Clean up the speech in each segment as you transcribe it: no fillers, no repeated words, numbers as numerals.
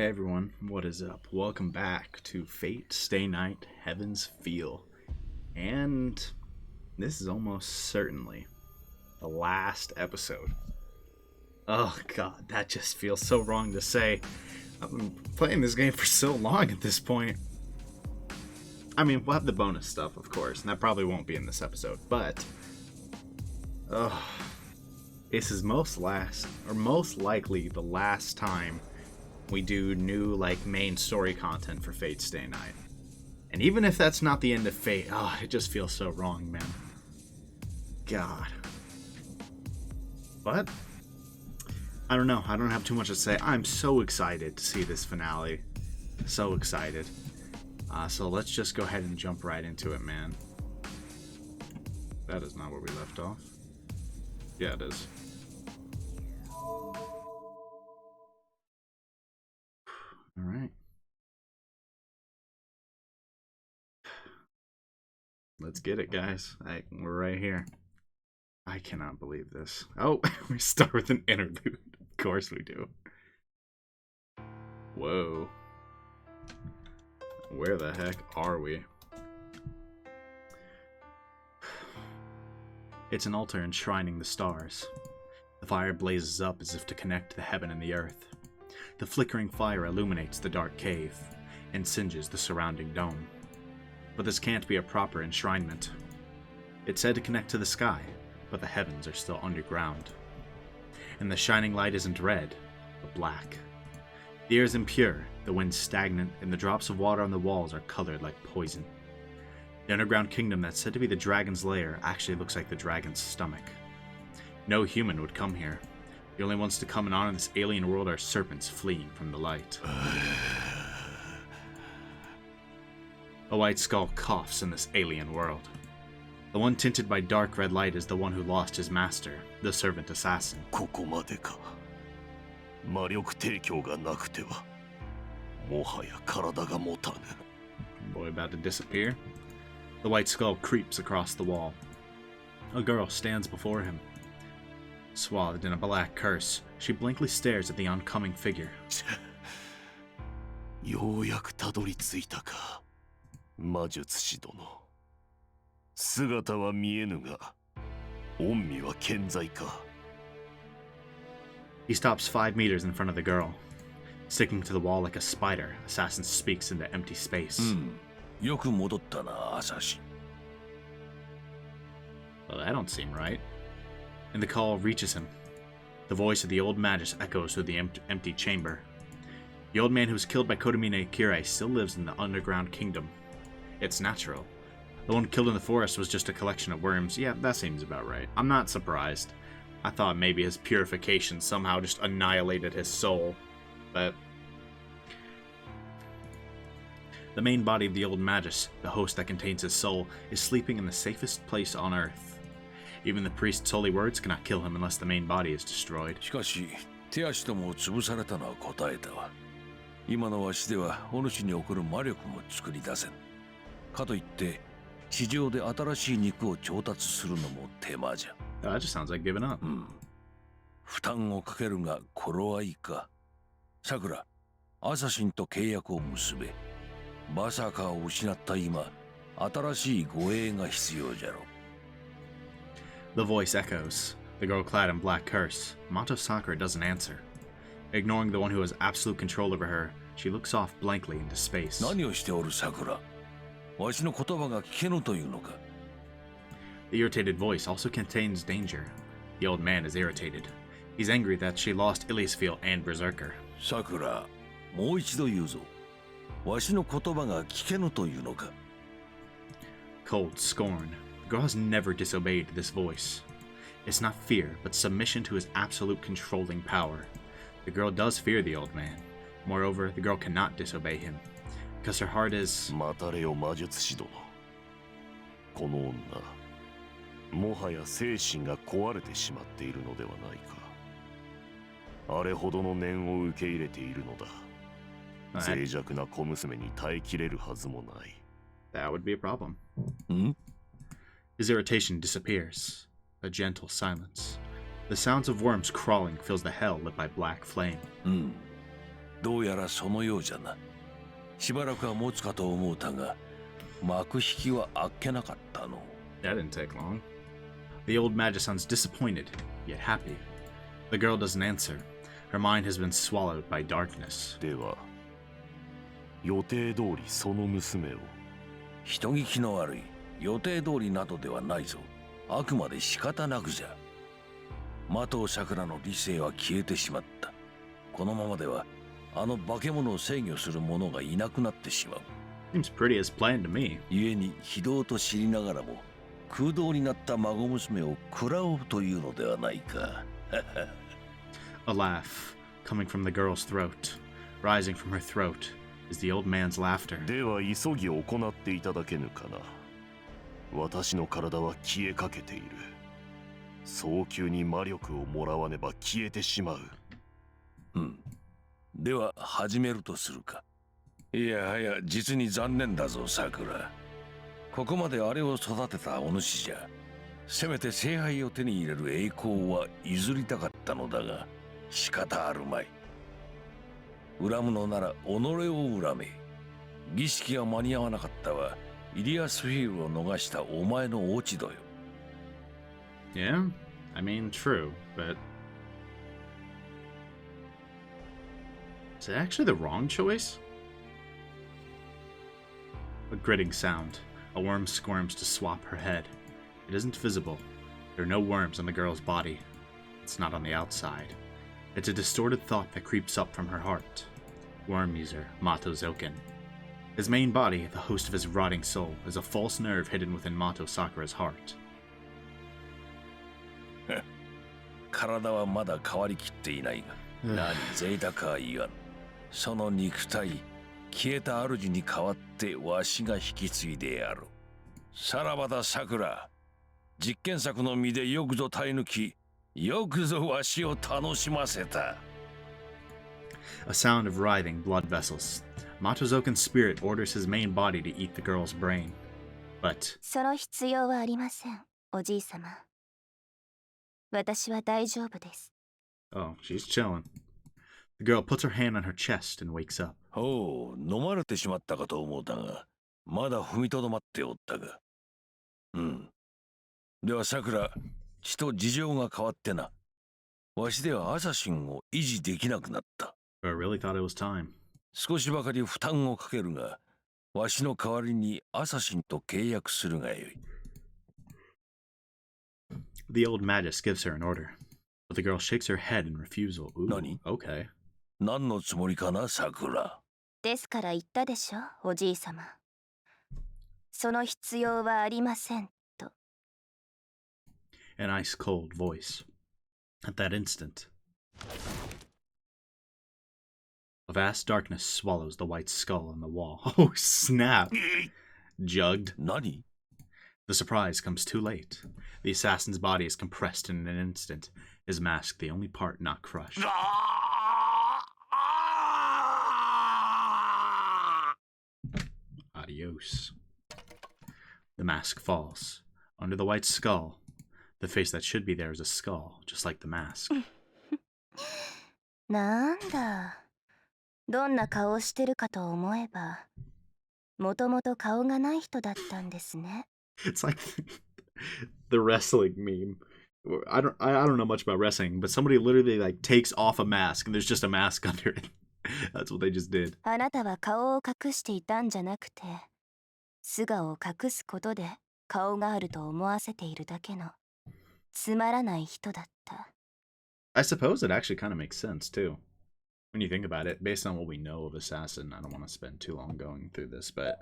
Hey everyone, what is up? Welcome back to Fate Stay Night Heaven's Feel. And this is almost certainly the last episode. Oh god, that just feels so wrong to say. I've been playing this game for so long at this point. I mean, we'll have the bonus stuff, of course, and that probably won't be in this episode, but this is most likely the last time we do new main story content for Fate Stay Night. And even if that's not the end of Fate, it just feels so wrong, man. God. But I don't know. I don't have too much to say. I'm so excited to see this finale. So excited. So let's just go ahead and jump right into it, man. That is not where we left off. Yeah, it is. All right. Let's get it, guys. We're right here. I cannot believe this. Oh, we start with an interlude. Of course we do. Whoa. Where the heck are we? It's an altar enshrining the stars. The fire blazes up as if to connect the heaven and the earth. The flickering fire illuminates the dark cave and singes the surrounding dome. But this can't be a proper enshrinement. It's said to connect to the sky, but the heavens are still underground. And the shining light isn't red, but black. The air is impure, the wind stagnant, and the drops of water on the walls are colored like poison. The underground kingdom that's said to be the dragon's lair actually looks like the dragon's stomach. No human would come here. The only ones to come and honor this alien world are serpents fleeing from the light. A white skull coughs in this alien world. The one tinted by dark red light is the one who lost his master, the servant assassin. Boy about to disappear. The white skull creeps across the wall. A girl stands before him. Swathed in a black curse, she blankly stares at the oncoming figure. He stops 5 meters in front of the girl. Sticking to the wall like a spider, Assassin speaks into empty space. Well, that don't seem right. And the call reaches him. The voice of the old magus echoes through the empty chamber. The old man who was killed by Kotomine Kirei still lives in the underground kingdom. It's natural. The one killed in the forest was just a collection of worms. Yeah, that seems about right. I'm not surprised. I thought maybe his purification somehow just annihilated his soul. But the main body of the old magus, the host that contains his soul, is sleeping in the safest place on Earth. Even the priest's holy words cannot kill him unless the main body is destroyed. That just sounds like giving up. Sakura, アサシンと契約を結べ。バサカを失った今、新しい護衛が必要じゃろ。The voice echoes. The girl clad in black curse. Mato Sakura doesn't answer. Ignoring the one who has absolute control over her, she looks off blankly into space. 何をしておる、Sakura? わしの言葉が聞けぬというのか? The irritated voice also contains danger. The old man is irritated. He's angry that she lost Iliasfield and Berserker. Sakura, もう一度言うぞ。わしの言葉が聞けぬというのか? Cold scorn. The girl has never disobeyed this voice. It's not fear, but submission to his absolute controlling power. The girl does fear the old man. Moreover, the girl cannot disobey him, because her heart is... 待たれよ魔術師殿。この女、もはや精神が壊れてしまっているのではないか。あれほどの念を受け入れているのだ。脆弱な小娘に耐えきれるはずもない。That would be a problem. Hmm? His irritation disappears. A gentle silence. The sounds of worms crawling fills the hell lit by black flame. どうやらそのようじゃな。しばらくは持つかと思うたが、幕引きはあっけなかったの。That didn't take long. The old magi sounds disappointed, yet happy. The girl doesn't answer. Her mind has been swallowed by darkness. では予定通りその娘を。人聞きの悪い。予定通りなどではないぞ。あくまで仕方なくじゃ。麻藤さくらの理性は消えてしまった。このままではあの化け物を制御する者がいなくなってしまう。Seems pretty as planned to me. 故に非道と知りながらも空洞になった孫娘を食らおうというのではないか。A laugh coming from the girl's throat. Rising from her throat is the old man's laughter. では急ぎ行っていただけぬかな。私の体は消えかけている。早急に魔力をもらわねば消えてしまう。うん。では始めるとするか。いやはや実に残念だぞさくら。ここまであれを育てたお主じゃ。せめて聖杯を手に入れる栄光は譲りたかったのだが仕方あるまい。恨むのなら己を恨め。儀式が間に合わなかったはイリアスフィールを逃したお前の落ち度よ。Yeah, I mean, true, but is it actually the wrong choice? A gritting sound. A worm squirms to swap her head. It isn't visible. There are no worms on the girl's body. It's not on the outside. It's a distorted thought that creeps up from her heart. Worm user Mato Zoken. His main body, the host of his rotting soul, is a false nerve hidden within Mato Sakura's heart. 体はまだ変わりきっていないが、何贅沢は言わん。その肉体、消えた主に代わってわしが引き継いでやる。さらばださくら。実験作の身でよくぞ耐え抜き、よくぞわしを楽しませた。A sound of writhing blood vessels. Matozoken's spirit orders his main body to eat the girl's brain. But その必要はありません、おじいさま。私は大丈夫です。oh, she's chilling. The girl puts her hand on her chest and wakes up. おう、飲まれてしまったかと思うたが、まだ踏みとどまっておったが。うん。ではさくら、ちと事情が変わってな。わしではアサシンを維持できなくなった。I really thought it was time. 少しばかり負担をかけるが、わしの代わりにアサシンと契約するがよい。The old magus gives her an order, but the girl shakes her head in refusal. Ooh, 何? okay. 何のつもりかな、さくら。ですから言ったでしょ、おじいさま。その必要はありませんと。An ice cold voice. At that instant, a vast darkness swallows the white skull on the wall. Oh, snap! Jugged. 何? The surprise comes too late. The assassin's body is compressed in an instant, his mask the only part not crushed. Adios. The mask falls. Under the white skull, the face that should be there is a skull, just like the mask. なんだ。どんな顔をしてるかと思えば、もともと顔がない人だったんですね。It's like the wrestling meme. I don't know much about wrestling, but somebody literally like takes off a mask and there's just a mask under it. That's what they just did. あなたは顔を隠していたんじゃなくて、素顔を隠すことで顔があると思わせているだけのつまらない人だった。I suppose it actually kind of makes sense too. When you think about it, based on what we know of Assassin, I don't want to spend too long going through this, but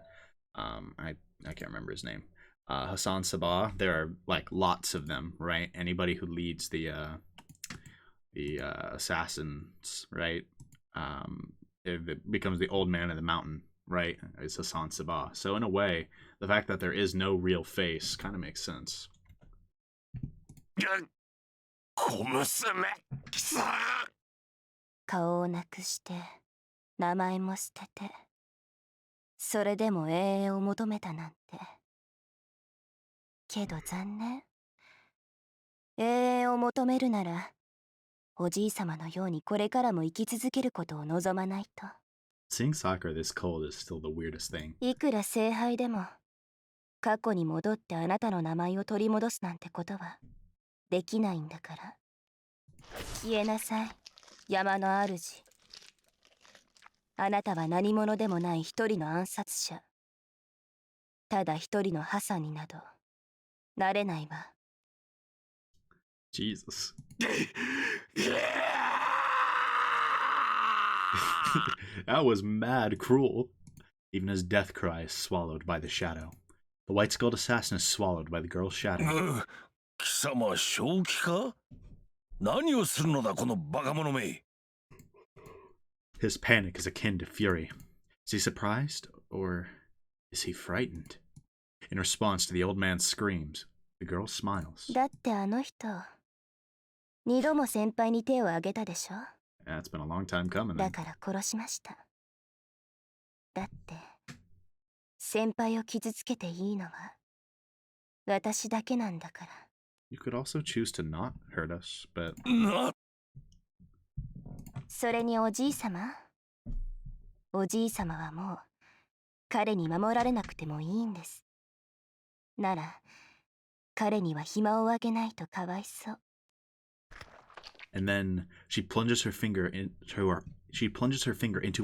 I can't remember his name. Hassan Sabah, there are like lots of them, right? Anybody who leads the assassins, right? It becomes the old man of the mountain, right? It's Hassan Sabah. So in a way, the fact that there is no real face kind of makes sense. 小娘顔をなくして名前も捨てて、それでも永遠を求めたなんて。けど残念。永遠を求めるならおじいさまのようにこれからも生き続けることを望まないと。 Seeing Sakura this cold is still the weirdest thing. いくら聖杯でも過去に戻ってあなたの名前を取り戻すなんてことはできないんだから。消えなさい、山の主。あなたは何者でもない一人の暗殺者。ただ一人の破産になどなれないわ。 Jesus. That was mad cruel. Even his death cry is swallowed by the shadow. The white-skulled assassin is swallowed by the girl's shadow. 貴様正気か？何をするのだこのバカ者め。 His panic is akin to fury. Is he surprised, or is he frightened? In response to the old man's screams, the girl smiles. だってあの人二度も先輩に手を挙げたでしょ。 Yeah, it's been a long time coming だ then. から殺しました。だって先輩を傷つけていいのは私だけなんだから。 You could also choose to not hurt us, but な、それにおじいさまはもう彼に守られなくてもいいんです。なら彼には暇をあげないとかわいそう。 and then she plunges her finger into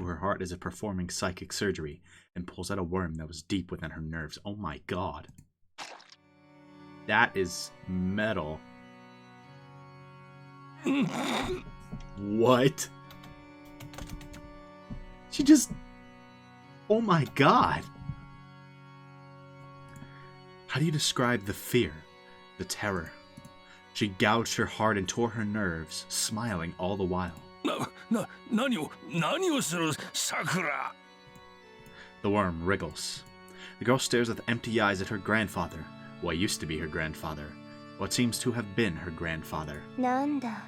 her heart as if performing psychic surgery and pulls out a worm that was deep within her nerves. Oh my god. That is metal. What? She just... Oh my god. How do you describe the fear, the terror? She gouged her heart and tore her nerves, smiling all the while. 何をするさくら。 The worm wriggles. The girl stares with empty eyes at her grandfather, what used to be her grandfather, what seems to have been her grandfather. なんだ、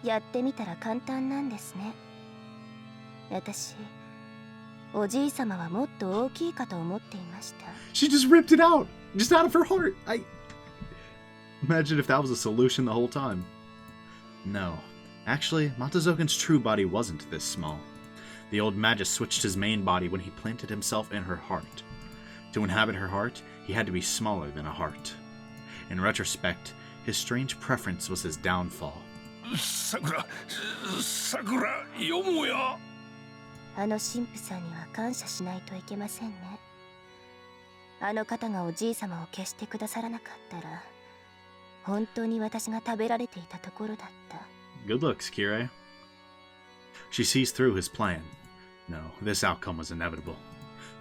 やってみたら簡単なんですね。私おじいさまはもっと大きいかと思っていました。 She just ripped it out! Just out of her heart! Imagine if that was a solution the whole time. No. Actually, Matazoken's true body wasn't this small. The old magus switched his main body when he planted himself in her heart. To inhabit her heart, he had to be smaller than a heart. In retrospect, his strange preference was his downfall. さくら、よもや。あの神父さんには感謝しないといけませんね。あの方がおじいさまを消してくださらなかったら、本当に私が食べられていたところだった。 Good looks, Kirei. She sees through his plan. No, this outcome was inevitable.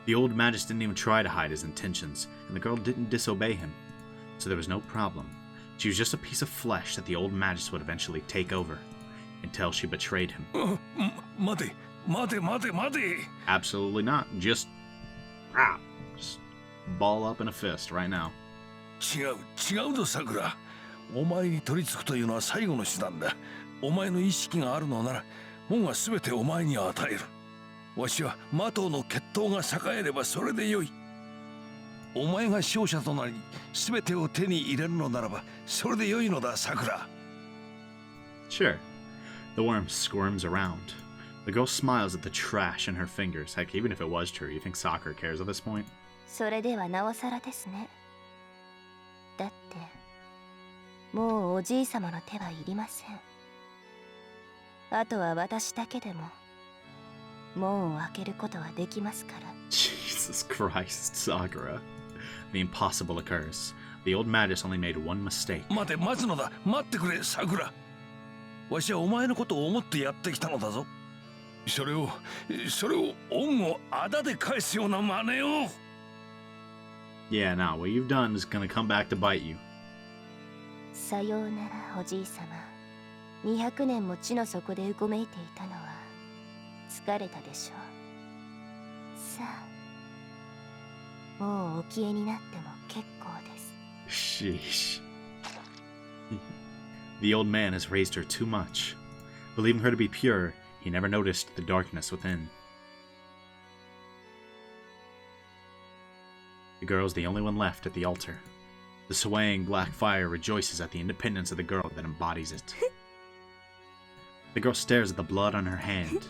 The old magus didn't even try to hide his intentions, and the girl didn't disobey him. So there was no problem. She was just a piece of flesh that the old magus would eventually take over, until she betrayed him. 待て。 Absolutely not. Just ball up in a fist right now. 違うぞさくら。お前に取り付くというのは最後の手段だ。お前の意識があるのなら門は全てお前に与える。わしは魔党の血統が栄えればそれでよい。お前が勝者となり全てを手に入れるのならばそれでよいのださくら。 Sure. The worm squirms around. The girl smiles at the trash in her fingers. Heck, even if it was true, you think Sakura cares at this point? それではなおさらですね。だってもうおじいさまの手はいりません。あとは私だけでも門を開けることはできますから。 Jesus Christ, Sakura. The impossible occurs. The old magus only made one mistake. 待つのだ。待ってくれさくら。わしはお前のことを思ってやってきたのだぞ。それを恩をあだで返すような真似を。 Yeah, now what you've done is gonna come back to bite you. さようならおじいさま。200年も地の底でうごめいていたのは疲れたでしょう。さあ、もうお消えになっても結構です。 Sheesh. The old man has raised her too much. Believing her to be pure, he never noticed the darkness within. The girl is the only one left at the altar. The swaying black fire rejoices at the independence of the girl that embodies it. The girl stares at the blood on her hand.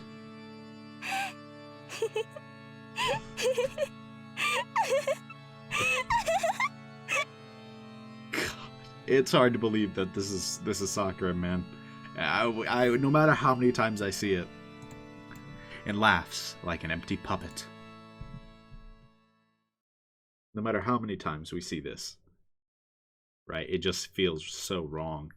God, it's hard to believe that this is Sakura, man. I no matter how many times I see it, and laughs like an empty puppet. No matter how many times we see this, right? It just feels so wrong.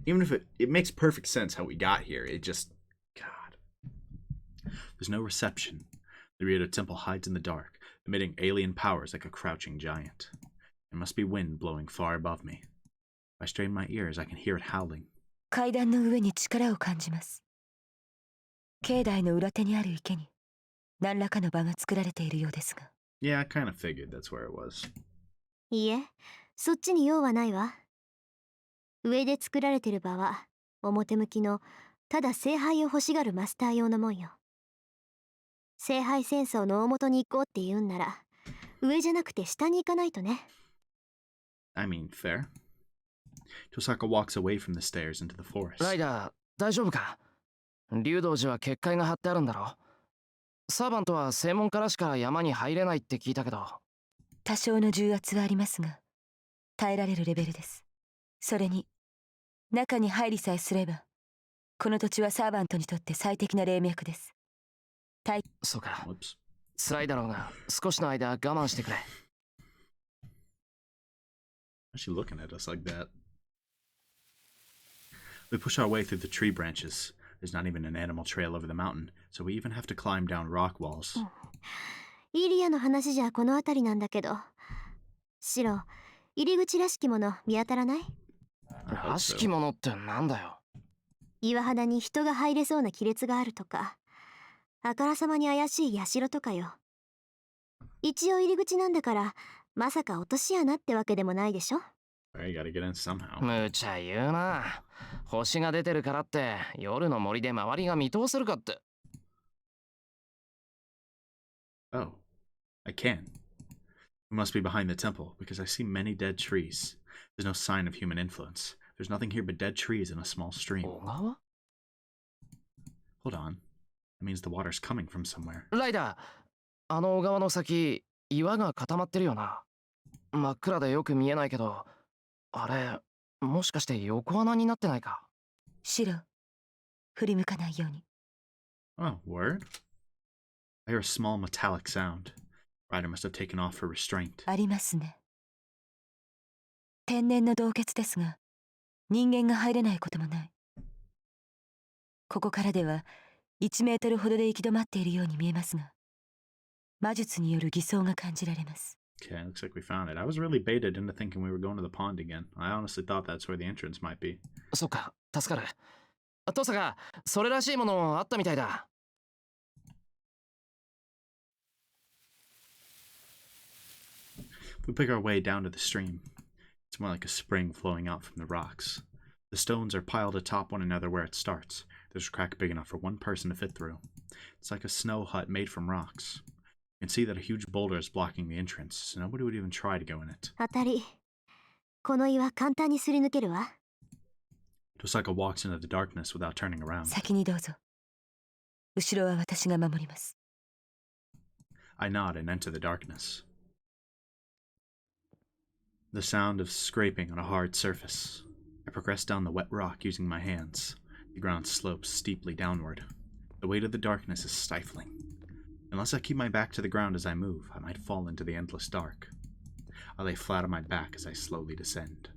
Even if it makes perfect sense how we got here, it just, God. There's no reception. The Ryoto Temple hides in the dark, emitting alien powers like a crouching giant. There must be wind blowing far above me. If I strain my ears, I can hear it howling. 階段の上に力を感じます。境内の裏手にある池に何らかの場が作られているようですが。Yeah, I kind of figured that's where it was. いいえ、そっちに用はないわ。上で作られてる場は表向きのただ聖杯を欲しがるマスター用のもんよ。聖杯戦争の大元に行こうって言うんなら上じゃなくて下に行かないとね。I mean, fair. Tosaka walks away from the stairs into the forest. ライダー、大丈夫か？竜道寺は結界が張ってあるんだろ？サーバントは正門からしか山に入れないって聞いたけど。多少の重圧はありますが、耐えられるレベルです。それに、中に入りさえすれば、この土地はサーバントにとって最適な霊脈です。そうか。 Whoops. 辛いだろうが、少しの間我慢してくれ。Why is she looking at us like that? We push our way through the tree branches. There's not even an animal trail over the mountain, so we even have to climb down rock walls. イリアの話じゃこの辺りなんだけど、シロ、入り口らしきもの見当たらない？ I hope らしき so. ものってなんだよ。岩肌に人が入れそうな亀裂があるとか、あからさまに怪しい社とかよ。一応入り口なんだから、まさか落とし穴ってわけでもないでしょ？ Alright, you gotta get in somehow. 無茶言うな。星が出てるからって夜の森で周りが見通せるかって。Oh, I can. We must be behind the temple, because I see many dead trees. There's no sign of human influence. There's nothing here but dead trees and a small stream. 小川？ Hold on. That means the water's coming from somewhere. ライダー、あの小川の先、岩が固まってるよな。真っ暗でよく見えないけど、あれ、もしかして横穴になってないか？シロ、振り向かないように。Oh, word? I hear a small metallic sound. Ryder must have taken off her restraint. ありますね。天然の洞穴ですが、人間が入れないこともない。ここからでは1メートルほどで行き止まっているように見えますが、魔術による偽装が感じられます。Okay, looks like we found it. I was really baited into thinking we were going to the pond again. I honestly thought that's where the entrance might be. そっか、助かる。トサがそれらしいものあったみたいだ。We pick our way down to the stream. It's more like a spring flowing out from the rocks. The stones are piled atop one another where it starts. There's a crack big enough for one person to fit through. It's like a snow hut made from rocks. You can see that a huge boulder is blocking the entrance, so nobody would even try to go in it. 当たり。この岩簡単にすり抜けるわ。Tosaka walks into the darkness without turning around. 先にどうぞ。後ろは私が守ります。I nod and enter the darkness. The sound of scraping on a hard surface. I progress down the wet rock using my hands. The ground slopes steeply downward. The weight of the darkness is stifling. Unless I keep my back to the ground as I move, I might fall into the endless dark. I lay flat on my back as I slowly descend.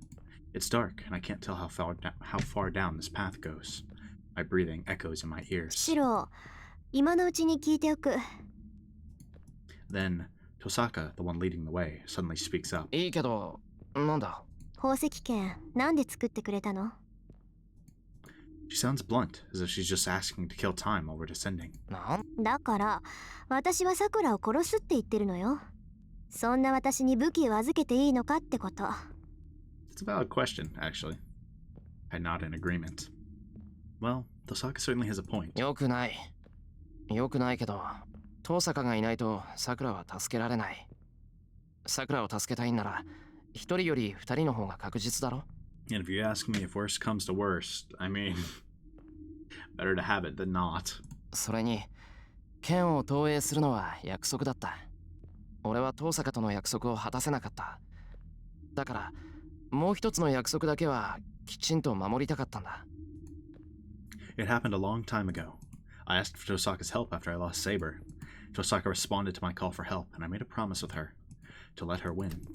It's dark, and I can't tell how far down this path goes. My breathing echoes in my ears. シロ、今のうちに聞いておく。Then, Tosaka, the one leading the way, suddenly speaks up. いいけど、なんだ？宝石券、なんで作ってくれたの？ She sounds blunt, as if she's just asking to kill time while we're descending. だから、私はサクラを殺すって言ってるのよ。そんな私に武器を預けていいのかってこと。It's a valid question, actually. I nod in agreement. Well, Tosaka certainly has a point. よくない。よくないけど、遠坂がいないとサクラは助けられない。サクラを助けたいんなら、一人より二人の方が確実だろ？ And if you ask me, if worst comes to worst, I mean, better to have it than not. それに剣を投影するのは約束だった。俺は遠坂との約束を果たせなかった。だからもう一つの約束だけはきちんと守りたかったんだ。It happened a long time ago. I asked for Tosaka's help after I lost Saber. Tosaka responded to my call for help, and I made a promise with her to let her win,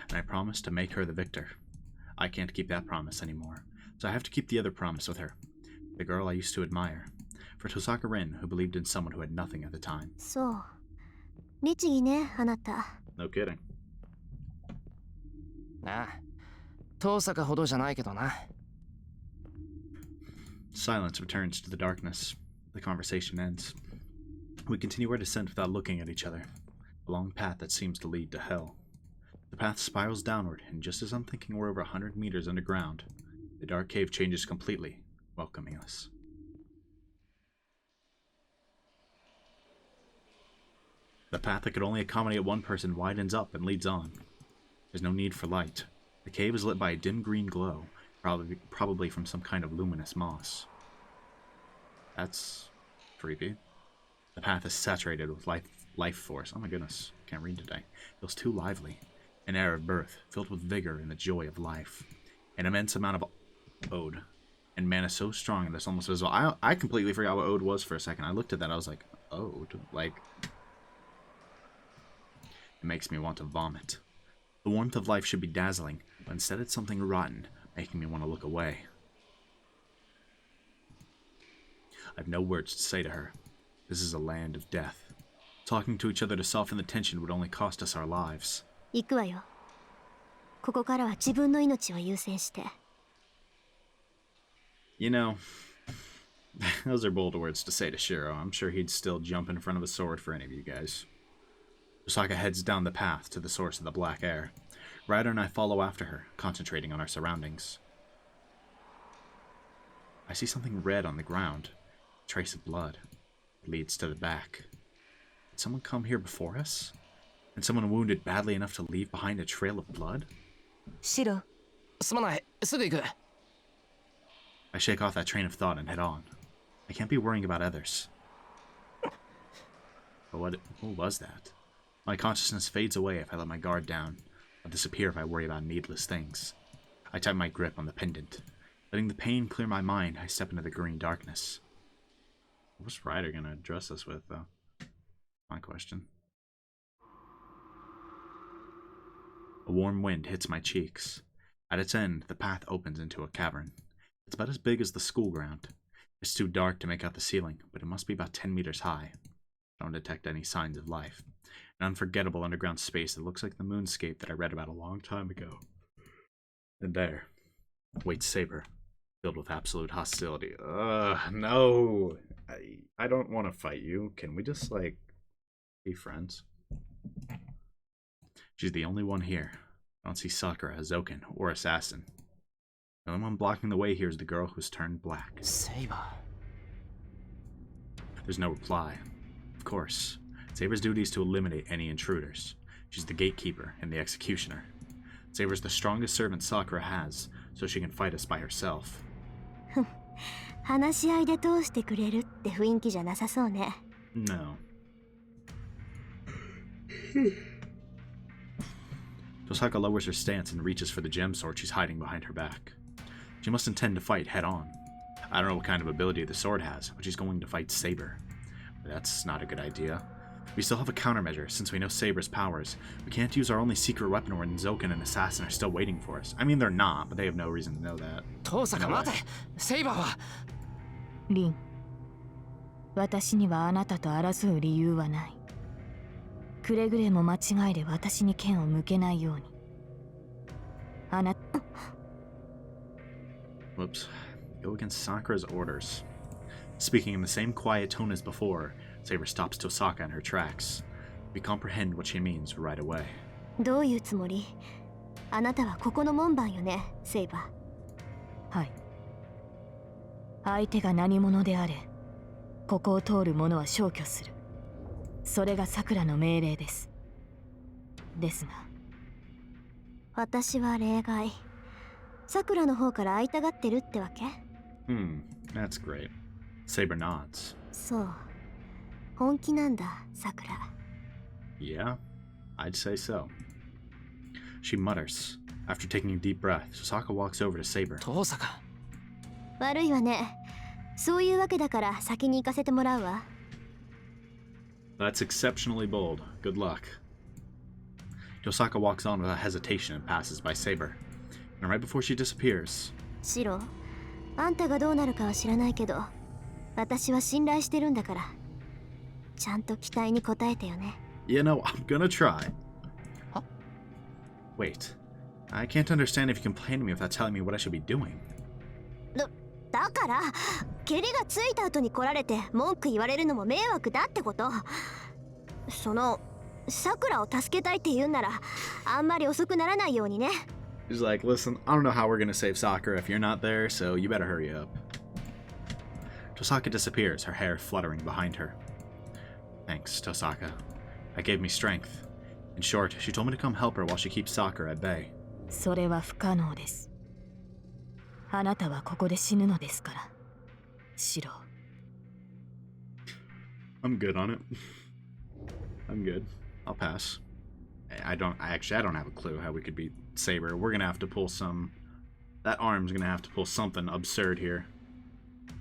and I promised to make her the victor. I can't keep that promise anymore, so I have to keep the other promise with her, the girl I used to admire, for Tosaka Rin, who believed in someone who had nothing at the time. そう。律儀ね、あなた。No kidding. なあ、遠坂ほどじゃないけどな。Silence returns to the darkness. The conversation ends. We continue our descent without looking at each other, a long path that seems to lead to hell. The path spirals downward, and just as I'm thinking we're over 100 meters underground, the dark cave changes completely, welcoming us. The path that could only accommodate one person widens up and leads on. There's no need for light. The cave is lit by a dim green glow, probably from some kind of luminous moss. That's creepy. The path is saturated with life force. Oh my goodness, can't read today. Feels too lively. An air of birth, filled with vigor and the joy of life. An immense amount of ode. And mana so strong that it's almost visible. I completely forgot what ode was for a second. I looked at that, I was like, ode? Like, it makes me want to vomit. The warmth of life should be dazzling, but instead it's something rotten, making me want to look away. I have no words to say to her. This is a land of death. Talking to each other to soften the tension would only cost us our lives. 行くわよ。ここからは自分の命を優先して。You know, those are bold words to say to Shiro. I'm sure he'd still jump in front of a sword for any of you guys. Osaka heads down the path to the source of the black air. Ryder and I follow after her, concentrating on our surroundings. I see something red on the ground. A trace of blood. It leads to the back. Did someone come here before us? And someone wounded badly enough to leave behind a trail of blood? 白。すまない、すぐ行く。I shake off that train of thought and head on. I can't be worrying about others. But what was that? My consciousness fades away if I let my guard down. I'll disappear if I worry about needless things. I tighten my grip on the pendant. Letting the pain clear my mind, I step into the green darkness. What's Ryder gonna address us with, though? My question. A warm wind hits my cheeks. At its end, the path opens into a cavern. It's about as big as the school ground. It's too dark to make out the ceiling, but it must be about 10 meters high. I don't detect any signs of life. An unforgettable underground space that looks like the moonscape that I read about a long time ago. And there waits Saber, filled with absolute hostility. No! I don't want to fight you. Can we just, like, be friends? She's the only one here. I don't see Sakura, Zoken, or Assassin. The only one blocking the way here is the girl who's turned black. Saber. There's no reply. Of course. Saber's duty is to eliminate any intruders. She's the gatekeeper and the executioner. Saber's the strongest servant Sakura has, so she can fight us by herself. 話し合いで通してくれるって雰囲気じゃなさそうね。No. Tosaka lowers her stance and reaches for the gem sword she's hiding behind her back. She must intend to fight head-on. I don't know what kind of ability the sword has, but she's going to fight Saber. But that's not a good idea. We still have a countermeasure, since we know Saber's powers. We can't use our only secret weapon when Zoken and Assassin are still waiting for us. I mean, they're not, but they have no reason to know that. 遠坂待て、セイバーは。リン、私にはあなたと争う理由はない。くれぐれも間違いで私に剣を向けないように。あなた。Whoops. Go against Sakura's orders. Speaking in the same quiet tone as before, Saber stops Tosaka in her tracks. We comprehend what she means right away. どういうつもり？あなたはここの門番よね、セイバー。はい。相手が何者であれ、ここを通る者は消去する。それが桜の命令です。ですが、私は例外。さくらの方から会いたがってるってわけ？ That's great. Saber nods. そう。本気なんだ、さくら。Yeah, I'd say so. She mutters. After taking a deep breath, Tosaka walks over to Saber. 遠坂。悪いわね。そういうわけだから先に行かせてもらうわ。That's exceptionally bold. Good luck. Tosaka walks on without hesitation and passes by Saber. And right before she disappears... シロ、あんたがどうなるかは知らないけど、私は信頼してるんだから。ちゃんと期待に応えてよね。You know, I'm gonna try. Huh? Wait. I can't understand if you complain to me without telling me what I should be doing. だから、蹴りがついた後に来られて文句言われるのも迷惑だってこと。さくらを助けたいって言うんなら、あんまり遅くならないようにね。He's like, listen, I don't know how we're gonna save Sakura if you're not there, so you better hurry up. Tosaka disappears, her hair fluttering behind her. Thanks, Tosaka. That gave me strength. In short, she told me to come help her while she keeps Sakura at bay. それは不可能です。あなたはここで死ぬのですから。シロ。I'm good on it. I'm good. I'll pass. I don't have a clue how we could beat Saber. We're gonna have to pull some... That arm's gonna have to pull something absurd here.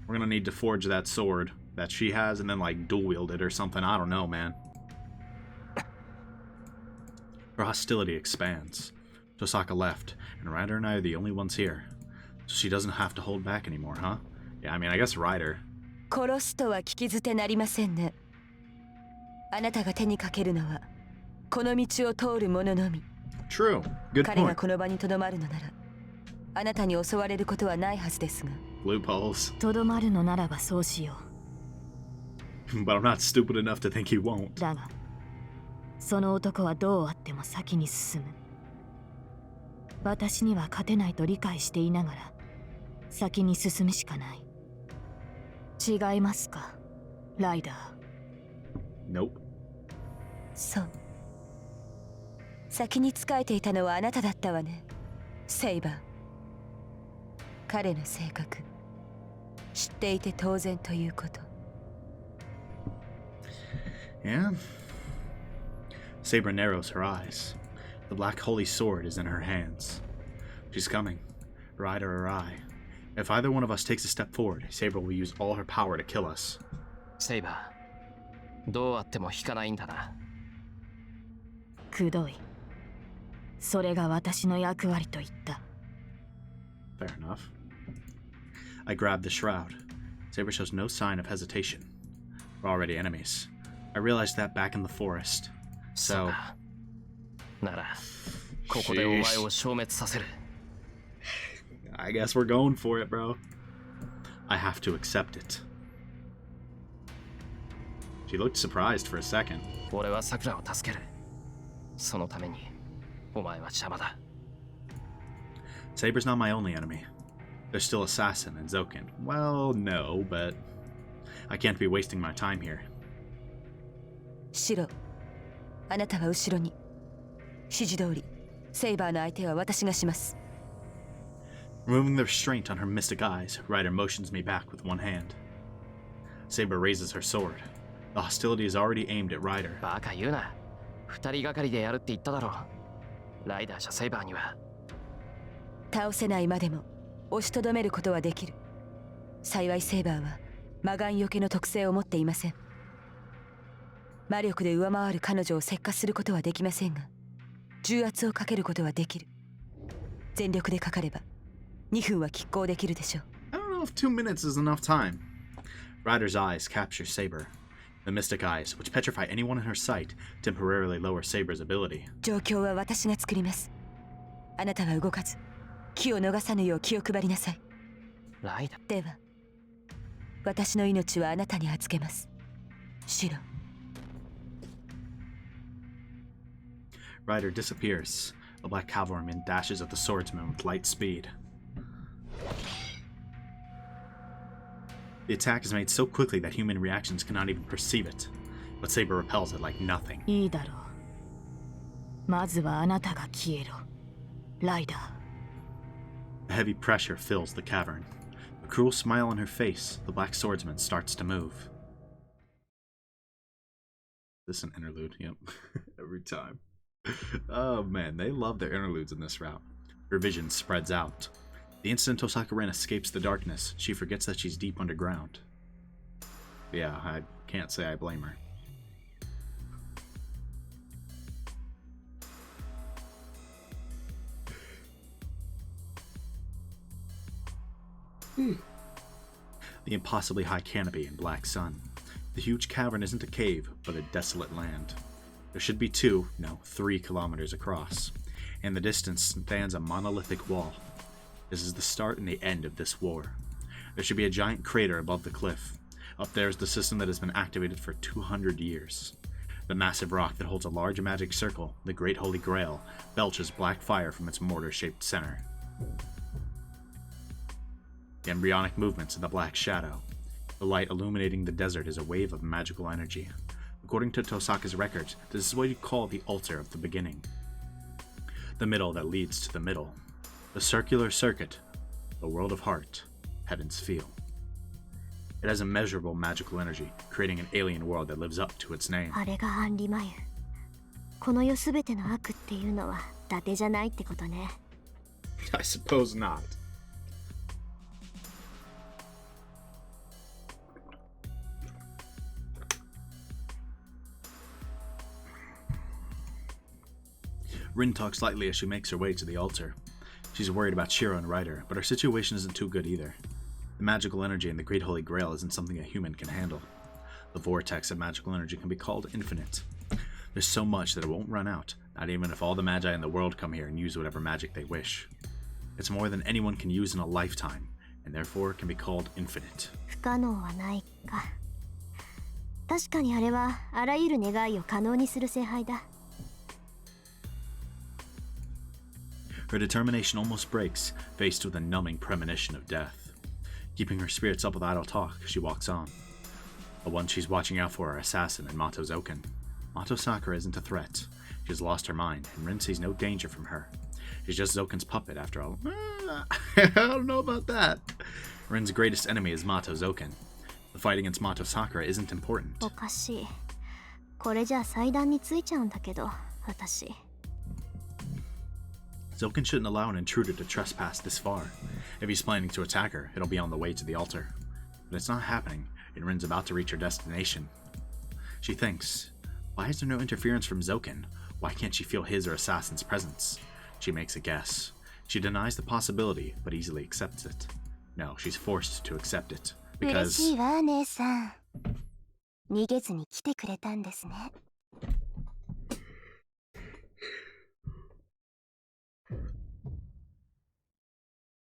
We're gonna need to forge that sword that she has and then like dual wield it or something. I don't know, man. Her hostility expands. Tosaka left, and Ryder and I are the only ones here. So she doesn't have to hold back anymore, huh? Yeah, I mean, I guess Ryder. 殺すとは聞き捨てなりませんね。あなたが手にかけるのはこの道を通る者のみ。True. Good 彼が point. この場に留まるのなら、あなたに襲われることはないはずですが。Loopholes. とどまるのならばそうしよ But I'm not stupid enough to think he won't. う。だが、その男はどうあっても先に進む。私には勝てないと理解していながら、先に進むしかない。違いますか、ライダー。Nope. そう。先に仕えていたのはあなただったわね、セイバー。彼の性格、知っていて当然ということ。Yeah? Saber narrows her eyes. The black holy sword is in her hands. She's coming, Ryder or I. If either one of us takes a step forward, Saber will use all her power to kill us. セイバー、どうあっても引かないんだな。くどい。それが私の役割と言った。Fair enough. I grab the shroud. Saber shows no sign of hesitation. We're already enemies. I realized that back in the forest. そう So, か。なら、ここでお前を消滅させる。I guess we're going for it, bro. I have to accept it. She looked surprised for a second. 俺はサクラを助ける。そのために、お前は邪魔だ。Saber's not my only enemy. There's still Assassin and Zoken. Well, no, but I can't be wasting my time here. シロ、あなたは後ろに。指示通り、セイバーの相手は私がします。Removing the restraint on her mystic eyes, Ryder motions me back with one hand. Saber raises her sword. The hostility is already aimed at Ryder. バカ言うな。二人がかりでやるって言っただろう。ライダーじゃセイバーには。倒せないまでも押しとどめることはできる。幸いセイバーは魔眼よけの特性を持っていません。魔力で上回る彼女を石化することはできませんが、重圧をかけることはできる。全力でかかれば2分は拮抗できるでしょう。I don't know if 2 minutes is enough time. Ryder's eyes capture Saber. The mystic eyes, which petrify anyone in her sight, temporarily lower Saber's ability. 状況は私が作ります。あなたは動かず、気を逃さぬよう気を配りなさい。ライダー。では、私の命はあなたに預けます。シロ。Ryder disappears. A black cavalryman dashes at the swordsman with light speed. The attack is made so quickly that human reactions cannot even perceive it, but Saber repels it like nothing. いいだろう。まずはあなたが消えろ、ライダー。A heavy pressure fills the cavern. A cruel smile on her face, the black swordsman starts to move. This is an interlude, yep. Every time. Oh man, they love their interludes in this route. Her vision spreads out. The instant Sakura escapes the darkness, she forgets that she's deep underground. Yeah, I can't say I blame her. The impossibly high canopy and black sun. The huge cavern isn't a cave, but a desolate land. There should be 3 kilometers across. In the distance stands a monolithic wall. This is the start and the end of this war. There should be a giant crater above the cliff. Up there is the system that has been activated for 200 years. The massive rock that holds a large magic circle, the Great Holy Grail, belches black fire from its mortar-shaped center. The embryonic movements in the black shadow. The light illuminating the desert is a wave of magical energy. According to Tosaka's records, this is what you call the altar of the beginning. The middle that leads to the middle. The circular circuit, the world of heart, heaven's feel. It has immeasurable magical energy, creating an alien world that lives up to its name. あれがアンリマユ。この世すべての悪っていうのは伊達じゃないってことね。I suppose not. Rin talks lightly as she makes her way to the altar. She's worried about Shiro and Ryder, but her situation isn't too good either. The magical energy in the Great Holy Grail isn't something a human can handle. The vortex of magical energy can be called infinite. There's so much that it won't run out, not even if all the magi in the world come here and use whatever magic they wish. It's more than anyone can use in a lifetime, and therefore can be called infinite. 不可能はないか。確かにあれはあらゆる願いを可能にする聖杯だ。Her determination almost breaks, faced with a numbing premonition of death. Keeping her spirits up with idle talk, she walks on. The ones she's watching out for are Assassin and Mato Zoken. Mato Sakura isn't a threat. She has lost her mind, and Rin sees no danger from her. She's just Zoken's puppet, after all. I don't know about that. Rin's greatest enemy is Mato Zoken. The fight against Mato Sakura isn't important. おかしい。これじゃあ祭壇についちゃうんだけど、私。Zoken shouldn't allow an intruder to trespass this far. If he's planning to attack her, it'll be on the way to the altar. But it's not happening, and Rin's about to reach her destination. She thinks, why is there no interference from Zoken? Why can't she feel his or Assassin's presence? She makes a guess. She denies the possibility, but easily accepts it. No, she's forced to accept it. 嬉 Because しいわ姉さん。逃げずに来てくれたんですね。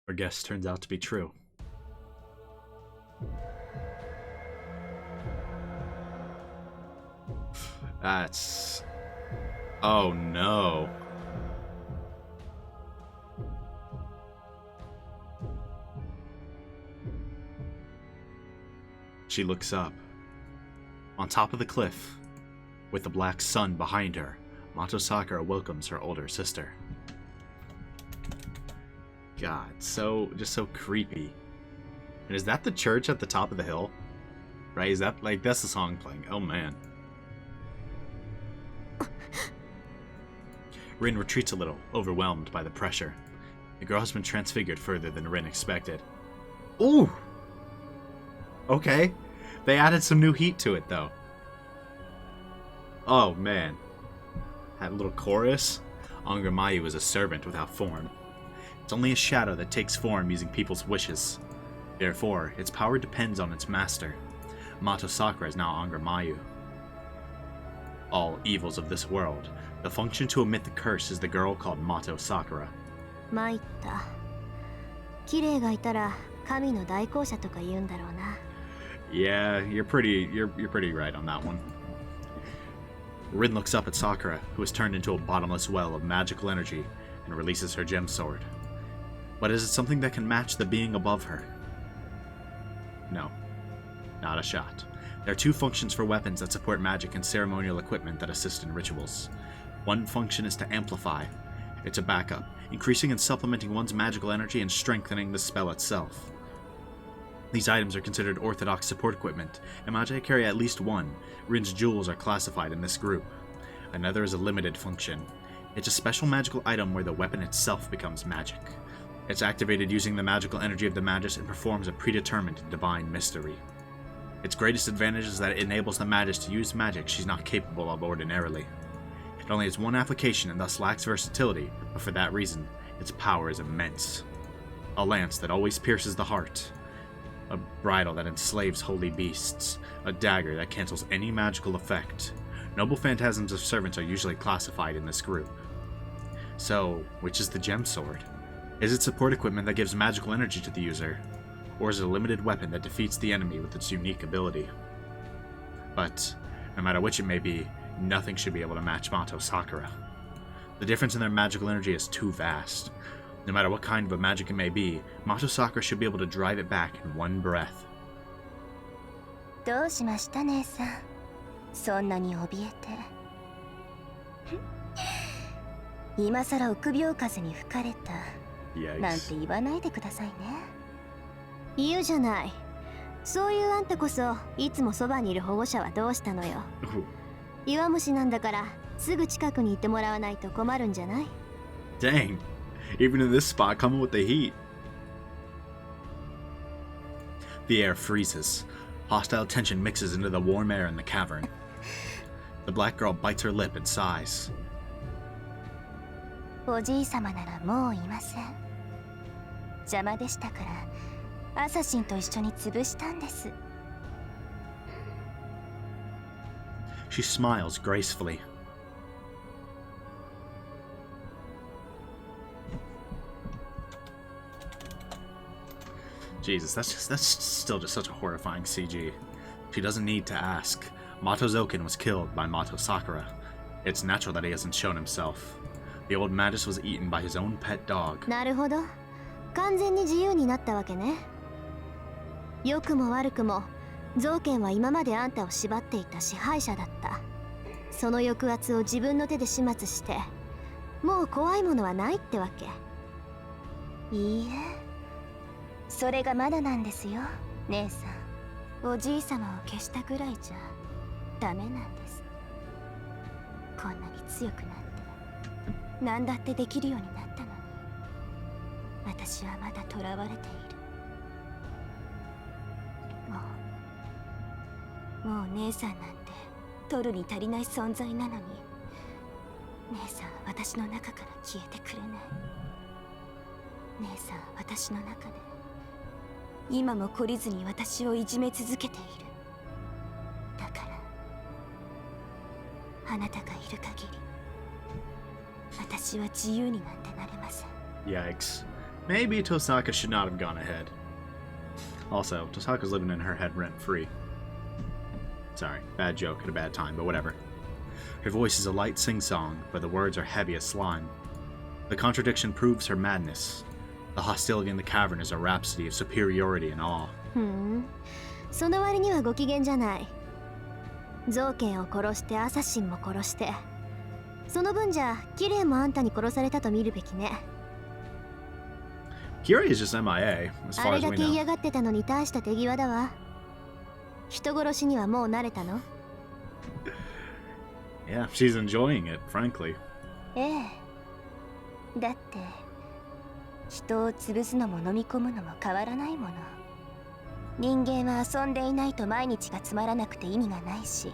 her guess turns out to be true. That's... Oh no. She looks up. On top of the cliff, with the black sun behind her, Mato Sakura welcomes her older sister. God, just so creepy. And is that the church at the top of the hill? Right? Is that, like, that's the song playing. Oh man. Rin retreats a little, overwhelmed by the pressure. The girl has been transfigured further than Rin expected. Ooh! Okay. They added some new heat to it, though. Oh, man. That little chorus. Angramayu is a servant without form. It's only a shadow that takes form using people's wishes. Therefore, its power depends on its master. Mato Sakura is now Angramayu. All evils of this world. The function to emit the curse is the girl called Mato Sakura. 参った。綺麗がいたら神の代行者とか言うんだろうな。Yeah, you're pretty right on that one. Rin looks up at Sakura, who has turned into a bottomless well of magical energy, and releases her gem sword. But is it something that can match the being above her? No. Not a shot. There are two functions for weapons that support magic and ceremonial equipment that assist in rituals. One function is to amplify, It's a backup, increasing and supplementing one's magical energy and strengthening the spell itself. These items are considered orthodox support equipment, and magi carry at least one. Rin's jewels are classified in this group. Another is a limited function. It's a special magical item where the weapon itself becomes magic. It's activated using the magical energy of the Magus and performs a predetermined divine mystery. Its greatest advantage is that it enables the Magus to use magic she's not capable of ordinarily. It only has one application and thus lacks versatility, but for that reason, its power is immense. A lance that always pierces the heart. A bridle that enslaves holy beasts. A dagger that cancels any magical effect. Noble phantasms of servants are usually classified in this group. So, which is the gem sword? Is it support equipment that gives magical energy to the user? Or is it a limited weapon that defeats the enemy with its unique ability? But, no matter which it may be, nothing should be able to match Mato Sakura. The difference in their magical energy is too vast. No matter what kind of a magic it may be, Mato Sakura should be able to drive it back in one breath. どうしました姉さん。そんなに怯えて。今さら臆病風に吹かれた。なんて言わないでくださいね。言うじゃない。そういうあんたこそいつもそばにいる保護者はどうしたのよ。弱虫なんだからすぐ近くにいてもらわないと困るんじゃない？ Dang, even in this spot, coming with the heat. The air freezes. Hostile tension mixes into the warm air in the cavern. The black girl bites her lip and sighs. おじいさまならもういません。邪魔でしたからアサシンと一緒に潰したんです。 She smiles gracefully. Jesus, that's still just such a horrifying CG. She doesn't need to ask. Mato Zoken was killed by Mato Sakura. It's natural that he hasn't shown himself. The old Magus was eaten by his own pet dog. なるほど。完全に自由になったわけね。良くも悪くも、ゾウケンは今まであんたを縛っていた支配者だった。その抑圧を自分の手で始末して、もう怖いものはないってわけ。いいえ、それがまだなんですよ、姉さん。おじいさまを消したくらいじゃダメなんです。こんなに強くなって、何だってできるようになったのに、私はまだ囚われている。もう姉さんなんて取るに足りない存在なのに、姉さんは私の中から消えてくれない。姉さんは私の中で今も懲りずに私をいじめ続けている。だからあなたがいる限り私は自由になんてなれません。 Yikes. Maybe Tosaka should not have gone ahead. Also, Tosaka's living in her head rent-free. Sorry, bad joke at a bad time, but whatever. Her voice is a light sing-song, but the words are heavy as slime. The contradiction proves her madness. The hostility in the cavern is a rhapsody of superiority and awe. その割にはご機嫌じゃない。ゾウケンを殺してアサシンも殺して、その分じゃキレイもあんたに殺されたと見るべきね。Kiri is just MIA, as あ far れ as だ we け know. 嫌がってたのに大した手際だわ。人殺しにはもう慣れたの？ Yeah, she's enjoying it, frankly. ええ。だって人を潰すのも飲み込むのも変わらないもの。人間は遊んでいないと毎日がつまらなくて意味がないし、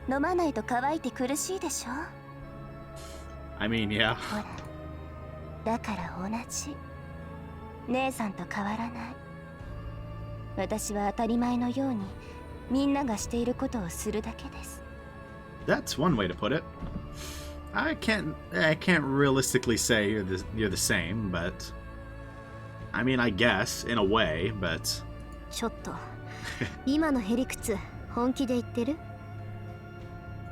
飲まないと乾いて苦しいでしょ。 I mean, yeah. ほら、だから同じ。姉さんと変わらない。私は当たり前のようにみんながしていることをするだけです。 That's one way to put it. I can't realistically say you're the same, but I mean, I guess in a way, but ちょっと今のへりくつ本気で言ってる？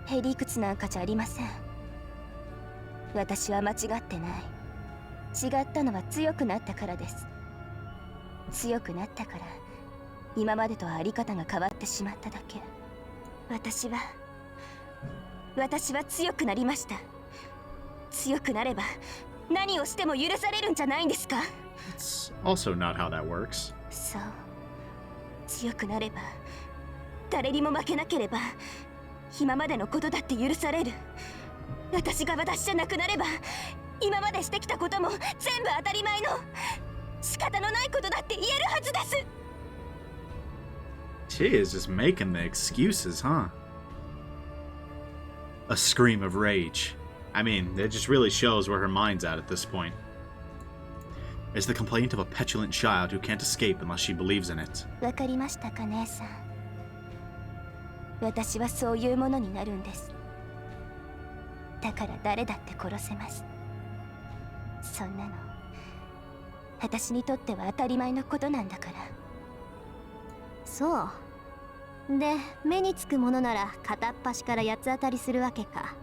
へりくつなんかじゃありません。私は間違ってない。違ったのは強くなったからです。強くなったから今までとはあり方が変わってしまっただけ。私は強くなりました。強くなれば何をしても許されるんじゃないんですか？ It's also not how that works. そう、強くなれば誰にも負けなければ今までのことだって許される。私が私じゃなくなれば今までしてきたことも全部当たり前の仕方のないことだって言えるはずです。 She is just making the excuses, huh? A scream of rage. I mean, it just really shows where her mind's at this point. It's the complaint of a petulant child who can't escape unless she believes in it. わかりましたか、姉さん。私はそういうものになるんです。だから誰だって殺せます。そんなの私にとっては当たり前のことなんだから。そうで、目につくものなら片っ端から八つ当たりするわけか。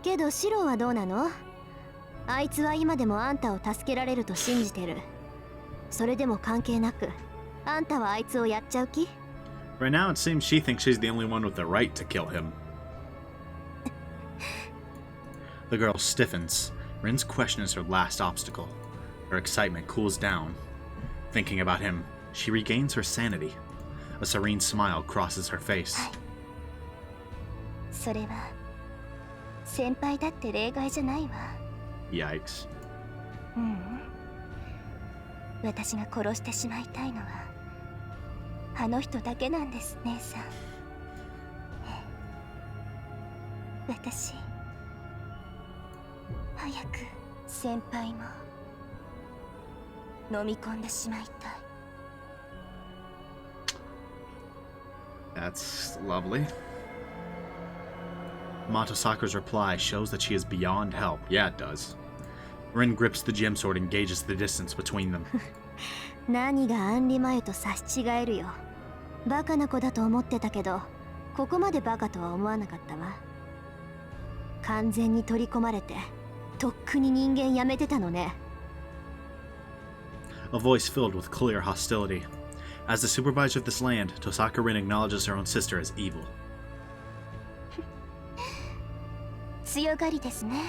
けどシロはどうなの？あいつは今でもあんたを助けられると信じてる。それでも関係なくあんたはあいつをやっちゃう気？ Right now, it seems she thinks she's the only one with the right to kill him. The girl stiffens. Rin's question is her last obstacle. Her excitement cools down. Thinking about him, she regains her sanity. A serene smile crosses her face. それは先輩だって例外じゃないわ。 Yikes. 私が殺してしまいたいのはあの人だけなんです、姉さん。私早く先輩も飲み込んでしまいたい。 That's lovely. Mato Sakura's reply shows that she is beyond help. Yeah, it does. Rin grips the gem sword and gauges the distance between them. 何がアンリマユと差し違えるよ。バカな子だと思ってたけど、ここまでバカとは思わなかったわ。完全に取り込まれて、とっくに人間やめてたのね。A voice filled with clear hostility. As the supervisor of this land, Tosaka Rin acknowledges her own sister as evil. 強がりですね。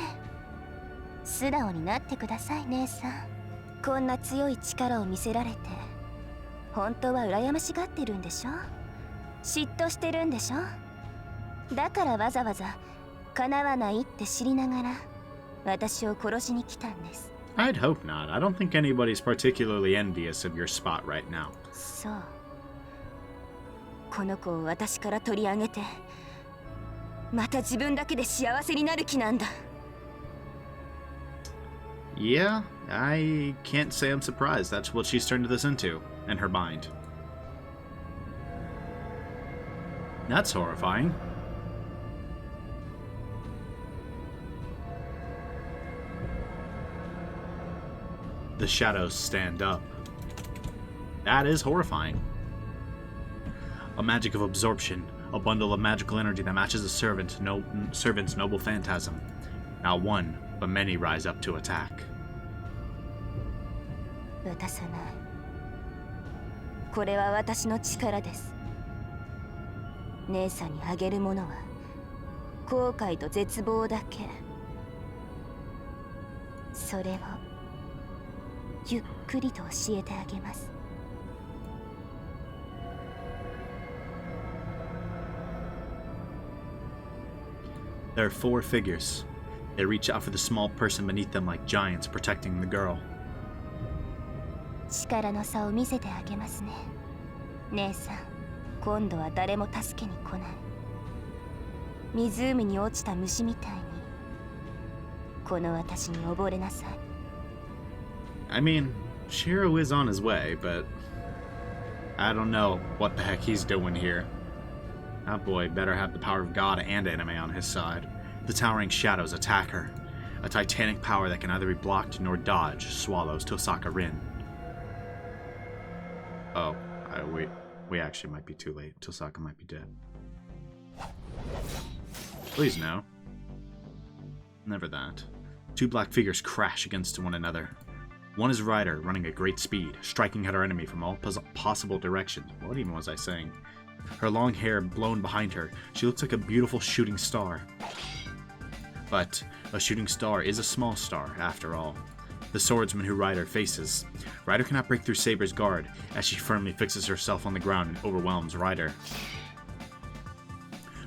素直になってください、姉さん。こんな強い力を見せられて本当は羨ましがってるんでしょ？嫉妬してるんでしょ？だからわざわざ叶わないって知りながら私を殺しに来たんです。 I'd hope not. I don't think anybody's particularly envious of your spot right now. そう。この子を私から取り上げてまた自分だけで幸せになる気なんだ。 Yeah, I can't say I'm surprised. That's what she's turned this into, in her mind. That's horrifying. The shadows stand up. That is horrifying. A magic of absorption, a bundle of magical energy that matches a servant's noble phantasm. Not one, but many rise up to attack. 渡さない。これは私の力です。姉さんにあげるものは後悔と絶望だけ。それをゆっくりと教えてあげます。 There are 4 figures. They reach out for the small person beneath them like giants protecting the girl. 力の差を見せてあげますね。姉さん、今度は誰も助けに来ない。湖に落ちた虫みたいに、この私に溺れなさい。I mean, Shiro is on his way, but I don't know what the heck he's doing here. That boy better have the power of God and anime on his side. The towering shadows attack her. A titanic power that can neither be blocked nor dodged swallows Tosaka Rin. Oh, we actually might be too late. Tosaka might be dead. Please no. Never that. 2 black figures crash against one another. One is Rider, running at great speed, striking at her enemy from all possible directions. What even was I saying? Her long hair blown behind her, she looks like a beautiful shooting star. But a shooting star is a small star, after all. The swordsman who Ryder faces. Ryder cannot break through Saber's guard as she firmly fixes herself on the ground and overwhelms Ryder.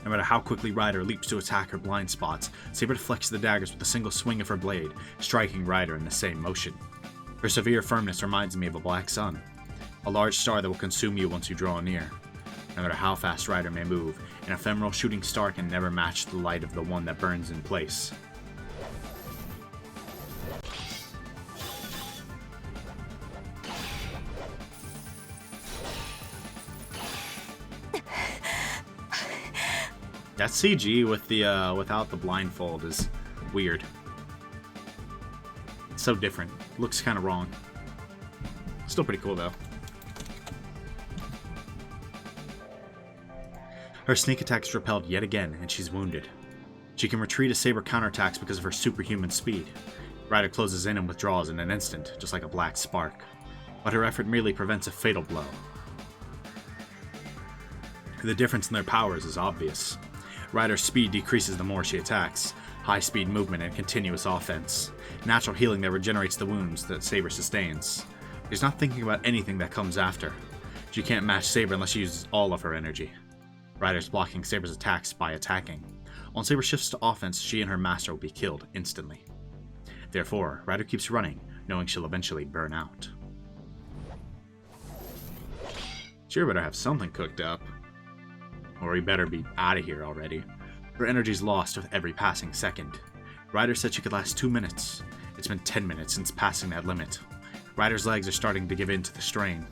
No matter how quickly Ryder leaps to attack her blind spots, Saber deflects the daggers with a single swing of her blade, striking Ryder in the same motion. Her severe firmness reminds me of a black sun, a large star that will consume you once you draw near. No matter how fast Ryder may move, an ephemeral shooting star can never match the light of the one that burns in place. That CG with the without the blindfold is weird. It's so different. Looks kind of wrong. Still pretty cool though. Her sneak attack is repelled yet again, and she's wounded. She can retreat as Saber counterattacks because of her superhuman speed. Ryder closes in and withdraws in an instant, just like a black spark. But her effort merely prevents a fatal blow. The difference in their powers is obvious. Ryder's speed decreases the more she attacks. High-speed movement and continuous offense. Natural healing that regenerates the wounds that Saber sustains. She's not thinking about anything that comes after. She can't match Saber unless she uses all of her energy. Ryder's blocking Saber's attacks by attacking. Once Saber shifts to offense, she and her master will be killed instantly. Therefore, Ryder keeps running, knowing she'll eventually burn out. Sure better have something cooked up. Or we better be out of here already. Her energy's lost with every passing second. Ryder said she could last 2 minutes. It's been 10 minutes since passing that limit. Ryder's legs are starting to give in to the strain.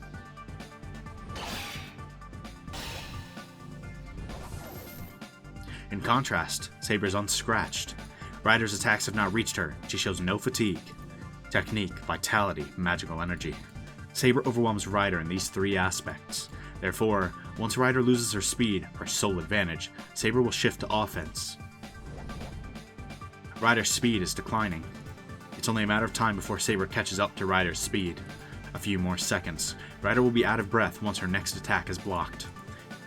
In contrast, Saber's unscratched. Ryder's attacks have not reached her. She shows no fatigue. Technique, vitality, magical energy. Saber overwhelms Ryder in these 3 aspects. Therefore, once Ryder loses her speed, her sole advantage, Saber will shift to offense. Ryder's speed is declining. It's only a matter of time before Saber catches up to Ryder's speed. A few more seconds. Ryder will be out of breath once her next attack is blocked.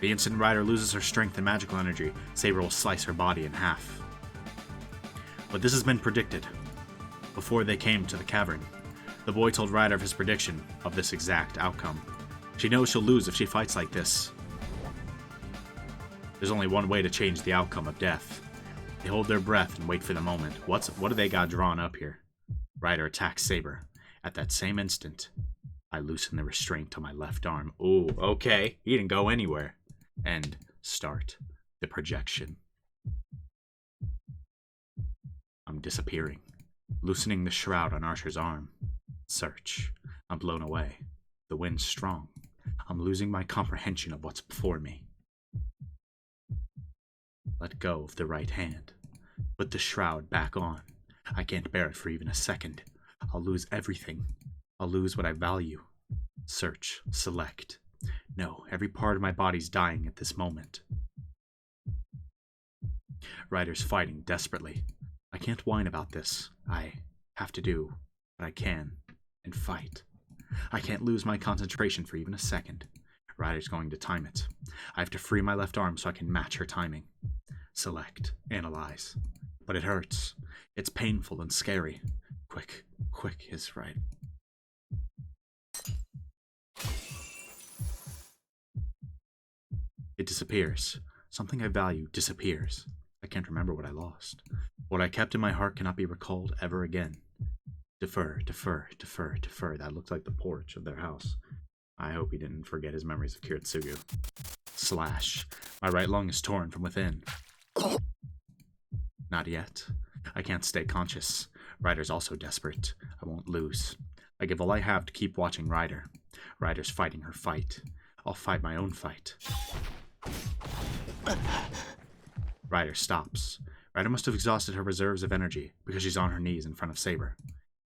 The instant Ryder loses her strength and magical energy, Saber will slice her body in half. But this has been predicted. Before they came to the cavern, the boy told Ryder of his prediction of this exact outcome. She knows she'll lose if she fights like this. There's only one way to change the outcome of death. They hold their breath and wait for the moment. What do they got drawn up here? Ryder attacks Saber. At that same instant, I loosen the restraint on my left arm. Ooh, okay. He didn't go anywhere. And start the projection. I'm disappearing. Loosening the shroud on Archer's arm. Search. I'm blown away. The wind's strong. I'm losing my comprehension of what's before me. Let go of the right hand. Put the shroud back on. I can't bear it for even a second. I'll lose everything. I'll lose what I value. Search. Select. No, every part of my body's dying at this moment. Ryder's fighting desperately. I can't whine about this. I have to do what I can and fight. I can't lose my concentration for even a second. Ryder's going to time it. I have to free my left arm so I can match her timing. Select. Analyze. But it hurts. It's painful and scary. Quick is right. It disappears. Something I value disappears. I can't remember what I lost. What I kept in my heart cannot be recalled ever again. Defer. That looked like the porch of their house. I hope he didn't forget his memories of Kiritsugu. Slash. My right lung is torn from within. Not yet. I can't stay conscious. Ryder's also desperate. I won't lose. I give all I have to keep watching Ryder. Ryder's fighting her fight. I'll fight my own fight. Ryder stops. Ryder must have exhausted her reserves of energy because she's on her knees in front of Saber.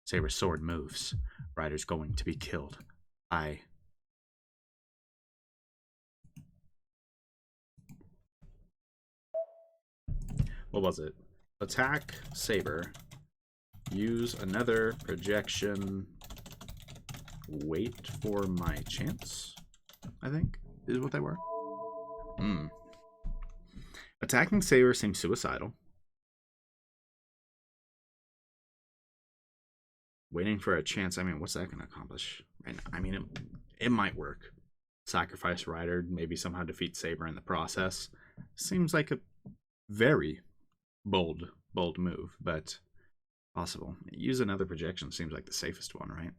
Saber's sword moves. Ryder's going to be killed. What was it? Attack Saber. Use another projection. Wait for my chance, I think, is what they were. Attacking Saber seems suicidal. Waiting for a chance. I mean, what's that going to accomplish right now? I mean, it might work. Sacrifice Ryder, maybe somehow defeat Saber in the process. Seems like a very bold move, but possible. Use another projection seems like the safest one, right?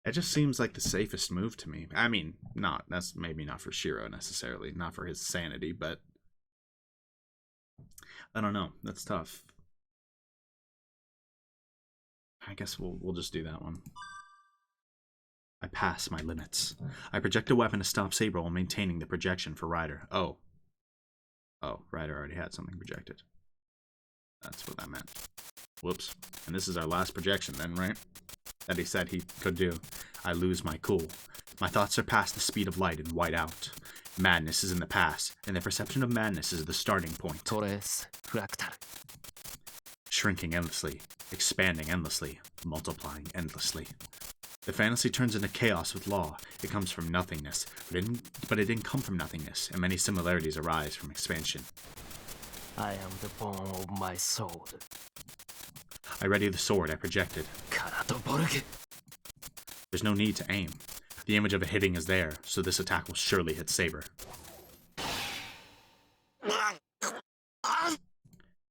It just seems like the safest move to me. I mean, that's maybe not for Shiro necessarily, not for his sanity, but I don't know. That's tough. I guess we'll just do that one. I pass my limits. I project a weapon to stop Saber while maintaining the projection for Ryder. Oh, Ryder already had something projected. That's what that meant. Whoops. And this is our last projection then, right? That he said he could do. I lose my cool. My thoughts surpass the speed of light and white out. Madness is in the past, and the perception of madness is the starting point. トレースフラクタル Shrinking endlessly, expanding endlessly, multiplying endlessly. The fantasy turns into chaos with law. It comes from nothingness, but it didn't come from nothingness, and many similarities arise from expansion. I am the bone of my sword. I ready the sword I projected. カラトボルグ There's no need to aim. The image of it hitting is there, so this attack will surely hit Saber.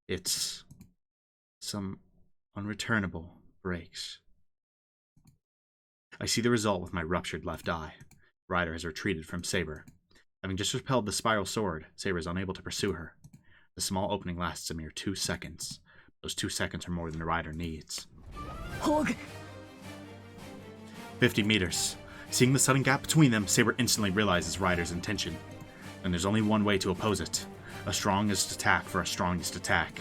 It's some unreturnable breaks. I see the result with my ruptured left eye. Ryder has retreated from Saber. Having just repelled the spiral sword, Saber is unable to pursue her. The small opening lasts a mere 2 seconds. Those 2 seconds are more than the Ryder needs. Hog! 50 meters. Seeing the sudden gap between them, Saber instantly realizes Ryder's intention. And there's only one way to oppose it. A strongest attack for a strongest attack.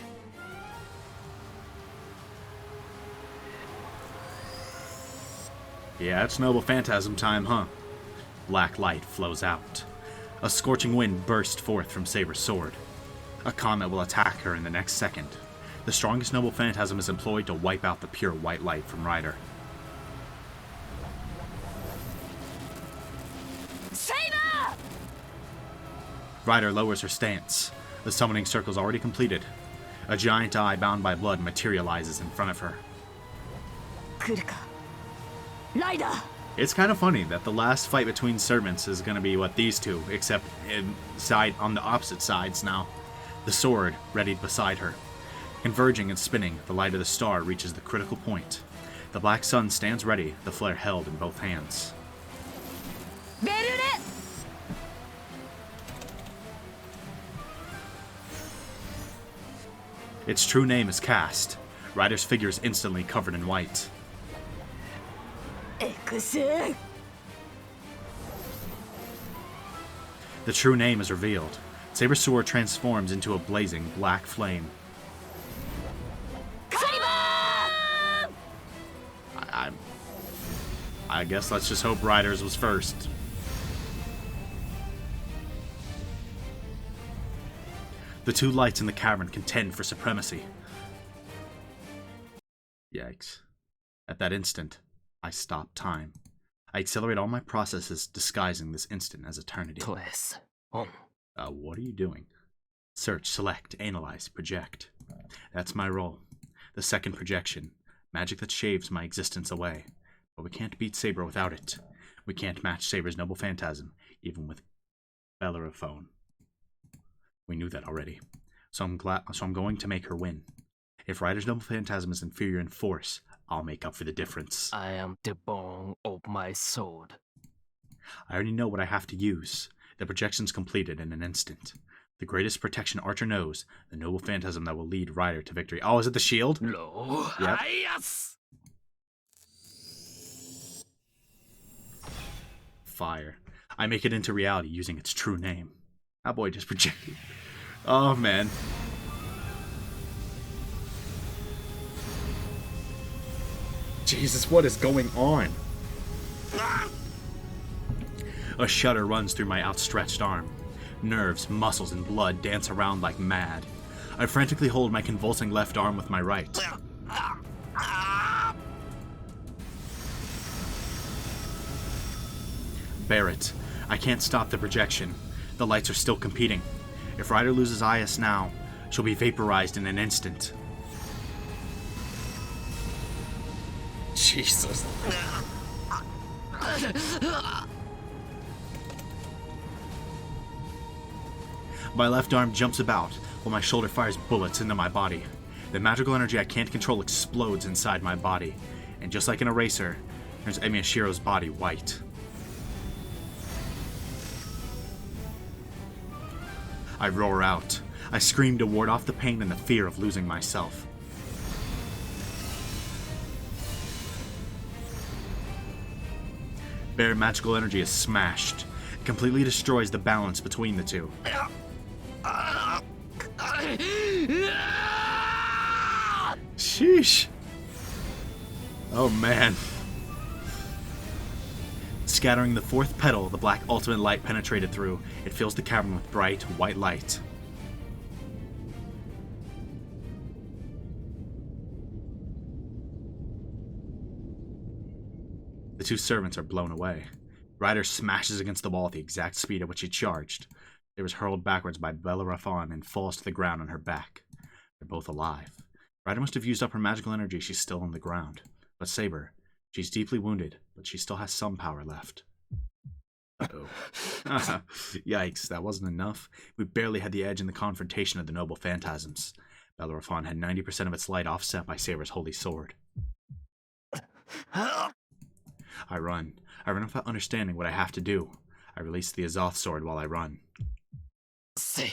Yeah, it's Noble Phantasm time, huh? Black light flows out. A scorching wind bursts forth from Saber's sword. A comet will attack her in the next second. The strongest Noble Phantasm is employed to wipe out the pure white light from Ryder. Saber! Ryder lowers her stance. The summoning circle is already completed. A giant eye bound by blood materializes in front of her. 来るかライダー It's kind of funny that the last fight between servants is going to be what these two, except on the opposite sides now. The sword readied beside her. Converging and spinning, the light of the star reaches the critical point. The black sun stands ready, the flare held in both hands. ベルレ Its true name is cast. Ryder's figure is instantly covered in white. エクシン The true name is revealed. Saber's sword transforms into a blazing black flame. カリバー I guess let's just hope Ryder's was first. The two lights in the cavern contend for supremacy. Yikes. At that instant, I stop time. I accelerate all my processes, disguising this instant as eternity. トレースオン What are you doing? Search, select, analyze, project. That's my role. The second projection. Magic that shaves my existence away. But we can't beat Saber without it. We can't match Saber's noble phantasm, even with Bellerophone. We knew that already. So I'm going to make her win. If Ryder's noble phantasm is inferior in force, I'll make up for the difference. I am the bone of my sword. I already know what I have to use. The projection's completed in an instant. The greatest protection Archer knows, the noble phantasm that will lead Ryder to victory. Oh, is it the shield? Lo Yep. Hayas! Fire. I make it into reality using its true name. That boy just projected. Oh, man. Jesus, what is going on? A shudder runs through my outstretched arm. Nerves, muscles, and blood dance around like mad. I frantically hold my convulsing left arm with my right. Barrett, I can't stop the projection. The lights are still competing. If Ryder loses IS now, she'll be vaporized in an instant. Jesus. My left arm jumps about, while my shoulder fires bullets into my body. The magical energy I can't control explodes inside my body, and just like an eraser, turns Emiyashiro's body white. I roar out. I scream to ward off the pain and the fear of losing myself. Bare magical energy is smashed. It completely destroys the balance between the two. Sheesh. Oh man. Scattering the fourth petal, the black ultimate light penetrated through. It fills the cavern with bright, white light. The two servants are blown away. Ryder smashes against the wall at the exact speed at which he charged. It was hurled backwards by Bellerophon and falls to the ground on her back. They're both alive. Ryder must have used up her magical energy. She's still on the ground. But Saber, she's deeply wounded, but she still has some power left. Uh-oh. Yikes, that wasn't enough. We barely had the edge in the confrontation of the noble phantasms. Bellerophon had 90% of its light offset by Saber's holy sword. I run. I run without understanding what I have to do. I release the Azoth sword while I run. Saber.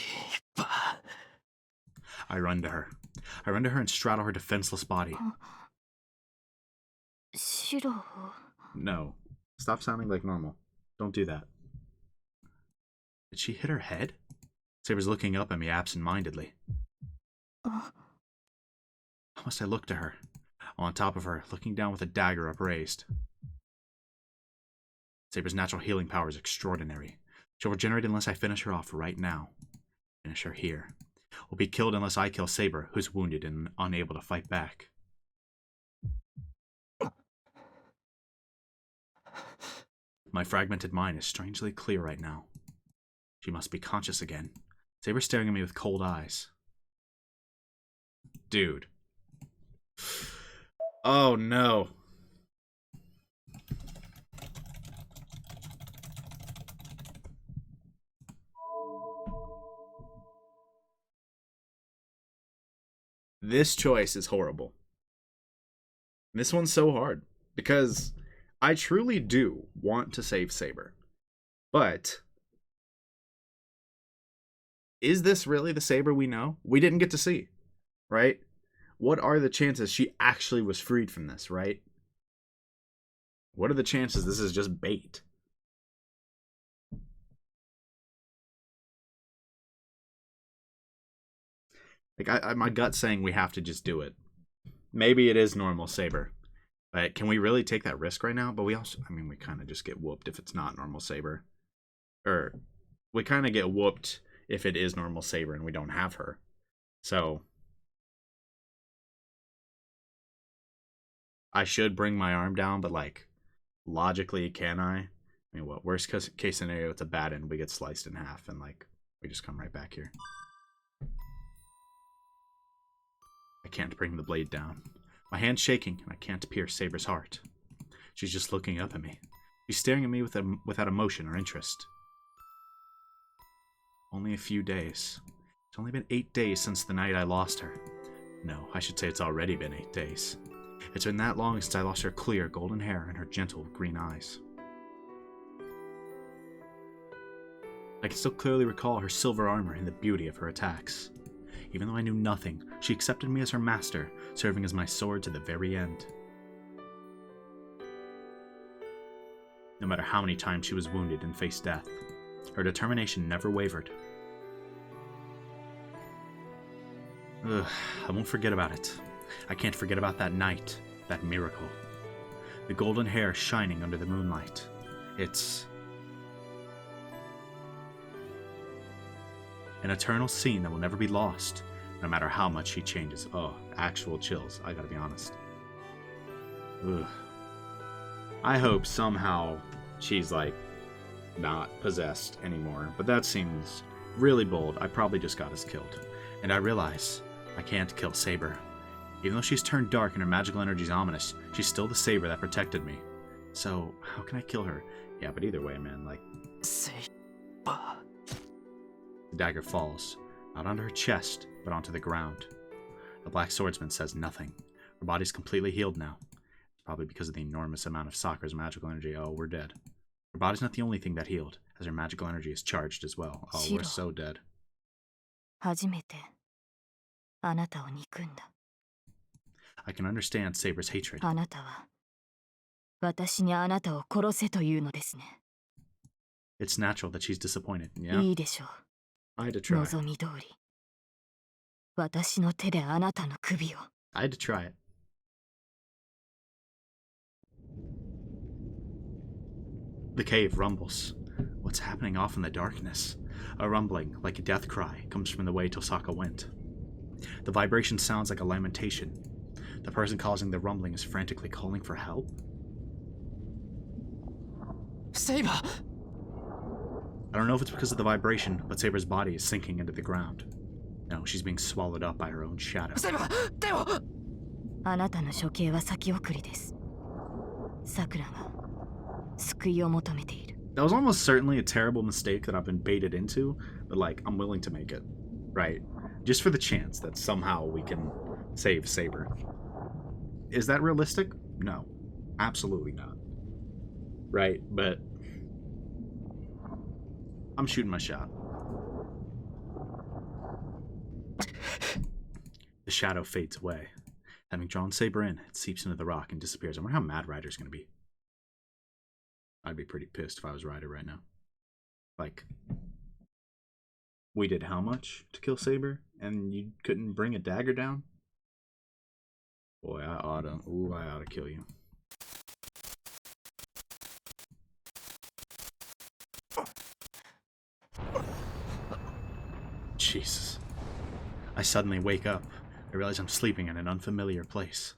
I run to her. I run to her and straddle her defenseless body. Shiro. No. Stop sounding like normal. Don't do that. Did she hit her head? Saber's looking up at me absent-mindedly. How must I look to her? On top of her, looking down with a dagger upraised. Saber's natural healing power is extraordinary. She'll regenerate unless I finish her off right now. Finish her here. Will be killed unless I kill Saber, who's wounded and unable to fight back. My fragmented mind is strangely clear right now. She must be conscious again. Saber's staring at me with cold eyes. Dude. Oh no. This choice is horrible. This one's so hard because I truly do want to save Saber. But is this really the Saber we know? We didn't get to see, right? What are the chances she actually was freed from this, right? What are the chances this is just bait? Like, my gut's saying we have to just do it. Maybe it is normal Saber. But can we really take that risk right now? But we also, I mean, we kind of just get whooped if it's not normal Saber. Or, we kind of get whooped if it is normal Saber and we don't have her. So, I should bring my arm down, but like, logically, can I? I mean, what, worst case scenario, it's a bad end, we get sliced in half and like, we just come right back here. I can't bring the blade down. My hand's shaking, and I can't pierce Saber's heart. She's just looking up at me. She's staring at me without emotion or interest. Only a few days. It's only been 8 days since the night I lost her. No, I should say it's already been 8 days. It's been that long since I lost her clear golden hair and her gentle green eyes. I can still clearly recall her silver armor and the beauty of her attacks. Even though I knew nothing, she accepted me as her master, serving as my sword to the very end. No matter how many times she was wounded and faced death, her determination never wavered. Ugh, I won't forget about it. I can't forget about that night, that miracle. The golden hair shining under the moonlight. It's an eternal scene that will never be lost, no matter how much she changes. Oh, actual chills, I gotta be honest. Ugh. I hope somehow she's, like, not possessed anymore, but that seems really bold. I probably just got us killed. And I realize I can't kill Saber. Even though she's turned dark and her magical energy is ominous, she's still the Saber that protected me. So, how can I kill her? Yeah, but either way, man, like... Saber. The dagger falls, not onto her chest, but onto the ground. The Black Swordsman says nothing. Her body's completely healed now. Probably because of the enormous amount of Sakura's magical energy. Oh, we're dead. Her body's not the only thing that healed, as her magical energy is charged as well. Oh, we're so dead. 初めてあなたを憎んだ。 I can understand Saber's hatred. あなたは私にあなたを殺せというのですね。 It's natural that she's disappointed, yeah? いいでしょう。 I had to try. 望み通り。私の手であなたの首を。 I had to try it. The cave rumbles. What's happening off in the darkness? A rumbling, like a death cry, comes from the way Tosaka went. The vibration sounds like a lamentation. The person causing the rumbling is frantically calling for help. Saber! I don't know if it's because of the vibration, but Saber's body is sinking into the ground. No, she's being swallowed up by her own shadow. Saber! でもあなたの処刑は先送りです。さくらが救いを求めている。 That was almost certainly a terrible mistake that I've been baited into, but like, I'm willing to make it. Right? Just for the chance that somehow we can save Saber. Is that realistic? No. Absolutely not. Right? But I'm shooting my shot. The shadow fades away. Having drawn Saber in, it seeps into the rock and disappears. I wonder how mad Ryder's gonna be. I'd be pretty pissed if I was Ryder right now. Like, we did how much to kill Saber, and you couldn't bring a dagger down? Boy, I oughta kill you. Jesus. I suddenly wake up. I realize I'm sleeping in an unfamiliar place.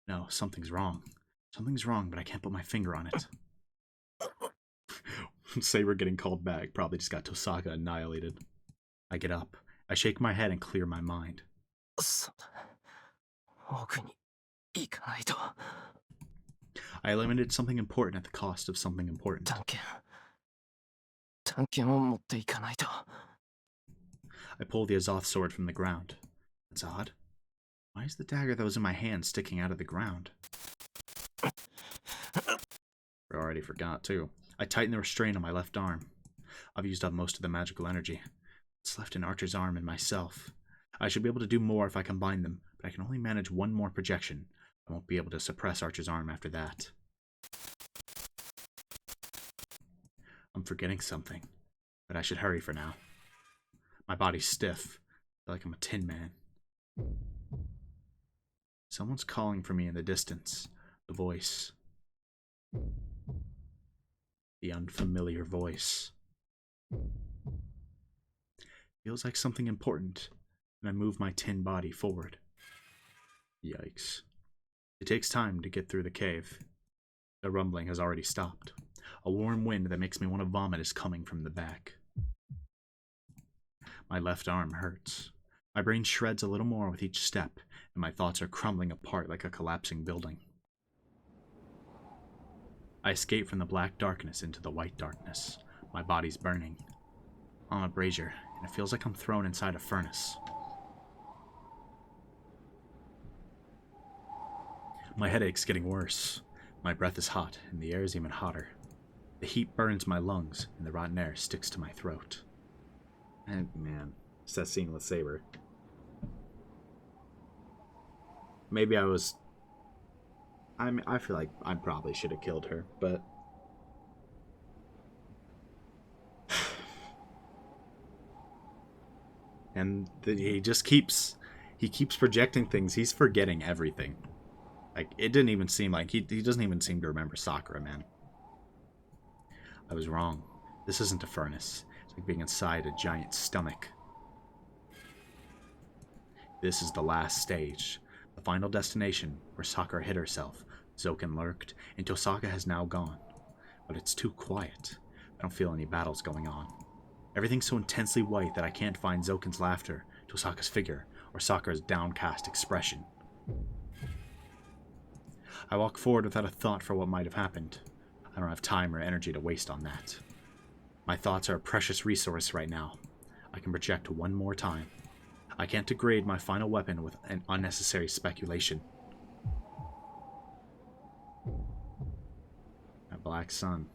No, something's wrong. Something's wrong, but I can't put my finger on it. Saber getting called back probably just got Tosaka annihilated. I get up. I shake my head and clear my mind. そうだ。奥に行かないと。 I eliminated something important at the cost of something important. 探検を持っていかないと。 I pull the Azoth sword from the ground. That's odd. Why is the dagger that was in my hand sticking out of the ground? I already forgot, too. I tighten the restraint on my left arm. I've used up most of the magical energy. It's left in Archer's arm and myself. I should be able to do more if I combine them, but I can only manage one more projection. I won't be able to suppress Archer's arm after that. I'm forgetting something, but I should hurry for now. My body's stiff. I feel like I'm a tin man. Someone's calling for me in the distance. The voice. The unfamiliar voice. Feels like something important, and I move my tin body forward. Yikes. It takes time to get through the cave. The rumbling has already stopped. A warm wind that makes me want to vomit is coming from the back. My left arm hurts. My brain shreds a little more with each step, and my thoughts are crumbling apart like a collapsing building. I escape from the black darkness into the white darkness. My body's burning. I'm a brazier, and it feels like I'm thrown inside a furnace. My headache's getting worse. My breath is hot, and the air is even hotter. The heat burns my lungs, and the rotten air sticks to my throat. And man, it's that scene with Saber. Maybe I feel like I probably should have killed her, but and he keeps projecting things. He's forgetting everything. Like, it didn't even seem like he doesn't even seem to remember Sakura, man. I was wrong. This isn't a furnace. It's like being inside a giant stomach. This is the last stage, the final destination where Sakura hid herself, Zoken lurked, and Tosaka has now gone. But it's too quiet. I don't feel any battles going on. Everything's so intensely white that I can't find Zoken's laughter, Tosaka's figure, or Sakura's downcast expression. I walk forward without a thought for what might have happened. I don't have time or energy to waste on that. My thoughts are a precious resource right now. I can project one more time. I can't degrade my final weapon with an unnecessary speculation. A black sun.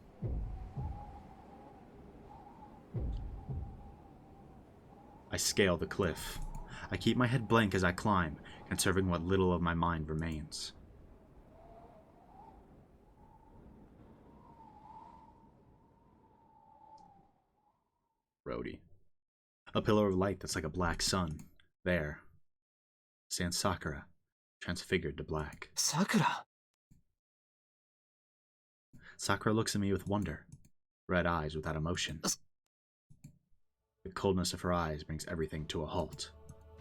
I scale the cliff. I keep my head blank as I climb, conserving what little of my mind remains. Rhodey. A pillar of light that's like a black sun. There stands Sakura, transfigured to black. Sakura! Sakura looks at me with wonder, red eyes without emotion. The coldness of her eyes brings everything to a halt.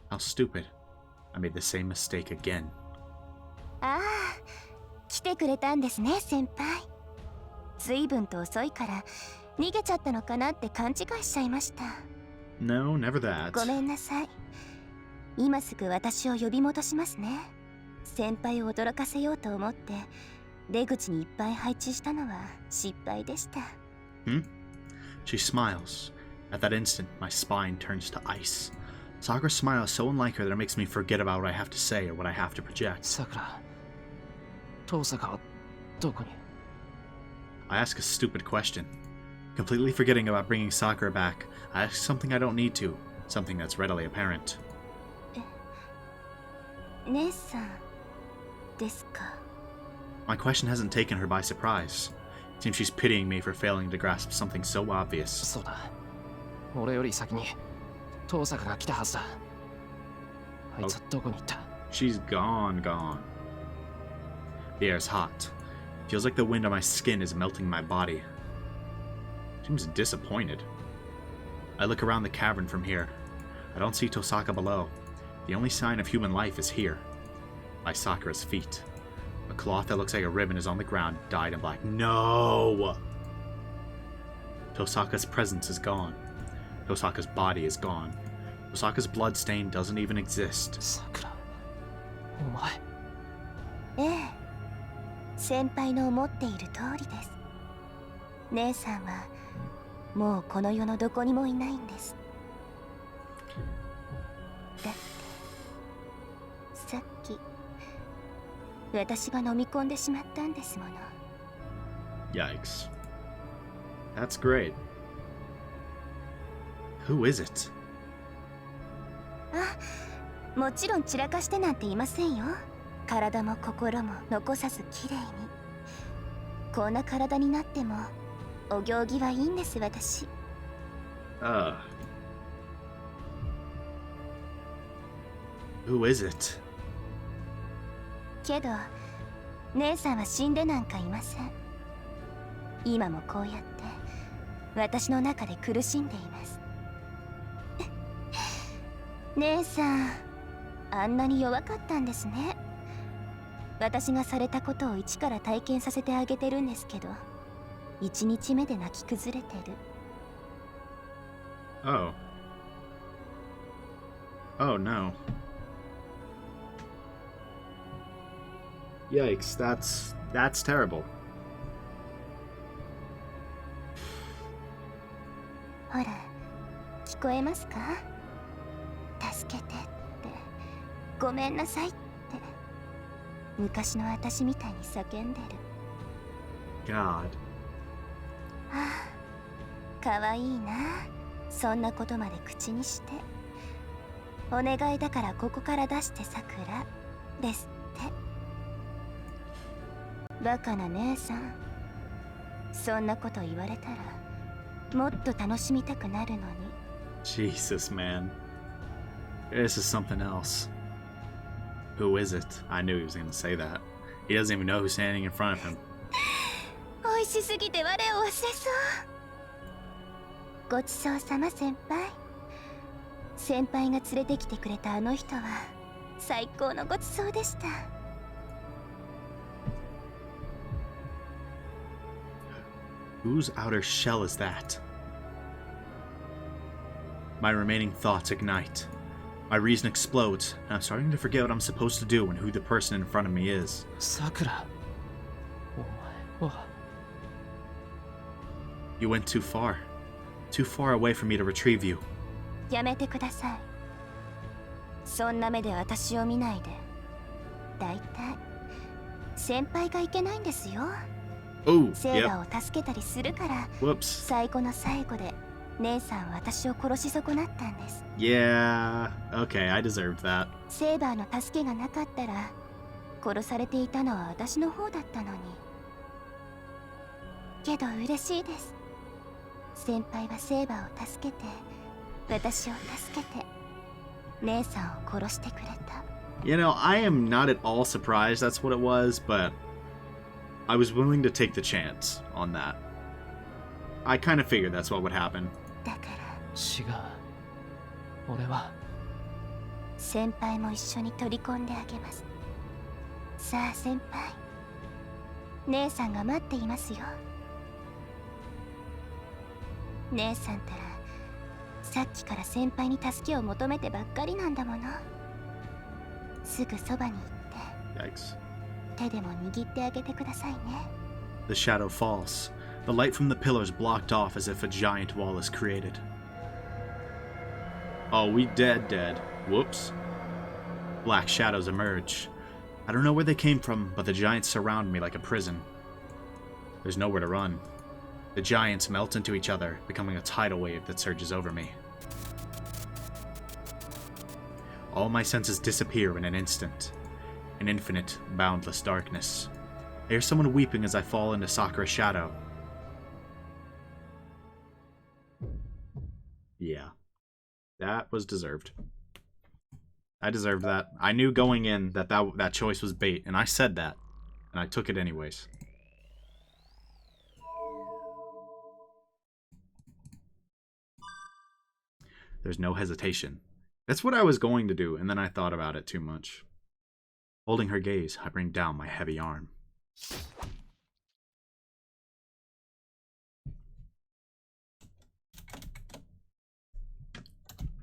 How stupid. I made the same mistake again. ああ、来てくれたんですね、先輩。随分と遅いから逃げちゃったのかなって勘違いしちゃいました。No, never that. ごめんなさい。今すぐ私を呼び戻しますね。先輩を驚かせようと思って出口にいっぱい配置したのは失敗でした。She smiles. At that instant, my spine turns to ice. Sakura's smile is so unlike her that it makes me forget about what I have to say or what I have to project. Sakura. Tosaka wa doko ni? I ask a stupid question. Completely forgetting about bringing Sakura back, I ask something I don't need to, something that's readily apparent. 姉さんですか？ My question hasn't taken her by surprise. It seems she's pitying me for failing to grasp something so obvious. そうだ。俺より先にTosakaが来たはずだ。あいつはどこに行った？ She's gone. The air's hot. Feels like the wind on my skin is melting my body. Seems disappointed. I look around the cavern from here. I don't see Tosaka below. The only sign of human life is here, by Sakura's feet. A cloth that looks like a ribbon is on the ground, dyed in black. No! Tosaka's presence is gone. Tosaka's body is gone. Tosaka's blood stain doesn't even exist. Sakura. お前。ええ、先輩の思っている通りです。姉さんはもうこの世のどこにもいないんです。だってさっき私が飲み込んでしまったんですもの。 Yikes. That's great. Who is it? あ、もちろん散らかしてなんて言いませんよ。体も心も残さずきれいに。こんな体になってもお行儀はいいんです私。Who is it? けど姉さんは死んでなんかいません。今もこうやって私の中で苦しんでいます。姉さん、あんなに弱かったんですね。私がされたことを一から体験させてあげてるんですけど、1日目で泣き崩れてる。Oh. Oh no. Yikes, that's terrible. ほら、聞こえますか？助けてって、ごめんなさいって、昔の私みたいに叫んでる。God. はあ、かわいいな。そんなことまで口にして。お願いだからここから出してさくらですって。バカな姉さん。そんなこと言われたらもっと楽しみたくなるのに。 Jesus, man. This is something else. Who is it? I knew he was going to say that. He doesn't even know who's standing in front of him. 美味しすぎて我を忘れそう。ごちそうさま先輩。先輩が連れてきてくれたあの人は最高のごちそうでした。 Whose outer shell is that? My remaining thoughts ignite. My reason explodes, and I'm starting to forget what I'm supposed to do and who the person in front of me is. Sakura. お前は You went too far. Too far away for me to retrieve you. やめてください。そんな目で私を見ないで。だいたい先輩がいけないんですよ。 Oh, セー yep. バーを助けたりするから、 Whoops. 最後の最後で姉さんは私を殺し損なったんです。 Yeah. Okay, I deserved that. セーバーの助けがなかったら殺されていたのは私の方だったのに。けど嬉しいです。先輩はセーバーを助けて、私を助けて、姉さんを殺してくれた。 You know, I am not at all surprised that's what it was, but I was willing to take the chance on that. I kind of figured that's what would happen. だから違う。俺は先輩も一緒に取り込んであげます。さあ先輩、姉さんが待っていますよ。姉さんたらさっきから先輩に助けを求めてばっかりなんだもの。すぐそばに行っ Yikes. て手でも握ってあげてくださいね。 The shadow falls. The light from the pillars blocked off as if a giant wall is created. Oh, we dead. Whoops. Black shadows emerge. I don't know where they came from, but the giants surround me like a prison. There's nowhere to run. The giants melt into each other, becoming a tidal wave that surges over me. All my senses disappear in an instant. An infinite, boundless darkness. I hear someone weeping as I fall into Sakura's shadow. Yeah. That was deserved. I deserved that. I knew going in that choice was bait, and I said that. And I took it anyways. There's no hesitation. That's what I was going to do, and then I thought about it too much. Holding her gaze, I bring down my heavy arm.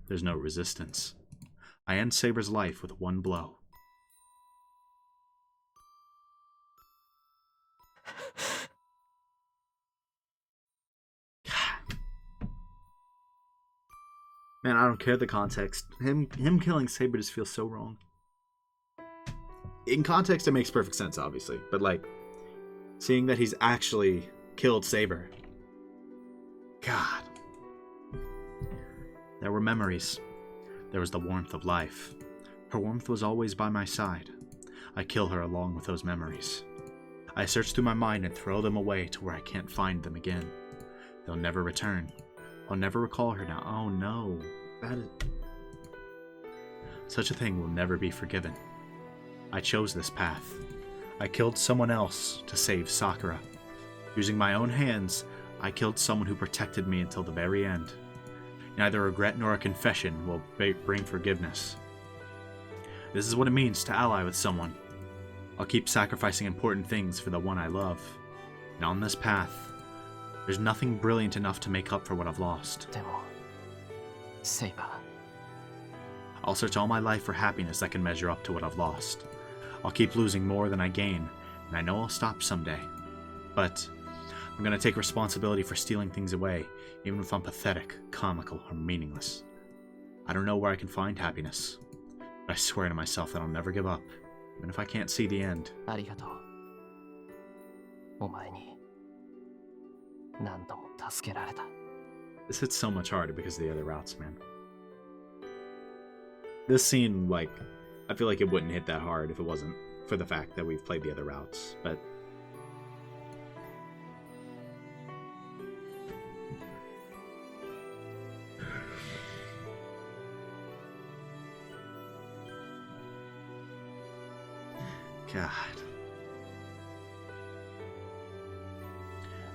There's no resistance. I end Saber's life with one blow. Man, I don't care the context. Him killing Saber just feels so wrong. In context, it makes perfect sense, obviously. But, like, seeing that he's actually killed Saber. God. There were memories. There was the warmth of life. Her warmth was always by my side. I kill her along with those memories. I search through my mind and throw them away to where I can't find them again. They'll never return. I'll never recall her now. Oh no. That is... Such a thing will never be forgiven. I chose this path. I killed someone else to save Sakura. Using my own hands, I killed someone who protected me until the very end. Neither regret nor a confession will bring forgiveness. This is what it means to ally with someone. I'll keep sacrificing important things for the one I love. And on this path, there's nothing brilliant enough to make up for what I've lost. でもセイバ I'll search all my life for happiness that can measure up to what I've lost. I'll keep losing more than I gain, and I know I'll stop someday. But I'm gonna take responsibility for stealing things away, even if I'm pathetic, comical, or meaningless. I don't know where I can find happiness, but I swear to myself that I'll never give up, even if I can't see the end. ーありがとう。お前に何度も助けられた。 This hits so much harder because of the other routes, man. This scene, like, I feel like it wouldn't hit that hard if it wasn't for the fact that we've played the other routes, but... God.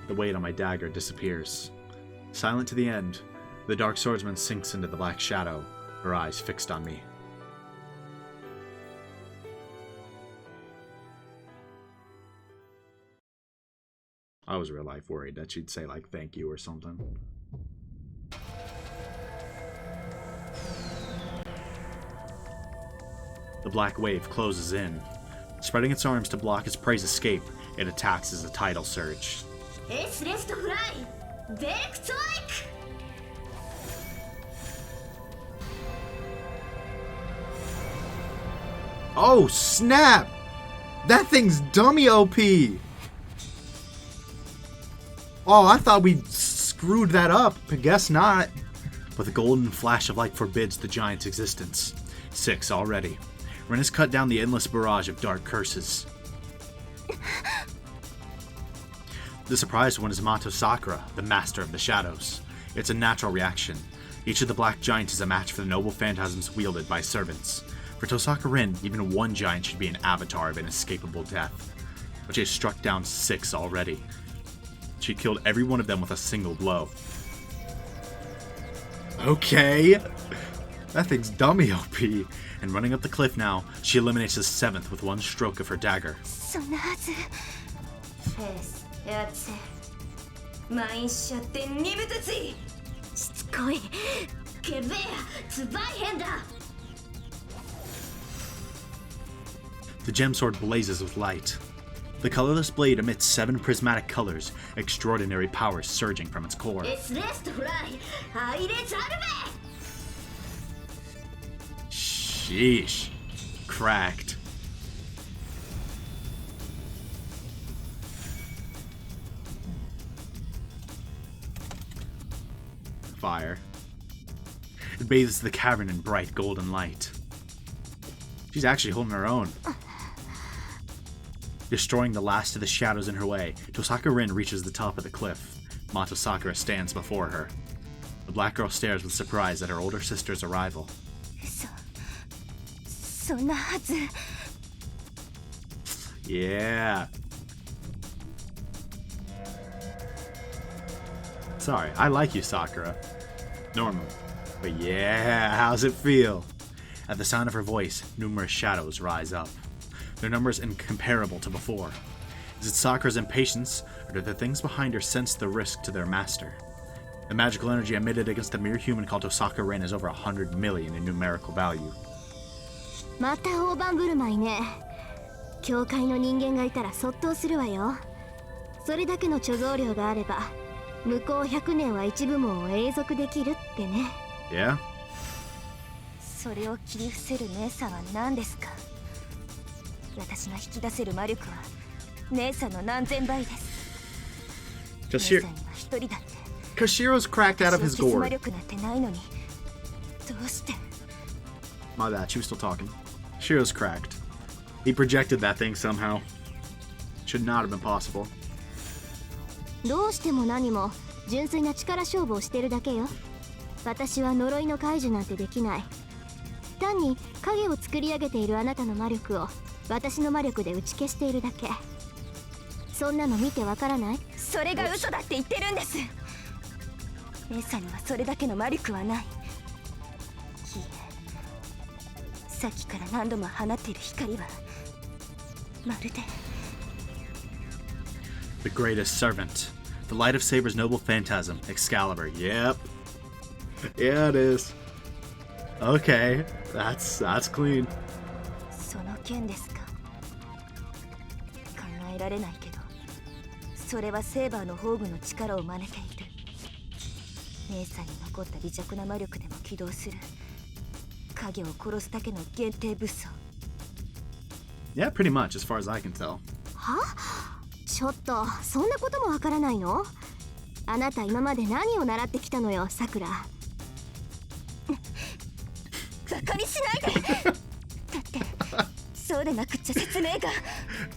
The weight on my dagger disappears. Silent to the end, the dark swordsman sinks into the black shadow, her eyes fixed on me. I was real life worried that she'd say, like, thank you or something. The black wave closes in. Spreading its arms to block its prey's escape, it attacks as a tidal surge. Oh, snap! That thing's dummy OP! Oh, I thought we screwed that up. I guess not. But the golden flash of light forbids the giant's existence. 6 already. Ren has cut down the endless barrage of dark curses. The surprised one is Mato Sakura, the master of the shadows. It's a natural reaction. Each of the black giants is a match for the noble phantasms wielded by servants. For Tosaka Rin, even one giant should be an avatar of inescapable death. But she has struck down 6 already. She killed every one of them with a single blow. Okay. That thing's dummy OP. And running up the cliff now, she eliminates the 7th with one stroke of her dagger. The gem sword blazes with light. The colorless blade emits 7 prismatic colors, extraordinary power surging from its core. Sheesh. Cracked. Fire. It bathes the cavern in bright golden light. She's actually holding her own. Destroying the last of the shadows in her way, Tosaka Rin reaches the top of the cliff. Mato Sakura stands before her. The black girl stares with surprise at her older sister's arrival. Yeah. Sorry, I like you, Sakura. Normally. But yeah, how's it feel? At the sound of her voice, numerous shadows rise up. Their numbers incomparable to before. Is it Sakura's impatience, or do the things behind her sense the risk to their master? The magical energy emitted against a mere human called Tosaka Rin is over 100 million in numerical value. また大盤振る舞いね。教会の人間がいたらそっとするわよ。それだけの貯蔵量があれば、向こう100年は一部門を永続できるってね。Yeah? それを切り伏せる姉さんは何ですか？私が引き出せる魔力は姉さんの何千倍です。姉さんには一人だって。Kashiro's cracked out of his gourd. 魔力なんてないのに。どうして？ My bad, she was still talking. Shiro's cracked. He projected that thing somehow. Should not have been possible. どうしても何も純粋な力勝負をしてるだけよ。私は呪いの解除なんてできない。単に影を作り上げているあなたの魔力を私の魔力で打ち消しているだけ。そんなの見てわからない？それが嘘だって言ってるんです。姉さんにはそれだけの魔力はない。いいえ、さっきから何度も放っている光はまるで The greatest servant. The light of Saber's noble phantasm, Excalibur. Yep. Yeah, it is. Okay, that's clean. その剣ですか。考えられないけど、それはセーバーの宝具の力を真似ている。姉さんに残った微弱な魔力でも起動する影を殺すだけの限定武装。Yeah, pretty much, as far as I can tell. は？ちょっとそんなこともわからないの？あなた今まで何を習ってきたのよ、さくら。バカにしないで。だってそうでなくっちゃ説明が。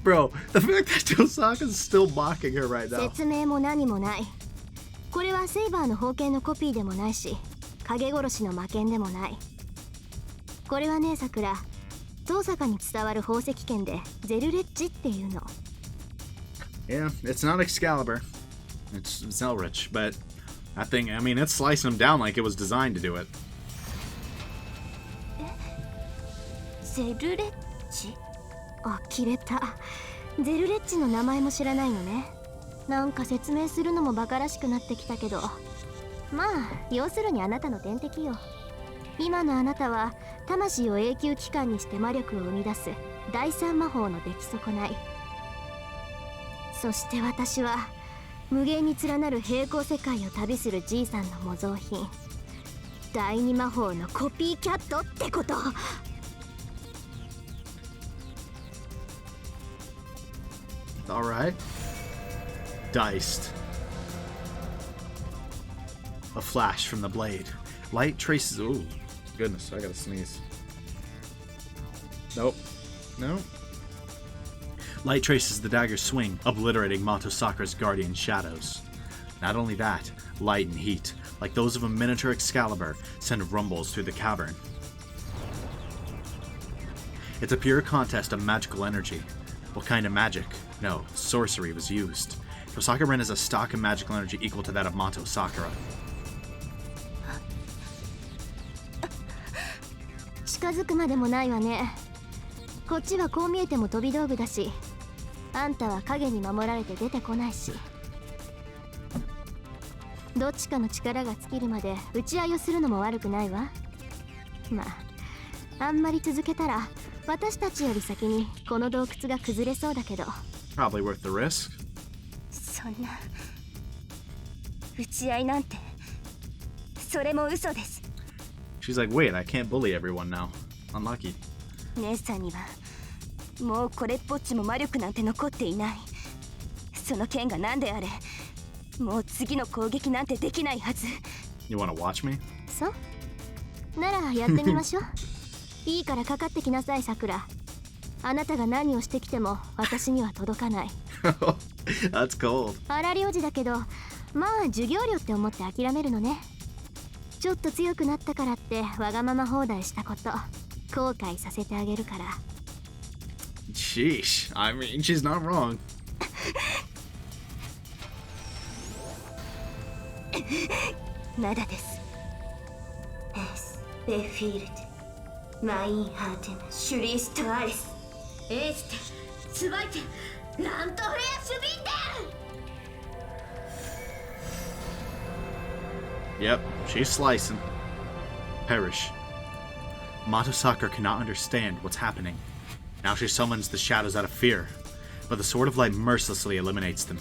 Bro, the fact that Tosaka's still mocking her right now. 説明も何もない。これはセイバーの宝剣のコピーでもないし、影殺しの魔剣でもない。これはね、さくら、遠坂に伝わる宝石剣でゼルレッジっていうの。Yeah, it's not Excalibur. It's Zelrich, but I mean, it's slicing him down like it was designed to do it. ゼルレッジ？あきれた。ゼルレッジの名前も知らないのね。なんか説明するのもバカらしくなってきたけど、まあ要するにあなたの天敵よ。今のあなたは魂を永久期間にして魔力を生み出す第三魔法の出来損ない。そして私は無限に連なる平行世界を旅するじいさんの模造品、第二魔法のコピーキャットってこと。Alright. Diced. A flash from the blade. Light traces. Ooh, goodness, I gotta sneeze. Nope. No. Light traces the dagger's swing, obliterating Mato Sakura's guardian shadows. Not only that, light and heat, like those of a miniature Excalibur, send rumbles through the cavern. It's a pure contest of magical energy. What kind of magic? No, sorcery was used. Tosaka Rin has a stock of magical energy equal to that of Mato Sakura. 近づくまでもないわね。こっちはこう見えても飛び道具だし、あんたは影に守られて出てこないし、どっちかの力が尽きるまで打ち合いをするのも悪くないわ。まあ、あんまり続けたら私たちより先にこの洞窟が崩れそうだけど。Probably worth the risk. そんな打ち合いなんて、それも嘘です。 She's like, wait, I can't bully everyone now. Unlucky. 姉さんにはもうこれっぽっちも魔力なんて残っていない。その剣が何であれ、もう次の攻撃なんてできないはず。 You wanna watch me? そうならやってみましょう。いいからかかってきなさい、さくら。あなたが何をしてきても私には届かない。That's cold. 荒療治だけど、まあ授業料って思って諦めるのね。ちょっと強くなったからってわがまま放題したこと後悔させてあげるから。 Sheesh. I mean, she's not wrong. まだです。エス・ベフィールド、マインハーテム、シュリーストアレス、エーステ、スバイテ、ラントフレア・シュビンデン。 Yep, she's slicing. Perish. Mato Sakura cannot understand what's happening. Now she summons the shadows out of fear, but the Sword of Light mercilessly eliminates them.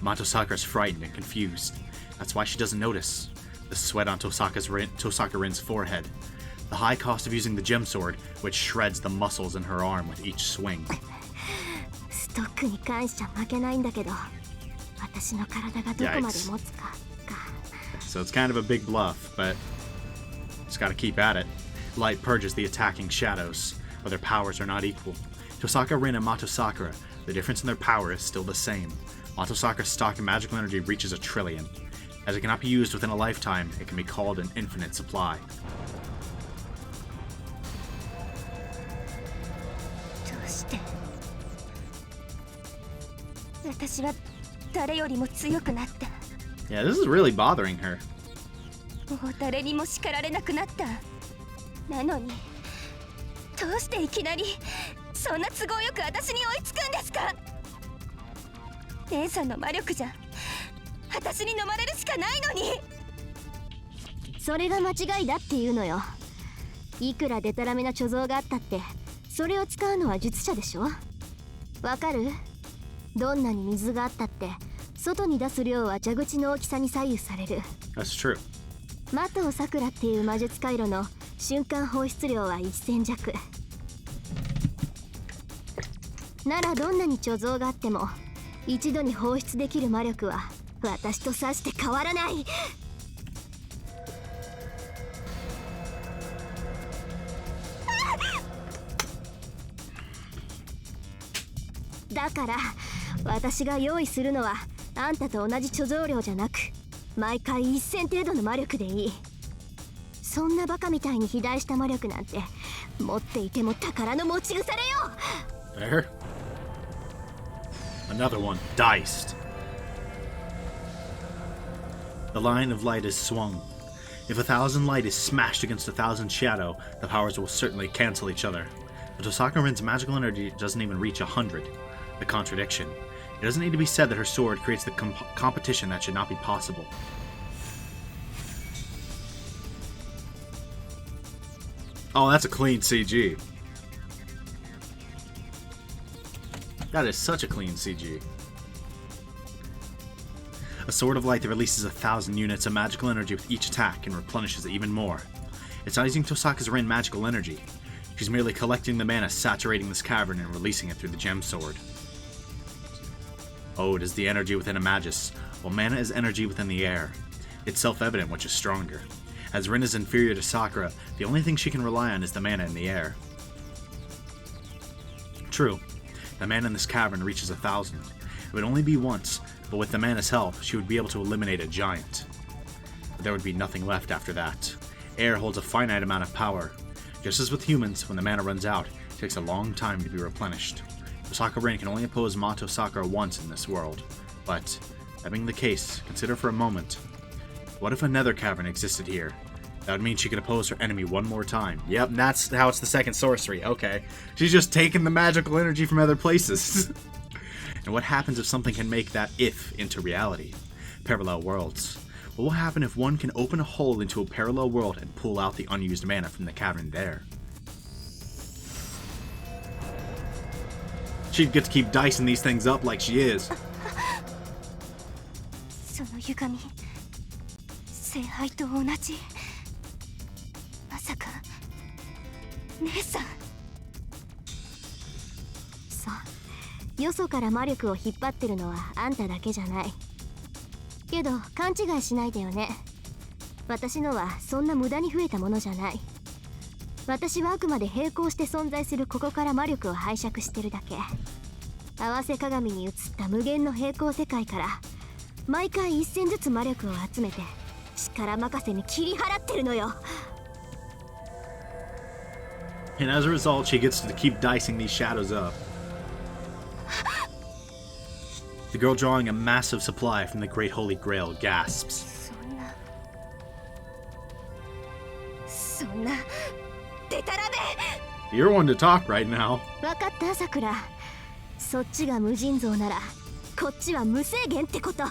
Mato Sakura is frightened and confused. That's why she doesn't notice the sweat on Tosaka Rin's forehead, the high cost of using the gem sword, which shreds the muscles in her arm with each swing. ストックに関しちゃ負けないんだけど、私の体がどこまで持つか。 So it's kind of a big bluff, but just gotta keep at it. Light purges the attacking shadows, but their powers are not equal. Tosaka Rin and Mato Sakura, the difference in their power is still the same. Mato Sakura's stock of magical energy reaches 1 trillion. As it cannot be used within a lifetime, it can be called an infinite supply. どうして私は誰よりも強くなった。 Yeah, this is really bothering her. もう誰にも叱られなくなった。なのにどうしていきなりそんな都合よく私に追いつくんですか。姉さんの魔力じゃ私に飲まれるしかないのに。それが間違いだっていうのよ。いくらデタラメな貯蔵があったってそれを使うのは術者でしょ。わかる？どんなに水があったって外に出す量は蛇口の大きさに左右される。 That's true. マトウサクラっていう魔術回路の瞬間放出量は1000弱。ならどんなに貯蔵があっても一度に放出できる魔力は私とさして変わらない。だから私が用意するのはあんたと同じ貯蔵量じゃなく毎回1000程度の魔力でいい。そんなバカみたいに肥大した魔力なんて持っていても宝の持ち腐れよ。 There. Another one. Diced. The line of light is swung. If 1,000 light is smashed against 1,000 shadow, the powers will certainly cancel each other. But Tosaka Rin's magical energy doesn't even reach 100. The contradiction. It doesn't need to be said that her sword creates the competition that should not be possible. Oh, that's a clean CG. That is such a clean CG. A sword of light that releases 1,000 units of magical energy with each attack and replenishes it even more. It's not using Tosaka's Rin magical energy. She's merely collecting the mana saturating this cavern and releasing it through the gem sword. Oh, it is the energy within a magus, while mana is energy within the air. It's self-evident which is stronger. As Rin is inferior to Sakura, the only thing she can rely on is the mana in the air. True, the mana in this cavern reaches 1,000. It would only be once, but with the mana's help, she would be able to eliminate a giant. But there would be nothing left after that. Air holds a finite amount of power. Just as with humans, when the mana runs out, it takes a long time to be replenished. Tosaka Rin can only oppose Mato Sakura once in this world. But, that being the case, consider for a moment, what if another cavern existed here? That would mean she could oppose her enemy one more time. Yep, that's how it's the second sorcery. Okay. She's just taking the magical energy from other places. And what happens if something can make that if into reality? Parallel worlds. What will happen if one can open a hole into a parallel world and pull out the unused mana from the cavern there? She'd get to keep dicing these things up like she is. その歪み、聖杯と同じ。まさか姉さん。そう、よそから魔力を引っ張ってるのはあんただけじゃない。けど勘違いしないでよね。私のはそんな無駄に増えたものじゃない。私はあくまで並行して存在するここから魔力を拝借してるだけ。合わせ鏡に映った無限の平行世界から毎回一戦ずつ魔力を集めて力任せに切り払ってるのよ。 And as a result, she gets to keep dicing these shadows up. The girl drawing a massive supply from the Great Holy Grail gasps. そんなデタラメ。 You're one to talk right now. わかったさくら。そっちが無尽蔵ならこっちは無制限ってこと。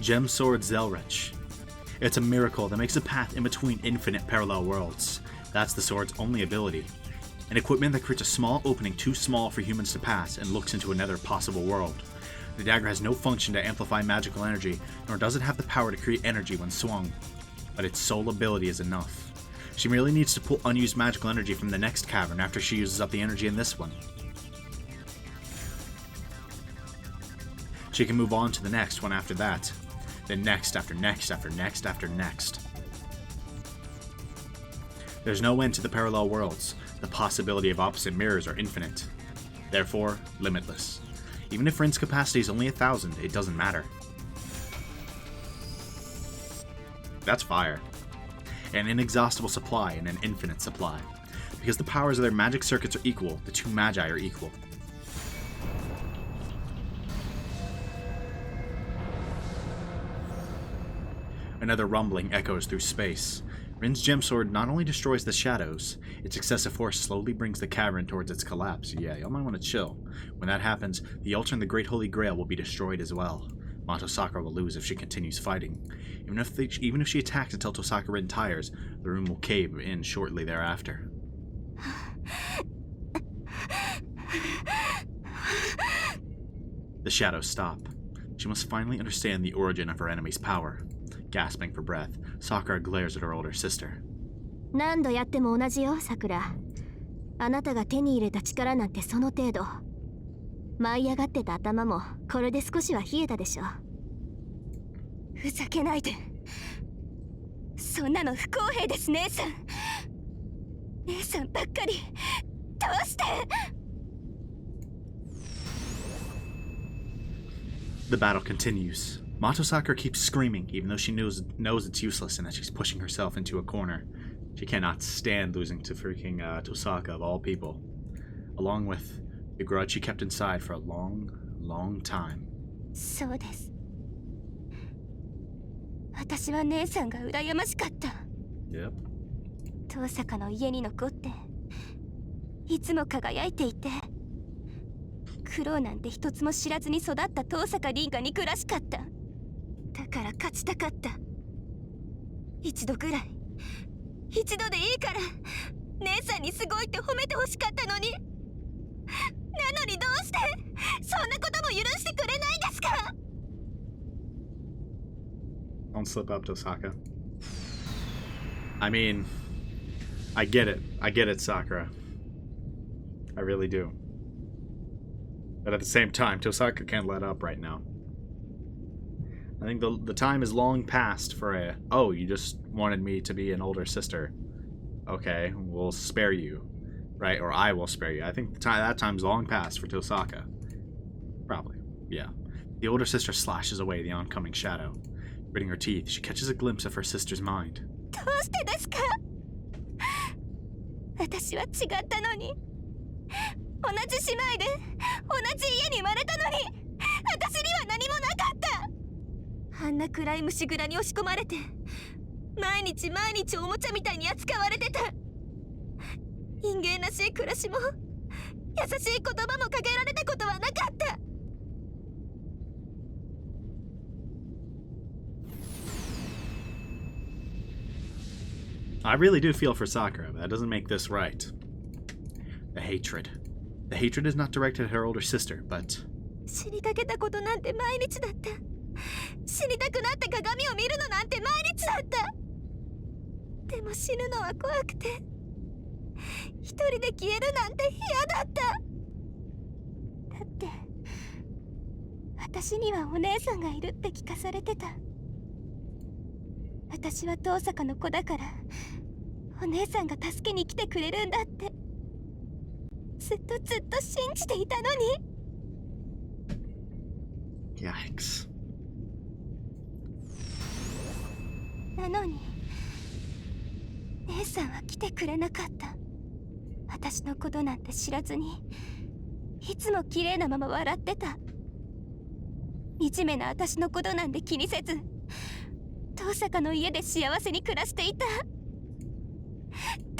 Gem Sword Zelrich. It's a miracle that makes a path in between infinite parallel worlds. That's the sword's only ability. An equipment that creates a small opening too small for humans to pass and looks into another possible world. The dagger has no function to amplify magical energy, nor does it have the power to create energy when swung. But its sole ability is enough. She merely needs to pull unused magical energy from the next cavern after she uses up the energy in this one. She can move on to the next one after that. Then next after next after next after next. There's no end to the parallel worlds. The possibility of opposite mirrors are infinite. Therefore, limitless. Even if Rin's capacity is only 1,000, it doesn't matter. That's fire. An inexhaustible supply and an infinite supply. Because the powers of their magic circuits are equal, the two magi are equal. Another rumbling echoes through space. Rin's gem sword not only destroys the shadows, its excessive force slowly brings the cavern towards its collapse. Yeah, y'all might want to chill. When that happens, the altar and the Great Holy Grail will be destroyed as well. Mato Sakura will lose if she continues fighting. Even if she attacks until Tosaka Rin tires, the room will cave in shortly thereafter. The shadows stop. She must finally understand the origin of her enemy's power. Gasping for breath, Sakura glares at her older sister. 何度やっても同じよ、さくら。あなたが手に入れた力なんてその程度。舞い上がってた頭もこれで少しは冷えたでしょ。ふざけないで。そんなの不公平です、姉さん。姉さんばっかり。どうして？ The battle continues. Mato Sakura keeps screaming, even though she knows it's useless and that she's pushing herself into a corner. She cannot stand losing to freaking Tosaka, of all people. Along with the grudge she kept inside for a long, long time. そうです。私は姉さんが羨ましかった。Yep. 遠坂の家に残っていつも輝いていて、苦労なんて一つも知らずに育った遠坂凛が憎らしかった。だから勝ちたかった。一度ぐらい、一度でいいから姉さんにすごいって褒めてほしかったのに。なのにどうしてそんなことも許してくれないんですか。 Don't slip up, Tosaka. I mean, I get it. I get it, Sakura. I really do. But at the same time, Tosaka can't let up right now. I think the time is long past for a, oh, you just wanted me to be an older sister. Okay, we'll spare you. Right? Or I will spare you. I think that time's long past for Tosaka. Probably. Yeah. The older sister slashes away the oncoming shadow. Gritting her teeth, she catches a glimpse of her sister's mind. どうしてですか。私は違ったのに。同じ姉妹で同じ家に生まれたのに、私には何もなかった。あんな暗い虫蔵に押し込まれて、毎日毎日おもちゃみたいに扱われてた。人間らしい暮らしも優しい言葉もかけられたことはなかった。I really do feel for Sakura, but that doesn't make this right. The hatred. The hatred is not directed at her older sister, but... 死にかけたことなんて毎日だった。死にたくなって鏡を見るのなんて毎日だった。でも死ぬのは怖くて、一人で消えるなんて嫌だった。だって私にはお姉さんがいるって聞かされてた。私は遠坂の子だからお姉さんが助けに来てくれるんだってずっと信じていたのに。 Yikes. なのに姉さんは来てくれなかった。私のことなんて知らずにいつも綺麗なまま笑ってた。惨めな私のことなんて気にせず遠坂の家で幸せに暮らしていた。ど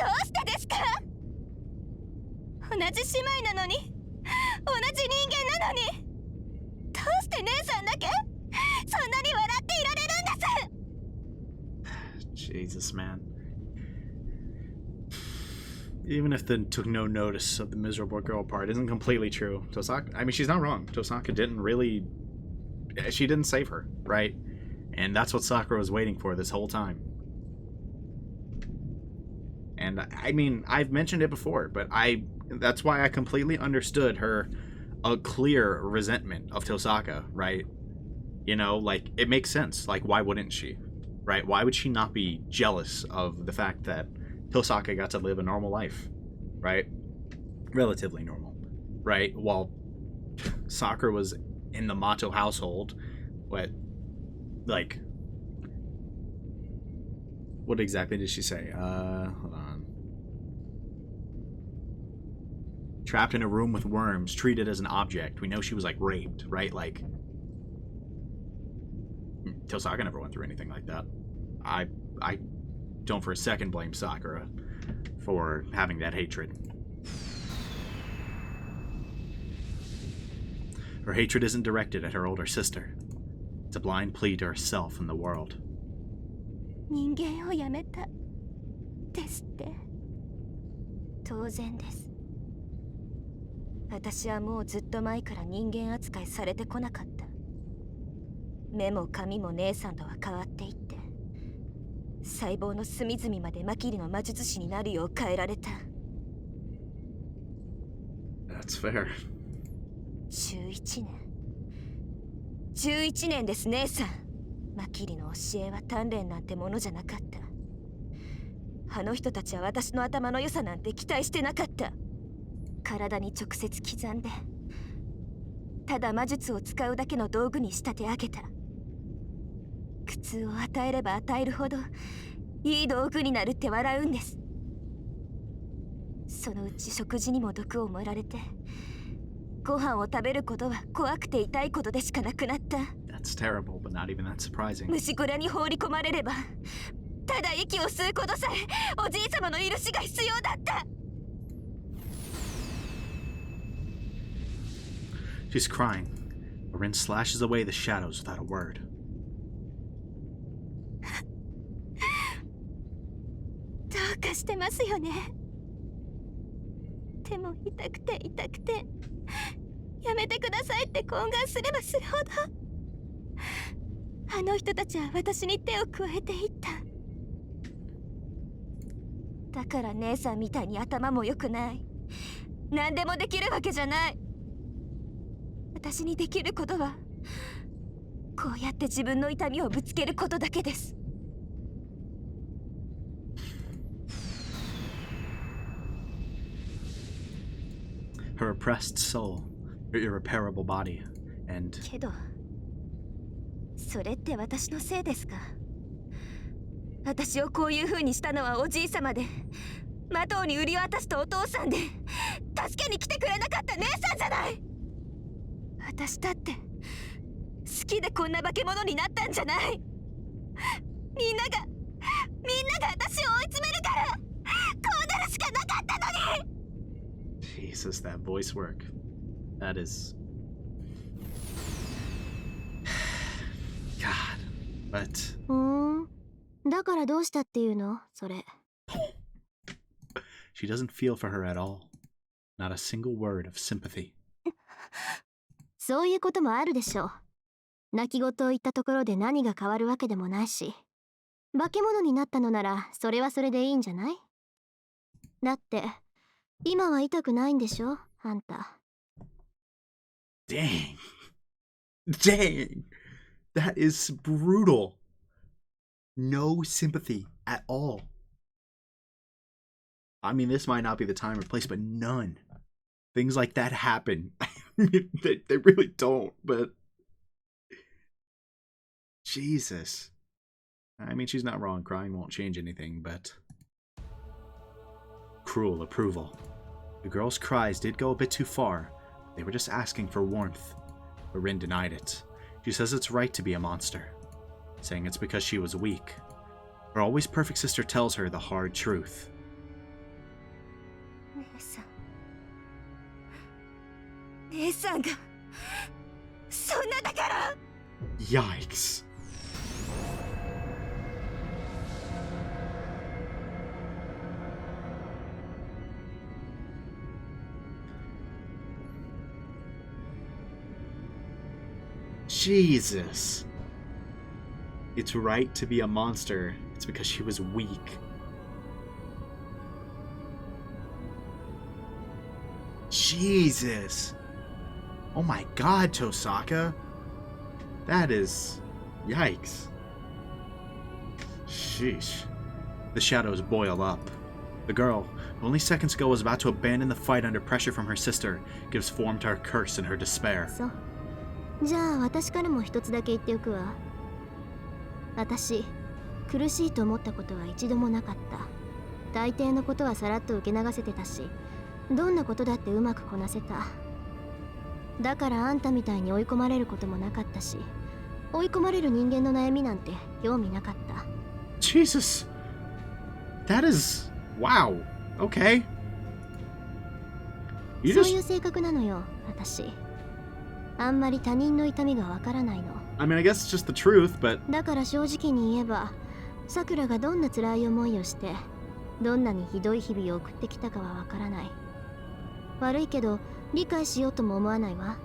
うしてですか。同じ姉妹なのに、同じ人間なのに、どうして姉さんだけそんなに笑っていられるんです。 Jesus, man. Even if the took no notice of the miserable girl part isn't completely true, Tosaka, I mean, she's not wrong. Tosaka didn't really... She didn't save her, right? And that's what Sakura was waiting for this whole time. And I mean, I've mentioned it before, but that's why I completely understood her a clear resentment of Tosaka, right? You know, like, it makes sense. Like, why wouldn't she? Right? Why would she not be jealous of the fact that Tosaka got to live a normal life? Right? Relatively normal. Right? While Sakura was in the Mato household, what exactly did she say? Hold on. Trapped in a room with worms, treated as an object. We know she was, like, raped, right? Like, Tosaka never went through anything like that. I don't for a second blame Sakura for having that hatred. Her hatred isn't directed at her older sister. It's a blind plea to herself and the world. 人間をやめたですって。当然です。私はもうずっと前から人間扱いされてこなかった。目も髪も姉さんとは変わっていって、細胞の隅々までマキリの魔術師になるよう変えられた。That's fair. 11年。11年です、姉さん。マキリの教えは鍛錬なんてものじゃなかった。あの人たちは私の頭の良さなんて期待してなかった。体に直接刻んで、ただ魔術を使うだけの道具に仕立て上げた。苦痛を与えれば与えるほどいい道具になるって笑うんです。そのうち食事にも毒を盛られて、ご飯を食べることは怖くて痛いことでしかなくなった。That's terrible, but not even that surprising. 虫小屋に放り込まれればただ息を吸うことさえおじい様の許しが必要だった。 She's crying. Marin slashes away the shadows without a word. どうかしてますよね。でも痛くて痛くて、やめてくださいって懇願すればするほど、あの人たちは私に手を加えていった。だから姉さんみたいに頭も良くない、何でもできるわけじゃない。私にできることはこうやって自分の痛みをぶつけることだけです。 Her oppressed soul, her irreparable body, and けどそれって私のせいですか？私をこういう風にしたのはおじい様で、マトウに売り渡したお父さんで、助けに来てくれなかった姉さんじゃない。私だって好きでこんな化け物になったんじゃない。みんなが私を追い詰めるからこうなるしかなかったのに。 Jesus, that voice work. That is... God, but... だからどうしたっていうのそれ。 She doesn't feel for her at all. Not a single word of sympathy. そういうこともあるでしょう。泣き言を言ったところで何が変わるわけでもないし、化け物になったのならそれはそれでいいんじゃない？だって今は痛くないんでしょあんた。 Dang. Dang. That is brutal. No sympathy at all. I mean, this might not be the time or place, but none. Things like that happen. they really don't, but... Jesus. I mean, she's not wrong. Crying won't change anything, but... Cruel approval. The girl's cries did go a bit too far. They were just asking for warmth. But Rin denied it. She says it's right to be a monster, saying it's because she was weak. Her always perfect sister tells her the hard truth. 姉さんがそんなだから。 Yikes. Jesus. It's right to be a monster. It's because she was weak. Jesus. Oh my god, Tosaka. That is... Yikes. Sheesh. The shadows boil up. The girl, who only seconds ago was about to abandon the fight under pressure from her sister, gives form to her curse in her despair. そうじゃあ私からも一つだけ言っておくわ。私苦しいと思ったことは一度もなかった。大抵のことはさらっと受け流せてたし、どんなことだってうまくこなせた。だからあんたみたいに追い込まれることもなかったし、追い込まれる人間の悩みなんて興味なかった。 Jesus. That is... Wow. Okay. そういう性格なのよ、私。あんまり他人の痛みがわからないの。 I mean, I guess it's just the truth, but... だから正直に言えば、さくらがどんな辛い思いをして、どんなにひどい日々を送ってきたかはわからない。悪いけど、理解しようとも思わないわ。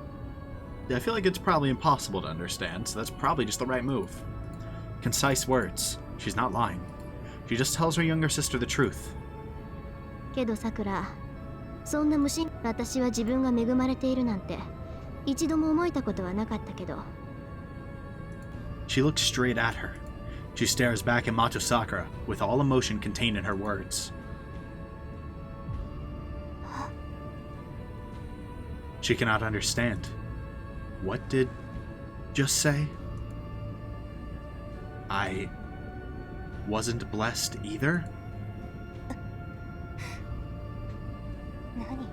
I feel like it's probably impossible to understand, so that's probably just the right move. Concise words. She's not lying. She just tells her younger sister the truth. けどさくら、そんな無心、私は自分が恵まれているなんて、一度も思えたことはなかったけど。 She looks straight at her. She stares back at Mato Sakura, with all emotion contained in her words. She cannot understand. What did just say? I wasn't blessed either? 何？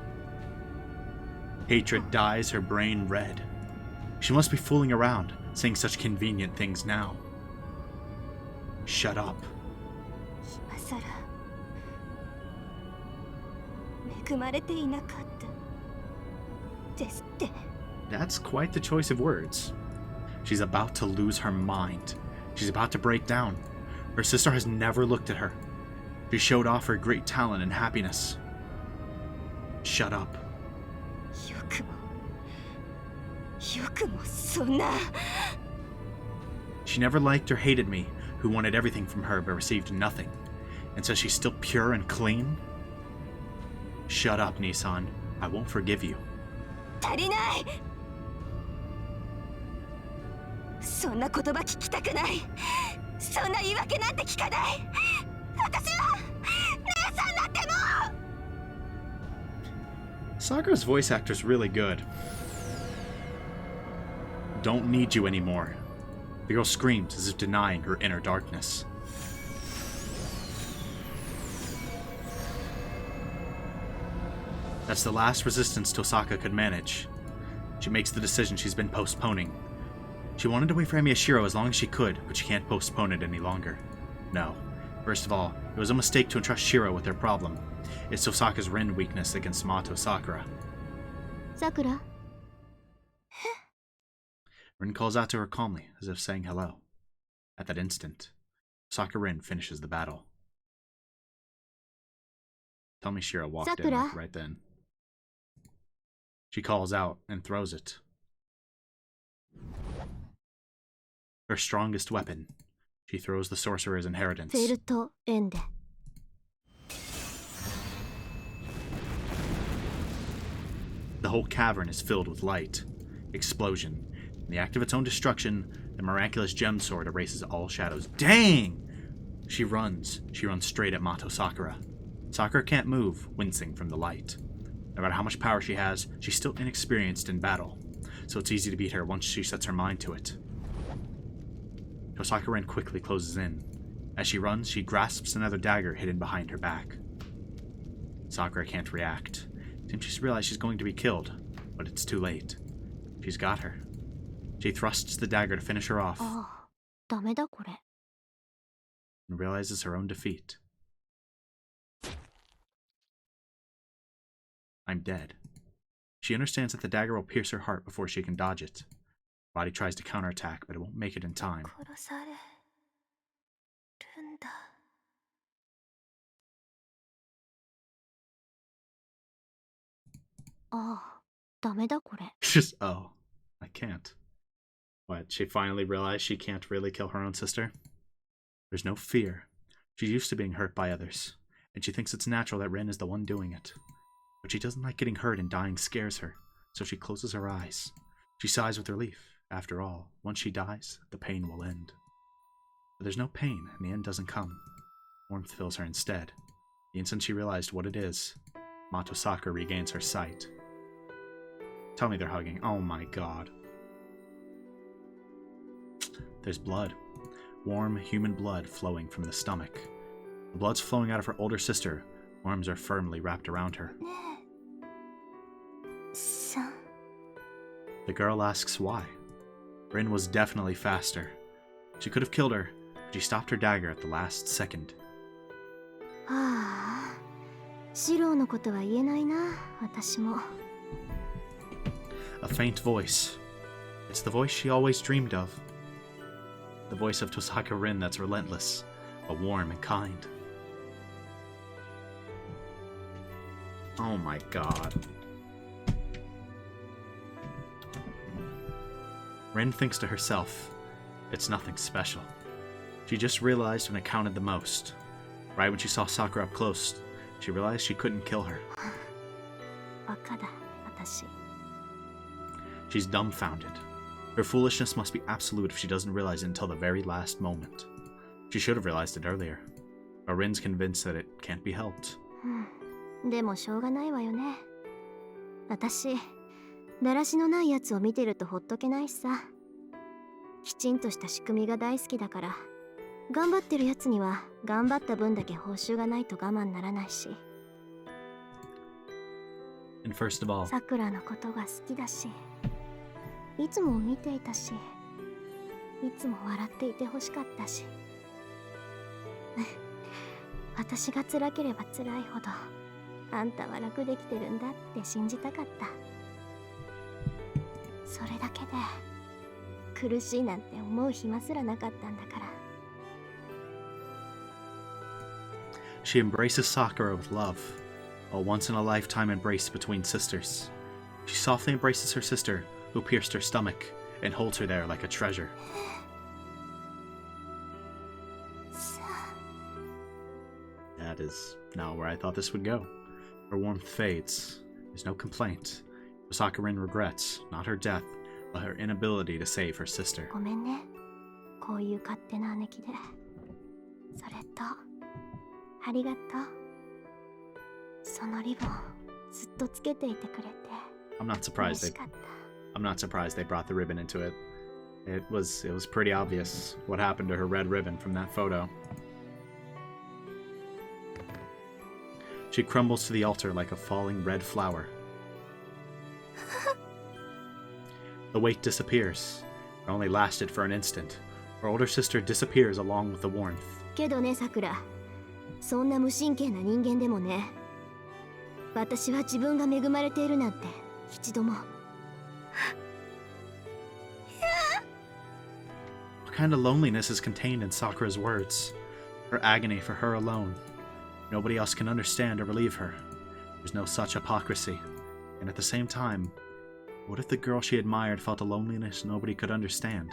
Hatred dyes her brain red. She must be fooling around, saying such convenient things now. Shut up. さら恵まれていなかったですって。 That's quite the choice of words. She's about to lose her mind. She's about to break down. Her sister has never looked at her. She showed off her great talent and happiness. Shut up. よくもそんな。 She never liked or hated me, who wanted everything from her but received nothing. And says she's still pure and clean? Shut up, Nissan. I won't forgive you. 足りない。そんな言葉聞きたくない。そんな言い訳なんて聞かない。私は姉さんだってもう。 Sakura's voice actor is really good. Don't need you anymore. The girl screams as if denying her inner darkness. That's the last resistance Tosaka could manage. She makes the decision she's been postponing. She wanted to wait for Amiyashiro as long as she could, but she can't postpone it any longer. No. First of all, it was a mistake to entrust Shiro with their problem. It's Tosaka's Rin weakness against Mato Sakura. Sakura? Rin calls out to her calmly, as if saying hello. At that instant, Sakura Rin finishes the battle. Tell me Shiro walked in like right then. She calls out and throws it. Her strongest weapon. She throws the sorcerer's inheritance. The whole cavern is filled with light. Explosion. In the act of its own destruction, the miraculous gem sword erases all shadows. Dang! She runs. She runs straight at Mato Sakura. Sakura can't move, wincing from the light. No matter how much power she has, she's still inexperienced in battle, so it's easy to beat her once she sets her mind to it. Tosaka Rin quickly closes in. As she runs, she grasps another dagger hidden behind her back. Sakura can't react. Seems she's realized she's going to be killed, but it's too late. She's got her. She thrusts the dagger to finish her off, and realizes her own defeat. I'm dead. She understands that the dagger will pierce her heart before she can dodge it. Her body tries to counterattack, but it won't make it in time. Just, oh, I can't. What, she finally realized she can't really kill her own sister? There's no fear. She's used to being hurt by others, and she thinks it's natural that Rin is the one doing it. But she doesn't like getting hurt, and dying scares her, so she closes her eyes. She sighs with relief. After all, once she dies, the pain will end. But there's no pain, and the end doesn't come. Warmth fills her instead. The instant she realized what it is, Mato Sakura regains her sight. Tell me they're hugging. Oh my god. There's blood. Warm, human blood flowing from the stomach. The blood's flowing out of her older sister. Arms are firmly wrapped around her. The girl asks why. Rin was definitely faster. She could have killed her, but she stopped her dagger at the last second. A faint voice. It's the voice she always dreamed of. The voice of Tosaka Rin that's relentless, but warm and kind. Oh my god. Rin thinks to herself, it's nothing special. She just realized when it counted the most. Right when she saw Sakura up close, she realized she couldn't kill her. She's dumbfounded. Her foolishness must be absolute if she doesn't realize it until the very last moment. She should have realized it earlier. But Rin's convinced that it can't be helped. でもしょうがないわよね。私、だらしのないやつを見てるとほっとけないしさ。きちんとした仕組みが大好きだから、頑張ってるやつには頑張った分だけ報酬がないと我慢ならないし。And first of all, さくらのことが好きだし、いつも見ていたし、いつも笑っていてほしかったし。私が辛ければ辛いほどあんたは楽できてるんだって信じたかった。それだけで苦しいなんて思う暇すらなかったんだから。 She embraces Sakura with love, a once-in-a-lifetime embrace between sisters. She softly embraces her sister, who pierced her stomach, and holds her there like a treasure. That is not where I thought this would go. Her warmth fades. There's no complaint. Sakura regrets, not her death, but her inability to save her sister. ごめんね、こういう勝手な姉貴で。それとありがとう。そのリボンずっとつけていてくれて I'm not surprised 嬉しかった。 I'm not surprised they brought the ribbon into it. It was pretty obvious what happened to her red ribbon from that photo. She crumbles to the altar like a falling red flower. The weight disappears. It only lasted for an instant. Her older sister disappears along with the warmth. けどね、さくら、そんな無神経な人間でもね、私は自分が恵まれているなんて一度も。 What kind of loneliness is contained in Sakura's words? Her agony for her alone. Nobody else can understand or relieve her. There's no such hypocrisy. And at the same time, what if the girl she admired felt a loneliness nobody could understand?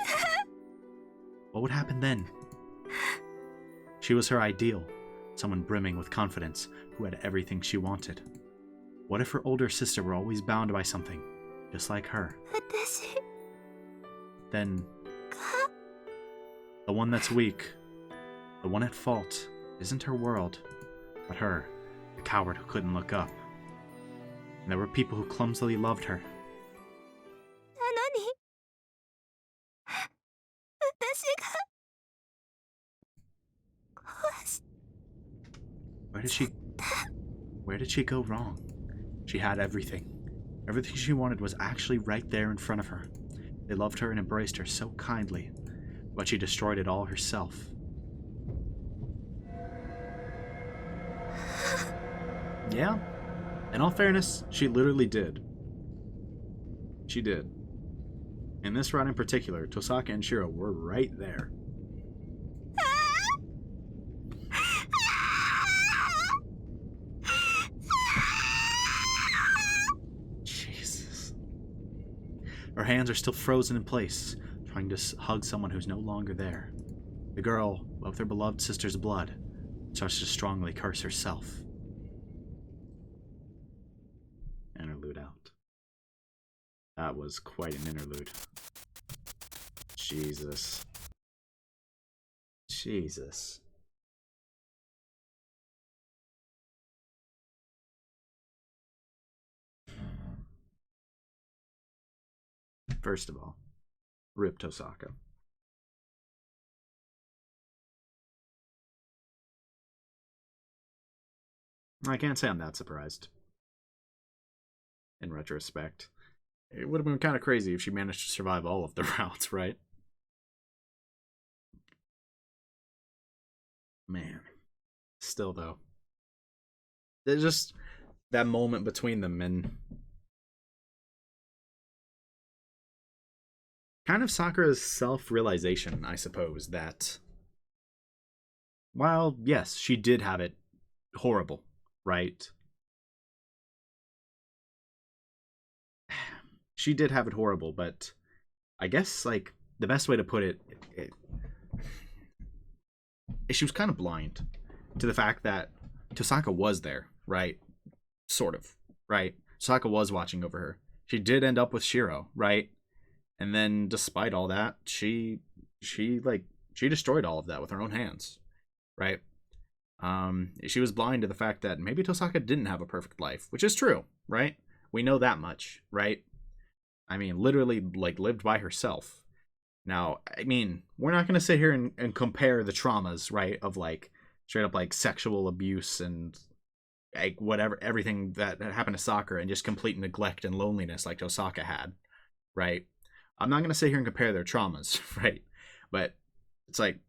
What would happen then? She was her ideal, someone brimming with confidence, who had everything she wanted. What if her older sister were always bound by something, just like her? 私 Then, the one that's weak, the one at fault, isn't her world, but her, the coward who couldn't look up. And there were people who clumsily loved her. なのに私が壊し Where did she go wrong? She had everything. Everything she wanted was actually right there in front of her. They loved her and embraced her so kindly, but she destroyed it all herself. Yeah, in all fairness, she literally did. She did. In this round in particular, Tosaka and Shiro were right there. Jesus. Her hands are still frozen in place, trying to hug someone who's no longer there. The girl, of their beloved sister's blood, starts to strongly curse herself. Interlude out. That was quite an interlude. Jesus. Jesus. First of all, rip Tosaka. I can't say I'm that surprised. In retrospect. It would have been kind of crazy if she managed to survive all of the rounds, right? Man. Still, though. There's just that moment between them and kind of Sakura's self-realization, I suppose, that while, yes, she did have it horrible, right? She did have it horrible, but I guess, like, the best way to put it, she was kind of blind to the fact that Tosaka was there, right? Sort of, right? Tosaka was watching over her. She did end up with Shiro, right? And then, despite all that, she destroyed all of that with her own hands, right? She was blind to the fact that maybe Tosaka didn't have a perfect life, which is true, right? We know that much, right? I mean, literally, like, lived by herself. Now, I mean, we're not going to sit here and compare the traumas, right, of, like, straight up, like, sexual abuse and, like, whatever, everything that happened to Sakura and just complete neglect and loneliness like Tosaka had, right? I'm not going to sit here and compare their traumas, right? But it's like,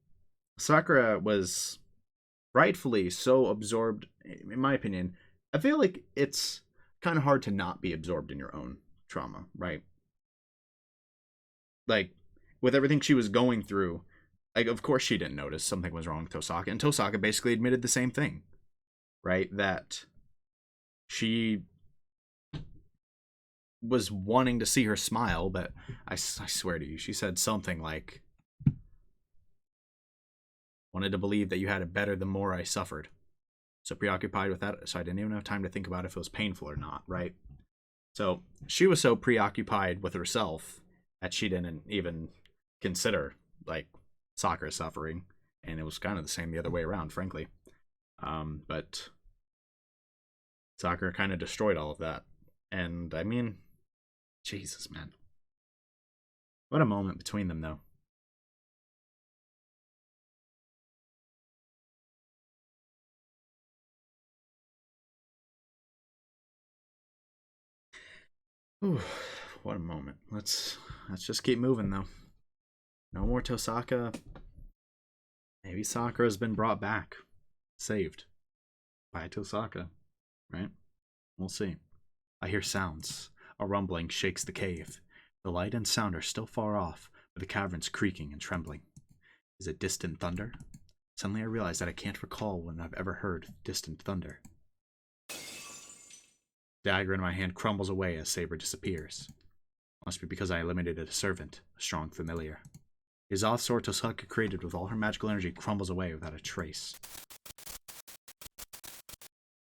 Sakura was rightfully so absorbed, in my opinion. I feel like it's kind of hard to not be absorbed in your own trauma, right? Like, with everything she was going through, like, of course she didn't notice something was wrong with Tosaka, and Tosaka basically admitted the same thing, right? That she was wanting to see her smile, but I swear to you, she said something like, wanted to believe that you had it better the more I suffered. So preoccupied with that, so I didn't even have time to think about if it was painful or not, right? So she was so preoccupied with herself that she didn't even consider, like, Sakura's suffering, and it was kind of the same the other way around, frankly. But Sakura kind of destroyed all of that. And, I mean, Jesus, man. What a moment between them, though. Ooh, what a moment. Let's just keep moving, though. No more Tosaka. Maybe Sakura's been brought back. Saved. By Tosaka. Right? We'll see. I hear sounds. A rumbling shakes the cave. The light and sound are still far off, but the cavern's creaking and trembling. Is it distant thunder? Suddenly I realize that I can't recall when I've ever heard distant thunder. Dagger in my hand crumbles away as Saber disappears. Must be because I eliminated a servant, a strong familiar. The Azoth sword Tosaka created with all her magical energy crumbles away without a trace.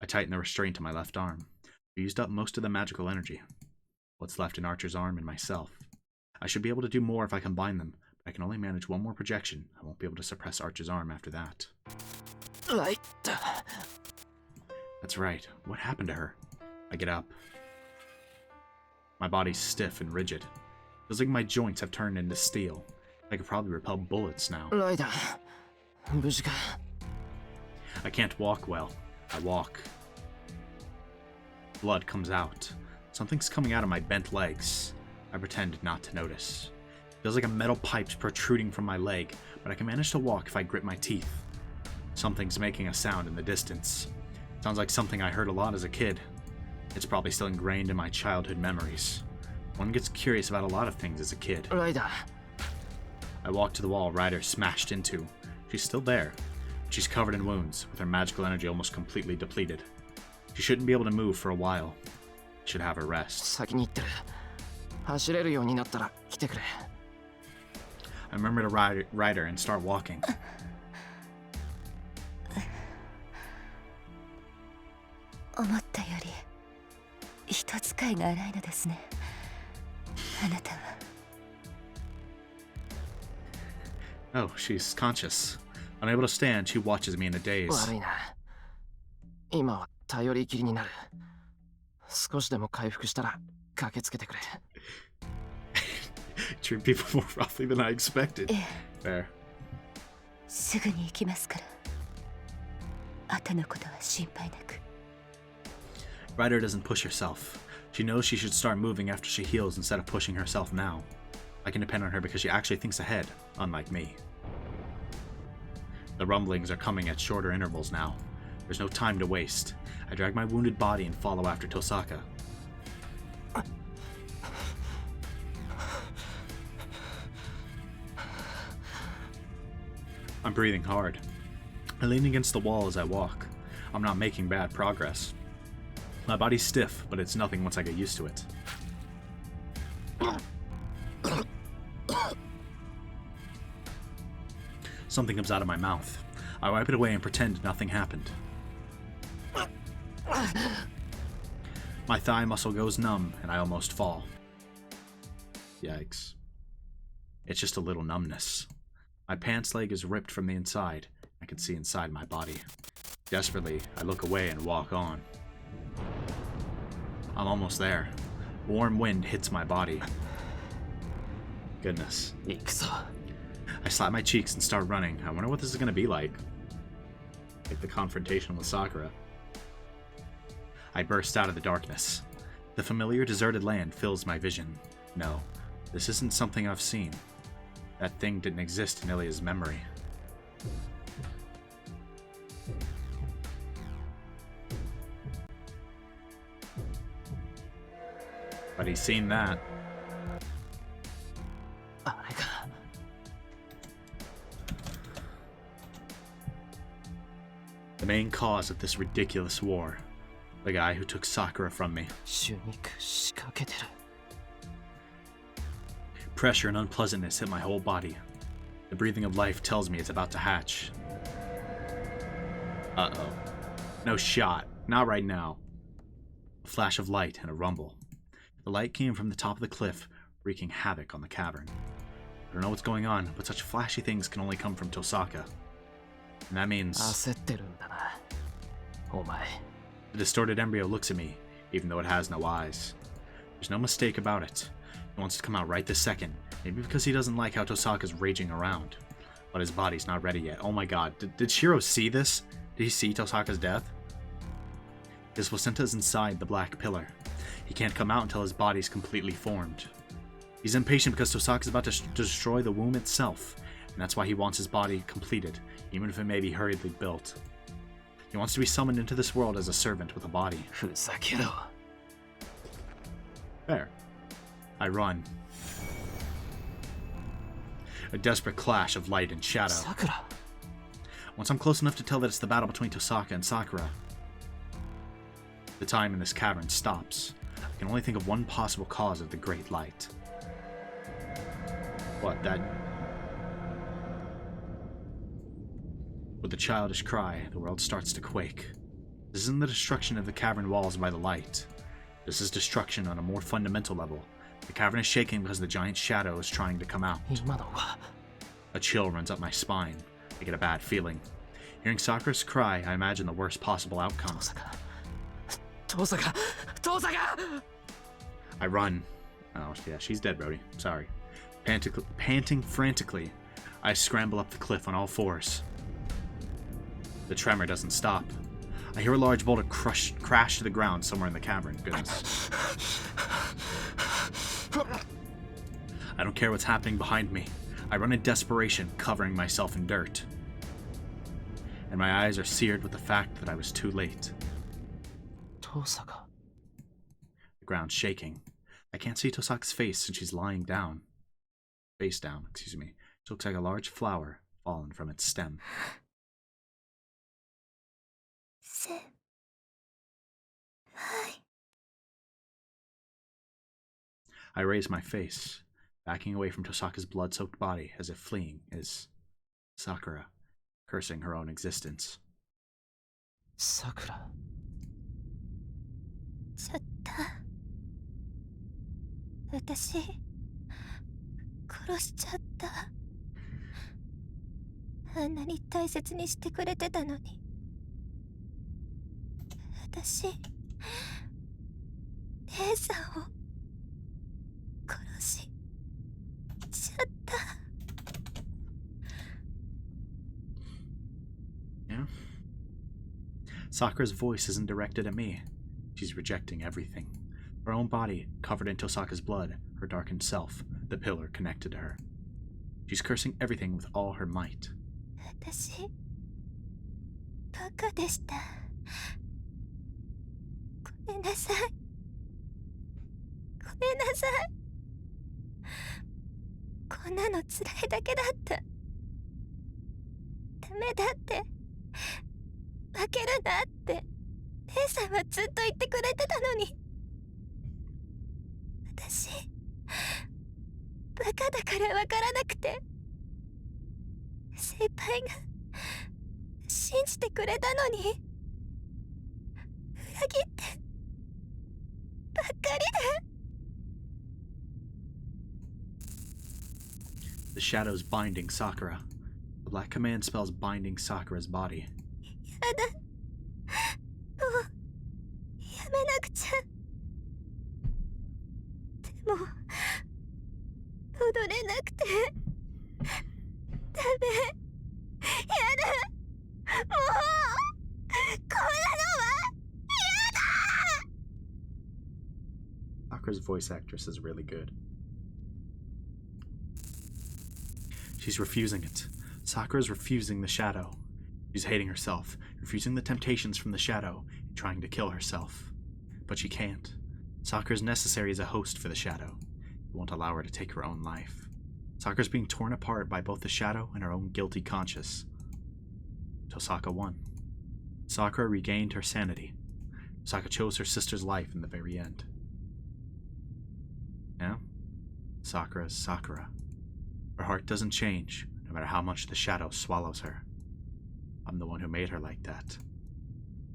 I tighten the restraint on my left arm. I used up most of the magical energy. What's left in Archer's arm and myself. I should be able to do more if I combine them, but I can only manage one more projection. I won't be able to suppress Archer's arm after that. Light. That's right. What happened to her? I get up. My body's stiff and rigid. Feels like my joints have turned into steel. I could probably repel bullets now. I can't walk well. I walk. Blood comes out. Something's coming out of my bent legs. I pretend not to notice. Feels like a metal pipe's protruding from my leg, but I can manage to walk if I grit my teeth. Something's making a sound in the distance. Sounds like something I heard a lot as a kid. It's probably still ingrained in my childhood memories. One gets curious about a lot of things as a kid. I walk to the wall Ryder smashed into. She's still there. She's covered in wounds, with her magical energy almost completely depleted. She shouldn't be able to move for a while. Should have her rest. I remember to ride her and start walking. 思ったより人使いが荒いのですね。あなたは。Oh, she's conscious. Unable to stand, she watches me in a daze. 悪いな。今は頼りきりになる。少しでも回復したら駆けつけてくれ。Treat people more roughly than I expected. Fair. すぐに行きますから。後のことは心配なく。Ryder doesn't push herself. She knows she should start moving after she heals instead of pushing herself now. I can depend on her because she actually thinks ahead, unlike me. The rumblings are coming at shorter intervals now. There's no time to waste. I drag my wounded body and follow after Tosaka. I'm breathing hard. I lean against the wall as I walk. I'm not making bad progress. My body's stiff, but it's nothing once I get used to it. Something comes out of my mouth. I wipe it away and pretend nothing happened. My thigh muscle goes numb, and I almost fall. Yikes. It's just a little numbness. My pants leg is ripped from the inside. I can see inside my body. Desperately, I look away and walk on. I'm almost there. Warm wind hits my body. Goodness. I slap my cheeks and start running. I wonder what this is going to be like. Like the confrontation with Sakura. I burst out of the darkness. The familiar deserted land fills my vision. No, this isn't something I've seen. That thing didn't exist in Ilia's memory. But he's seen that. あれか The main cause of this ridiculous war. The guy who took Sakura from me. 手肉仕掛けてる Pressure and unpleasantness hit my whole body. The breathing of life tells me it's about to hatch. Uh-oh. No shot. Not right now. A flash of light and a rumble. The light came from the top of the cliff, wreaking havoc on the cavern. I don't know what's going on, but such flashy things can only come from Tosaka. And that means... 焦ってるんだなお前 The distorted embryo looks at me, even though it has no eyes. There's no mistake about it. He wants to come out right this second, maybe because he doesn't like how Tosaka's raging around. But his body's not ready yet. Oh my god, did Shiro see this? Did he see Tosaka's death? His placenta's inside the black pillar. He can't come out until his body's completely formed. He's impatient because Tosaka's about to destroy the womb itself, and that's why he wants his body completed, even if it may be hurriedly built. He wants to be summoned into this world as a servant with a body. ふざけろ There. I run. A desperate clash of light and shadow. さくら Once I'm close enough to tell that it's the battle between Tosaka and Sakura, the time in this cavern stops. I can only think of one possible cause of the great light. What, that... With a childish cry, the world starts to quake. This isn't the destruction of the cavern walls by the light. This is destruction on a more fundamental level. The cavern is shaking because the giant shadow is trying to come out. 今のは A chill runs up my spine. I get a bad feeling. Hearing Sakura's cry, I imagine the worst possible outcome. 遠坂遠坂 I run. Oh, yeah, she's dead, Brody. Sorry. Panting frantically, I scramble up the cliff on all fours. The tremor doesn't stop. I hear a large boulder crash to the ground somewhere in the cavern. Goodness. I don't care what's happening behind me. I run in desperation, covering myself in dirt. And my eyes are seared with the fact that I was too late. 遠坂 The ground's shaking. I can't see Tosaka's face since she's lying down. Face down, excuse me. It looks like a large flower fallen from its stem. I raise my face, backing away from Tosaka's blood-soaked body as if fleeing is Sakura, cursing her own existence. さくらちょっと私殺しちゃった。あんなに大切にしてくれてたのに。私姉さんを殺しちゃった。Yeah. Sakura's voice isn't directed at me. She's rejecting everything. Her own body, covered in Tosaka's blood, her darkened self, the pillar connected to her. She's cursing everything with all her might. 私バカでした。ごめんなさい。ごめんなさい。こんなの辛いだけだった。ダメだって。負けるなって姉さんはずっと言ってくれてたのに。私バカだからわからなくて。先輩が信じてくれたのに裏切ってばっかりで。The shadows binding Sakura. The black command spells binding Sakura's body. やだ。もうやめなくちゃ。でも戻れなくて。ダメ。やだ。もうこんなのはやだ。 Sakura's voice actress is really good. She's refusing it. Sakura's refusing the shadow. She's hating herself, refusing the temptations from the shadow, and trying to kill herself. But she can't. Sakura's necessary as a host for the Shadow. It won't allow her to take her own life. Sakura's being torn apart by both the Shadow and her own guilty conscience. Tosaka won. Sakura regained her sanity. Tosaka chose her sister's life in the very end. Yeah? Sakura's Sakura. Her heart doesn't change, no matter how much the Shadow swallows her. I'm the one who made her like that.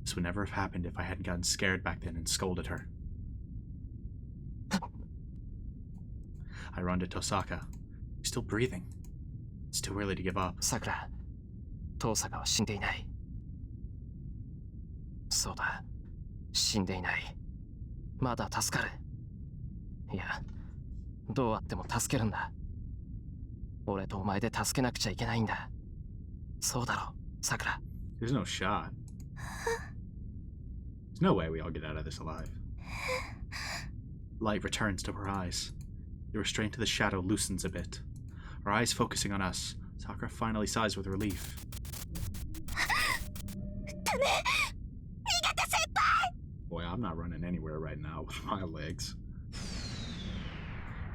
This would never have happened if I hadn't gotten scared back then and scolded her. I run to Tosaka. She's still breathing. It's too early to give up. さくら、遠坂は死んでいない。そうだ、死んでいない。まだ助かる。いや、どうあっても助けるんだ。俺とお前で助けなくちゃいけないんだ。そうだろ、さくら。There's no shot. There's no way we all get out of this alive. Light returns to her eyes. The restraint of the Shadow loosens a bit. Her eyes focusing on us, Sakura finally sighs with relief. Boy, I'm not running anywhere right now with my legs.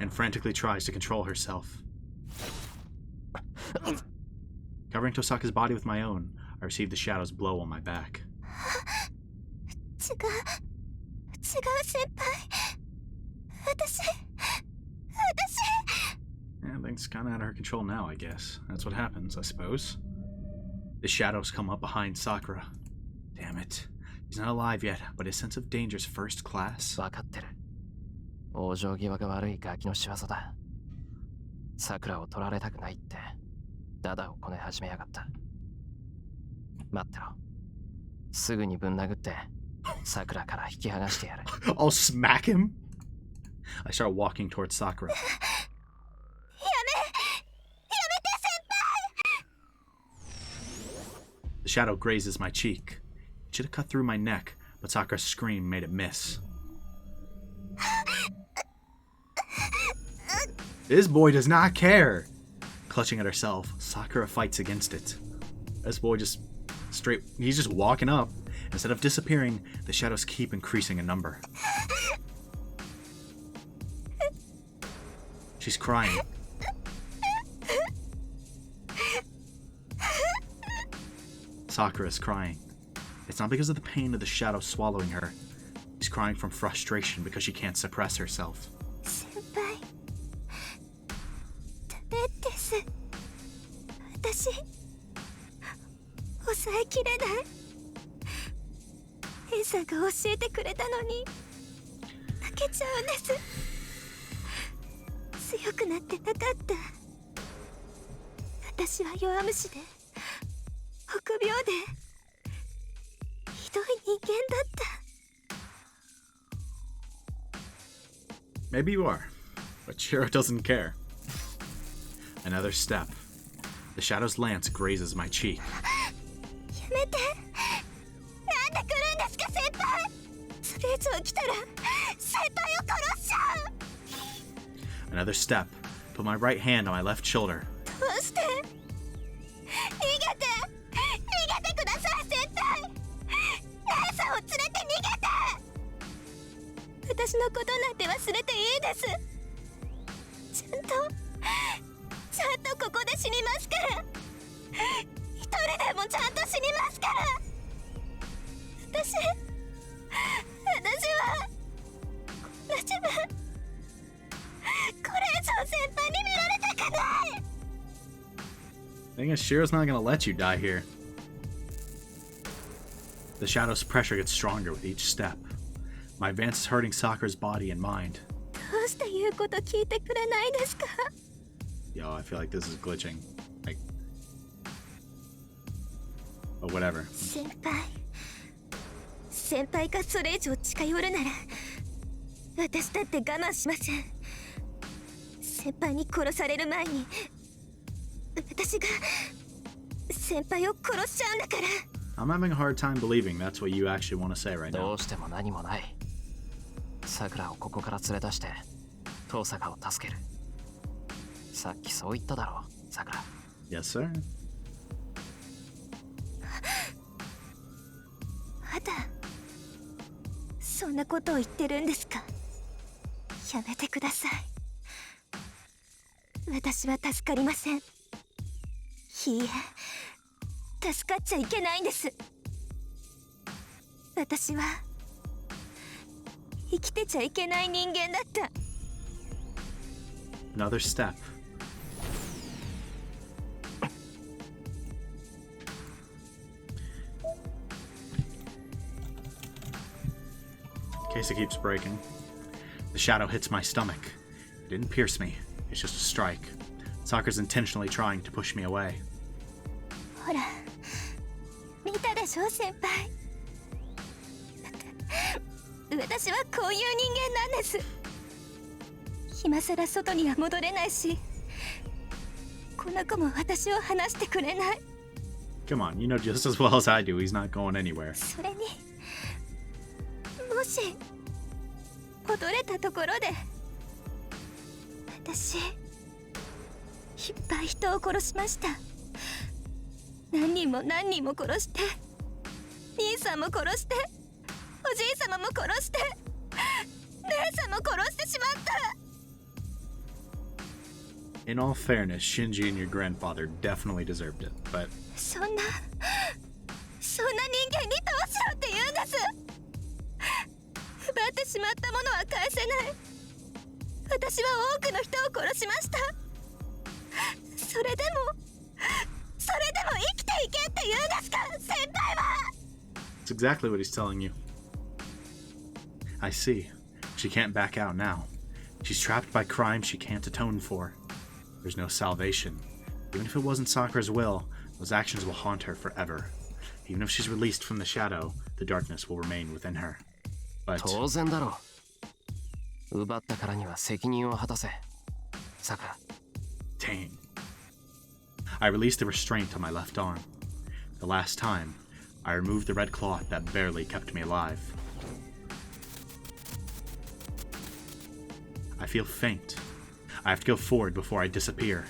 And frantically tries to control herself. Covering Tosaka's body with my own, I receive the Shadow's blow on my back. Yeah, things kind of out of her control now, I guess. That's what happens, I suppose. The Shadows come up behind Sakura. Damn it. He's not alive yet, but his sense of danger's first class. わかってる。往生際が悪いガキの仕業だ。桜を取られたくないって、ダダをこね始めやがった。待ってろ。すぐにぶん殴って、桜から引き剥がしてやる。I'll smack him? I start walking towards Sakura. The Shadow grazes my cheek. It should have cut through my neck, but Sakura's scream made it miss. This boy does not care. Clutching at herself, Sakura fights against it. This boy he's just walking up. Instead of disappearing, the Shadows keep increasing in number. She's crying. Sakura is crying. It's not because of the pain of the Shadow swallowing her. She's crying from frustration because she can't suppress herself. Maybe you are, but Shiro doesn't care. Another step. The Shadow's lance grazes my cheek. Another step. Put my right hand on my left shoulder. Thing is, Shiro's not gonna let you die here. The Shadow's pressure gets stronger with each step. My advance is hurting Sakura's body and mind. Yo, I feel like this is glitching. Like... But whatever. 先輩がそれ以上近寄るなら私だって我慢しません。先輩に殺される前に私が先輩を殺しちゃうんだから。 I'm having a hard time believing that's what you actually want to say right now. どうしても何もない。桜をここから連れ出して遠坂を助ける。さっきそう言っただろう、桜。 Yes, sir. まだそんなことを言ってるんですか。やめてください。私は助かりません。いいえ、助かっちゃいけないんです。私は生きてちゃいけない人間だった。 Another step. Case it keeps breaking. The shadow hits my stomach. It didn't pierce me. It's just a strike. Sakura's intentionally trying to push me away. ほら、見たでしょ先輩。私はこういう人間なんです。今さら外には戻れないし、この子も私を離してくれない。 Come on, you know just as well as I do, he's not going anywhere. それにもし戻れたところで私いっぱい人を殺しました。何人も何人も殺して、兄さんも殺して、おじいさまも殺して、姉さんも殺してしまった。 In all fairness, Shinji and your grandfather definitely deserved it, but そんな人間にどうしろって言うんです。奪ってしまったものは返せない。私は多くの人を殺しました。それでも生きていけって言うんですか先輩は。 it's exactly what he's telling you. I see. She can't back out now. She's trapped by crimes she can't atone for. There's no salvation. Even if it wasn't Sakura's will, those actions will haunt her forever. Even if she's released from the shadow, the darkness will remain within her. But 当然だろう。奪ったからには責任を果たせ。さくら。 dang. I released the restraint on my left arm. The last time, I removed the red cloth that barely kept me alive. I feel faint. I have to go forward before I disappear.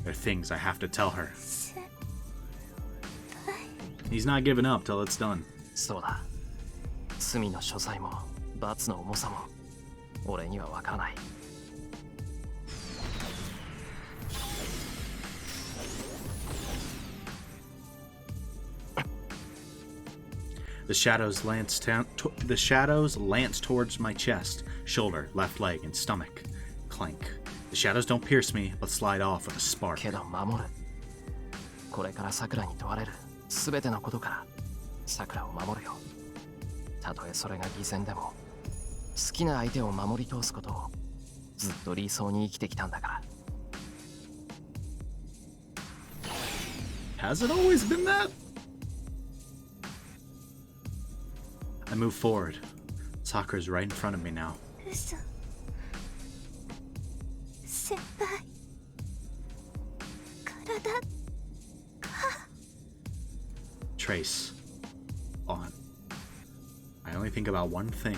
There are things I have to tell her. He's not giving up till it's done. そうだ。罪の所在も罰の重さも俺にはわからない。 The shadows lance towards my chest, shoulder, left leg, and stomach. Clank. The shadows don't pierce me, but slide off with a spark. けど守る。これから桜に問われるすべてのことから桜を守るよ。たとえそれが偽善でも好きな相手を守り通すことをずっと理想に生きてきたんだから。 Has it always been that? I move forward. Sakura's right in front of me now. 嘘。先輩。体。 Trace. On. I only think about one thing.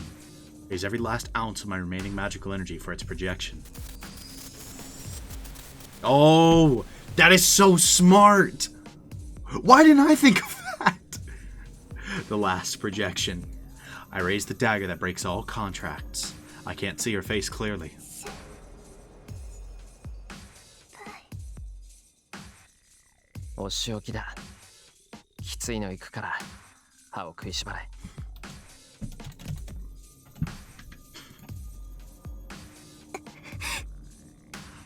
Raise every last ounce of my remaining magical energy for its projection. Oh! That is so smart! Why didn't I think of that? The last projection. I raise the dagger that breaks all contracts. I can't see her face clearly. お仕置きだ。きついの行くから歯を食いしばれ。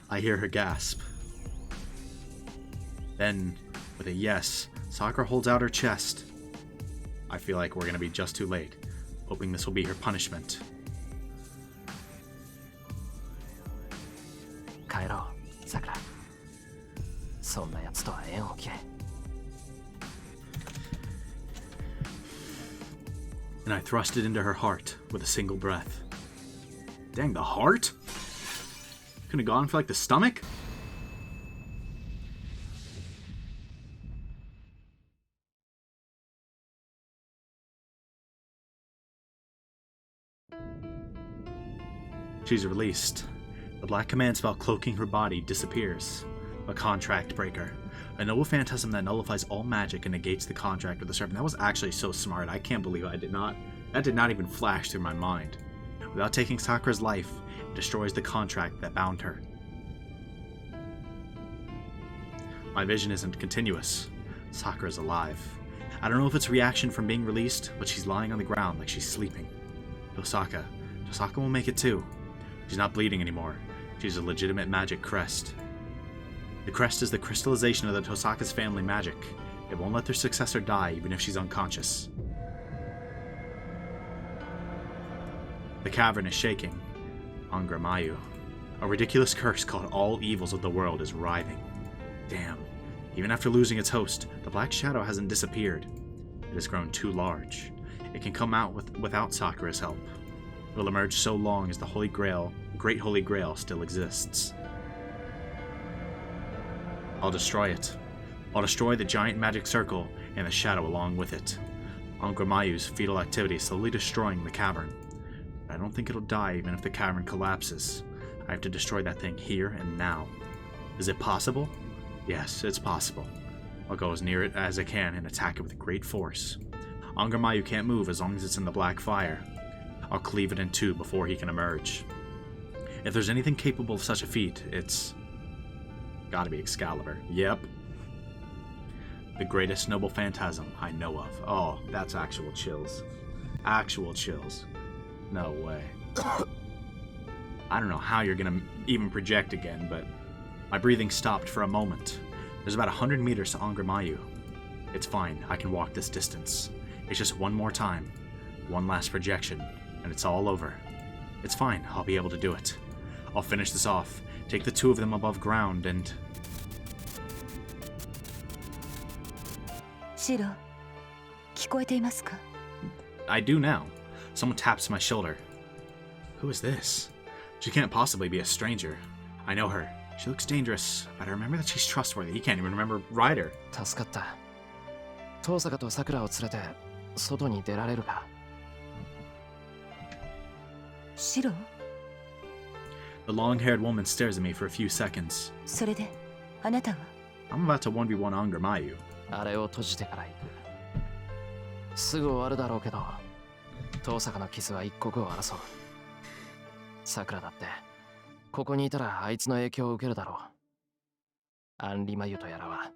I hear her gasp. Then, with a yes, Sakura holds out her chest. I feel like we're gonna be just too late, hoping this will be her punishment. 帰ろう、さくら。そんな奴とは縁を切れ。 And I thrust it into her heart with a single breath. Dang, the heart? Couldn't have gone for like the stomach? She's released. The black command spell cloaking her body disappears. A contract breaker. A noble phantasm that nullifies all magic and negates the contract with the servant. That was actually so smart. I can't believe that did not even flash through my mind. Without taking Sakura's life, destroys the contract that bound her. My vision isn't continuous. Sakura's alive. I don't know if it's a reaction from being released, but she's lying on the ground like she's sleeping. Tosaka will make it too. She's not bleeding anymore. She's a legitimate magic crest. The crest is the crystallization of the Tosaka's family magic. It won't let their successor die even if she's unconscious. The cavern is shaking. Angra Mayu. A ridiculous curse called All Evils of the World is writhing. Damn. Even after losing its host, the Black Shadow hasn't disappeared. It has grown too large. It can come out without Sakura's help. It will emerge so long as the Great Holy Grail still exists. I'll destroy it. I'll destroy the giant magic circle and the shadow along with it. Angra Mayu's fetal activity is slowly destroying the cavern. But I don't think it'll die even if the cavern collapses. I have to destroy that thing here and now. Is it possible? Yes, it's possible. I'll go as near it as I can and attack it with great force. Angra Mayu can't move as long as it's in the black fire. I'll cleave it in two before he can emerge. If there's anything capable of such a feat, it's gotta be Excalibur. Yep. The greatest noble phantasm I know of. Oh, that's actual chills. Actual chills. No way. I don't know how you're gonna even project again, but my breathing stopped for a moment. There's about 100 meters to Angra Mayu. It's fine, I can walk this distance. It's just one more time. One last projection, and it's all over. It's fine, I'll be able to do it. I'll finish this off, take the two of them above ground, and... Shiro, 聞こえていますか? I do now. Someone taps my shoulder. Who is this? She can't possibly be a stranger. I know her. She looks dangerous, but I remember that she's trustworthy. He can't even remember Ryder. 助かった。遠坂と桜を連れて外に出られるか? Shiro? The long-haired woman stares at me for a few seconds. それで、あなたは? I'm about to 1v1 Angra Mayu. あれを閉じてから行く。すぐ終わるだろうけど、遠坂の傷は一刻を争う。桜だって、ここにいたらあいつの影響を受けるだろう。アンリマユとやらは、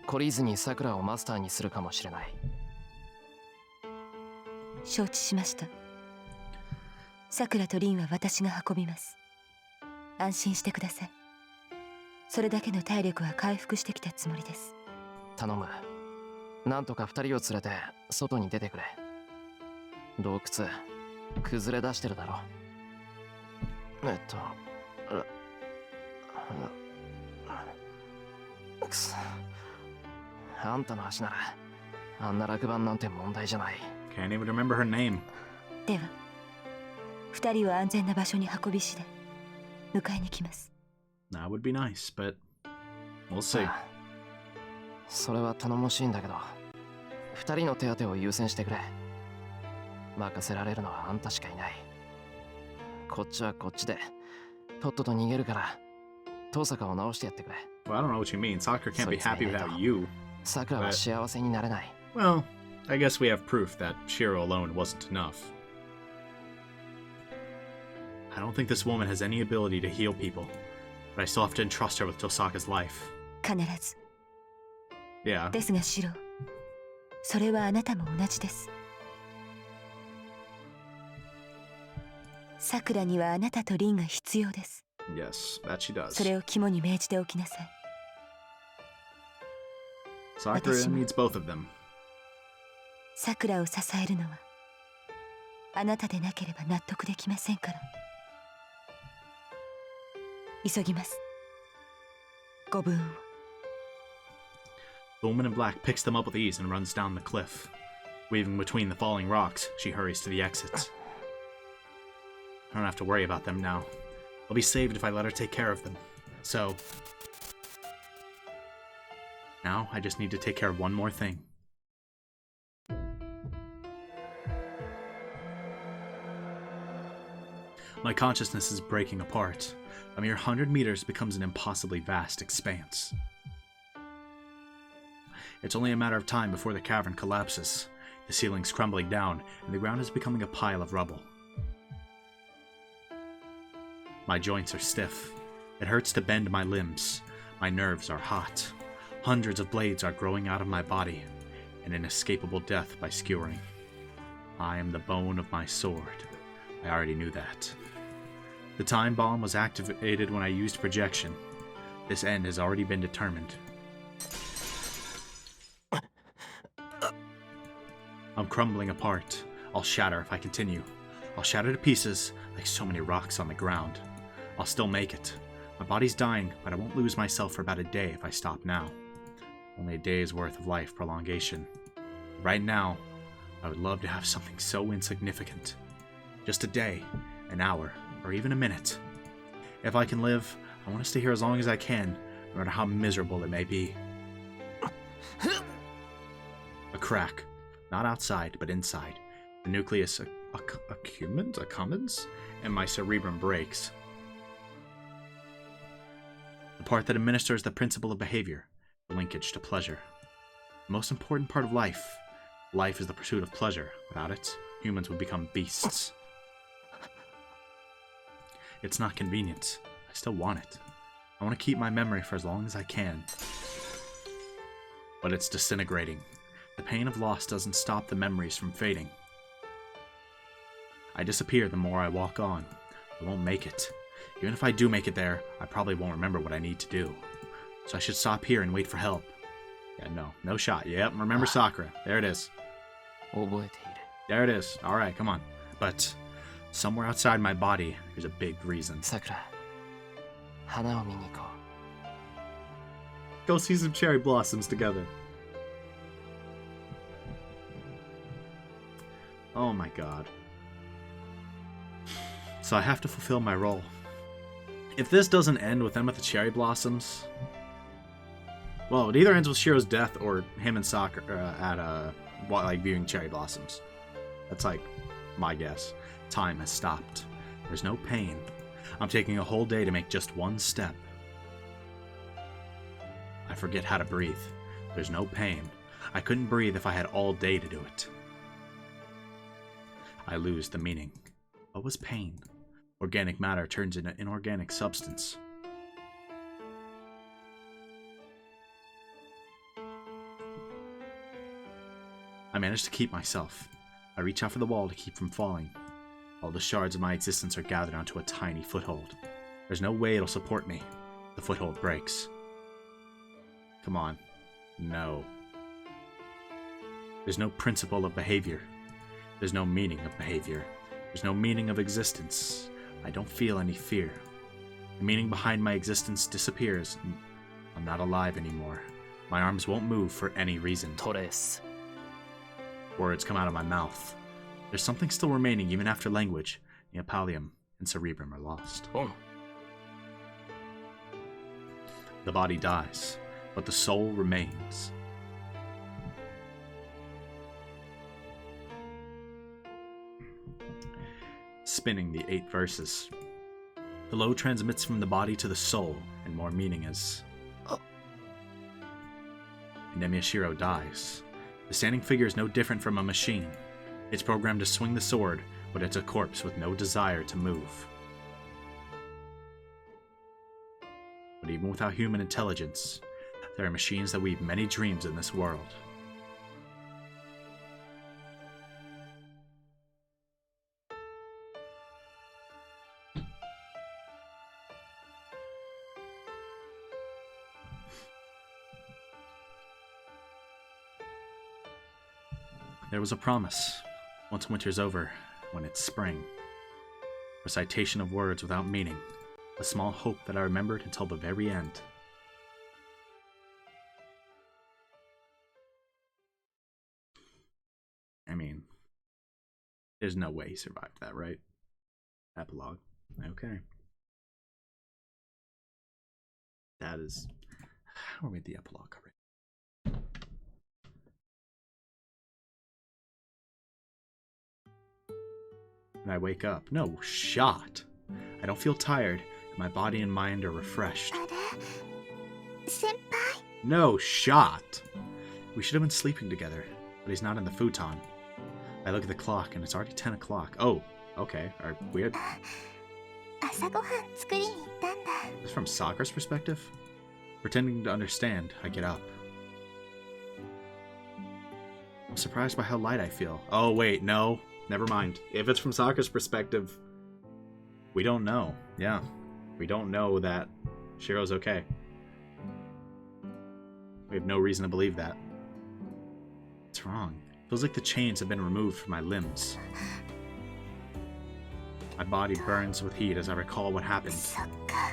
懲りずに桜をマスターにするかもしれない。承知しました。桜とリンは私が運びます。安心してください。それだけの体力は回復してきたつもりです。頼む。なんとか二人を連れて外に出てくれ。洞窟崩れ出してるだろ。くそ。あんたの足ならあんな落盤なんて問題じゃない。Can't even remember her name. では、二人を安全な場所に運び次第迎えに来ます。That would be nice, but we'll see. それは頼もしいんだけど、二人の手当てを優先してくれ。任せられるのはあんたしかいない。こっちはこっちで、とっとと逃げるから、遠坂を直してやってくれ。Well, I don't know what you mean. Sakura can't be happy without you. 桜は幸せになれない。Well, I guess we have proof that Shiro alone wasn't enough. I don't think this woman has any ability to heal people, but I still have to entrust her with Tosaka's life. 必ず。Yeah. ですがシロ、それはあなたも同じです。桜にはあなたとリンが必要です。Yes, that she does. それを肝に銘じておきなさい。Sakura needs both of them. 桜を支えるのはあなたでなければ納得できませんから。急ぎます。ご分を。The woman in black picks them up with ease and runs down the cliff. Weaving between the falling rocks, she hurries to the exits. I don't have to worry about them now. I'll be saved if I let her take care of them. So... now I just need to take care of one more thing. My consciousness is breaking apart. A mere 100 meters becomes an impossibly vast expanse. It's only a matter of time before the cavern collapses. The ceiling's crumbling down, and the ground is becoming a pile of rubble. My joints are stiff. It hurts to bend my limbs. My nerves are hot. Hundreds of blades are growing out of my body, an inescapable death by skewering. I am the bone of my sword. I already knew that. The time bomb was activated when I used projection. This end has already been determined. I'm crumbling apart. I'll shatter if I continue. I'll shatter to pieces like so many rocks on the ground. I'll still make it. My body's dying, but I won't lose myself for about a day if I stop now. Only a day's worth of life prolongation. Right now, I would love to have something so insignificant. Just a day, an hour, or even a minute. If I can live, I want to stay here as long as I can, no matter how miserable it may be. A crack. Not outside, but inside. The nucleus accumbens, and my cerebrum breaks. The part that administers the principle of behavior, the linkage to pleasure. The most important part of life. Life is the pursuit of pleasure. Without it, humans would become beasts. It's not convenient. I still want it. I want to keep my memory for as long as I can. But it's disintegrating. The pain of loss doesn't stop the memories from fading. I disappear the more I walk on. I won't make it. Even if I do make it there, I probably won't remember what I need to do. So I should stop here and wait for help. Yeah, no shot. Yep, remember Sakura. There it is. There it is. Alright, come on. But somewhere outside my body, there's a big reason. Sakura, hana wo mini ikou. Go see some cherry blossoms together. Oh my god. So I have to fulfill my role. If this doesn't end with them at the cherry blossoms... Well, it either ends with Shiro's death or him and Sakura at viewing cherry blossoms. That's like my guess. Time has stopped. There's no pain. I'm taking a whole day to make just one step. I forget how to breathe. There's no pain. I couldn't breathe if I had all day to do it. I lose the meaning. What was pain? Organic matter turns into inorganic substance. I manage to keep myself. I reach out for the wall to keep from falling. All the shards of my existence are gathered onto a tiny foothold. There's no way it'll support me. The foothold breaks. Come on. No. There's no principle of behavior. There's no meaning of behavior. There's no meaning of existence. I don't feel any fear. The meaning behind my existence disappears. I'm not alive anymore. My arms won't move for any reason. Torres. Words come out of my mouth. There's something still remaining even after language. Neopalium and cerebrum are lost. The body dies, but the soul remains. Spinning the 8 verses. The low transmits from the body to the soul, and more meaning is... And Nemyashiro dies. The standing figure is no different from a machine. It's programmed to swing the sword, but it's a corpse with no desire to move. But even without human intelligence, there are machines that weave many dreams in this world. There was a promise, once winter's over, when it's spring. Recitation of words without meaning, a small hope that I remembered until the very end. I mean, there's no way he survived that, right? Epilogue. Okay. That is... How are we at the epilogue already? And I wake up. No shot. I don't feel tired. My body and mind are refreshed. Senpai? No shot. We should have been sleeping together, but he's not in the futon. I look at the clock and it's already 10 o'clock. Oh, okay. Weird. 朝ごはん作りに行ったんだ。 This is from Sakura's perspective? Pretending to understand, I get up. I'm surprised by how light I feel. Oh, wait, no. Never mind. If it's from Sakura's perspective, we don't know. Yeah. We don't know that Shiro's okay. We have no reason to believe that. What's wrong? Feels like the chains have been removed from my limbs. My body burns with heat as I recall what happened. そっか。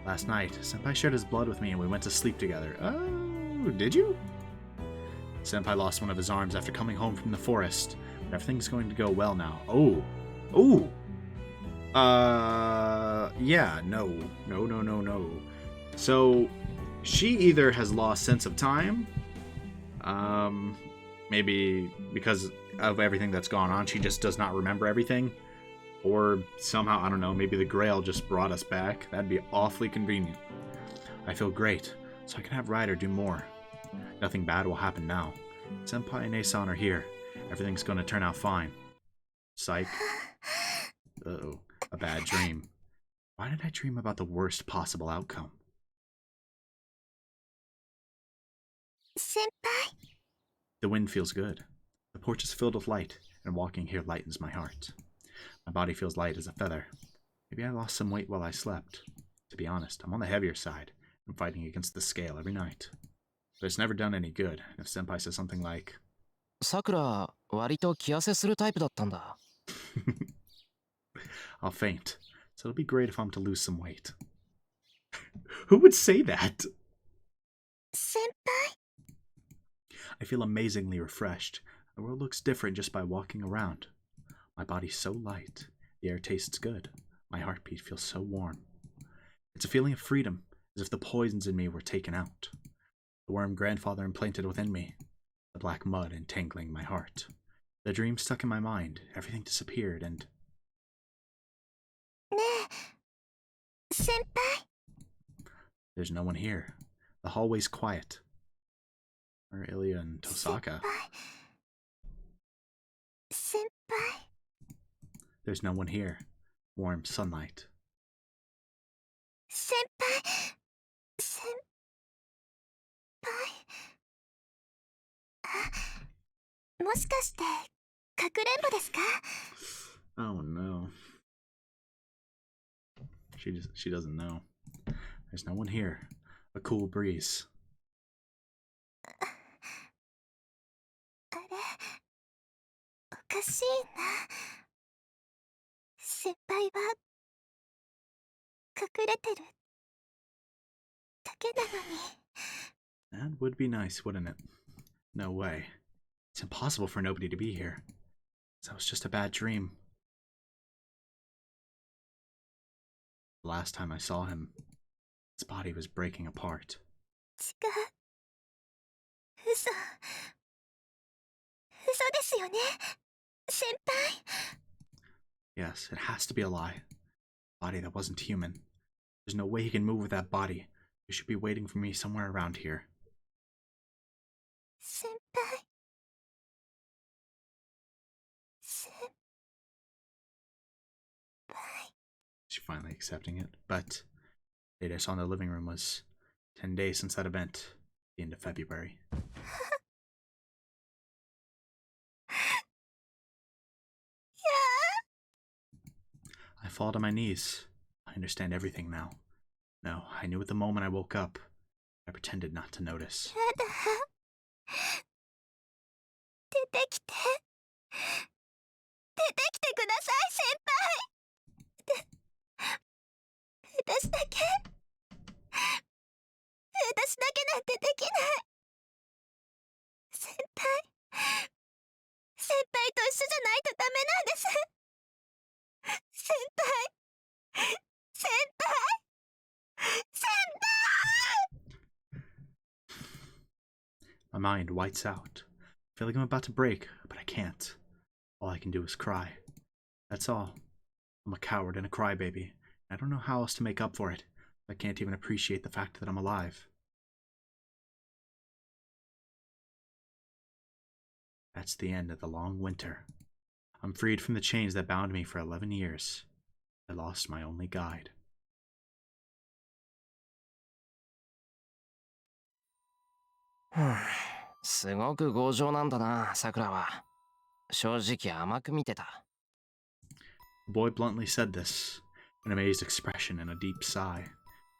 Last night, Senpai shared his blood with me and we went to sleep together. Oh, did you? Senpai lost one of his arms after coming home from the forest, but everything's going to go well now. Oh. Oh. Yeah, no. No. So, she either has lost sense of time, maybe because of everything that's gone on, she just does not remember everything, or somehow, I don't know, maybe the Grail just brought us back. That'd be awfully convenient. I feel great, so I can have Ryder do more. Nothing bad will happen now. Senpai and Asan are here. Everything's gonna turn out fine. Psych. Uh-oh. A bad dream. Why did I dream about the worst possible outcome? 先輩。 The wind feels good. The porch is filled with light, and walking here lightens my heart. My body feels light as a feather. Maybe I lost some weight while I slept. To be honest, I'm on the heavier side. I'm fighting against the scale every night. But it's never done any good, and if Senpai says something like, Sakura 割と気痩せするタイプだったんだ。I'll faint. So it'll be great if I'm to lose some weight. Who would say that? 先輩。 I feel amazingly refreshed. The world looks different just by walking around. My body's so light. The air tastes good. My heartbeat feels so warm. It's a feeling of freedom, as if the poisons in me were taken out. The worm grandfather implanted within me. The black mud entangling my heart. The dream stuck in my mind. Everything disappeared and... ねえ。先輩。 There's no one here. The hallway's quiet. Or Ilya and Tosaka. 先輩。 There's no one here. Warm sunlight. 先輩。先輩。あ、もしかしてかくれんぼですか？ Oh no. She doesn't know. There's no one here. A cool breeze. あれ、おかしいな。先輩は隠れてるだけなのに。 That would be nice, wouldn't it? No way. It's impossible for nobody to be here. That was just a bad dream. The last time I saw him, his body was breaking apart. 違う。嘘。嘘ですよね、先輩。 Yes, it has to be a lie. A body that wasn't human. There's no way he can move with that body. He should be waiting for me somewhere around here. 先輩。先輩。 She's finally accepting it, but the date I saw in the living room was 10 days since that event, the end of February. I fall to my knees. I understand everything now. No, I knew at the moment I woke up. I pretended not to notice. やだ。出てきて。出てきてください、先輩。私だけ。私だけなんてできない。先輩。先輩と一緒じゃないとダメなんです。先輩。先輩。先輩。 My mind whites out. I feel like I'm about to break, but I can't. All I can do is cry. That's all. I'm a coward and a crybaby. I don't know how else to make up for it. I can't even appreciate the fact that I'm alive. That's the end of the long winter. I'm freed from the chains that bound me for 11 years. I lost my only guide. Hmm. すごく強情なんだな、さくらは。正直甘く見てた。The boy bluntly said this, an amazed expression and a deep sigh.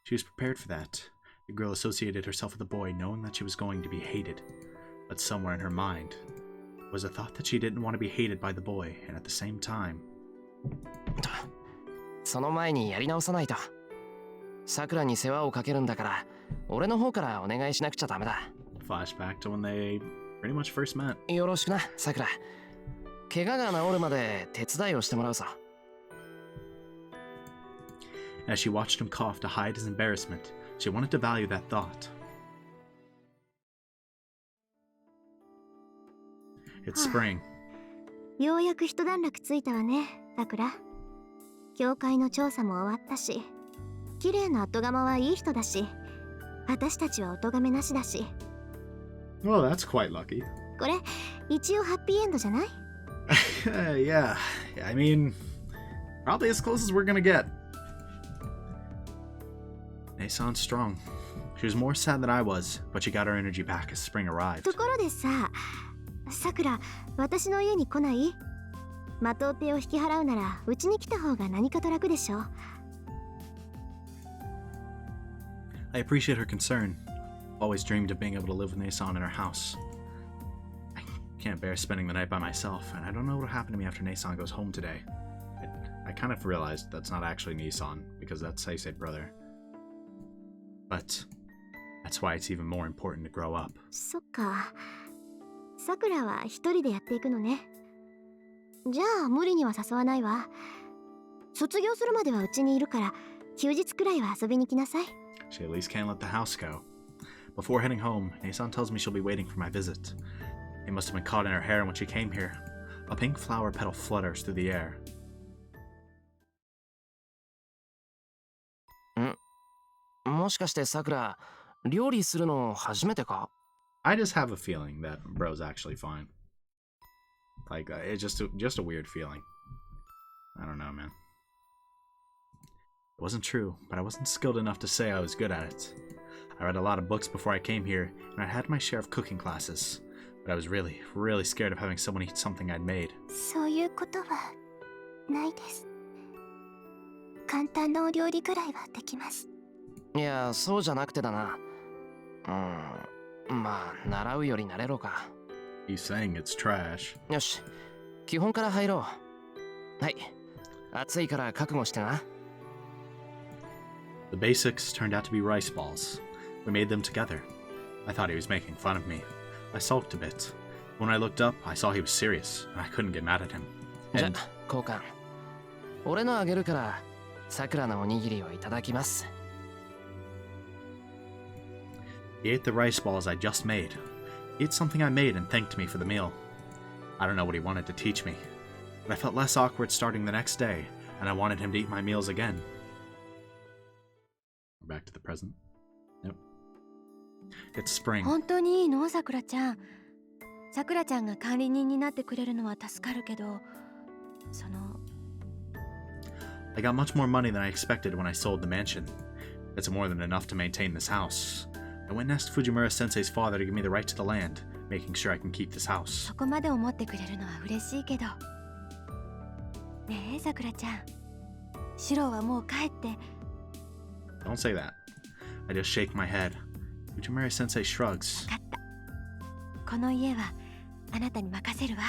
She was prepared for that. The girl associated herself with the boy knowing that she was going to be hated. But somewhere in her mind was a thought that she didn't want to be hated by the boy, and at the same time... その前にやり直さないと。さくらに世話をかけるんだから、俺の方からお願いしなくちゃダメだ。Flashback to when they pretty much first met. よろしくな、さくら。怪我が治るまで手伝いをしてもらうぞ。As she watched him cough to hide his embarrassment, she wanted to value that thought. It's spring. ようやく一段落ついたわね、さくら。教会の調査も終わったし、綺麗な後釜はいい人だし、私たちはお咎めなしだし。Well, that's quite lucky. これ、一応ハッピーエンドじゃない？ Yeah, I mean, probably as close as we're gonna get. Naesan's strong. She was more sad than I was, but she got her energy back as spring arrived. ところでさ、さくら、私の家に来ない？マトウペを引き払うなら、うちに来た方が何かと楽でしょ。I appreciate her concern. Always dreamed of being able to live with Naesan in her house. I can't bear spending the night by myself, and I don't know what'll happen to me after Naesan goes home today. I kind of realized that's not actually Naesan, because that's Seisei brother. But that's why it's even more important to grow up. そっか。さくらは一人でやっていくのね。じゃあ無理には誘わないわ。卒業するまではうちにいるから、休日くらいは遊びに来なさい。She at least can't let the house go. Before heading home, Naesan tells me she'll be waiting for my visit. It must have been caught in her hair when she came here. A pink flower petal flutters through the air. もしかしてさくら、料理するの初めてか？ I just have a feeling that bro's actually fine. Like, it's just a weird feeling. I don't know, man. It wasn't true, but I wasn't skilled enough to say I was good at it. I read a lot of books before I came here, and I had my share of cooking classes. But I was really, really scared of having someone eat something I'd made. そういうことはないです。簡単なお料理くらいはできます。いや、そうじゃなくてだな。まあ、習うより慣れろか。He's saying it's trash. よし、基本から入ろう。はい、暑いから覚悟してな。The basics turned out to be rice balls. We made them together. I thought he was making fun of me. I sulked a bit. When I looked up, I saw he was serious, and I couldn't get mad at him. じゃ、交換。俺のあげるから、さくらのおにぎりをいただきます。He ate the rice balls I just made. He ate something I made and thanked me for the meal. I don't know what he wanted to teach me, but I felt less awkward starting the next day, and I wanted him to eat my meals again. We're back to the present. Yep. It's spring. 本当にいいの、さくらちゃん。さくらちゃんが管理人になってくれるのは助かるけど、その I got much more money than I expected when I sold the mansion. It's more than enough to maintain this house. I went and asked Fujimura Sensei's father to give me the right to the land, making sure I can keep this house. そこまで思ってくれるのは嬉しいけど。ねえ、さくらちゃん。シロはもう帰って。Don't say that. I just shake my head. Fujimura Sensei shrugs. 分かった。この家はあなたに任せるわ。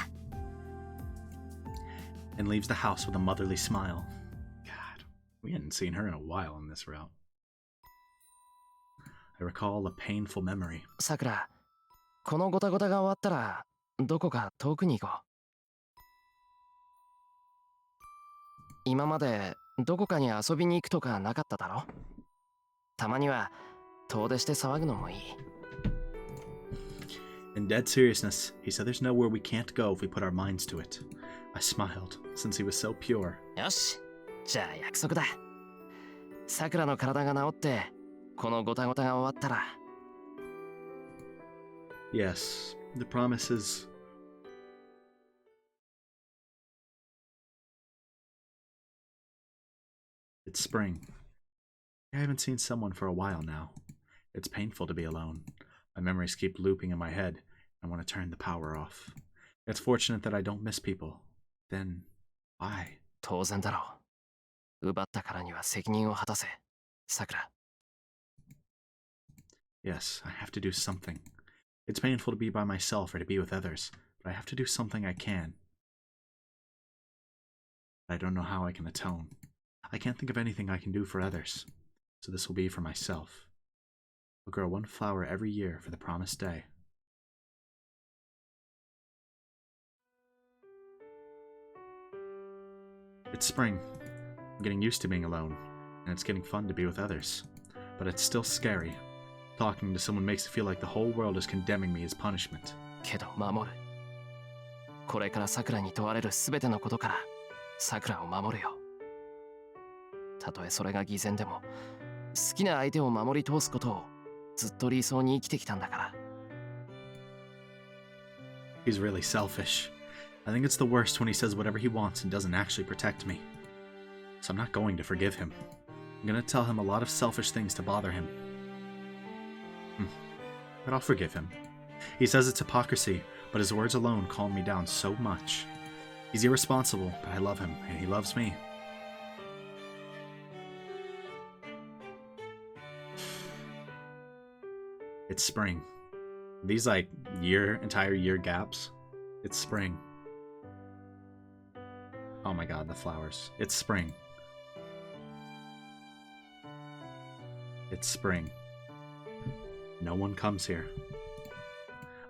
And leaves the house with a motherly smile. God, we hadn't seen her in a while in this route. I recall a painful memory. さくら、このゴタゴタが終わったら、どこか遠くに行こう。今までどこかに遊びに行くとかなかっただろ？たまには遠出して騒ぐのもいい。In dead seriousness, he said there's nowhere we can't go if we put our minds to it. I smiled, since he was so pure. よし、じゃあ約束だ。さくらの体が治って、このゴタゴタが終わったら。Yes, the promise is It's spring. I haven't seen someone for a while now. It's painful to be alone. My memories keep looping in my head. I want to turn the power off. It's fortunate that I don't miss people. Then, why? 当然だろう。奪ったからには責任を果たせ、さくら。Yes, I have to do something. It's painful to be by myself or to be with others, but I have to do something I can. I don't know how I can atone. I can't think of anything I can do for others, so this will be for myself. I'll grow one flower every year for the promised day. It's spring. I'm getting used to being alone, and it's getting fun to be with others. But it's still scary. Talking to someone makes it feel like the whole world is condemning me as punishment. けど守る。これからさくらに問われるすべてのことからさくらを守るよ。たとえそれが偽善でも好きな相手を守り通すことをずっと理想に生きてきたんだから。He's really selfish. I think it's the worst when he says whatever he wants and doesn't actually protect me. So I'm not going to forgive him. I'm gonna tell him a lot of selfish things to bother him. But I'll forgive him. He says it's hypocrisy, but his words alone calm me down so much. He's irresponsible, but I love him, and he loves me. It's spring. These entire year gaps. It's spring. Oh my god, the flowers. It's spring. It's spring. No one comes here.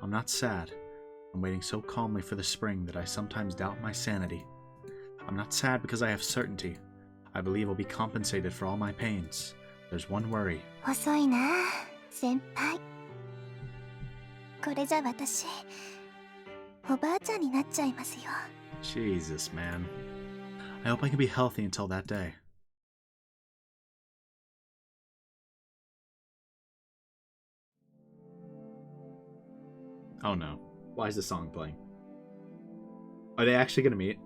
I'm not sad. I'm waiting so calmly for the spring that I sometimes doubt my sanity. I'm not sad because I have certainty. I believe I'll be compensated for all my pains. There's one worry. 遅いな、先輩。これじゃ私、おばあちゃんになっちゃいますよ。Jesus, man. I hope I can be healthy until that day. Oh no. Why is this song playing? Are they actually gonna meet?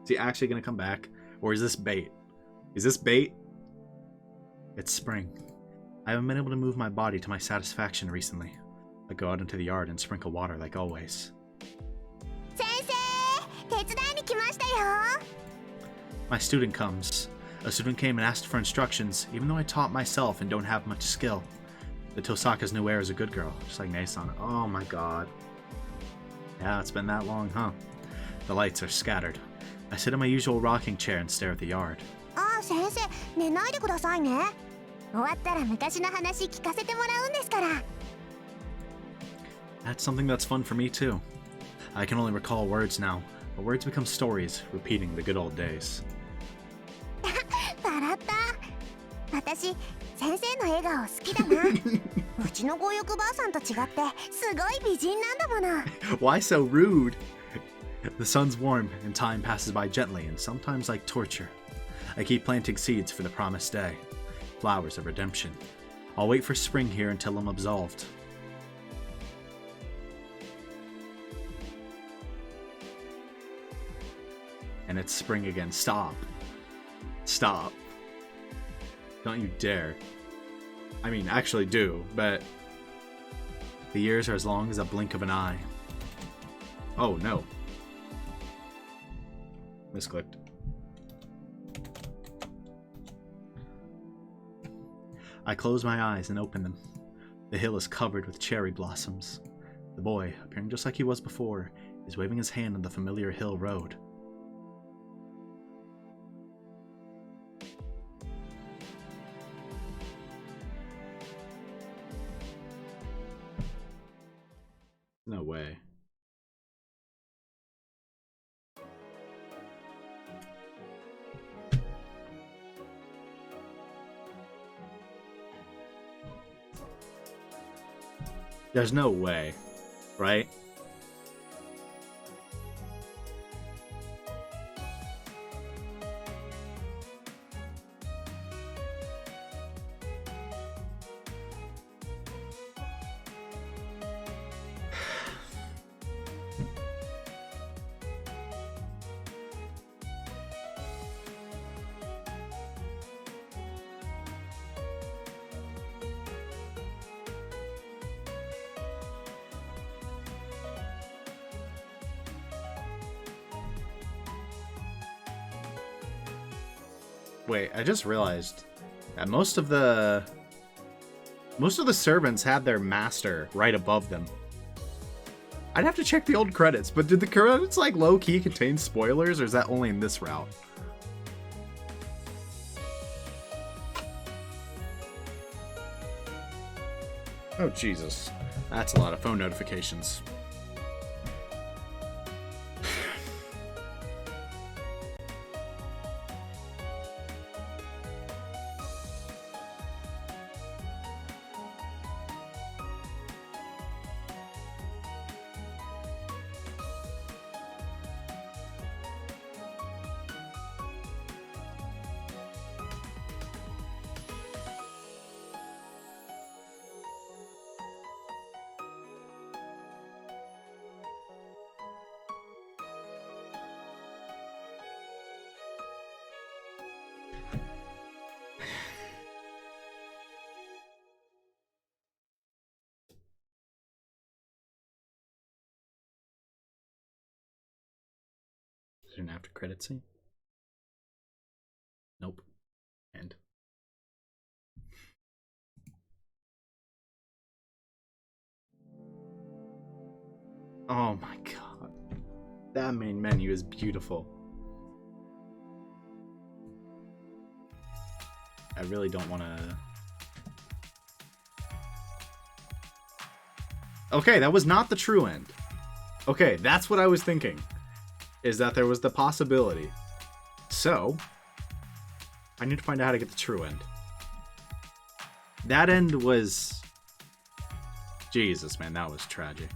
Is he actually gonna come back? Or is this bait? Is this bait? It's spring. I haven't been able to move my body to my satisfaction recently. I go out into the yard and sprinkle water like always. 先生、手伝いに来ましたよ。 My student comes. A student came and asked for instructions, even though I taught myself and don't have much skill. The Tosaka's new heir is a good girl, just like Nason. Oh my god. Yeah, it's been that long, huh? The lights are scattered. I sit in my usual rocking chair and stare at the yard. あ、先生、寝ないでくださいね。終わったら昔の話聞かせてもらうんですから。That's something that's fun for me too. I can only recall words now, but words become stories, repeating the good old days. 笑った。私、先生の笑顔好きだな。うちの強欲ばあさんと違ってすごい美人なんだもの。Why so rude? The sun's warm and time passes by gently and sometimes like torture. I keep planting seeds for the promised day. Flowers of redemption. I'll wait for spring here until I'm absolved. And it's spring again. Stop. Stop. Don't you dare. I mean, actually do, but the years are as long as a blink of an eye. Oh, no. Misclicked. I close my eyes and open them. The hill is covered with cherry blossoms. The boy, appearing just like he was before, is waving his hand on the familiar hill road. No way. There's no way, right? Wait, I just realized that most of the servants had their master right above them. I'd have to check the old credits, but did the credits like low-key contain spoilers, or is that only in this route? Oh, Jesus. That's a lot of phone notifications. Is there an after credit scene? Nope. End. Oh my god. That main menu is beautiful. I really don't want to... Okay, that was not the true end. Okay, that's what I was thinking. Is that there was the possibility. So, I need to find out how to get the true end. That end was... Jesus, man, that was tragic.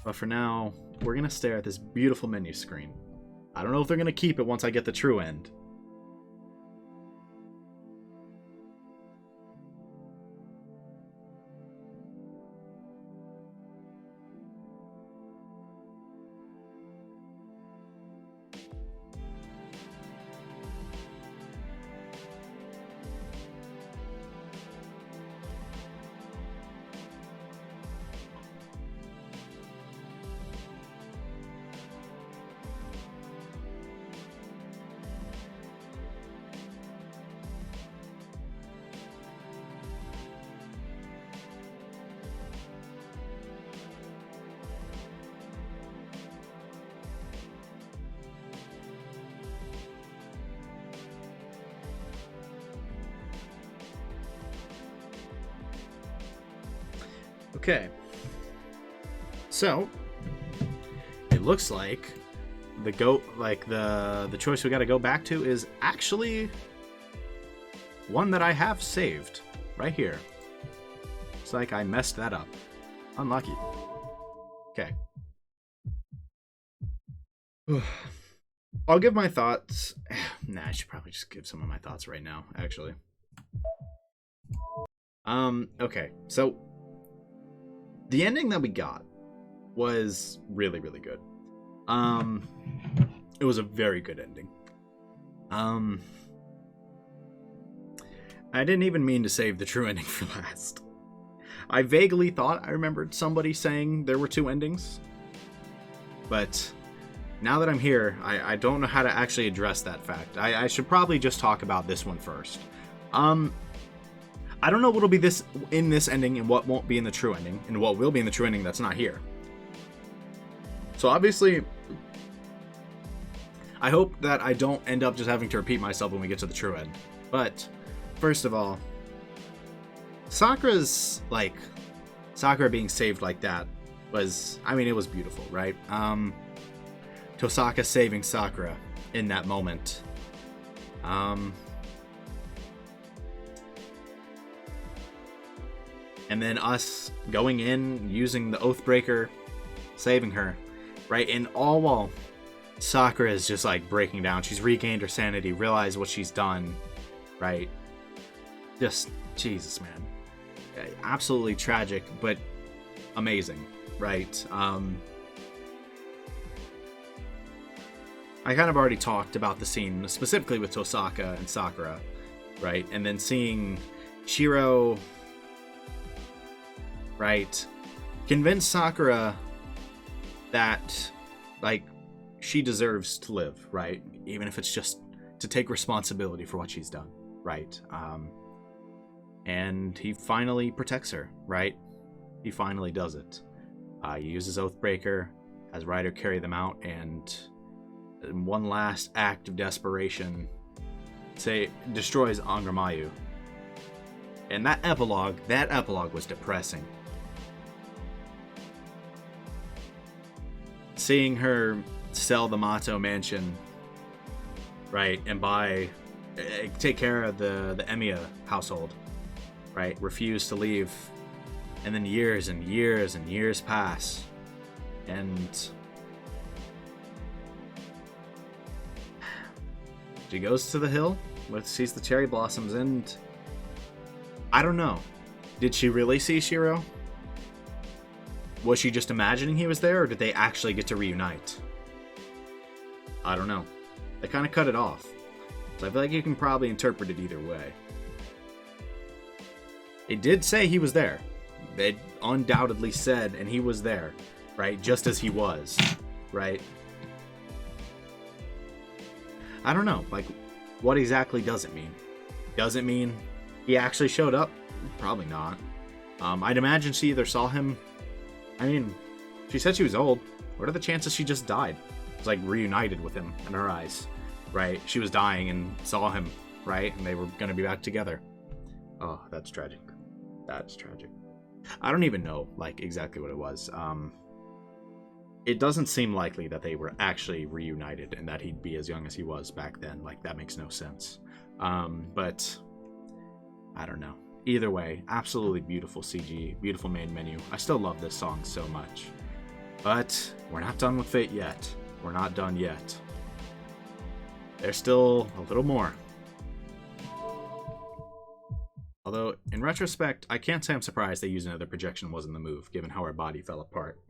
But for now, we're going to stare at this beautiful menu screen. I don't know if they're going to keep it once I get the true end. Okay. So, it looks like the choice we got to go back to is actually one that I have saved right here. It's like I messed that up. Unlucky. Okay. I'll give my thoughts. Nah, I should probably just give some of my thoughts right now, actually. Okay. So, the ending that we got was really, really good. It was a very good ending. I didn't even mean to save the true ending for last. I vaguely thought I remembered somebody saying there were two endings. But now that I'm here, I don't know how to actually address that fact. I should probably just talk about this one first. I don't know what'll be in this ending and what won't be in the true ending, and what will be in the true ending that's not here. So obviously, I hope that I don't end up just having to repeat myself when we get to the true end. But, first of all, Sakura being saved like that was, I mean, it was beautiful, right? Tosaka saving Sakura in that moment. And then us going in, using the Oathbreaker, saving her, right? And all while Sakura is just like breaking down. She's regained her sanity, realized what she's done, right? Just, Jesus, man. Absolutely tragic, but amazing, right? I kind of already talked about the scene, specifically with Tosaka and Sakura, right? And then seeing Shiro, right, convince Sakura that like, she deserves to live, right? Even if it's just to take responsibility for what she's done, right? And he finally protects her, right? He finally does it. He uses Oathbreaker, has Ryder carry them out, and in one last act of desperation, destroys Angramayu. And that epilogue was depressing. Seeing her sell the Mato mansion, right, and take care of the Emiya household, right, refuse to leave, and then years and years and years pass, and she goes to the hill, sees the cherry blossoms, and I don't know. Did she really see Shiro? Was she just imagining he was there, or did they actually get to reunite? I don't know. They kind of cut it off. So I feel like you can probably interpret it either way. It did say he was there. It undoubtedly said, and he was there, right? Just as he was, right? I don't know. Like, what exactly does it mean? Does it mean he actually showed up? Probably not. I'd imagine she either saw him. I mean, she said she was old. What are the chances she just died? It's like reunited with him in her eyes, right? She was dying and saw him, right? And they were going to be back together. Oh, that's tragic. That's tragic. I don't even know, like, exactly what it was. It doesn't seem likely that they were actually reunited and that he'd be as young as he was back then. Like, that makes no sense. But I don't know. Either way, absolutely beautiful CG, beautiful main menu. I still love this song so much. But we're not done with Fate yet. We're not done yet. There's still a little more. Although, in retrospect, I can't say I'm surprised they used another projection wasn't the move, given how our body fell apart.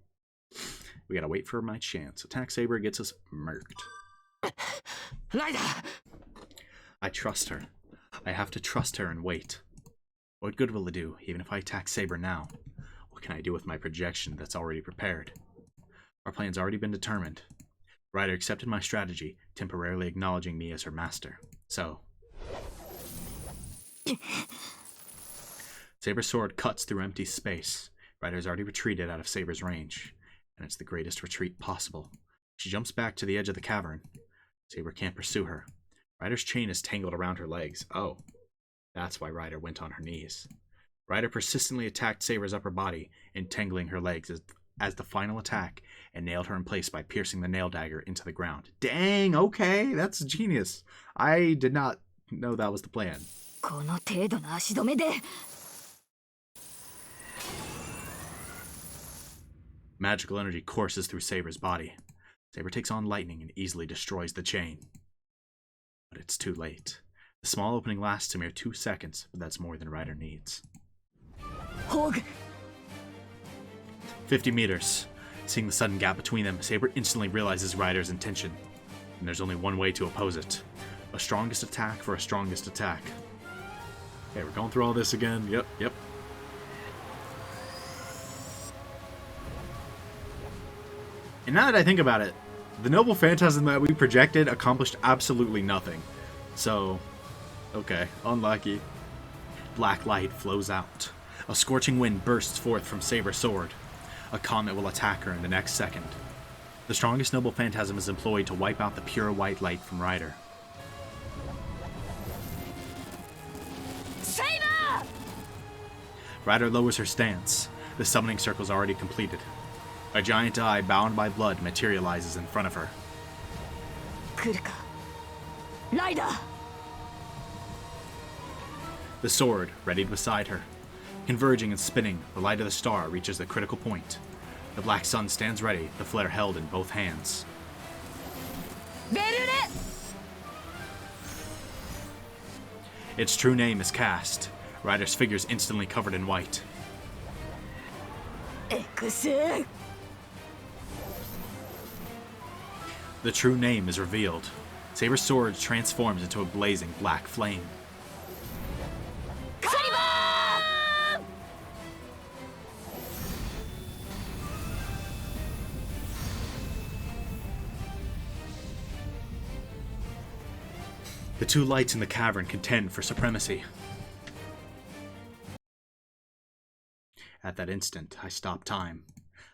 We gotta wait for my chance. Attack Saber gets us murked. I trust her. I have to trust her and wait. What good will it do, even if I attack Saber now? What can I do with my projection that's already prepared? Our plan's already been determined. Ryder accepted my strategy, temporarily acknowledging me as her master. So... Saber's sword cuts through empty space. Ryder's already retreated out of Saber's range, and it's the greatest retreat possible. She jumps back to the edge of the cavern. Saber can't pursue her. Ryder's chain is tangled around her legs. Oh, that's why Ryder went on her knees. Ryder persistently attacked Saber's upper body, entangling her legs as the final attack, and nailed her in place by piercing the nail dagger into the ground. Dang, okay, that's genius. I did not know that was the plan. Magical energy courses through Saber's body. Saber takes on lightning and easily destroys the chain. But it's too late. The small opening lasts a mere 2 seconds, but that's more than Ryder needs. 50 meters. Seeing the sudden gap between them, Saber instantly realizes Ryder's intention. And there's only one way to oppose it. A strongest attack for a strongest attack. Okay, we're going through all this again. Yep. And now that I think about it, the noble phantasm that we projected accomplished absolutely nothing. So, okay, unlucky. Black light flows out. A scorching wind bursts forth from Saber's sword. A comet will attack her in the next second. The strongest noble phantasm is employed to wipe out the pure white light from Ryder. Saber! Ryder lowers her stance. The summoning circle is already completed. A giant eye bound by blood materializes in front of her. Ryder! The sword, readied beside her. Converging and spinning, the light of the star reaches the critical point. The black sun stands ready, the flare held in both hands. Its true name is cast. Ryder's figure is instantly covered in white. The true name is revealed. Saber's sword transforms into a blazing black flame. The two lights in the cavern contend for supremacy. At that instant, I stop time.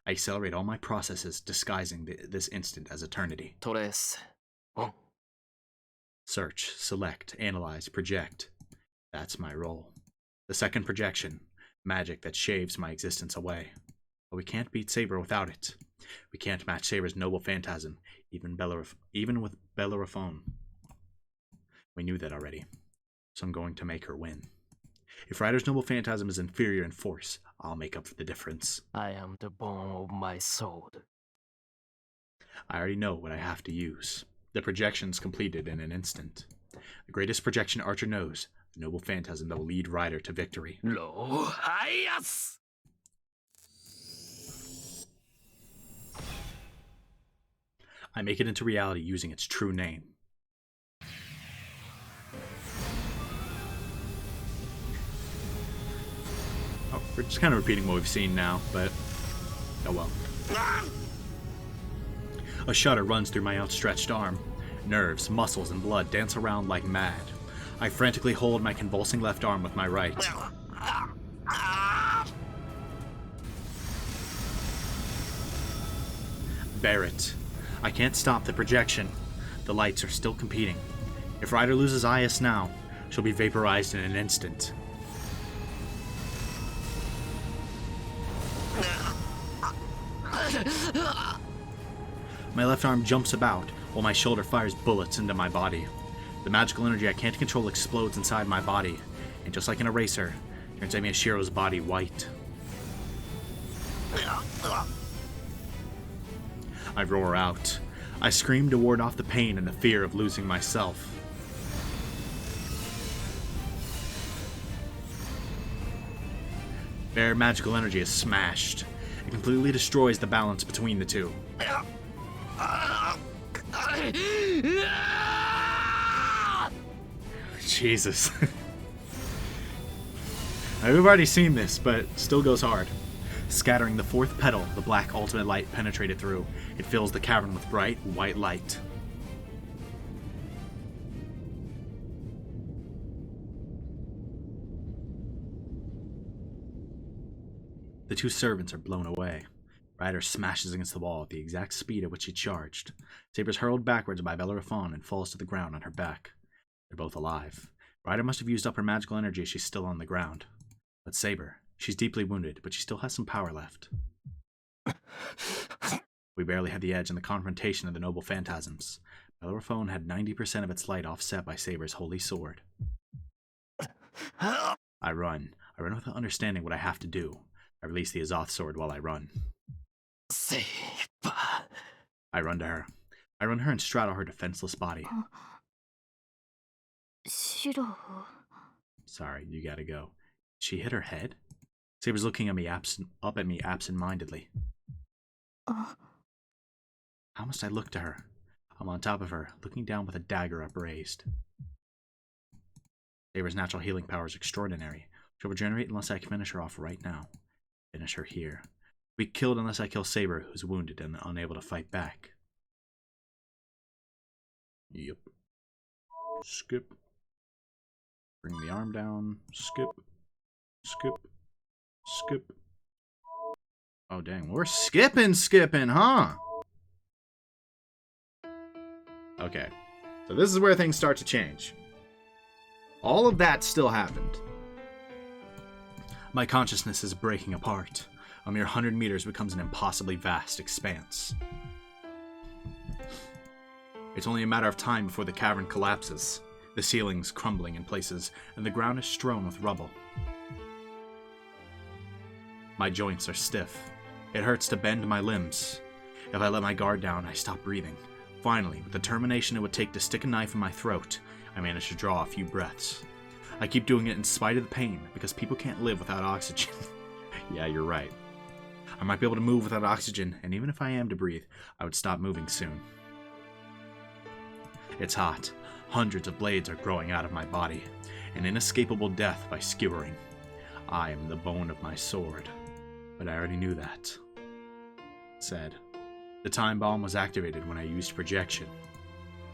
I accelerate all my processes, disguising this instant as eternity. トレースオン Search, select, analyze, project. That's my role. The second projection, magic that shaves my existence away. But we can't beat Saber without it. We can't match Saber's noble phantasm, even with Bellerophon. We knew that already, so I'm going to make her win. If Ryder's noble phantasm is inferior in force, I'll make up for the difference. I am the bone of my sword. I already know what I have to use. The projection's completed in an instant. The greatest projection Archer knows, the noble phantasm that will lead Ryder to victory. Lo Hayas! I make it into reality using its true name. Oh, we're just kind of repeating what we've seen now, but oh well. A shudder runs through my outstretched arm. Nerves, muscles, and blood dance around like mad. I frantically hold my convulsing left arm with my right. Bear it. I can't stop the projection. The lights are still competing. If Ryder loses Ias now, she'll be vaporized in an instant. My left arm jumps about, while my shoulder fires bullets into my body. The magical energy I can't control explodes inside my body, and just like an eraser, turns Amy Ashiro's body white. I roar out. I scream to ward off the pain and the fear of losing myself. Their magical energy is smashed. It completely destroys the balance between the two. Jesus. We've already seen this, but it still goes hard. Scattering the fourth petal, the black ultimate light penetrated through. It fills the cavern with bright, white light. The two servants are blown away. Ryder smashes against the wall at the exact speed at which he charged. Saber's hurled backwards by Bellerophon and falls to the ground on her back. They're both alive. Ryder must have used up her magical energy as she's still on the ground. But Saber, she's deeply wounded, but she still has some power left. We barely had the edge in the confrontation of the noble phantasms. Bellerophon had 90% of its light offset by Saber's holy sword. I run. I run without understanding what I have to do. I release the Azoth sword while I run. Saber. I run to her. I run her and straddle her defenseless body. Shiro. Sorry, you gotta go. She hit her head? Saber's looking at me up at me absent-mindedly. How must I look to her? I'm on top of her, looking down with a dagger upraised. Saber's natural healing power is extraordinary. She'll regenerate unless I can finish her off right now. Finish her here. Be killed unless I kill Saber, who's wounded and unable to fight back. Yep. Skip. Bring the arm down. Skip. Skip. Skip. Oh dang, we're skipping, huh? Okay. So this is where things start to change. All of that still happened. My consciousness is breaking apart. A mere 100 meters becomes an impossibly vast expanse. It's only a matter of time before the cavern collapses, the ceilings crumbling in places, and the ground is strewn with rubble. My joints are stiff. It hurts to bend my limbs. If I let my guard down, I stop breathing. Finally, with the determination it would take to stick a knife in my throat, I manage to draw a few breaths. I keep doing it in spite of the pain, because people can't live without oxygen. Yeah, you're right. I might be able to move without oxygen, and even if I am to breathe, I would stop moving soon. It's hot. Hundreds of blades are growing out of my body. An inescapable death by skewering. I am the bone of my sword. But I already knew that. Said. The time bomb was activated when I used projection.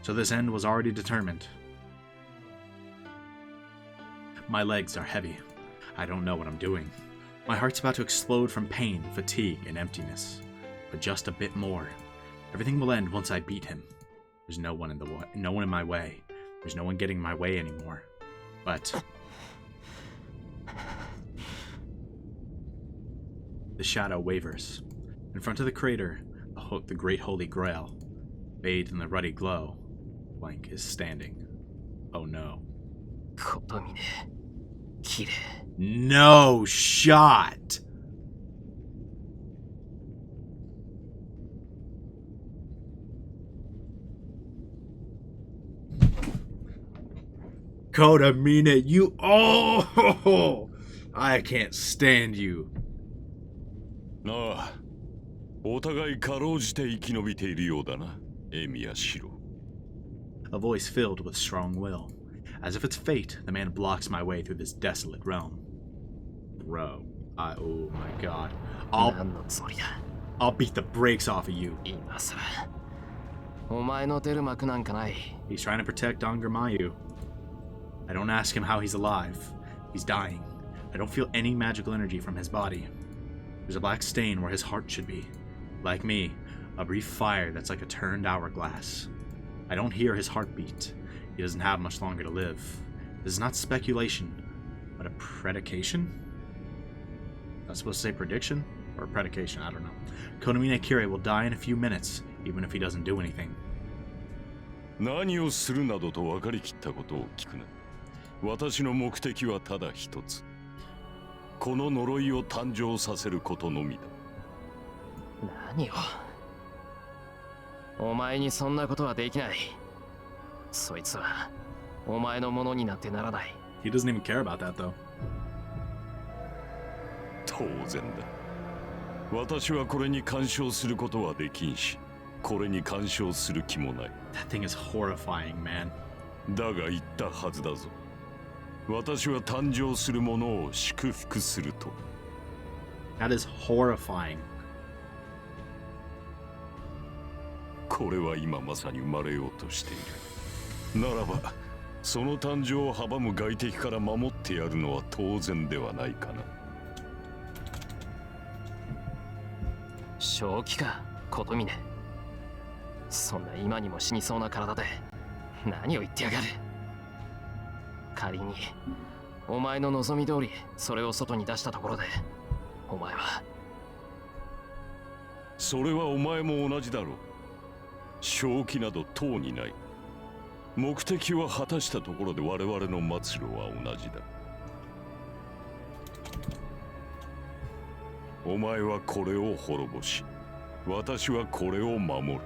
So this end was already determined. My legs are heavy. I don't know what I'm doing. My heart's about to explode from pain, fatigue, and emptiness. But just a bit more. Everything will end once I beat him. There's no one in my way. There's no one getting in my way anymore. But the shadow wavers. In front of the crater, the great holy grail, bathed in the ruddy glow, blank is standing. Oh no. No shot! Kodamine, you. Oh! I can't stand you. なあ、お互いかろうじて生き延びているようだな、エミヤシロ。A voice filled with strong will. As if it's fate, the man blocks my way through this desolate realm. Bro, oh my god. I'll beat the brakes off of you. He's trying to protect Angermayu. I don't ask him how he's alive. He's dying. I don't feel any magical energy from his body. There's a black stain where his heart should be. Like me, a brief fire that's like a turned hourglass. I don't hear his heartbeat. He doesn't have much longer to live. This is not speculation, but a predication? I was supposed to say prediction? Or predication, I don't know. Kodamine Kirei will die in a few minutes, even if he doesn't do anything. 何をするなどと分かりきったことを聞くな。私の目的はただ一つ。この呪いを誕生させることのみだ。何を。お前にそんなことはできない。そいつはお前のものになってならない。He doesn't even care about that though. 当然だ。私はこれに干渉することはできんし、これに干渉する気もない。That thing is horrifying, man. だが言ったはずだぞ。私は誕生するものを祝福すると。That is horrifying. これは今まさに生まれようとしている。ならば、その誕生を阻む外敵から守ってやるのは当然ではないかな。正気か、琴峰。そんな今にも死にそうな体で何を言ってやがる。仮にお前の望み通りそれを外に出したところで、お前は。それはお前も同じだろう。正気などとうにない。目的は果たしたところで我々の末路は同じだ。お前はこれを滅ぼし、私はこれを守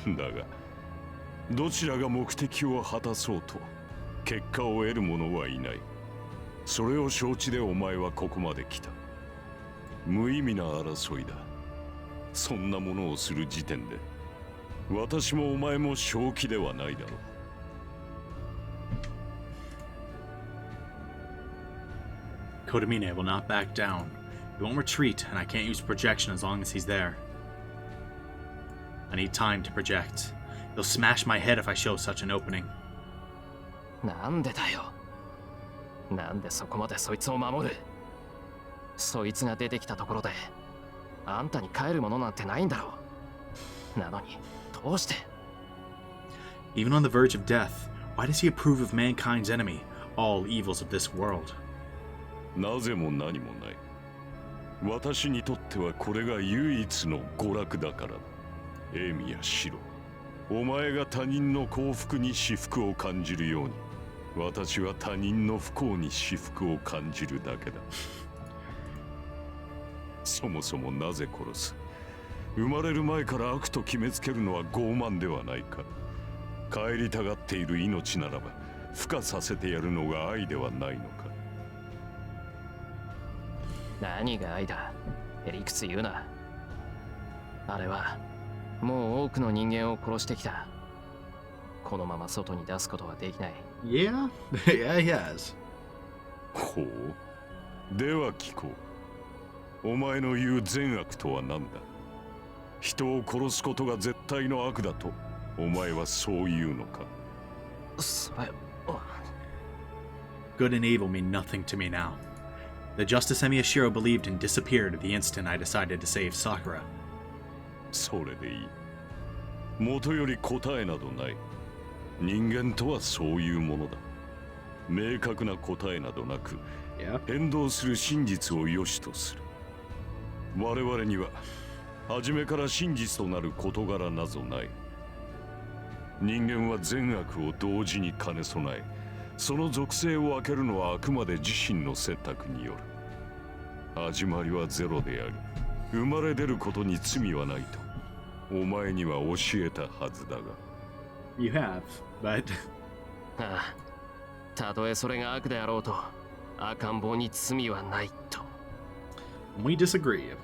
る。だが、どちらが目的を果たそうと結果を得る者はいない。それを承知でお前はここまで来た。無意味な争いだ。そんなものをする時点で、私もお前も正気ではないだろう。Kodamine will not back down. He won't retreat, and I can't use projection as long as he's there. I need time to project. He'll smash my head if I show such an opening. なんでだよ。なんでそこまでそいつを守る。そいつが出てきたところで、あんたに帰るものなんてないんだろう。なのに、どうして。Even on the verge of death, why does he approve of mankind's enemy, all evils of this world? なぜも何もない。私にとってはこれが唯一の娯楽だからだ。エミやシロ、お前が他人の幸福に至福を感じるように、私は他人の不幸に至福を感じるだけだ。そもそもなぜ殺す。生まれる前から悪と決めつけるのは傲慢ではないか。帰りたがっている命ならば孵化させてやるのが愛ではないのか。何が愛だ。へりくつ言うな。あれはもう多くの人間を殺してきた。このまま外に出すことはできない。Yeah? Yeah, he has. ほう。では聞こう。お前の言う善悪とは何だ。人を殺すことが絶対の悪だとお前はそう言うのか。それ Good and evil mean nothing to me now. The justice Emiyashiro believed in disappeared the instant I decided to save Sakura. それでいい。元より答えなどない。人間とはそういうものだ。明確な答えなどなく、Yeah. 変動する真実を良しとする。我々には初めから真実となる事柄などない。人間は善悪を同時に兼ね備え、その属性を分けるのはあくまで自身の選択による。始まりはゼロであり、生まれ出ることに罪はないとお前には教えたはずだが。 You have, but ああ、たとえそれが悪であろうと赤ん坊に罪はないと。 we disagree.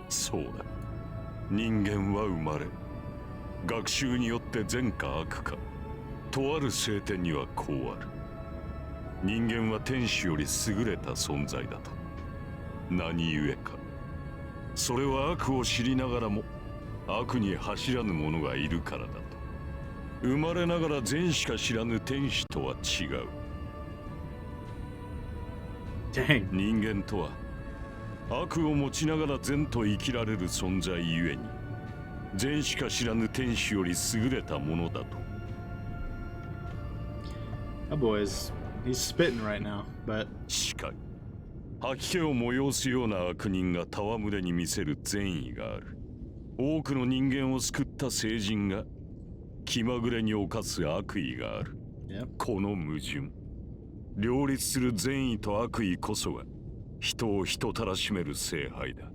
そうだ。人間は生まれ、学習によって善か悪か、とある聖典にはこうある。人間は天使より優れた存在だと。何故か。それは悪を知りながらも悪に走らぬ者がいるからだと。生まれながら善しか知らぬ天使とは違う。 Dang. 人間とは悪を持ちながら善と生きられる存在ゆえに、善しか知らぬ天使より優れたものだと。 That boy's he's spitting right now, but しかり吐き気を催すような悪人が戯れに見せる善意がある。多くの人間を救った聖人が気まぐれに犯す悪意がある。 yep. この矛盾、両立する善意と悪意こそが人を人たらしめる聖杯だ。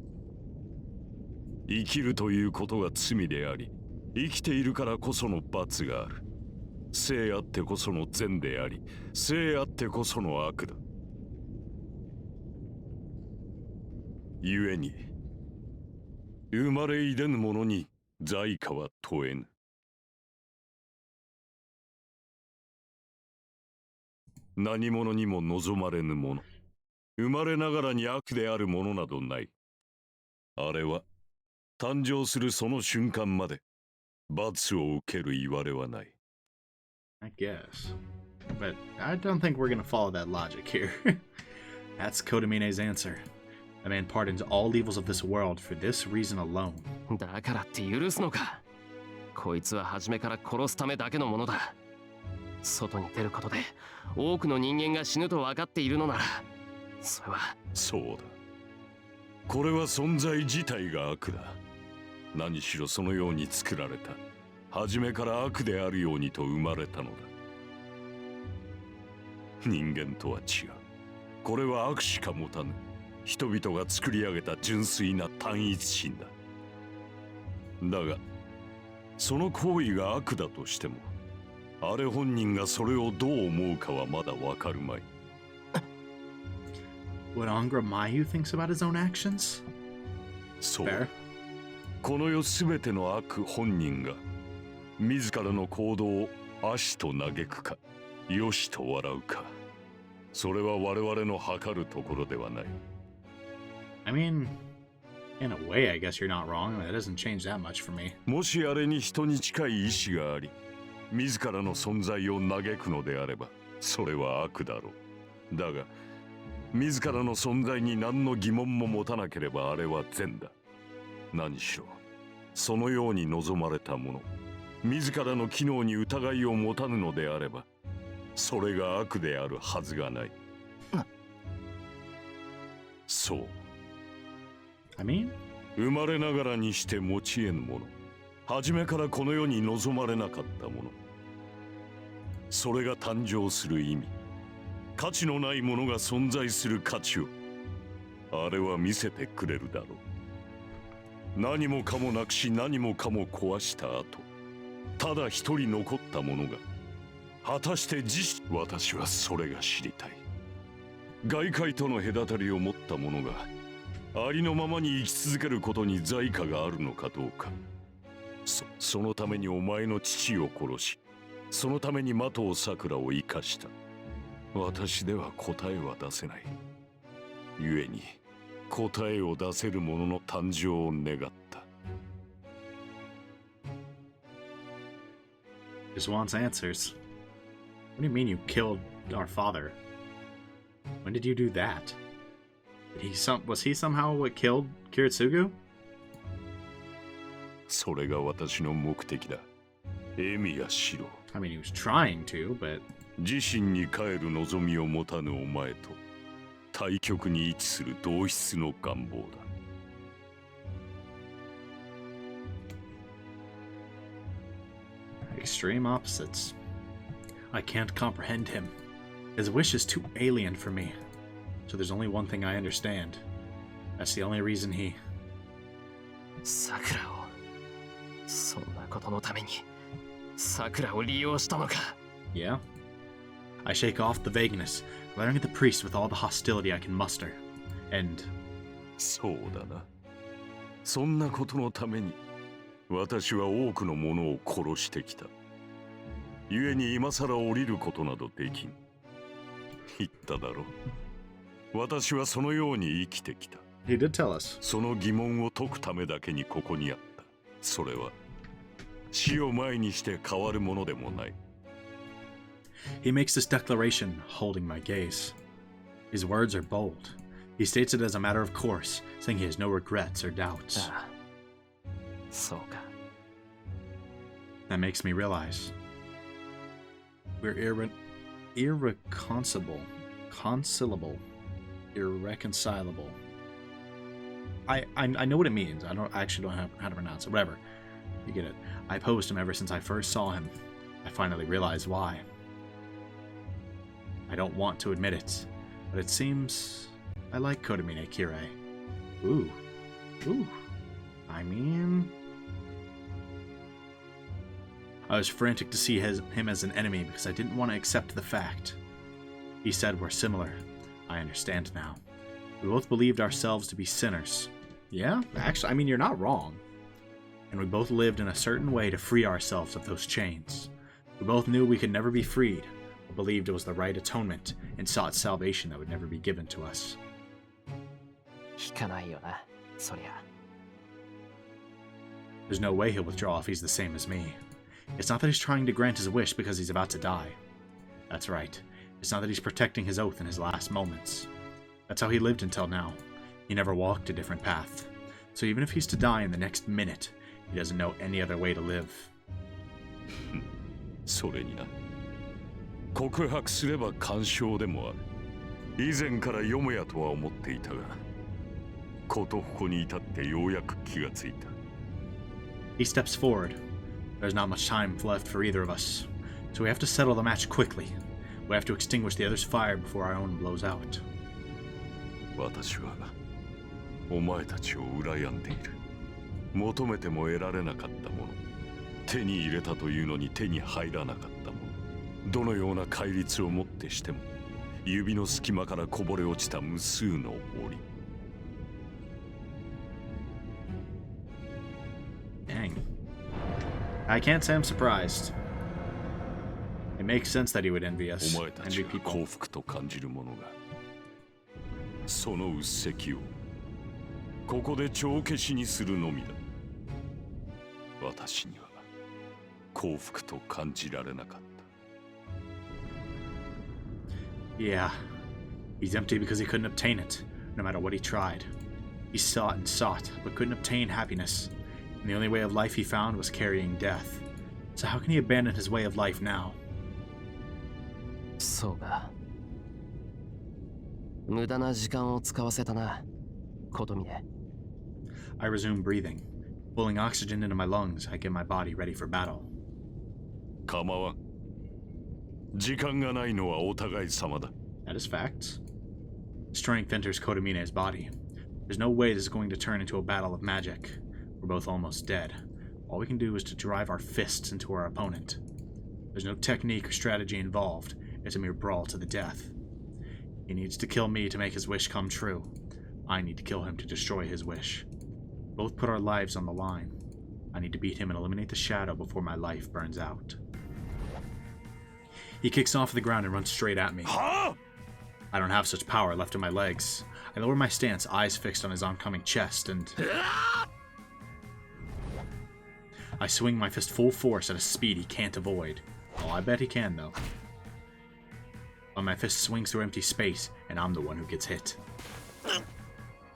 生きるということが罪であり、生きているからこその罰がある。聖あってこその善であり、聖あってこその悪だ。故に生まれいでぬ者に罪過は問えぬ。何者にも望まれぬもの、生まれながらに悪であるものなどない。あれは誕生するその瞬間まで罰を受けるいわれはない。 I guess. But I don't think we're gonna follow that logic here. That's Kodamine's answer. A man pardons all evils of this world for this reason alone. だからって許すのか。こいつは初めから殺すためだけのものだ。外に出ることで多くの人間が死ぬと分かっているのなら、それは。そうだ。これは存在自体が悪だ。何しろそのように作られた。初めから悪であるようにと生まれたのだ。人間とは違う。これは悪しか持たぬ。人々が作り上げた純粋な単一心だ。だが、その行為が悪だとしても、あれ本人がそれをどう思うかはまだわかるまい。What Angra Mayu thinks about his own actions? そう。 Fair. この世すべての悪本人が自らの行動を悪しと嘆くか、良しと笑うか、それは我々の測るところではない。I mean, in a way, I guess you're not wrong. That doesn't change that much for me. もしあれに人に近い意志があり、自らの存在を嘆くのであれば、それは悪だろう。だが、自らの存在に何の疑問も持たなければあれは善だ。何しろ、そのように望まれたもの、自らの機能に疑いを持たぬのであれば、それが悪であるはずがない。そう。I mean, 生まれながらにして持ち得ぬもの、初めからこの世に望まれなかったもの、それが誕生する意味、価値のないものが存在する価値を、あれは見せてくれるだろう。何もかもなくし何もかも壊した後、ただ一人残ったものが、果たして私はそれが知りたい。外界との隔たりを持ったものが、ありのままに生き続けることに罪過があるのかどうか。そのためにお前の父を殺し、そのために的尾さくらを生かした。私では答えは出せない。故に答えを出せる者の誕生を願った。just wants answers. What do you mean you killed our father? When did you do that? Was he somehow what killed Kiritsugu? それが私の目的だ。エミやシロ。I mean, he was trying to, but 自身に帰る望みを持たぬお前と対極に位置する同質の願望だ。extreme opposites. I can't comprehend him. His wish is too alien for me. So there's only one thing I understand. That's the only reason he... サクラをそんなことのためにサクラを利用したのか。 Yeah? I shake off the vagueness, glaring at the priest with all the hostility I can muster. And... そうだな。そんなことのために私は多くの者を殺してきた。故に今さら降りることなどできん。言っただろう。私はそのように生きてきた。He did tell us. その疑問を解くためだけにここにあった。それは死を前にして変わるものでもない。He makes this declaration, holding my gaze. His words are bold. He states it as a matter of course, saying he has no regrets or doubts. ああ、そうか。 That makes me realize we're irreconcilable. Irreconcilable. I know what it means. I actually don't know how to pronounce it. Whatever. You get it. I opposed him ever since I first saw him. I finally realized why. I don't want to admit it, but it seems I like Kotomine Kirei. Ooh. I mean... I was frantic to see him as an enemy because I didn't want to accept the fact. He said we're similar. I understand now. We both believed ourselves to be sinners. Yeah, actually, I mean, you're not wrong. And we both lived in a certain way to free ourselves of those chains. We both knew we could never be freed, but believed it was the right atonement and sought salvation that would never be given to us. 引かないよな、そりゃ。 There's no way he'll withdraw if he's the same as me. It's not that he's trying to grant his wish because he's about to die. That's right. It's not that he's protecting his oath in his last moments. That's how he lived until now. He never walked a different path. So even if he's to die in the next minute, he doesn't know any other way to live. それにな。告白すれば干渉でもある。以前からよもやとは思っていたが、ことここに至ってようやく気がついた。He steps forward. There's not much time left for either of us, so we have to settle the match quickly. We have to extinguish the other's fire before our own blows out. 私はお前たちを羨んでいる。求めても得られなかったもの、手に入れたというのに手に入らなかったもの、どのような戒律をもってしても指の隙間からこぼれ落ちた無数の檻。Dang. I can't say I'm surprised. It makes sense that he would envy us. お前たち Envy が people. 幸福と感じるものが、そのうっせきをここで帳消しにするのみだ。私には幸福と感じられなかった。 Yeah. He's empty because he couldn't obtain it, no matter what he tried. He sought and sought, but couldn't obtain happiness. And the only way of life he found was carrying death. So how can he abandon his way of life now? そうか。無駄な時間を使わせたな、ことみね。 I resume breathing. Pulling oxygen into my lungs, I get my body ready for battle. 構わん。時間がないのはお互い様だ。 That is facts. Strength enters Kotomine's body. There's no way this is going to turn into a battle of magic. We're both almost dead. All we can do is to drive our fists into our opponent. There's no technique or strategy involved. It's a mere brawl to the death. He needs to kill me to make his wish come true. I need to kill him to destroy his wish. Both put our lives on the line. I need to beat him and eliminate the shadow before my life burns out. He kicks off the ground and runs straight at me. Huh? I don't have such power left in my legs. I lower my stance, eyes fixed on his oncoming chest, and... I swing my fist full force at a speed he can't avoid. Oh, I bet he can, though. When my fist swings through empty space, and I'm the one who gets hit.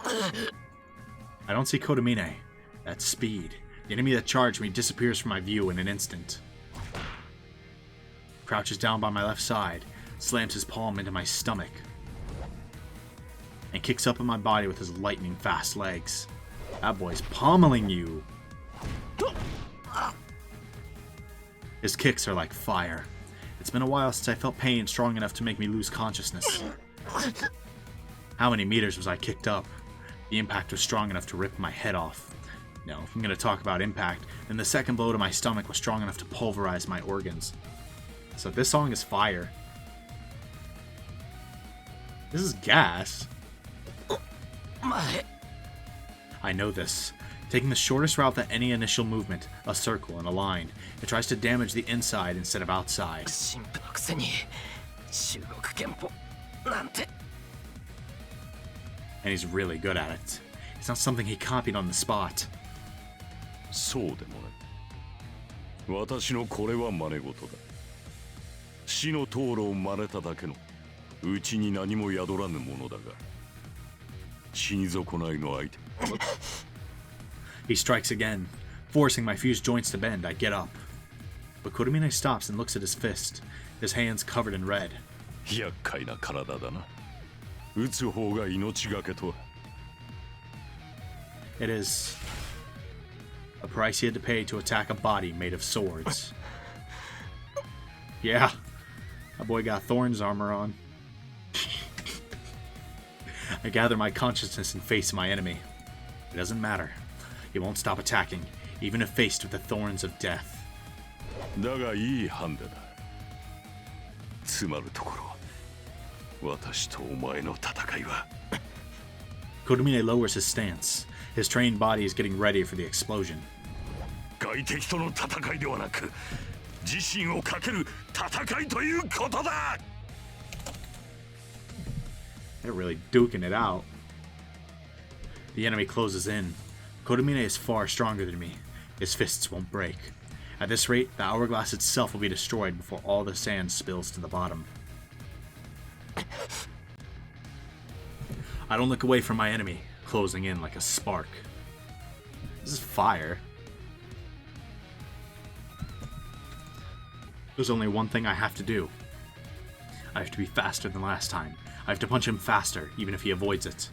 I don't see Kodomine. That's speed. The enemy that charged me disappears from my view in an instant. Crouches down by my left side, slams his palm into my stomach, and kicks up in my body with his lightning fast legs. That boy's pummeling you. His kicks are like fire. It's been a while since I felt pain strong enough to make me lose consciousness. How many meters was I kicked up? The impact was strong enough to rip my head off. No, if I'm going to talk about impact, then the second blow to my stomach was strong enough to pulverize my organs. So this song is fire. This is gas. I know this. Taking the shortest route that any initial movement, a circle and a line, it tries to damage the inside instead of outside. And he's really good at it. It's not something he copied on the spot. そうでもない。私のこれは真似事だ。死の灯籠を真似ただけのうちに何も宿らぬものだが、死に損ないの相手。He strikes again, forcing my fused joints to bend. I get up. But Kodomine stops and looks at his fist, his hands covered in red. 厄介な体だな。撃つ方が命がけとは。It is a price he had to pay to attack a body made of swords. Yeah, that boy got Thorn's armor on. I gather my consciousness and face my enemy. It doesn't matter. He won't stop attacking, even if faced with the thorns of death. だがいいハンデだ。つまるところ、私とお前の戦いは。Kodomine lowers his stance. His trained body is getting ready for the explosion. 外敵との戦いではなく、自身をかける戦いということだ。They're really duking it out. The enemy closes in. Kodomine is far stronger than me. His fists won't break. At this rate, the hourglass itself will be destroyed before all the sand spills to the bottom. I don't look away from my enemy, closing in like a spark. This is fire. There's only one thing I have to do. I have to be faster than last time. I have to punch him faster, even if he avoids it.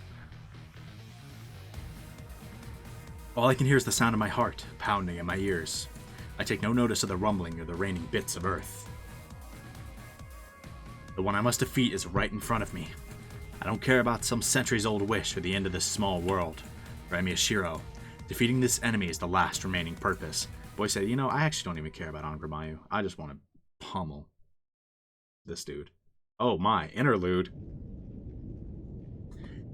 All I can hear is the sound of my heart pounding in my ears. I take no notice of the rumbling or the raining bits of earth. The one I must defeat is right in front of me. I don't care about some centuries-old wish or the end of this small world. For Miyashiro, defeating this enemy is the last remaining purpose. Boy said, you know, I actually don't even care about Angramayu. I just want to pummel this dude. Oh my, interlude.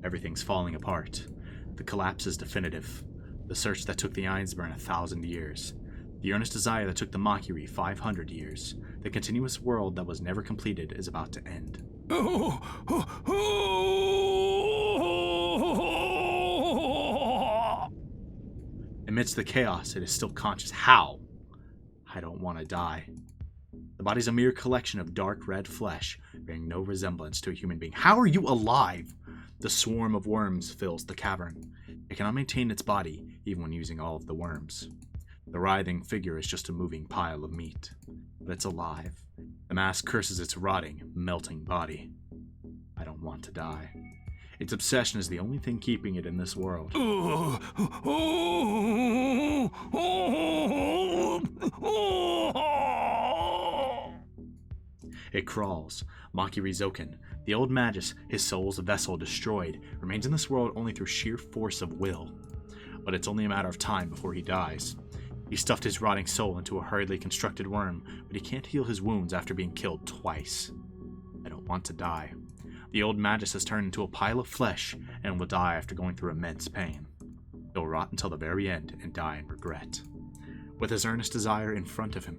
Everything's falling apart. The collapse is definitive. The search that took the Ainsburn 1,000 years. The earnest desire that took the Makiri 500 years. The continuous world that was never completed is about to end. Amidst the chaos, it is still conscious. How? I don't want to die. The body's a mere collection of dark red flesh, bearing no resemblance to a human being. How are you alive? The swarm of worms fills the cavern. It cannot maintain its body, even when using all of the worms. The writhing figure is just a moving pile of meat. But it's alive. The mask curses its rotting, melting body. I don't want to die. Its obsession is the only thing keeping it in this world. It crawls. Maki Rizoken, the old magus, his soul's vessel destroyed, remains in this world only through sheer force of will. But it's only a matter of time before he dies. He stuffed his rotting soul into a hurriedly constructed worm, but he can't heal his wounds after being killed twice. I don't want to die. The old magus has turned into a pile of flesh and will die after going through immense pain. He'll rot until the very end and die in regret. With his earnest desire in front of him,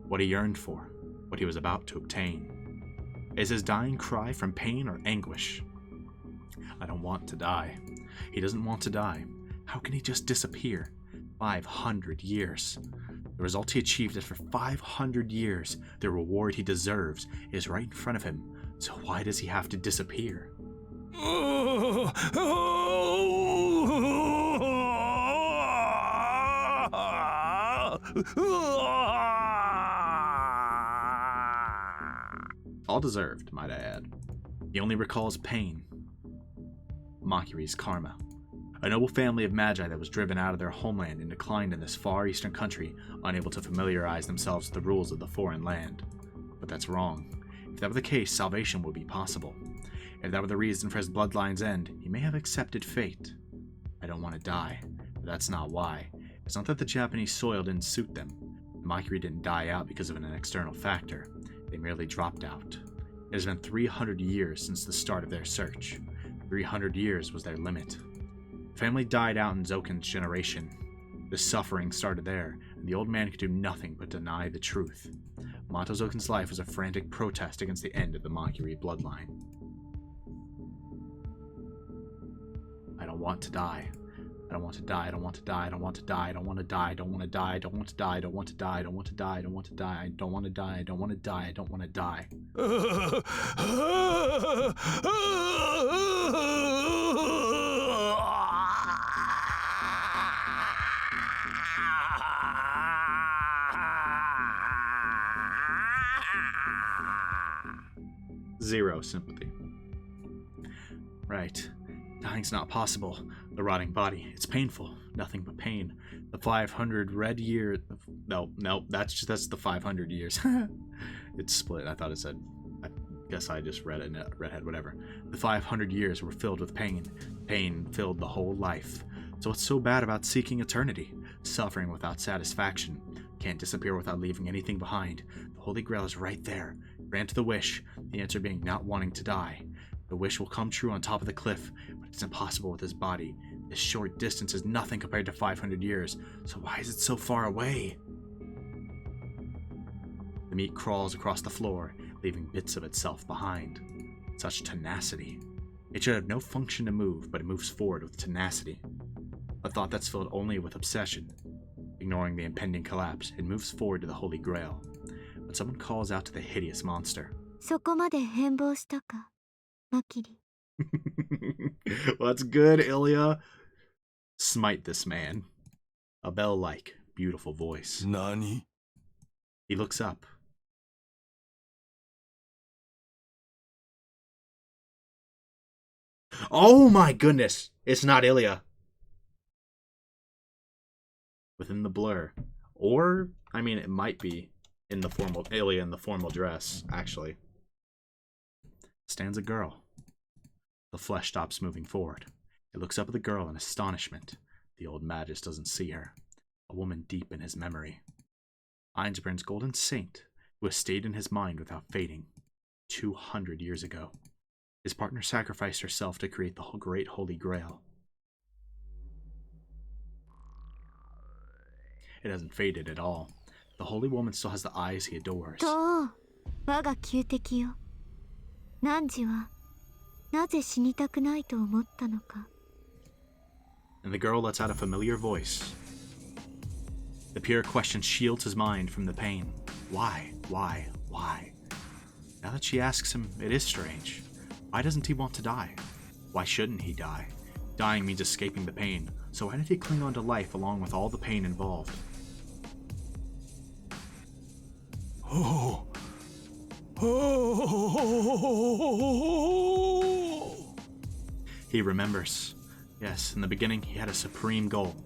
what he yearned for, what he was about to obtain. Is his dying cry from pain or anguish? I don't want to die. He doesn't want to die. How can he just disappear? 500 years. The result he achieved after 500 years, the reward he deserves, is right in front of him. So why does he have to disappear? All deserved, might I add. He only recalls pain. Makiry's karma. A noble family of magi that was driven out of their homeland and declined in this far eastern country, unable to familiarize themselves with the rules of the foreign land. But that's wrong. If that were the case, salvation would be possible. If that were the reason for his bloodline's end, he may have accepted fate. I don't want to die, but that's not why. It's not that the Japanese soil didn't suit them. The Makiry didn't die out because of an external factor. They merely dropped out. It has been 300 years since the start of their search. 300 years was their limit. The family died out in Zoken's generation. The suffering started there, and the old man could do nothing but deny the truth. Mato Zoken's life was a frantic protest against the end of the Makiry bloodline. I don't want to die. I don't want to die. I don't want to die. I don't want to die. I don't want to die. I don't want to die. I don't want to die. I don't want to die. I don't want to die. I don't want to die. I don't want to die. I don't want to die. I don't want to die. Zero sympathy. Right. Dying's not possible. The rotting body. It's painful. Nothing but pain. The 500 red years. No, that's the 500 years. It's split. I thought it said. I guess I just read it in a redhead, whatever. The 500 years were filled with pain. Pain filled the whole life. So what's so bad about seeking eternity? Suffering without satisfaction. Can't disappear without leaving anything behind. The Holy Grail is right there. Grant the wish. The answer being not wanting to die. The wish will come true on top of the cliff, but it's impossible with his body. This short distance is nothing compared to 500 years, so why is it so far away? The meat crawls across the floor, leaving bits of itself behind. Such tenacity. It should have no function to move, but it moves forward with tenacity. A thought that's filled only with obsession. Ignoring the impending collapse, it moves forward to the Holy Grail. But someone calls out to the hideous monster. そこまで変貌したか、マキリ。Well, that's good, Ilya. Smite this man. A bell-like, beautiful voice. Nani? He looks up. Oh my goodness! It's not Ilya. Within the blur. Or, I mean, it might be in the formal Ilya in the formal dress, actually. Stands a girl. The flesh stops moving forward. It looks up at the girl in astonishment. The old magus doesn't see her. A woman deep in his memory. Einsbrand's golden saint, who has stayed in his mind without fading. 200 years ago. His partner sacrificed herself to create the great Holy Grail. It hasn't faded at all. The holy woman still has the eyes he adores. とう、我が旧敵よ。汝はなぜ死にたくないと思ったのか。And the girl lets out a familiar voice. The pure question shields his mind from the pain. Why? Why? Why? Now that she asks him, it is strange. Why doesn't he want to die? Why shouldn't he die? Dying means escaping the pain, so why did he cling on to life along with all the pain involved? Oh. He remembers. Yes, in the beginning he had a supreme goal.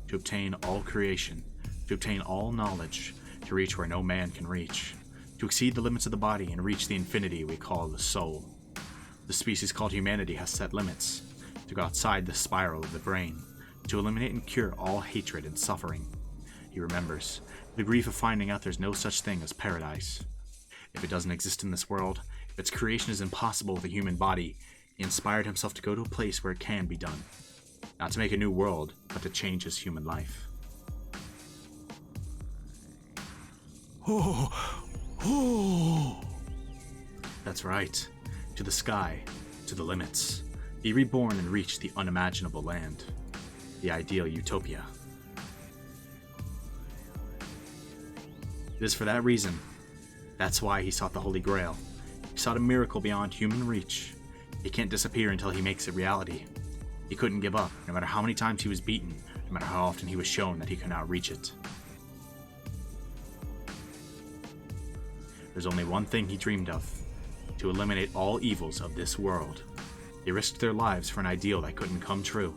To obtain all creation. To obtain all knowledge. To reach where no man can reach. To exceed the limits of the body and reach the infinity we call the soul. The species called humanity has set limits. To go outside the spiral of the brain. To eliminate and cure all hatred and suffering. He remembers. The grief of finding out there's no such thing as paradise. If it doesn't exist in this world, if its creation is impossible with a human body, he inspired himself to go to a place where it can be done. Not to make a new world, but to change his human life. That's right. To the sky, to the limits. Be reborn and reach the unimaginable land. The ideal utopia. It is for that reason. That's why he sought the Holy Grail. He sought a miracle beyond human reach. It can't disappear until he makes it reality. He couldn't give up, no matter how many times he was beaten, no matter how often he was shown that he could not reach it. There's only one thing he dreamed of: to eliminate all evils of this world. They risked their lives for an ideal that couldn't come true.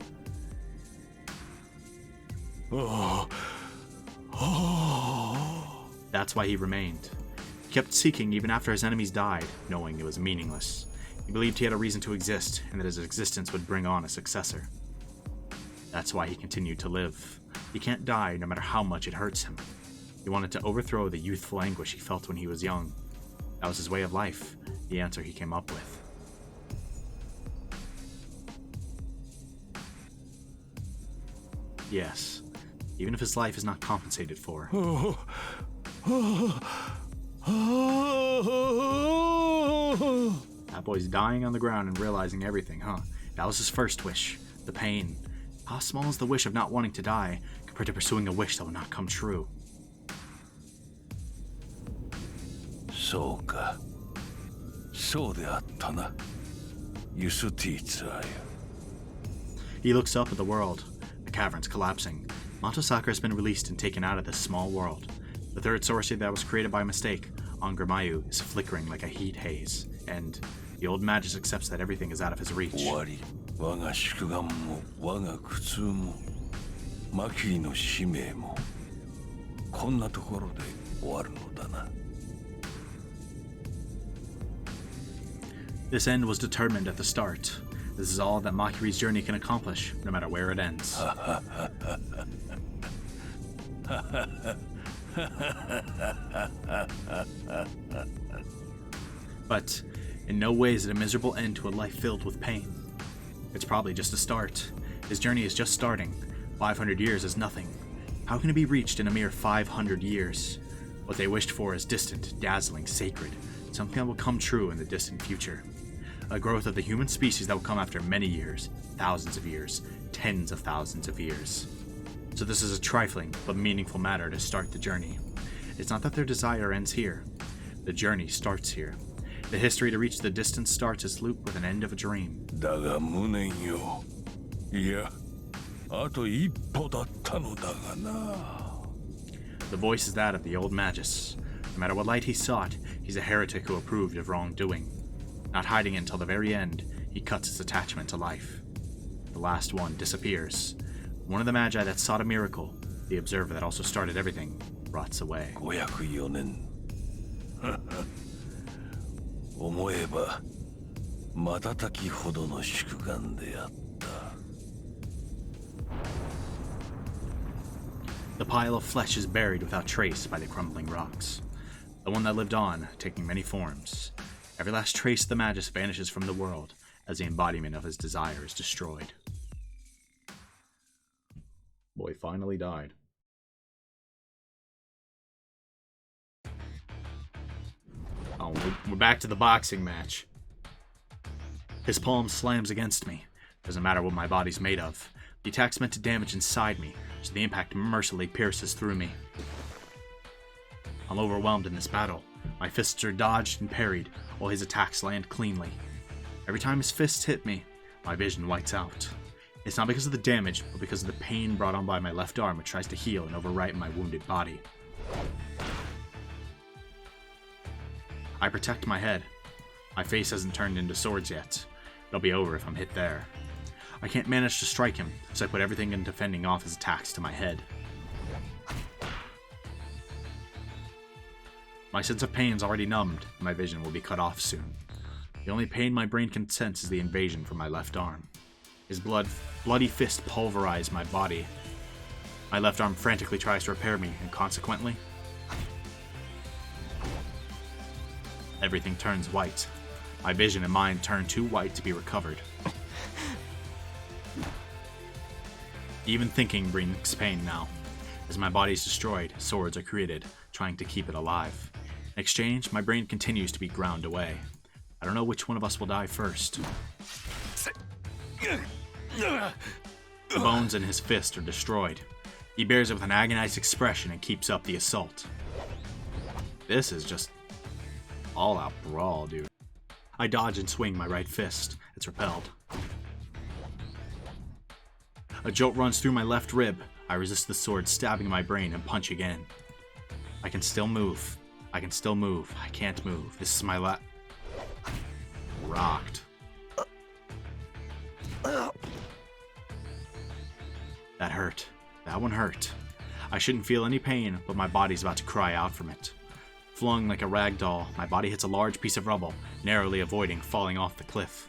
That's why he remained. He kept seeking even after his enemies died, knowing it was meaningless. He believed he had a reason to exist, and that his existence would bring on a successor. That's why he continued to live. He can't die no matter how much it hurts him. He wanted to overthrow the youthful anguish he felt when he was young. That was his way of life, the answer he came up with. Yes, even if his life is not compensated for. That boy's dying on the ground and realizing everything, huh? That was his first wish. The pain. How small is the wish of not wanting to die compared to pursuing a wish that will not come true? そうか。そうであったな。ユスティツァイ。 He looks up at the world. The cavern's collapsing. Manto Sakura has been released and taken out of this small world. The third sorcery that was created by mistake, Angramayu, is flickering like a heat haze, and the old Magus accepts that everything is out of his reach. 終わり。我が宿願も我が苦痛もマキリの使命もこんなところで終わるのだな。 This end was determined at the start. This is all that Makiri's journey can accomplish, no matter where it ends. But in no way is it a miserable end to a life filled with pain. It's probably just a start. His journey is just starting. 500 years is nothing. How can it be reached in a mere 500 years? What they wished for is distant, dazzling, sacred, something that will come true in the distant future. A growth of the human species that will come after many years, thousands of years, tens of thousands of years. So this is a trifling but meaningful matter to start the journey. It's not that their desire ends here. The journey starts here. The history to reach the distance starts its loop with an end of a dream. だが無念よ。いや、あと一歩だったのだがな。 The voice is that of the old Magus. No matter what light he sought, he's a heretic who approved of wrongdoing. Not hiding it until the very end, he cuts his attachment to life. The last one disappears. One of the Magi that sought a miracle, the observer that also started everything, rots away. 504年。思えば瞬きほどの宿願であった。 The pile of flesh is buried without trace by the crumbling rocks. The one that lived on, taking many forms. Every last trace of the Magus vanishes from the world as the embodiment of his desire is destroyed. Boy finally died. Oh, we're back to the boxing match. His palm slams against me. Doesn't matter what my body's made of. The attack's meant to damage inside me, so the impact mercilessly pierces through me. I'm overwhelmed in this battle. My fists are dodged and parried, while his attacks land cleanly. Every time his fists hit me, my vision whites out. It's not because of the damage, but because of the pain brought on by my left arm, which tries to heal and overwrite my wounded body. I protect my head. My face hasn't turned into swords yet. It'll be over if I'm hit there. I can't manage to strike him, so I put everything into fending off his attacks to my head. My sense of pain is already numbed, and my vision will be cut off soon. The only pain my brain can sense is the invasion from my left arm. His bloody fist pulverized my body. My left arm frantically tries to repair me, and consequently, everything turns white. My vision and mind turn too white to be recovered. Even thinking brings pain now. As my body is destroyed, swords are created, trying to keep it alive. In exchange, my brain continues to be ground away. I don't know which one of us will die first. The bones in his fist are destroyed. He bears it with an agonized expression and keeps up the assault. This is just all out brawl, dude. I dodge and swing my right fist. It's repelled. A jolt runs through my left rib. I resist the sword stabbing my brain and punch again. I can still move. I can still move. I can't move. This is my rocked. That hurt. That one hurt. I shouldn't feel any pain, but my body's about to cry out from it. Flung like a rag doll, my body hits a large piece of rubble, narrowly avoiding falling off the cliff.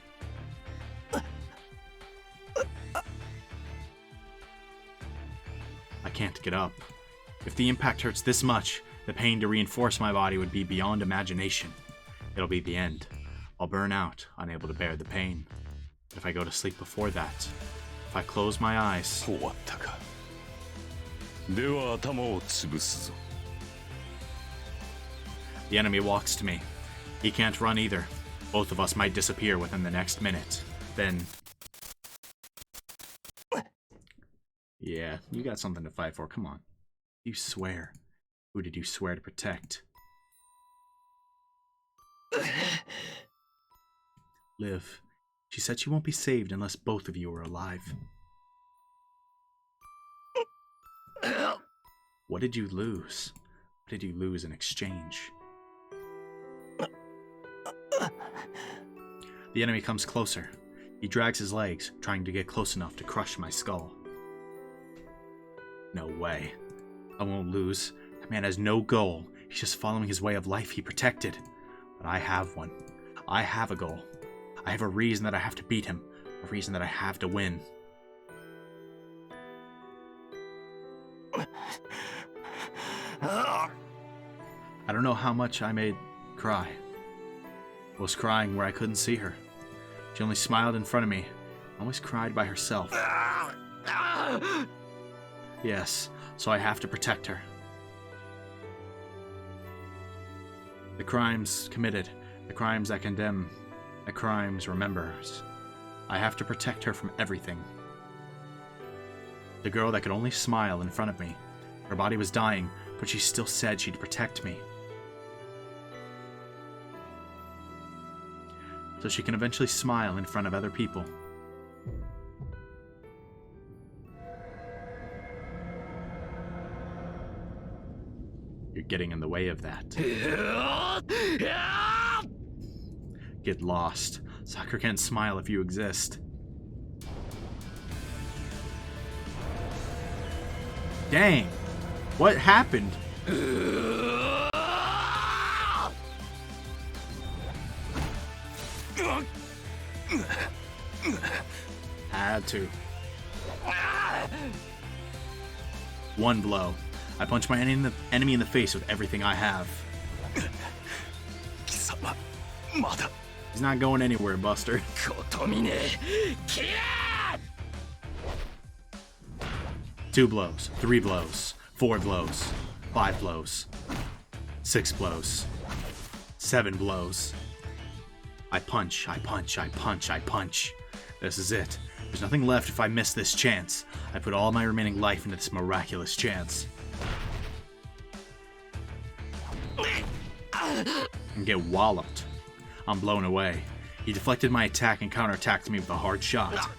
I can't get up. If the impact hurts this much, the pain to reinforce my body would be beyond imagination. It'll be the end. I'll burn out, unable to bear the pain. But if I go to sleep before that, if I close my eyes... 終わったか。では頭を潰すぞ。 The enemy walks to me. He can't run either. Both of us might disappear within the next minute. Then... Yeah, you got something to fight for. Come on. You swear. Who did you swear to protect? Liv. She said she won't be saved unless both of you are alive. What did you lose? What did you lose in exchange? The enemy comes closer. He drags his legs, trying to get close enough to crush my skull. No way. I won't lose. That man has no goal. He's just following his way of life he protected. But I have one. I have a goal. I have a reason that I have to beat him. A reason that I have to win. I don't know how much I made cry. I was crying where I couldn't see her. She only smiled in front of me. Always cried by herself. Yes, so I have to protect her. The crimes committed, the crimes I condemn, the crimes remembers. I have to protect her from everything. The girl that could only smile in front of me. Her body was dying, but she still said she'd protect me. So she can eventually smile in front of other people. You're getting in the way of that. Get lost. Sakura can't smile if you exist. Dang! What happened? Had to. One blow. I punch my enemy in the face with everything I have. He's not going anywhere, Buster. 2 blows, 3 blows, 4 blows, 5 blows, 6 blows, 7 blows. I punch, I punch, I punch, I punch. This is it. There's nothing left if I miss this chance. I put all my remaining life into this miraculous chance. And get walloped. I'm blown away. He deflected my attack and counterattacked me with a hard shot.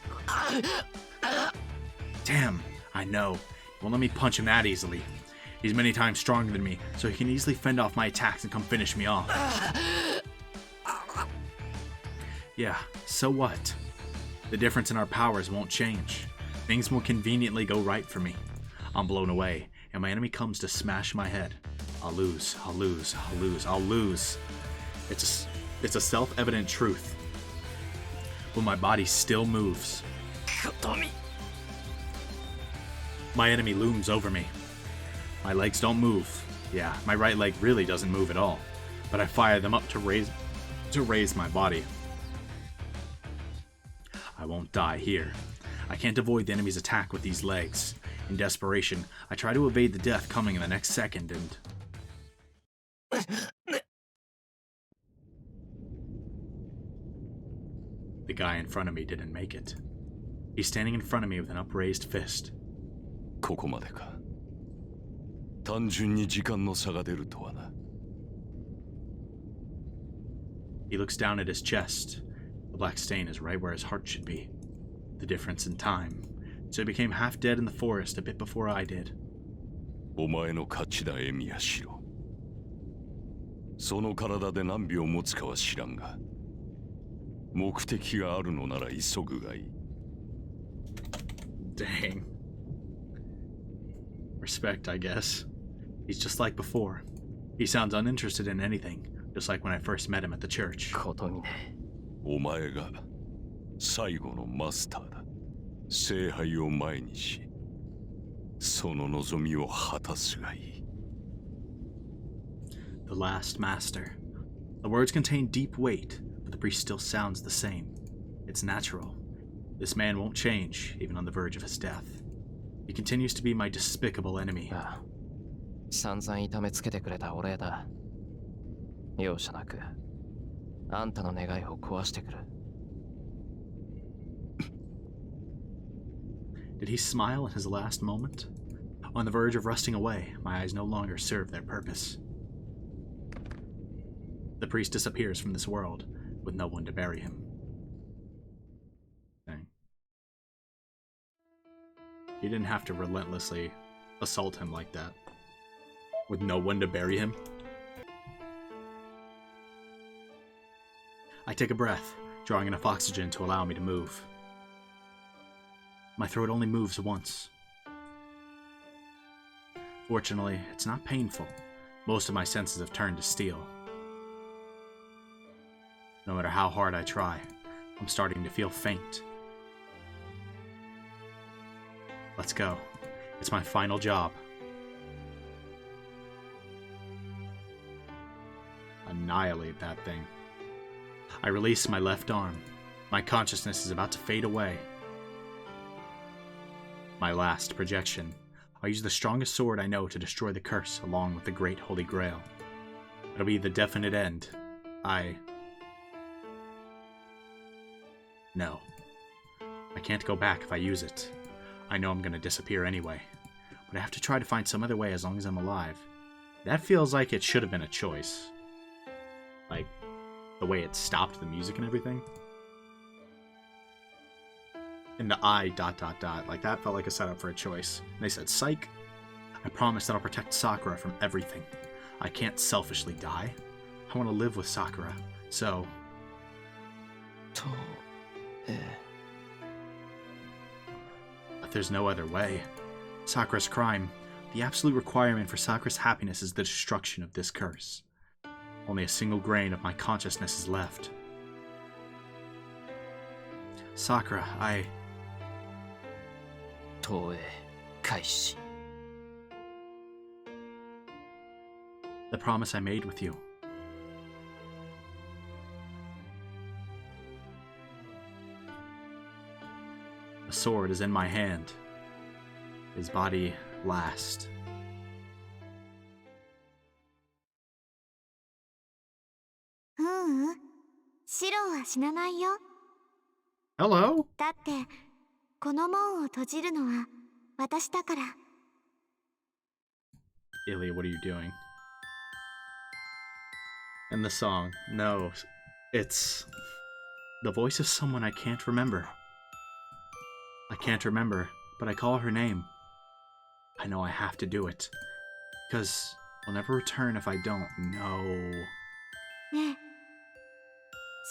Damn, I know. He won't let me punch him that easily. He's many times stronger than me, so he can easily fend off my attacks and come finish me off. Yeah, so what? The difference in our powers won't change. Things will conveniently go right for me. I'm blown away, and my enemy comes to smash my head. I'll lose, I'll lose, I'll lose, I'll lose. It's a self-evident truth. But my body still moves. My enemy looms over me. My legs don't move. Yeah, my right leg really doesn't move at all. But I fire them up to raise my body. I won't die here. I can't avoid the enemy's attack with these legs. In desperation, I try to evade the death coming in the next second and... The guy in front of me didn't make it. He's standing in front of me with an upraised fist. ここまでか。単純に時間の差が出るとはな。He looks down at his chest. The black stain is right where his heart should be. The difference in time. So he became half dead in the forest a bit before I did. お前の勝ちだ、エミヤシロ。その体で何秒持つかは知らんが、目的があるのなら急ぐがいい。Dang. Respect, I guess. He's just like before. He sounds uninterested in anything, just like when I first met him at the church. ことにね。お前が最後のマスターだ。聖杯を前にし、その望みを果たすがいい。The last master. The words contain deep weight, but the priest still sounds the same. It's natural. This man won't change, even on the verge of his death. He continues to be my despicable enemy. ああ、散々痛めつけてくれたお礼だ。容赦なく、あんたの願いを壊してくる。Did he smile in his last moment? On the verge of rusting away, my eyes no longer serve their purpose. The priest disappears from this world, with no one to bury him. Dang. You didn't have to relentlessly assault him like that. With no one to bury him? I take a breath, drawing enough oxygen to allow me to move. My throat only moves once. Fortunately, it's not painful. Most of my senses have turned to steel. No matter how hard I try, I'm starting to feel faint. Let's go. It's my final job. Annihilate that thing. I release my left arm. My consciousness is about to fade away. My last projection. I'll use the strongest sword I know to destroy the curse along with the great Holy Grail. It'll be the definite end. No. I can't go back if I use it. I know I'm gonna disappear anyway. But I have to try to find some other way as long as I'm alive. That feels like it should have been a choice. Like, the way it stopped the music and everything. And the I ... Like, that felt like a setup for a choice. And they said, psych. I promise that I'll protect Sakura from everything. I can't selfishly die. I want to live with Sakura. So... But there's no other way. Sakura's crime. The absolute requirement for Sakura's happiness is the destruction of this curse. Only a single grain of my consciousness is left. Sakura, 投影開始。 The promise I made with you. The sword is in my hand. His body last. シロは死なないよ。 Hello? だってこの門を閉じるのは私だから。 Ilya, what are you doing? And the song. No, it's the voice of someone I can't remember. I can't remember, but I call her name. I know I have to do it. Because we'll never return if I don't. No. ねえ、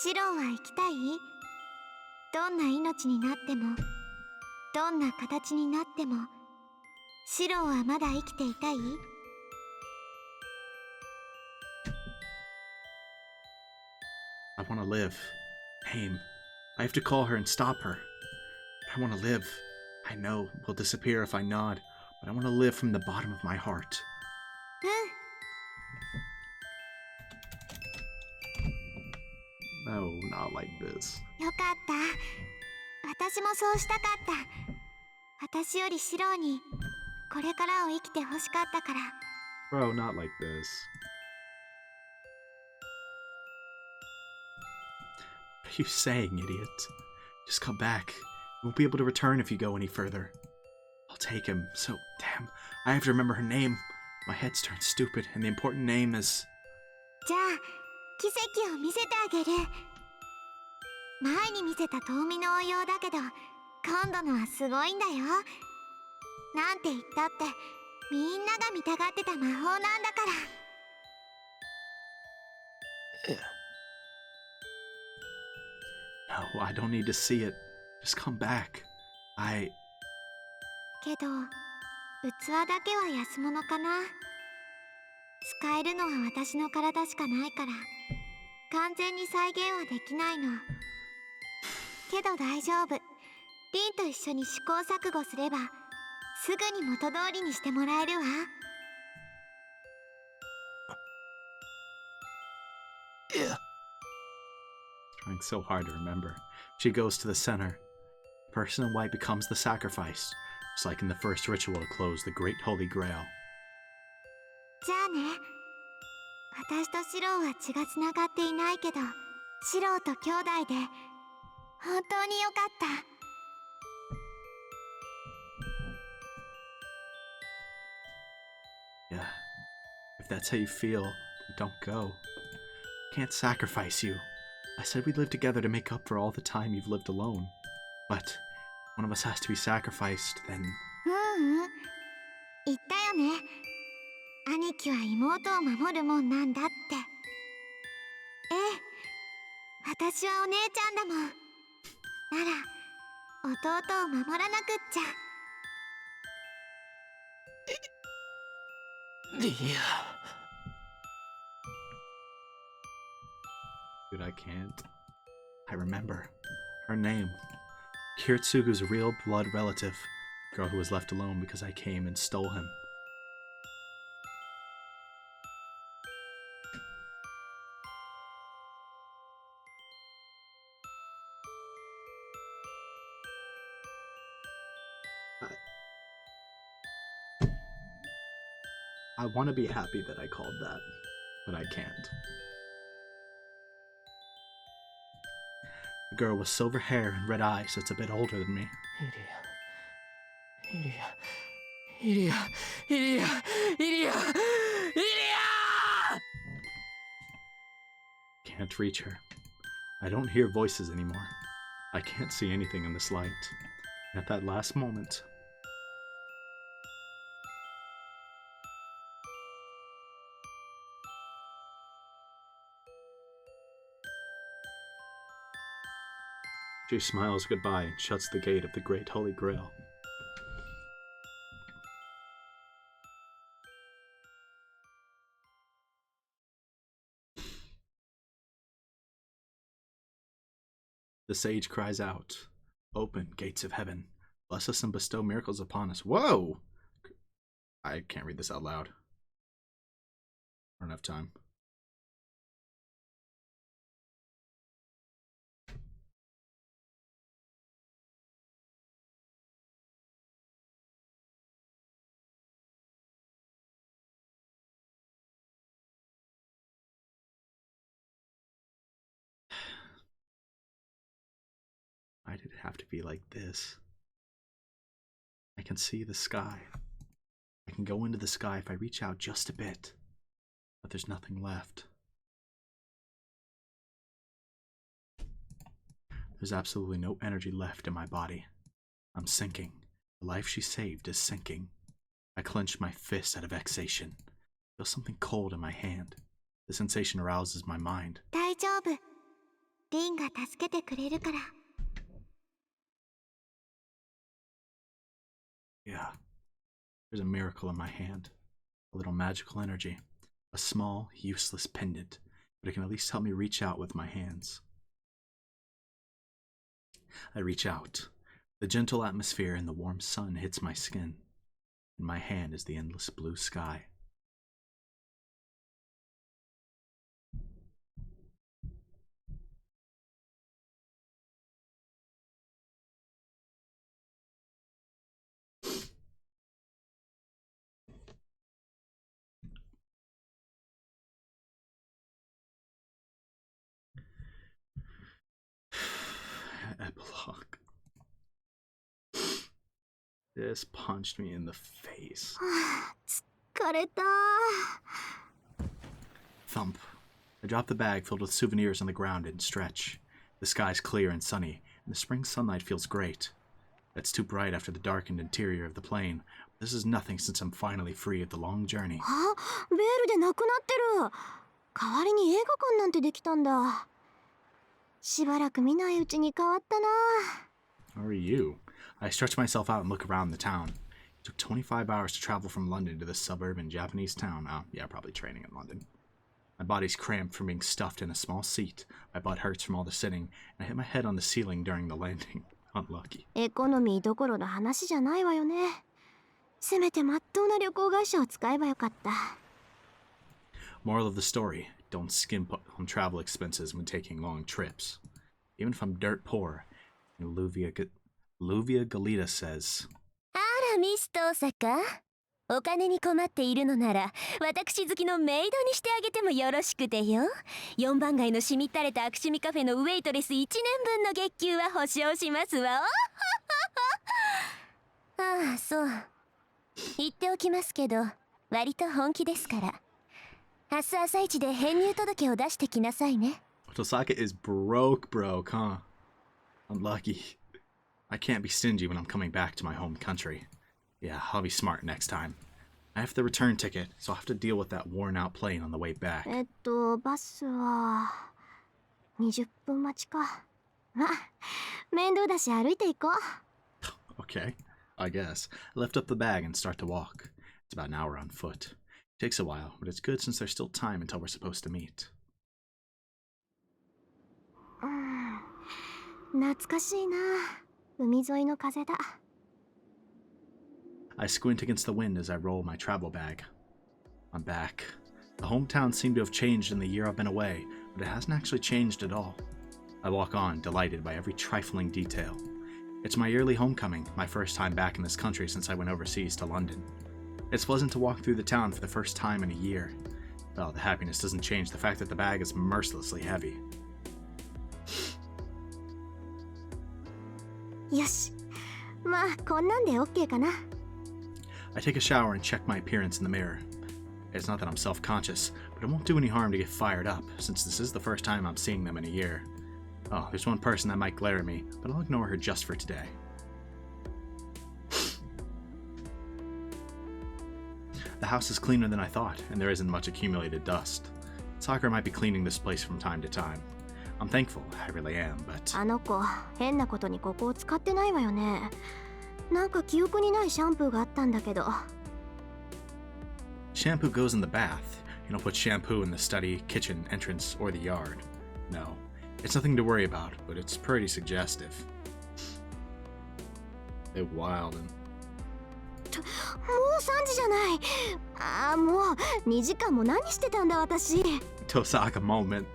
シロは生きたい？どんな命になっても、どんな形になっても、シロはまだ生きていたい？ I want to live. Name. I have to call her and stop her. I want to live. I know we'll disappear if I nod, but I want to live from the bottom of my heart. うん。 No, not like this. よかった。私もそうしたかった。私よりシロにこれからを生きてほしかったから。 Bro, not like this. What are you saying, idiot? Just come back. You won't be able to return if you go any further. I'll take him. So, damn, I have to remember her name. My head's turned stupid, and the important name is... じゃあ奇跡を見せてあげる。前に見せた遠見の応用だけど、今度のはすごいんだよ。なんて言ったってみんなが見たがってた魔法なんだから。No, I don't need to see it. Just come back. けど器だけは安物かな。使えるのは私の体しかないから完全に再現はできないの。けど大丈夫。リンと一緒に試行錯誤すればすぐに元通りにしてもらえるわ。Trying so hard to remember. She goes to the center. The person in white becomes the sacrifice, just like in the first ritual to close the Great Holy Grail. じゃあね。私とシローは血がつながっていないけど、シローと兄弟で本当によかった。Yeah. If that's how you feel, then don't go. I can't sacrifice you. I said we'd live together to make up for all the time you've lived alone. But one of us has to be sacrificed, then... 言ったよね。兄貴は妹を守るもんなんだって。ええ、私はお姉ちゃんだもん。なら弟を守らなくっちゃ。Dude, I can't. I remember. Her name. Kiritsugu's real blood relative. The girl who was left alone because I came and stole him. I want to be happy that I called that, but I can't. The girl with silver hair and red eyes that's a bit older than me. Ilia! Can't reach her. I don't hear voices anymore. I can't see anything in this light. And at that last moment... She smiles goodbye and shuts the gate of the Great Holy Grail. The sage cries out, "Open, gates of heaven. Bless us and bestow miracles upon us." Whoa! I can't read this out loud. I don't have time. Why did it have to be like this? I can see the sky. I can go into the sky if I reach out just a bit. But there's nothing left. There's absolutely no energy left in my body. I'm sinking. The life she saved is sinking. I clench my fist out of vexation. I feel something cold in my hand. The sensation arouses my mind. 大丈夫。リンが助けてくれるから。Yeah. There's a miracle in my hand. A little magical energy. A small, useless pendant. But it can at least help me reach out with my hands. I reach out. The gentle atmosphere and the warm sun hits my skin. In my hand is the endless blue sky. Epilogue. This punched me in the face. 疲れた。 Thump. I drop the bag filled with souvenirs on the ground and stretch. The sky's clear and sunny, and the spring sunlight feels great. It's too bright after the darkened interior of the plane. This is nothing since I'm finally free of the long journey. あ、ベールでなくなってる。代わりに映画館なんてできたんだ。しばらく見ないうちに変わったな。How are you? I stretch myself out and look around the town. It took 25 hours to travel from London to this suburban Japanese town. Oh, yeah, probably training in London. My body's cramped from being stuffed in a small seat. My butt hurts from all the sitting, and I hit my head on the ceiling during the landing. Unlucky. エコノミーどころの話じゃないわよね。せめてまっとうな旅行会社を使えばよかった。Moral of the story, don't skimp on travel expenses when taking long trips. Even if I'm dirt poor. And Luvia Galita says, あらミス登坂、お金に困っているのなら私好きのメイドにしてあげてもよろしくてよ。4番街のしみったれた悪趣味カフェのウェイトレス1年分の月給は保証しますわ。ああ、そう言っておきますけど割と本気ですから、明日朝一で編入届を出してきなさいね。 Tosaka is broke, huh? Unlucky. I can't be stingy when I'm coming back to my home country. Yeah, I'll be smart next time. I have the return ticket, so I'll have to deal with that worn-out plane on the way back. バスは20分待ちか。まあ、面倒だし歩いていこう。Okay, I guess. I lift up the bag and start to walk. It's about an hour on foot. It takes a while, but it's good since there's still time until we're supposed to meet. 懐かしいな。海沿いの風だ。I squint against the wind as I roll my travel bag. I'm back. The hometown seemed to have changed in the year I've been away, but it hasn't actually changed at all. I walk on, delighted by every trifling detail. It's my yearly homecoming, my first time back in this country since I went overseas to London. It's pleasant to walk through the town for the first time in a year. Well, the happiness doesn't change the fact that the bag is mercilessly heavy. よし。まあ、こんなんで OK かな。I take a shower and check my appearance in the mirror. It's not that I'm self-conscious, but it won't do any harm to get fired up, since this is the first time I'm seeing them in a year. Oh, there's one person that might glare at me, but I'll ignore her just for today. The house is cleaner than I thought, and there isn't much accumulated dust. Sakura might be cleaning this place from time to time. I'm thankful, I really am, but... あの子、変なことにここを使ってないわよね。なんか記憶にないシャンプーがあったんだけど。Shampoo goes in the bath. You don't put shampoo in the study, kitchen, entrance, or the yard. No. It's nothing to worry about, but it's pretty suggestive. They're wild and... もう3時じゃない。ああ、もう2時間も何してたんだ私。Tosaka moment.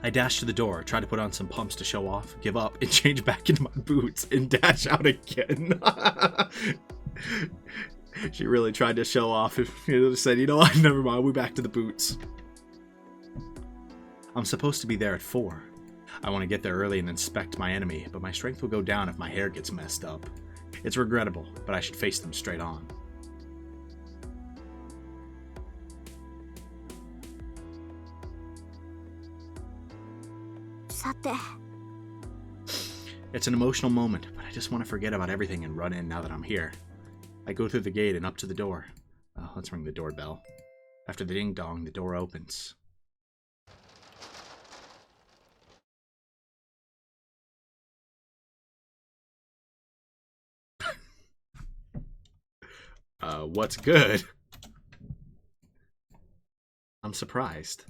I dash to the door, try to put on some pumps to show off, give up, and change back into my boots, and dash out again. She really tried to show off. She said, you know what, never mind, we're back to the boots. I'm supposed to be there at 4. I want to get there early and inspect my enemy, but my strength will go down if my hair gets messed up. It's regrettable, but I should face them straight on. It's an emotional moment, but I just want to forget about everything and run in now that I'm here. I go through the gate and up to the door. Oh, let's ring the doorbell. After the ding-dong, the door opens. What's good? I'm surprised.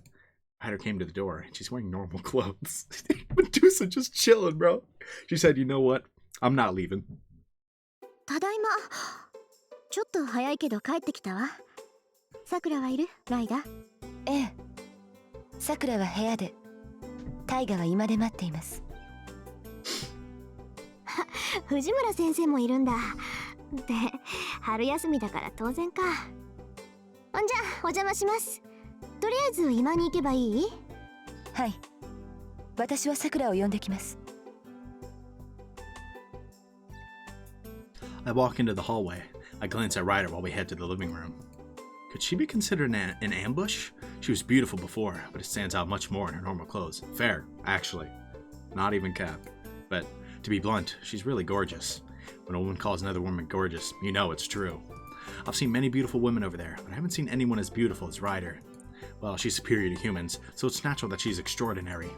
Ryder came to the door and she's wearing normal clothes. Medusa just chilling, bro. She said, you know what? I'm not leaving. ただいま。ちょっと早いけど帰ってきたわ。さくらはいる？ライダー。ええ。さくらは部屋で。タイガは居間で待っています。藤村先生もいるんだ。で、春休みだから当然か。ほんじゃ、お邪魔します。とりあえず居間に行けばいい？はい。私はさくらを呼んできます。I walk into the hallway. I glance at Ryder while we head to the living room. Could she be considered an ambush? She was beautiful before, but it stands out much more in her normal clothes. Fair, actually. Not even cap. But to be blunt, she's really gorgeous. When a woman calls another woman gorgeous, you know it's true. I've seen many beautiful women over there, but I haven't seen anyone as beautiful as Ryder. Well, she's superior to humans, so it's natural that she's extraordinary.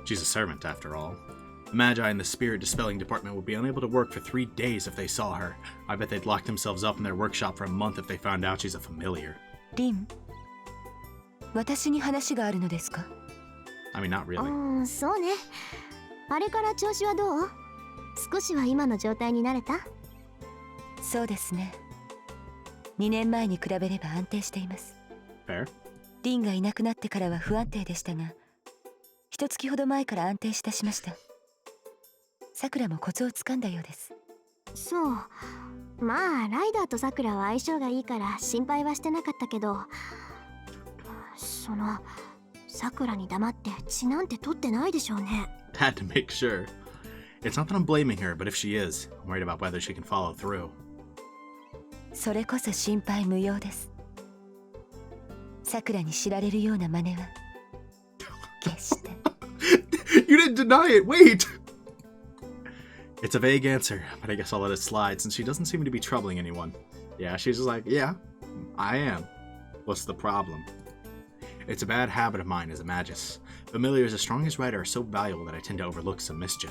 She's a servant, after all. The Magi in the spirit dispelling department would be unable to work for 3 days if they saw her. I bet they'd lock themselves up in their workshop for a month if they found out she's a familiar. リン、私に話があるのですか？ I mean, not really. そうね。あれから調子はどう？少しは今の状態に慣れた？そうですね。2年前に比べれば安定しています。Fair. リンがいなくなってからは不安定でしたが、1月ほど前から安定しだしました。さくらもコツをつかんだようです。そう。まあライダーとさくらは相性がいいから心配はしてなかったけど、そのさくらに黙って血なんて取ってないでしょうね。Had to make sure. It's not that I'm blaming her, but if she is, I'm worried about whether she can follow through. それこそ心配無用です。さくらに知られるような真似は決して。You didn't deny it, wait! It's a vague answer, but I guess I'll let it slide since she doesn't seem to be troubling anyone. Yeah, she's just like, yeah, I am. What's the problem? It's a bad habit of mine as a magus. Familiars as strong as Ryder are so valuable that I tend to overlook some mischief.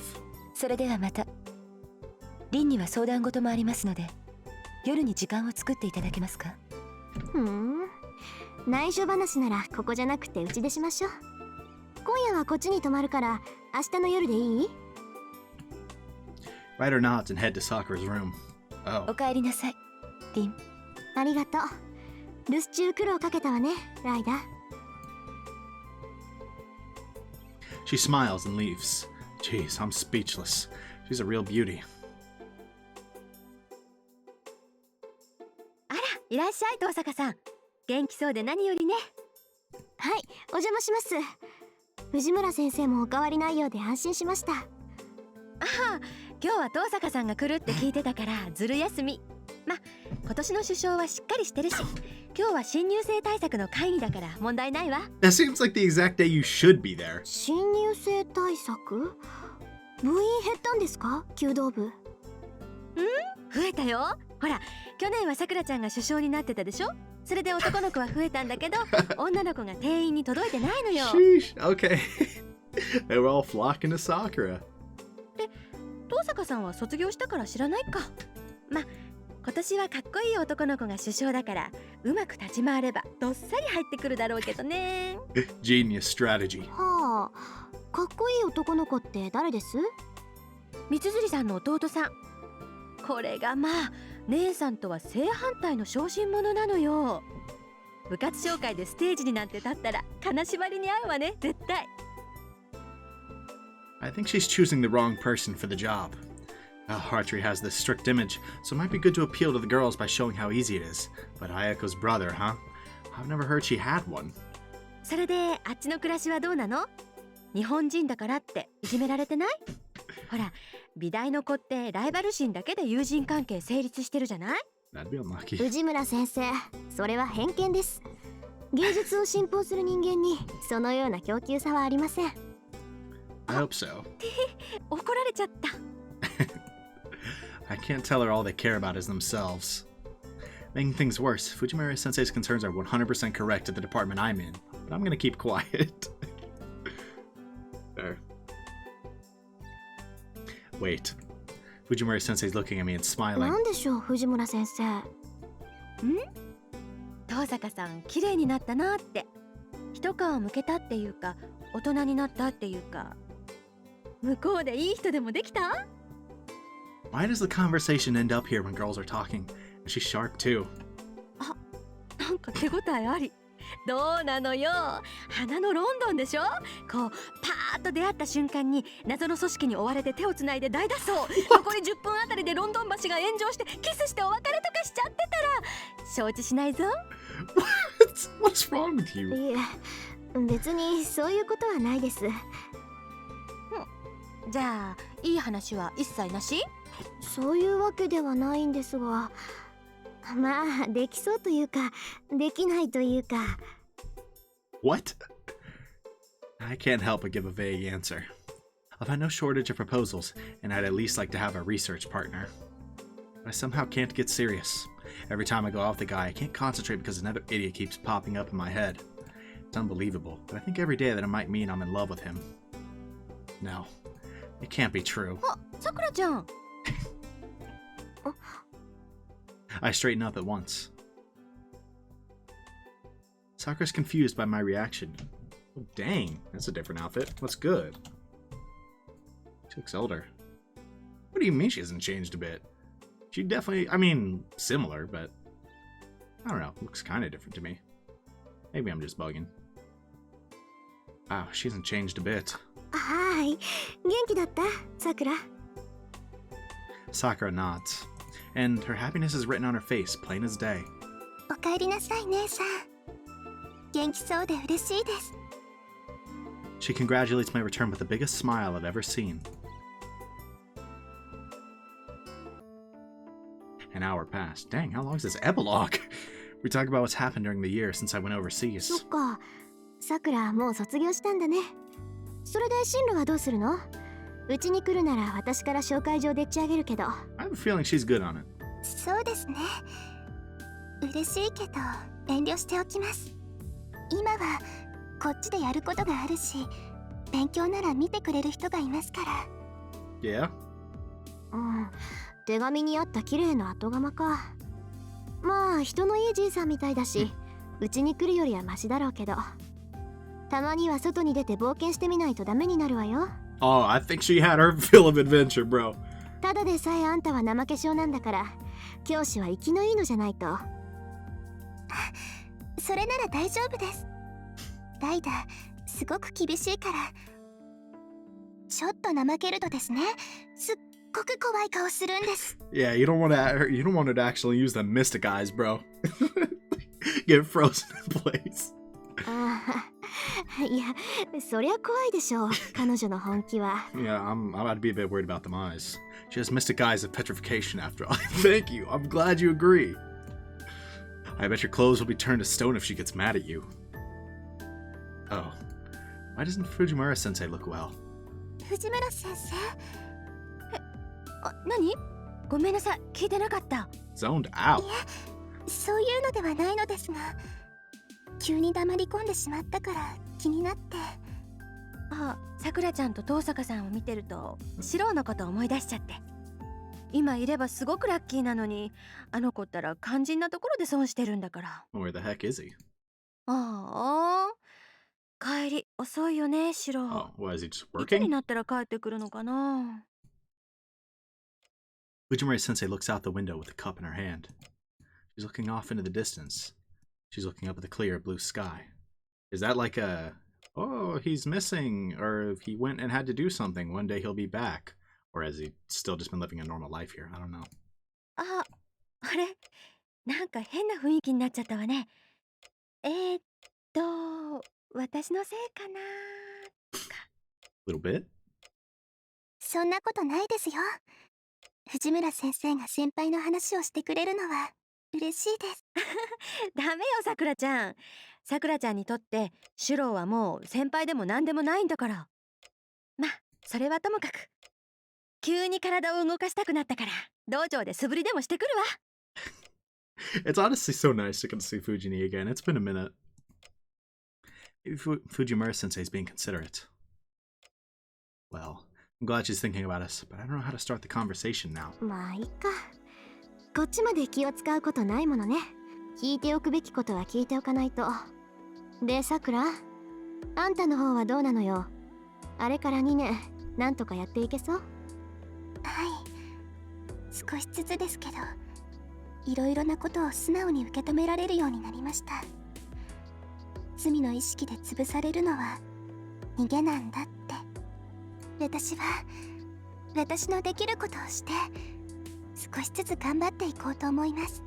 それではまた。リンには相談事もありますので、夜に時間を作っていただけますか？内緒話ならここじゃなくてうちでしましょう。今夜はこっちに泊まるから明日の夜でいい？ Ryder nods and head to Sakura's room. Oh. お帰りなさい、リン。ありがとう。留守中苦労かけたわね、ライダー。She smiles and leaves. Jeez, I'm speechless. She's a real beauty. あら、いらっしゃい、遠坂さん。元気そうで何よりね。はい、お邪魔します。藤村先生もお変わりないようで安心しました。ああ、今日は遠坂さんが来るって聞いてたからずる休み。ま、今年の首相はしっかりしてるし、今日は新入生対策の会議だから問題ないわ。That seems like the exact day you should be there. 新入生対策？部員減ったんですか？弓道部。増えたよ。ほら、去年はさくらちゃんが首相になってたでしょ。それで男の子は増えたんだけど、女の子が定員に届いてないのよ。Sheesh, okay. They were all flocking to Sakura. で、遠坂さんは卒業したから知らないか。ま、今年はかっこいい男の子が首相だから、うまく立ち回ればどっさり入ってくるだろうけどね。Genius strategy. はあ、かっこいい男の子って誰です？三辻さんの弟さん。これがまあ姉さんとは正反対の小心者なのよ。部活紹介でステージになんて立ったら金縛りに合うわね、絶対。I think she's choosing the wrong person for the job. Archery has this strict image, so it might be good to appeal to the girls by showing how easy it is. But Ayako's brother, huh? I've never heard she had one. それであっちの暮らしはどうなの？日本人だからっていじめられてない？ほら、美大の子ってライバル心だけで友人関係成立してるじゃない？ That'd be unlucky. 藤村先生、それは偏見です。芸術を信奉する人間にそのような供給差はありません。I hope so. 怒られちゃった。I can't tell her all they care about is themselves. Making things worse, Fujimura Sensei's concerns are 100% correct at the department I'm in, but I'm gonna keep quiet. There. Wait. Fujimura Sensei's looking at me and smiling. なんでしょう、藤村先生。遠坂さん、綺麗になったなって。一皮むけたっていうか、大人になったっていうか。向こうでいい人でもできた？ Why does the conversation end up here when girls are talking? She's sharp too. あ、なんか手応えあり。どうなのよ。花のロンドンでしょ。こうパーッと出会った瞬間に謎の組織に追われて手をつないで大脱走。残り10分あたりでロンドン橋が炎上してキスしてお別れとかしちゃってたら承知しないぞ。What's wrong with you? いえ、別にそういうことはないです。じゃあいい話は一切なし？そういうわけではないんですが、まあできそうというかできないというか。What? I can't help but give a vague answer. I've had no shortage of proposals, and I'd at least like to have a research partner. But I somehow can't get serious. Every time I go out with a guy, I can't concentrate because another idiot keeps popping up in my head. It's unbelievable, but I think every day that it might mean I'm in love with him. No, it can't be true. Oh, Sakura-chan! I straighten up at once. Sakura's confused by my reaction. Oh, dang, that's a different outfit. What's good? She looks older. What do you mean she hasn't changed a bit? She definitely, I mean, similar, but I don't know, looks kind of different to me. Maybe I'm just bugging. Wow, she hasn't changed a bit. Hi. 元気だった Sakura? Sakura nods, and her happiness is written on her face, plain as day. おかえりなさい、姉さん。元気そうで嬉しいです。She congratulates my return with the biggest smile I've ever seen. An hour passed. Dang, how long is this epilogue? We talk about what's happened during the year since I went overseas. そっか。さくらもう卒業したんだね。それで進路はどうするの？うちに来るなら私から紹介状でっち上げるけど。I have a feeling she's good on it. そうですね。嬉しいけど遠慮しておきます。今はこっちでやることがあるし、勉強なら見てくれる人がいますから。Yeah? うん。手紙にあった綺麗な後釜か。まあ人のいいじいさんみたいだし、うちに来るよりはマシだろうけど。たまには外に出て冒険してみないとダメになるわよ。Oh, I think she had her fill of adventure, bro. ただでさえあんたは怠け性なんだから、教師は生きのいいのじゃないと。それなら大丈夫です。代打、すごく厳しいから。ちょっと怠けるとですね、すっごく怖い顔するんです。Yeah, you don't want her to actually use the mystic eyes, bro. Get frozen in place. ああ、いや、そりゃ怖いでしょう、彼女の本気は。Yeah, I'm about to be a bit worried about them eyes. She has mystic eyes of petrification after all. Thank you. I'm glad you agree. I bet your clothes will be turned to stone if she gets mad at you. Oh. Why doesn't Fujimura-sensei look well? 藤村先生？何？ごめんなさい、聞いてなかった。Zoned out. いえ、そういうのではないのですが、急に黙り込んでしまったから気になって。あ、さくらちゃんと遠坂さんを見てるとシロのことを思い出しちゃって。今いればすごくラッキーなのに、あの子ったら肝心なところで損してるんだから。Where the heck is he? ああ、帰り遅いよね、シロ。Oh, why is he just いつに working? なったら帰ってくるのかな。Fujimura-sensei looks out the window with a cup in her hand. She's looking off into the distance. She's looking up at the clear blue sky. Is that like a, oh, he's missing, or if he went and had to do something, one day he'll be back? Or has he still just been living a normal life here? I don't know. あ、あれ、なんか変な雰囲気になっちゃったわね。私のせいかな。Little bit? そんなことないですよ。藤村先生が先輩の話をしてくれるのは嬉しいです。ダメよ、さくらちゃん。さくらちゃんにとってシュローはもう先輩でも何でもないんだから。ま、それはともかく。急に体を動かしたくなったから道場で素振りでもしてくるわ。It's honestly so nice to come see Fujini again. It's been a minute. Maybe Fujimura-sensei's being considerate. Well, I'm glad she's thinking about us, but I don't know how to start the conversation now. まあいいか。こっちまで気を使うことないものね。聞いておくべきことは聞いておかないと。で、さくら、あんたの方はどうなのよ。あれから2年、なんとかやっていけそう？はい、少しずつですけど、いろいろなことを素直に受け止められるようになりました。罪の意識で潰されるのは逃げなんだって。私は私のできることをして少しずつ頑張っていこうと思います。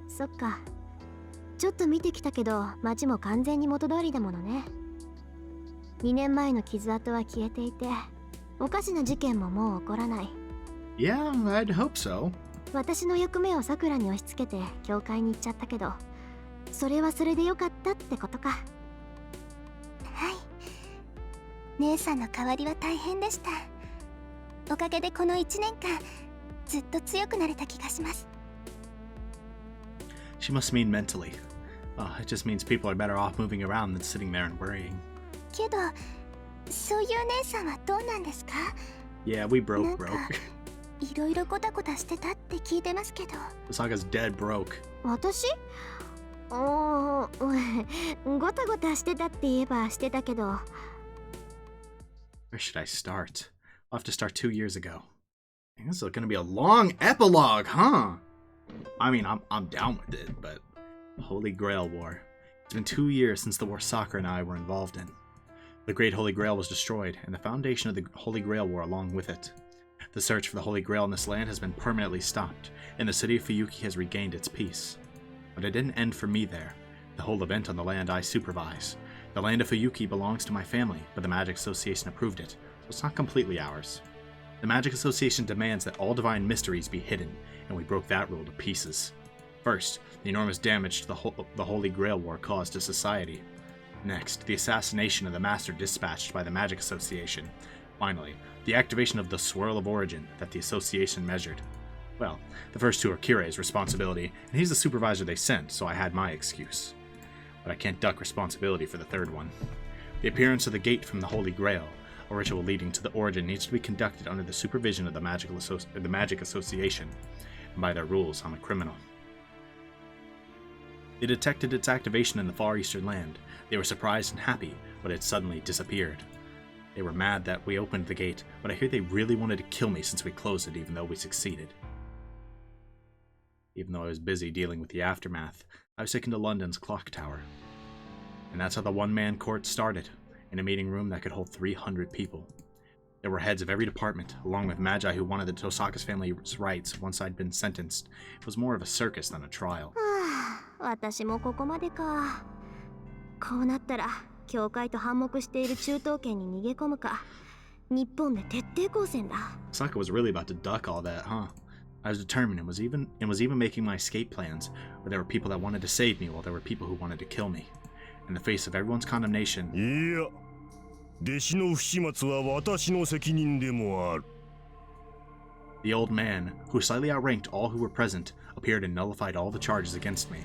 そっか。ちょっと見てきたけど街も完全に元通りだものね。2年前の傷跡は消えていて、おかしな事件ももう起こらない。Yeah, I'd hope so. 私の役目をさくらに押し付けて教会に行っちゃったけど、それはそれでよかったってことか。姉さんの代わりは大変でした。おかげでこの1年間ずっと強くなれた気がします。 She must mean mentally. It just means people are better off moving around than sitting there and worrying. けどそういう姉さんはどうなんですか？ Yeah, we なん broke. かいろいろゴタゴタしてたって聞いてますけど。 Saga's dead broke. 私ゴタゴタしてたって言えばしてたけど。 Where should I start? I'll have to start 2 years ago. Dang, this is gonna be a long epilogue, huh? I mean, I'm down with it, but the Holy Grail War. It's been 2 years since the war Sakura and I were involved in. The Great Holy Grail was destroyed, and the foundation of the Holy Grail War along with it. The search for the Holy Grail in this land has been permanently stopped, and the city of Fuyuki has regained its peace. But it didn't end for me there. The whole event on the land I supervise. The land of Fuyuki belongs to my family, but the Magic Association approved it, so it's not completely ours. The Magic Association demands that all divine mysteries be hidden, and we broke that rule to pieces. First, the enormous damage to the Holy Grail War caused to society. Next, the assassination of the Master dispatched by the Magic Association. Finally, the activation of the Swirl of Origin that the Association measured. Well, the first two are Kirei's responsibility, and he's the supervisor they sent, so I had my excuse. But I can't duck responsibility for the third one. The appearance of the gate from the Holy Grail, a ritual leading to the origin, needs to be conducted under the supervision of the Magic Association, and by their rules, I'm a criminal. They detected its activation in the far eastern land. They were surprised and happy, but it suddenly disappeared. They were mad that we opened the gate, but I hear they really wanted to kill me since we closed it, even though we succeeded. Even though I was busy dealing with the aftermath, I was taken to London's clock tower. And that's how the one-man court started, in a meeting room that could hold 300 people. There were heads of every department, along with magi who wanted the Tosaka's family's rights once I'd been sentenced. It was more of a circus than a trial. 私もここまでか。こうなったら教会と反目している中東圏に逃げ込むか。日本で徹底抗戦だ。 Sakura was really about to duck all that, huh? I was determined and was even making my escape plans, where there were people that wanted to save me while there were people who wanted to kill me. In the face of everyone's condemnation, いや、弟子の不始末は私の責任でもある。 the old man, who slightly outranked all who were present, appeared and nullified all the charges against me.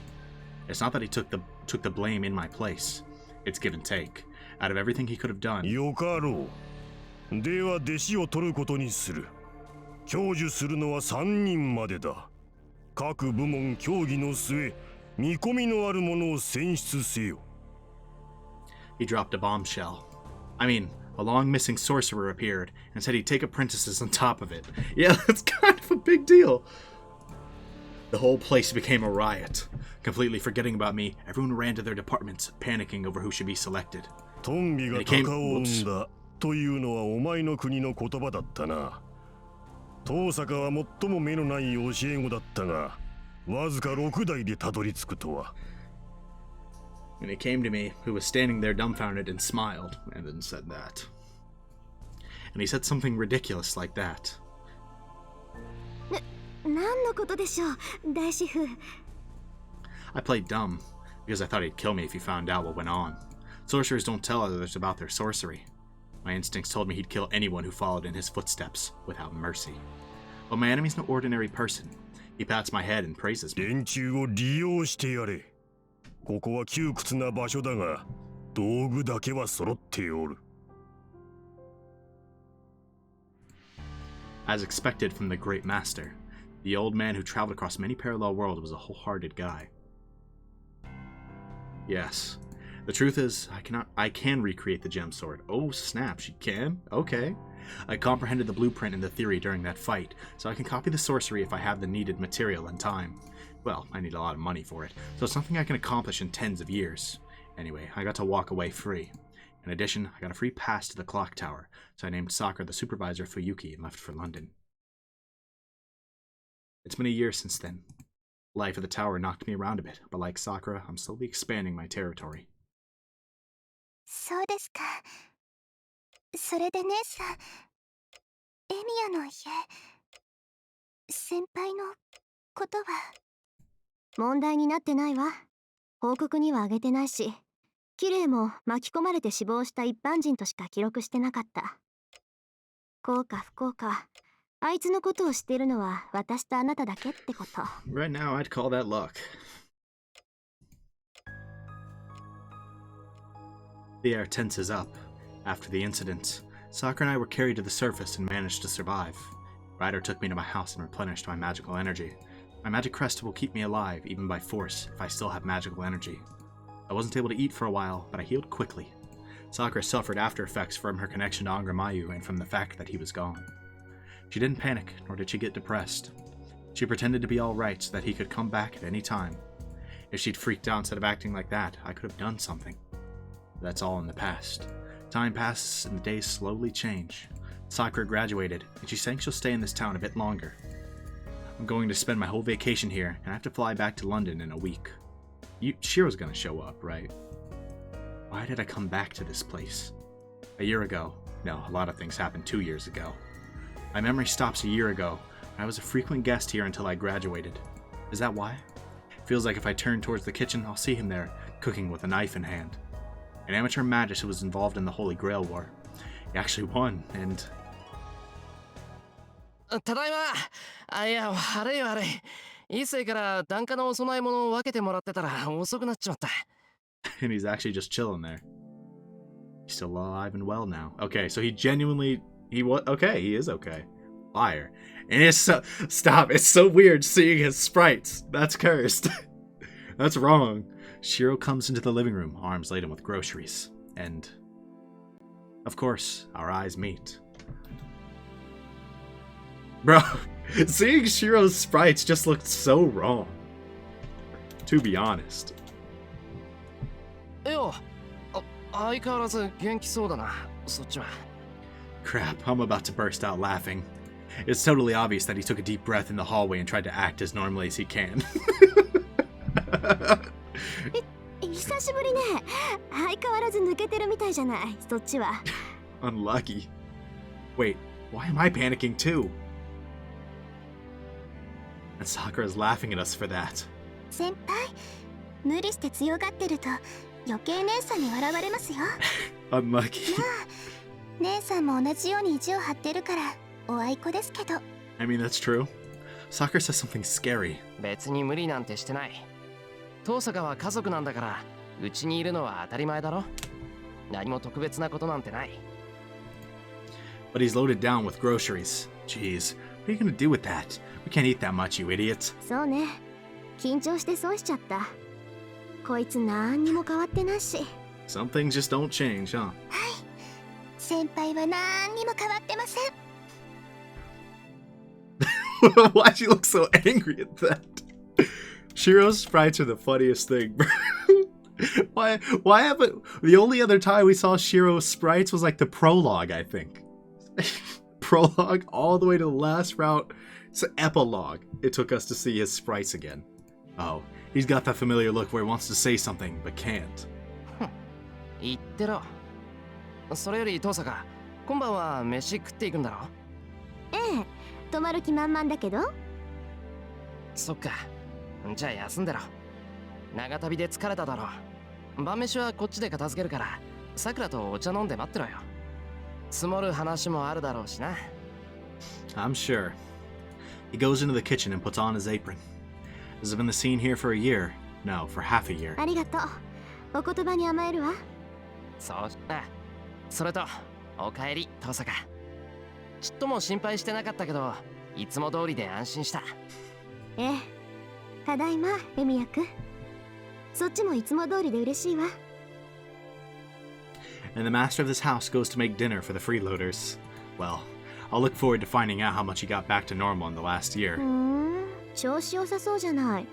It's not that he took the blame in my place. It's give and take. Out of everything he could have done. よかろう。では弟子を取ることにする。享受するのは3人までだ。各部門協議の末、見込みのあるものを選出せよ。 He dropped a bombshell. I mean, a long-missing sorcerer appeared and said he'd take apprentices on top of it. Yeah, that's kind of a big deal. The whole place became a riot. Completely forgetting about me, everyone ran to their departments, panicking over who should be selected. トンビが鷹を生んだというのはお前の国の言葉だったな。遠坂は最も目のない教え子だったが、わずか6代でたどり着くとは。 And he came to me, who was standing there dumbfounded, and smiled, and then said that. And he said something ridiculous like that. 何のことでしょう、大師父。 I played dumb, because I thought he'd kill me if he found out what went on. Sorcerers don't tell others about their sorcery. My instincts told me he'd kill anyone who followed in his footsteps, without mercy. But my enemy's no ordinary person. He pats my head and praises me. 連中を利用してやれ。ここは窮屈な場所だが、道具だけは揃っておる。 As expected from the great master, the old man who traveled across many parallel worlds was a wholehearted guy. Yes. The truth is, I can recreate the gem sword. Oh snap, she can? Okay. I comprehended the blueprint and the theory during that fight, so I can copy the sorcery if I have the needed material and time. Well, I need a lot of money for it, so it's something I can accomplish in tens of years. Anyway, I got to walk away free. In addition, I got a free pass to the clock tower, so I named Sakura the supervisor of Fuyuki and left for London. It's been a year since then. Life at the tower knocked me around a bit, but like Sakura, I'm slowly expanding my territory. そうですか。それで姉さん、エミヤの家、先輩のことは。問題になってないわ。報告にはあげてないし、キレイも巻き込まれて死亡した一般人としか記録してなかった。幸か不幸か、あいつのことを知っているのは私とあなただけってこと。Right now, I'd call that luck. The air tenses up. After the incident, Sakura and I were carried to the surface and managed to survive. Ryder took me to my house and replenished my magical energy. My magic crest will keep me alive, even by force, if I still have magical energy. I wasn't able to eat for a while, but I healed quickly. Sakura suffered after effects from her connection to Angramayu and from the fact that he was gone. She didn't panic, nor did she get depressed. She pretended to be alright so that he could come back at any time. If she'd freaked out instead of acting like that, I could have done something. That's all in the past. Time passes and the days slowly change. Sakura graduated, and she's saying she'll stay in this town a bit longer. I'm going to spend my whole vacation here, and I have to fly back to London in a week. Shiro's gonna show up, right? Why did I come back to this place? A year ago. No, a lot of things happened 2 years ago. My memory stops a year ago. I was a frequent guest here until I graduated. Is that why? Feels like if I turn towards the kitchen, I'll see him there, cooking with a knife in hand. An amateur magist who was involved in the Holy Grail War. He actually won, and... ただいま。いや、悪い悪い。一世から檀家のお供え物を分けてもらってたら遅くなっちまった。And he's actually just chilling there. He's still alive and well now. Okay, so he genuinely... Okay, he is okay. Fire. And it's so... Stop, it's so weird seeing his sprites. That's cursed. That's wrong. Shiro comes into the living room, arms laden with groceries. And... of course, our eyes meet. Bro, seeing Shiro's sprites just looked so wrong. To be honest. よ、相変わらず元気そうだな、そっちは。Crap, I'm about to burst out laughing. It's totally obvious that he took a deep breath in the hallway and tried to act as normally as he can. 久しぶりね。相変わらず抜けてるみたいじゃない、そっちは。Unlucky. Wait, why am I panicking too? And Sakura's laughing at us for that. 先輩、無理して強がってると余計姉さんに笑われますよ。Unlucky. まあ、姉さんも同じように意地を張ってるからおあいこですけど。I mean, that's true. Sakura says something scary. 別に無理なんてしてない。遠坂は家族なんだから、うちにいるのは当たり前だろ。何も特別なことなんてない。But he's loaded down with groceries. Jeez, what are you gonna do with that? We can't eat that much, you idiot. そうね。緊張して損しちゃった。こいつ何にも変わってないし。Some things just don't change, huh? はい。先輩は何にも変わってません。Why'd you look so angry at that? Shiro's sprites are the funniest thing, bro. Why haven't... The only other time we saw Shiro's sprites was like the prologue, I think. Prologue all the way to the last route. It's an epilogue. It took us to see his sprites again. Oh, he's got that familiar look where he wants to say something, but can't. 言ってろ。それより遠坂、今晩は飯食っていくんだろ？ええ、泊まる気満々だけど。そっか。じゃあ休んでろ。長旅で疲れただろう。晩飯はこっちで片付けるから、さくらとお茶飲んで待ってろよ。積もる話もあるだろうしな。I'm sure. He goes into the kitchen and puts on his apron. Has it been the scene here for a year? No, for half a year. ありがとう。お言葉に甘えるわ。そうだ。それと、おかえり、遠坂。ちっとも心配してなかったけど、いつも通りで安心した。ええ。ただいま、エミヤくん。そっちもいつも通りで嬉しいわ。And the master of this house goes to make dinner for the freeloaders. Well, I'll look forward to finding out how much he got back to normal in the last year. 調子良さそうじゃない。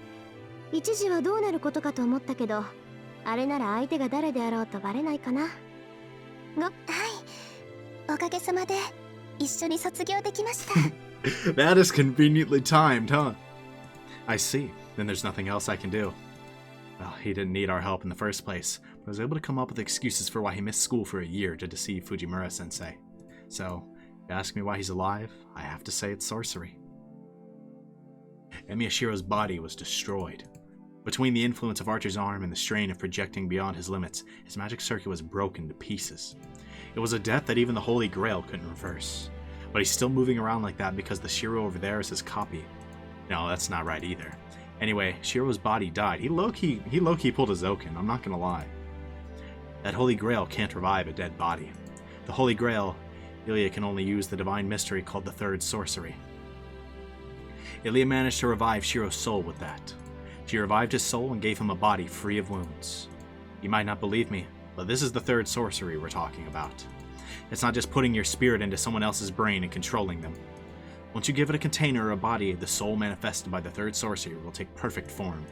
一時はどうなることかと思ったけど、あれなら相手が誰であろうとバレないかな。はい。おかげさまで一緒に卒業できました。That is conveniently timed, huh? I see. Then there's nothing else I can do. Well, he didn't need our help in the first place, but I was able to come up with excuses for why he missed school for a year to deceive Fujimura-sensei. So, if you ask me why he's alive, I have to say it's sorcery. Emiyashiro's body was destroyed. Between the influence of Archer's arm and the strain of projecting beyond his limits, his magic circuit was broken to pieces. It was a death that even the Holy Grail couldn't reverse. But he's still moving around like that because the Shiro over there is his copy. No, that's not right either. Anyway, Shiro's body died. He low-key pulled a Zoken, I'm not gonna lie. That Holy Grail can't revive a dead body. The Holy Grail, Ilya can only use the divine mystery called the Third Sorcery. Ilya managed to revive Shiro's soul with that. She revived his soul and gave him a body free of wounds. You might not believe me, but this is the Third Sorcery we're talking about. It's not just putting your spirit into someone else's brain and controlling them. Once you give it a container or a body, the soul manifested by the Third Sorcery will take perfect form.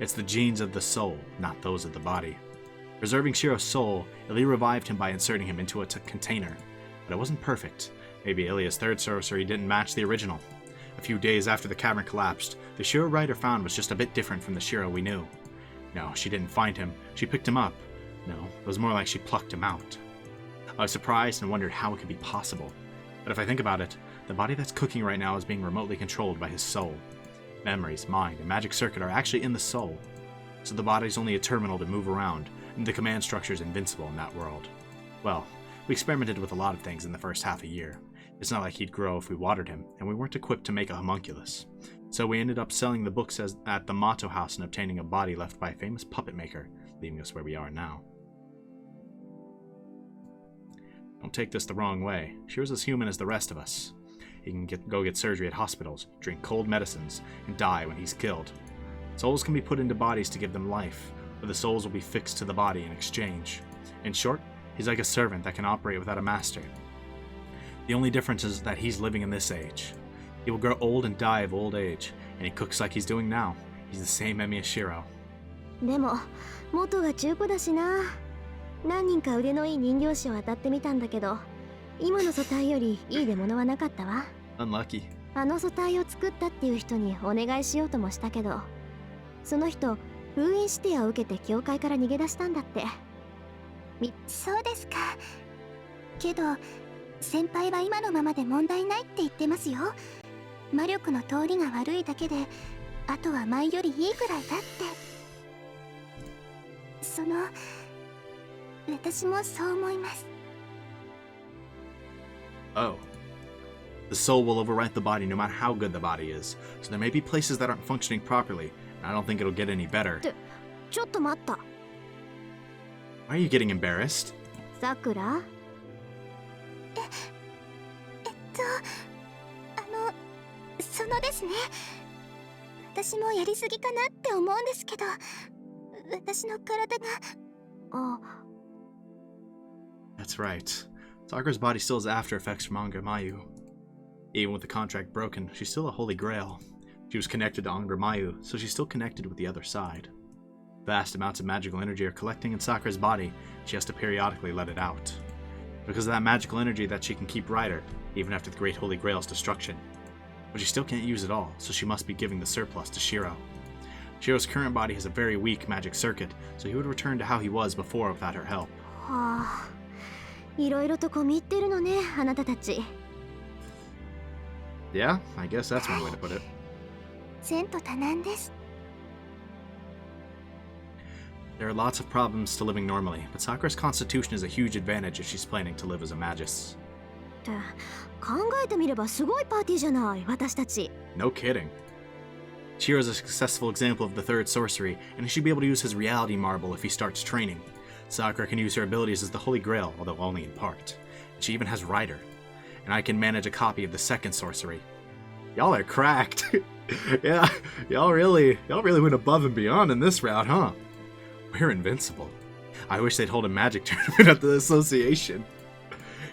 It's the genes of the soul, not those of the body. Preserving Shiro's soul, Ilya revived him by inserting him into a container. But it wasn't perfect. Maybe Ilya's Third Sorcery didn't match the original. A few days after the cavern collapsed, the Shiro Rider found was just a bit different from the Shiro we knew. No, she didn't find him. She picked him up. No, it was more like she plucked him out. I was surprised and wondered how it could be possible. But if I think about it, the body that's cooking right now is being remotely controlled by his soul. Memories, mind, and magic circuit are actually in the soul. So the body's only a terminal to move around, and the command structure's invincible in that world. Well, we experimented with a lot of things in the first half a year. It's not like he'd grow if we watered him, and we weren't equipped to make a homunculus. So we ended up selling the books at the Motto House and obtaining a body left by a famous puppet maker, leaving us where we are now. Don't take this the wrong way. Shiro's as human as the rest of us. He can go get surgery at hospitals, drink cold medicines, and die when he's killed. Souls can be put into bodies to give them life, but the souls will be fixed to the body in exchange. In short, he's like a servant that can operate without a master. The only difference is that he's living in this age. He will grow old and die of old age, and he cooks like he's doing now. He's the same Emi as Shiro. でも元が中古だしな。何人か腕のいい人形師を当たってみたんだけど、今の素体よりいい出物はなかったわ。Unlucky. あの素体を作ったっていう人にお願いしようともしたけど、その人封印指定を受けて教会から逃げ出したんだって。そうですか。けど先輩は今のままで問題ないって言ってますよ。魔力の通りが悪いだけで、あとは前よりいいくらいだって。私もそう思います。Oh. The soul will overwrite the body no matter how good the body is, so there may be places that aren't functioning properly, and I don't think it'll get any better. ちょっと待った。Why are you getting embarrassed? さくら？そのですね。私もやりすぎかなって思うんですけど、私の体が。That's right. Sakura's body still has after effects from Angra Mayu. Even with the contract broken, she's still a Holy Grail. She was connected to Angra Mayu, so she's still connected with the other side. Vast amounts of magical energy are collecting in Sakura's body. She has to periodically let it out. Because of that magical energy that she can keep Rider, even after the Great Holy Grail's destruction. But she still can't use it all, so she must be giving the surplus to Shiro. Shiro's current body has a very weak magic circuit, so he would return to how he was before without her help. はあ、いろいろと込み入ってるのね、あなたたち。Yeah, I guess that's one way to put it. 前途多難です。There are lots of problems to living normally, but Sakura's constitution is a huge advantage if she's planning to live as a magus. って考えてみればすごいパーティーじゃない、私たち。No kidding. Shiro is a successful example of the Third Sorcery, and he should be able to use his Reality Marble if he starts training. Sakura can use her abilities as the Holy Grail, although only in part. She even has Rider. And I can manage a copy of the Second Sorcery. Y'all are cracked. Yeah, y'all really went above and beyond in this route, huh? We're invincible. I wish they'd hold a magic tournament at the association.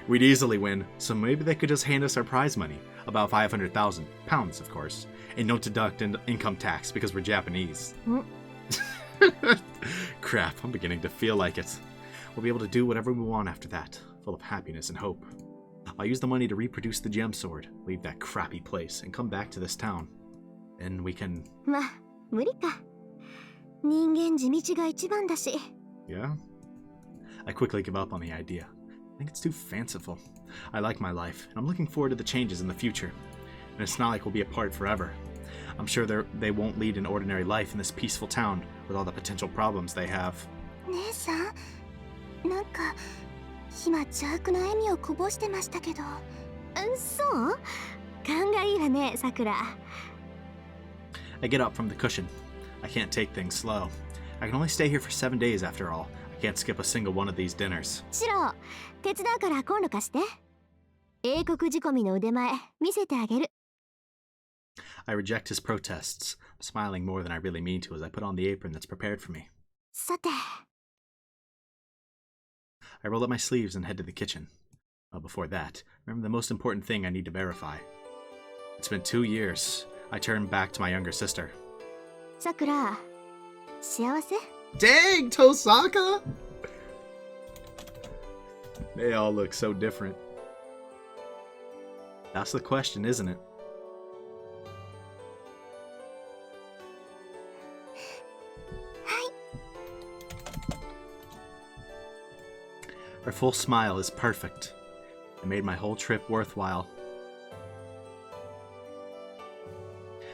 We'd easily win, so maybe they could just hand us our prize money. About 500,000 pounds, of course. And don't deduct income tax because we're Japanese. Crap, I'm beginning to feel like it. We'll be able to do whatever we want after that, full of happiness and hope. I'll use the money to reproduce the gem sword, leave that crappy place, and come back to this town. Then we can... まあ、無理か。人間地道が一番だし。Yeah? I quickly give up on the idea. I think it's too fanciful. I like my life, and I'm looking forward to the changes in the future. And it's not like we'll be apart forever. I'm sure they won't lead an ordinary life in this peaceful town with all the potential problems they have. 姉さん、なんか今邪悪な笑みをこぼしてましたけど。そう？勘がいいわね、さくら。I get up from the cushion. I can't take things slow. I can only stay here for 7 days after all. I can't skip a single one of these dinners. シロ、手伝うから今度貸して。英国仕込みの腕前見せてあげる。I reject his protests, smiling more than I really mean to as I put on the apron that's prepared for me. さて。I roll up my sleeves and head to the kitchen. Before that, remember the most important thing I need to verify. It's been 2 years. I turn back to my younger sister. さくら、幸せ？ Dang, Tosaka! They all look so different. That's the question, isn't it? Her full smile is perfect. It made my whole trip worthwhile.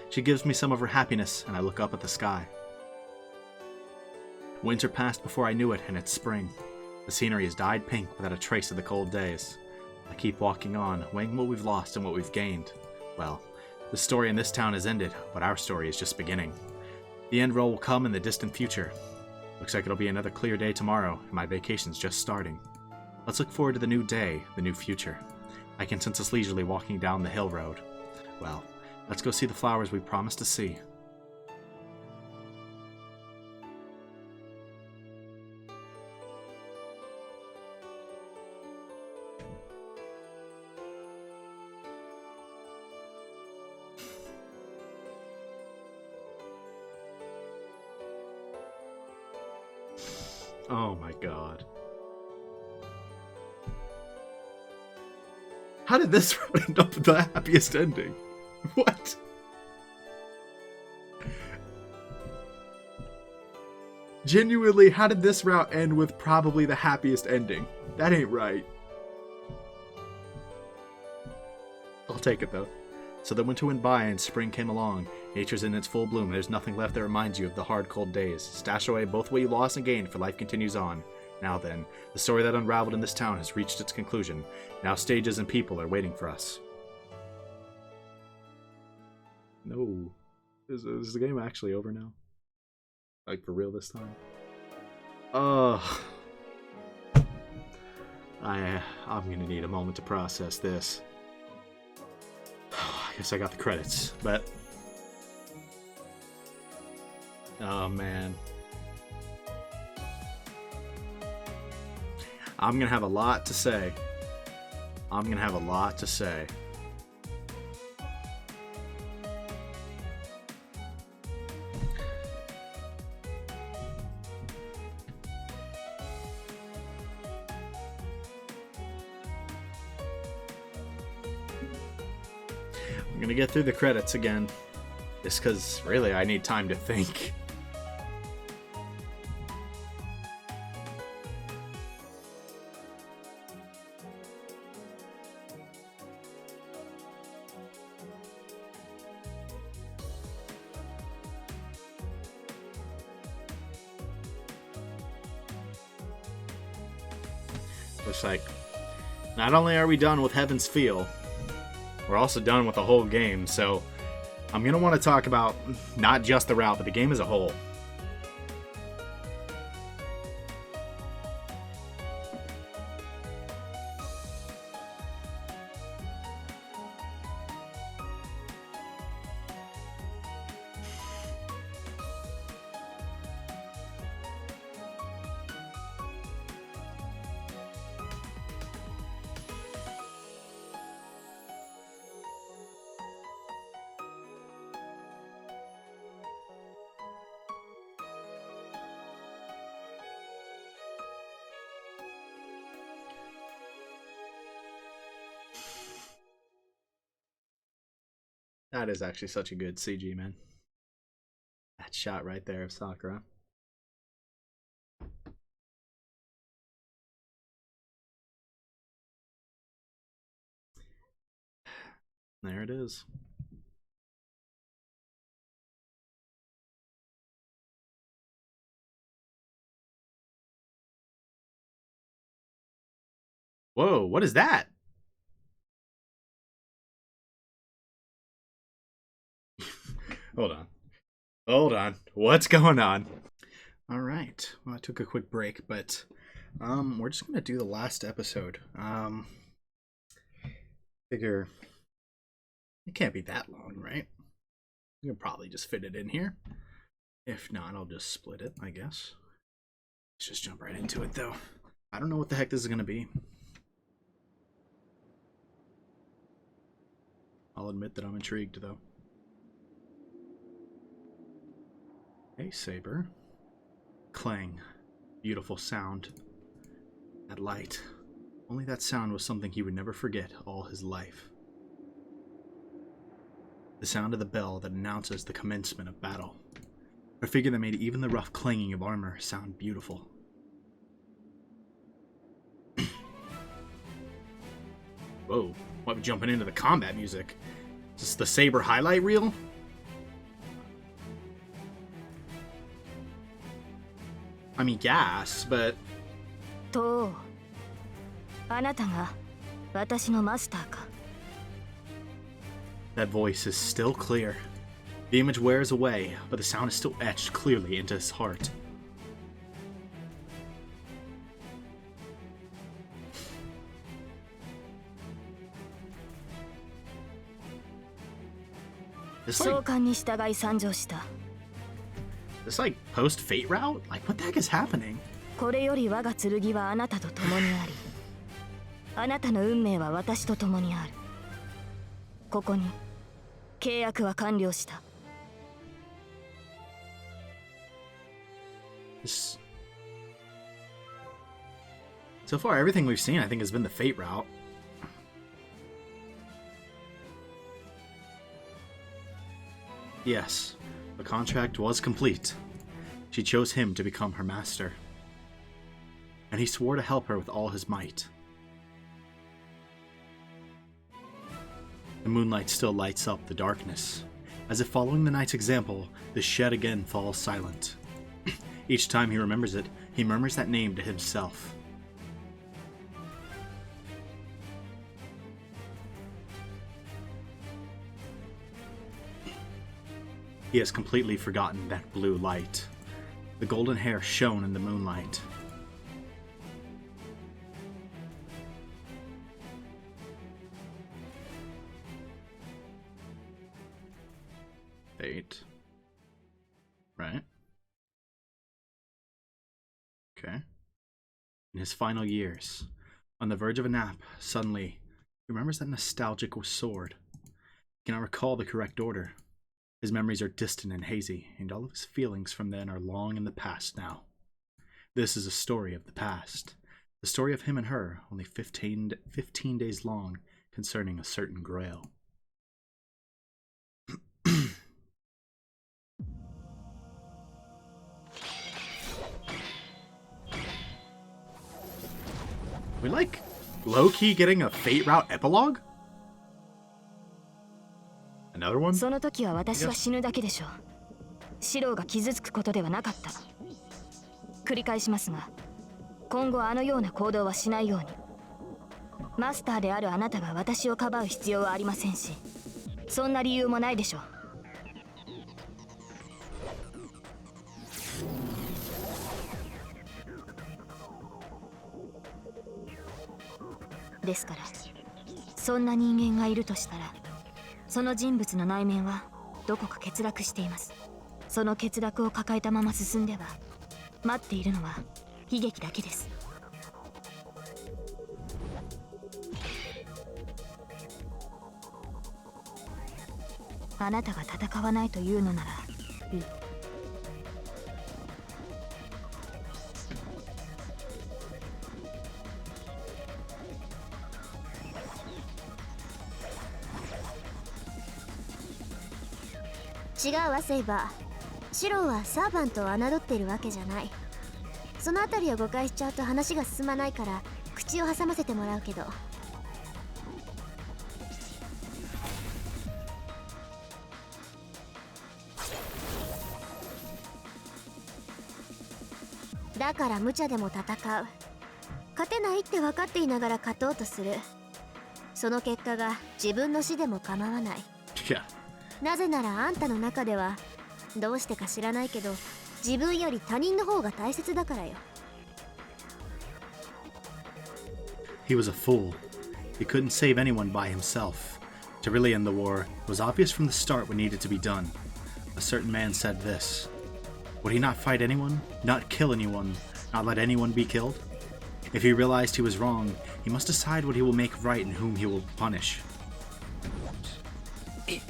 She gives me some of her happiness, and I look up at the sky. Winter passed before I knew it, and it's spring. The scenery is dyed pink without a trace of the cold days. I keep walking on, weighing what we've lost and what we've gained. Well, the story in this town has ended, but our story is just beginning. The end roll will come in the distant future. Looks like it'll be another clear day tomorrow, and my vacation's just starting. Let's look forward to the new day, the new future. I can sense us leisurely walking down the hill road. Well, let's go see the flowers we promised to see. Oh my god. How did this end up with the happiest ending? What? Genuinely, how did this route end with probably the happiest ending? That ain't right. I'll take it though. So the winter went by and spring came along. Nature's in its full bloom. There's nothing left that reminds you of the hard, cold days. Stash away both what you lost and gained, for life continues on. Now then, the story that unraveled in this town has reached its conclusion. Now stages and people are waiting for us. No. Is the game actually over now? Like, for real this time? I'm gonna need a moment to process this. I guess I got the credits, but... Oh, man. I'm gonna have a lot to say. I'm gonna have a lot to say. I'm gonna get through the credits again. Just because, really, I need time to think. Looks like not only are we done with Heaven's Feel, we're also done with the whole game, so I'm going to want to talk about not just the route, but the game as a whole. That is actually such a good CG, man. That shot right there of Sakura. There it is. Whoa, what is that? Hold on. Hold on. What's going on? All right. Well, I took a quick break, but we're just gonna do the last episode. Figure it can't be that long, right? You can probably just fit it in here. If not, I'll just split it, I guess. Let's just jump right into it, though. I don't know what the heck this is gonna be. I'll admit that I'm intrigued, though. Hey, saber. Clang. Beautiful sound. That light. Only that sound was something he would never forget all his life. The sound of the bell that announces the commencement of battle. A figure that made even the rough clanging of armor sound beautiful. Whoa, why are we jumping into the combat music? Is this the saber highlight reel? I mean, gas, but... とあなたが私のマスターか That voice is still clear. The image wears away, but the sound is still etched clearly into his heart. This 召 like, 喚に従い参上した this like post-fate route? Like, what the heck is happening? これより我が剣はあなたと共にありあなたの運命は私と共にあるここに契約は完了した This... So far, everything we've seen, I think, has been the fate route. Yes, the contract was complete. She chose him to become her master. And he swore to help her with all his might. The moonlight still lights up the darkness. As if following the knight's example, the shed again falls silent. Each time he remembers it, he murmurs that name to himself. He has completely forgotten that blue light. The golden hair shone in the moonlight. Fate. Right? Okay. In his final years, on the verge of a nap, suddenly, he remembers that nostalgic sword. He cannot recall the correct order. His memories are distant and hazy, and all of his feelings from then are long in the past now. This is a story of the past. The story of him and her, only 15 days long, concerning a certain grail. We like low-key getting a Fate Route epilogue? Another one? その時は私が死ぬだけでしょうシローが傷つくことではなかった繰り返しますが今後あのような行動はしないようにマスターであるあなたが私をかばう必要はありませんしそんな理由もないでしょうですからそんな人間がいるとしたらその人物の内面はどこか欠落していますその欠落を抱えたまま進んでは待っているのは悲劇だけですあなたが戦わないというのならいい違うわセイバーシローはサーバントを侮っているわけじゃないそのあたりを誤解しちゃうと話が進まないから口を挟ませてもらうけどだから無茶でも戦う勝てないって分かっていながら勝とうとする。その結果が自分の死でも構わない。 Yeah. なぜならあんたの中ではどうしてか知らないけど自分より他人の方が大切だからよ。 He was a fool. He couldn't save anyone by himself. To really end the war, it was obvious from the start what needed to be done. A certain man said this. Would he not fight anyone? Not kill anyone? Not let anyone be killed? If he realized he was wrong, he must decide what he will make right and whom he will punish. 来い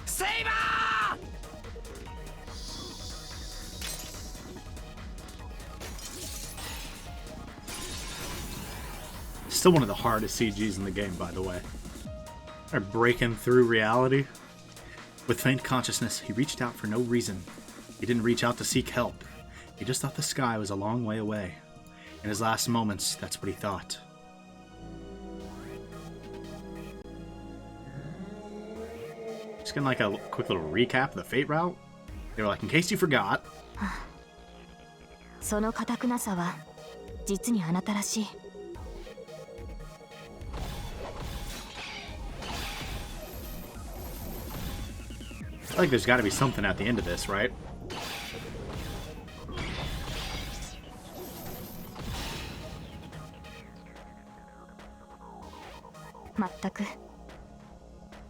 セイバー。 Still one of the hardest CGs in the game, by the way. They're breaking through reality. With faint consciousness, he reached out for no reason. He didn't reach out to seek help. He just thought the sky was a long way away. In his last moments, that's what he thought. Just getting like a quick little recap of the Fate route. They were like, in case you forgot. その堅くなさは実にあなたらしい。 I feel like there's got to be something at the end of this, right? まったく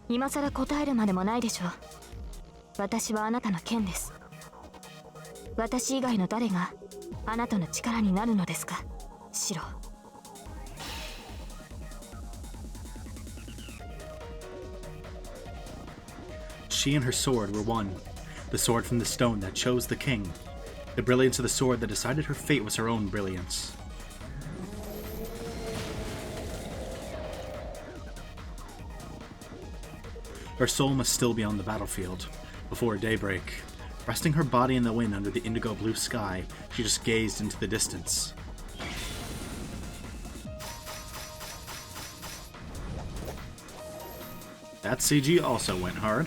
今さら答えるまでもないでしょう。私はあなたの剣です。私以外の誰があなたの力になるのですか、シロ。 She and her sword were one. The sword from the stone that chose the king. The brilliance of the sword that decided her fate was her own brilliance. Her soul must still be on the battlefield. Before daybreak, resting her body in the wind under the indigo blue sky, she just gazed into the distance. That CG also went hard.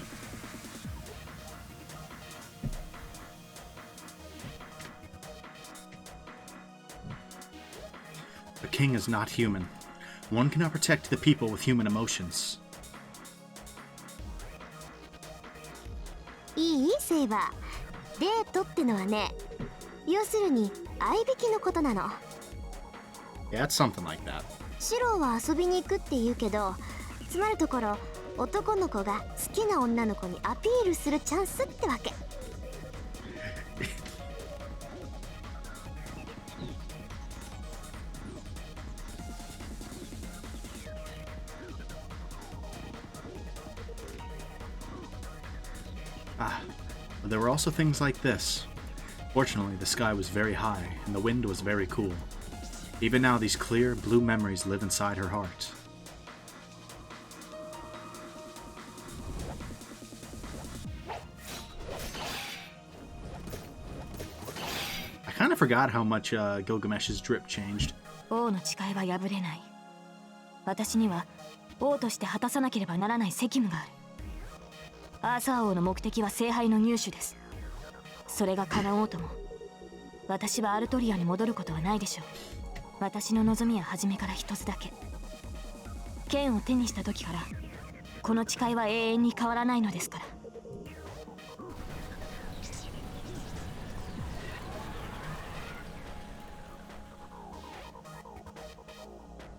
A king is not human. One cannot protect the people with human emotions. いいセイバー。デートってのはね、要するに合いびきのことなの。 Yeah, it's something like that. シロは遊びに行くって言うけど、つまるところ男の子が好きな女の子にアピールするチャンスってわけ。 But there were also things like this. Fortunately, the sky was very high, and the wind was very cool. Even now, these clear, blue memories live inside her heart. I kind of forgot how much Gilgamesh's drip changed. 王の誓いは破れない。私には王として果たさなければならない責務がある。アーサー王の目的は聖杯の入手です。それが叶おうとも私はアルトリアに戻ることはないでしょう。私の望みは初めから一つだけ。剣を手にした時からこの誓いは永遠に変わらないのですから。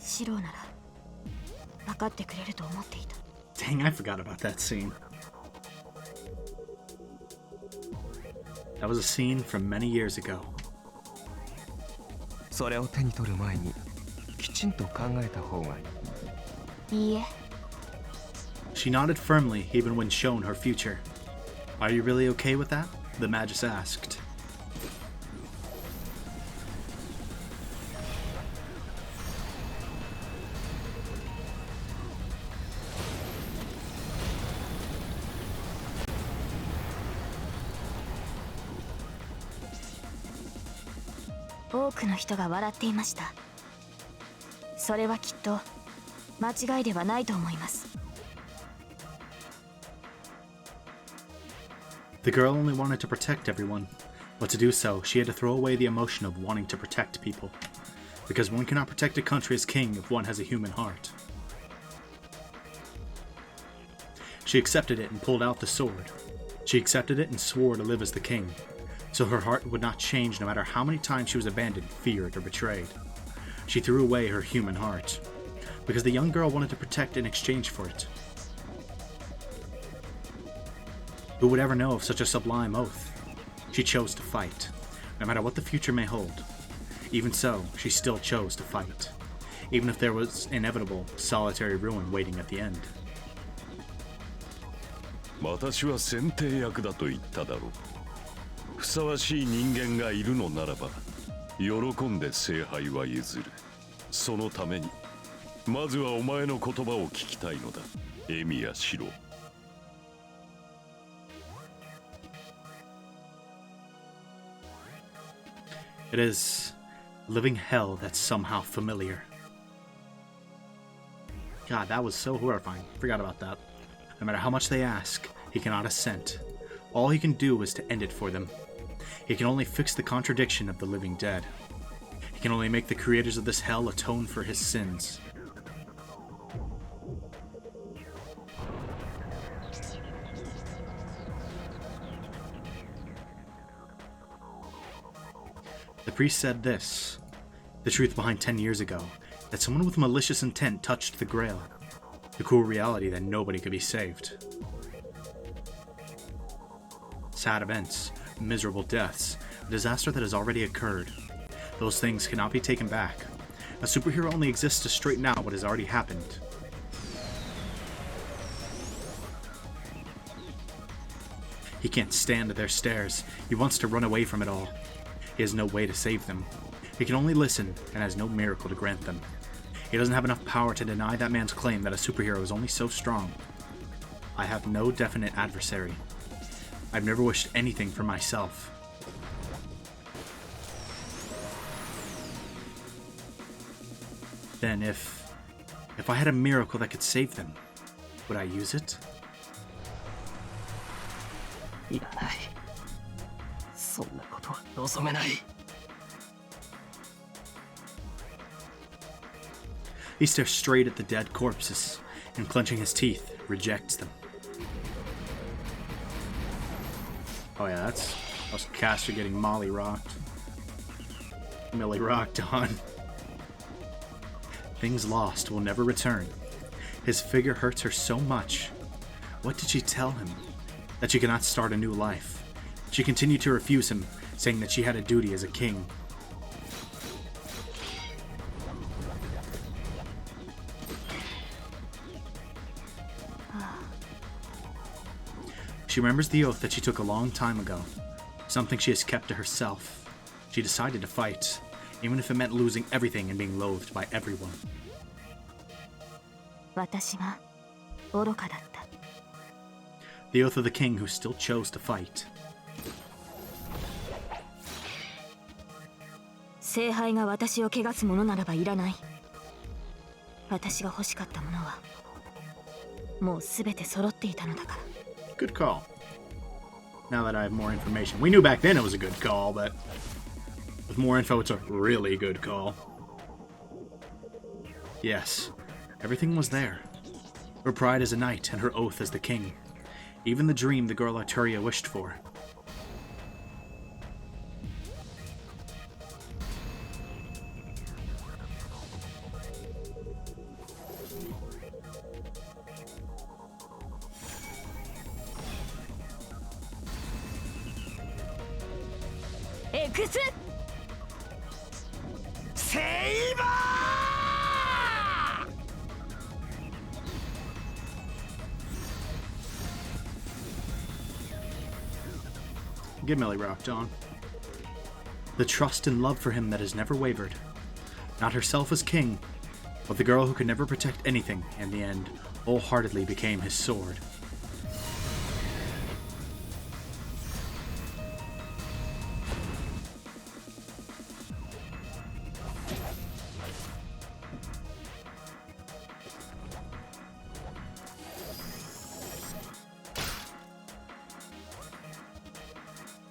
シローなら分かってくれると思っていた。 Dang, I forgot about that scene. That was a scene from many years ago. それを手に取る前にきちんと考えた方がいい。いいえ。 She nodded firmly even when shown her future. Are you really okay with that? The Magus asked.「多くの人が笑っていました。それはきっと間違いではないと思います。 The girl only wanted to protect everyone, But to do so, she had to throw away the emotion of wanting to protect people, because one cannot protect a country as king if one has a human heart. She accepted it and pulled out the sword. She accepted it and swore to live as the king, so her heart would not change no matter how many times she was abandoned, feared, or betrayed. She threw away her human heart, because the young girl wanted to protect in exchange for it. Who would ever know of such a sublime oath? She chose to fight, no matter what the future may hold. Even so, she still chose to fight, even if there was inevitable, solitary ruin waiting at the end. 私は選定役だと言っただろう。ふさわしい人間がいるのならば喜んで聖杯は譲る。そのためにまずはお前の言葉を聞きたいのだ、エミヤシロ。It is living hell that's somehow familiar. God, that was so horrifying. Forgot about that. No matter how much they ask, he cannot assent. All he can do is to end it for them. He can only fix the contradiction of the living dead. He can only make the creators of this hell atone for his sins. The priest said this, the truth behind 10 years ago, that someone with malicious intent touched the Grail, the cruel reality that nobody could be saved. Sad events, miserable deaths, a disaster that has already occurred. Those things cannot be taken back. A superhero only exists to straighten out what has already happened. He can't stand their stares. He wants to run away from it all. He has no way to save them. He can only listen and has no miracle to grant them. He doesn't have enough power to deny that man's claim that a superhero is only so strong. I have no definite adversary. I've never wished anything for myself. Then if I had a miracle that could save them, would I use it? いらない。そんなことは望めない。He stares straight at the dead corpses, and clenching his teeth, rejects them. Oh yeah, that's us Caster getting Molly rocked. Millie rocked on. Things lost will never return. His figure hurts her so much. What did she tell him? That she cannot start a new life. She continued to refuse him, saying that she had a duty as a king. She remembers the oath that she took a long time ago, something she has kept to herself. She decided to fight, even if it meant losing everything and being loathed by everyone. 私が愚かだった。 The oath of the king who still chose to fight. 聖杯が私を汚すものならばいらない。私が欲しかったものはもうすべて揃っていたのだから。 Good call. Now that I have more information. We knew back then it was a good call, but with more info, it's a really good call. Yes, everything was there. Her pride as a knight and her oath as the king. Even the dream the girl Arturia wished for. Get Millie rocked on. The trust and love for him that has never wavered. Not herself as king, but the girl who could never protect anything, in the end, wholeheartedly became his sword.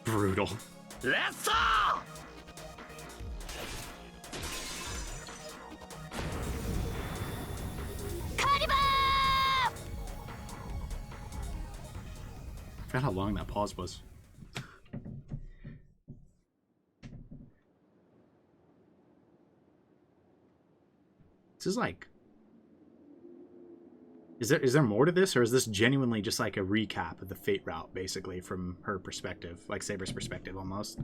Brutal. Let's go! I forgot how long that pause was. This is like... Is there more to this, or is this genuinely just like a recap of the Fate route, basically, from her perspective, like Saber's perspective, almost?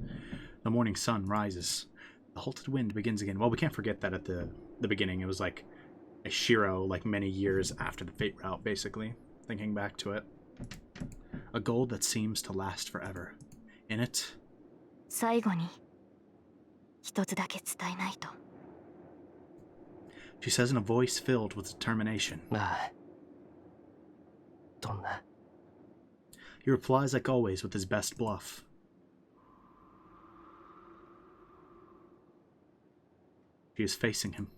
The morning sun rises. The halted wind begins again. Well, we can't forget that at the beginning, it was like a Shiro, like many years after the Fate route, basically, thinking back to it. A goal that seems to last forever. In it... 最後に一つだけ伝えないと。 She says in a voice filled with determination. ああ。どんな? He replies like always with his best bluff. She is facing him.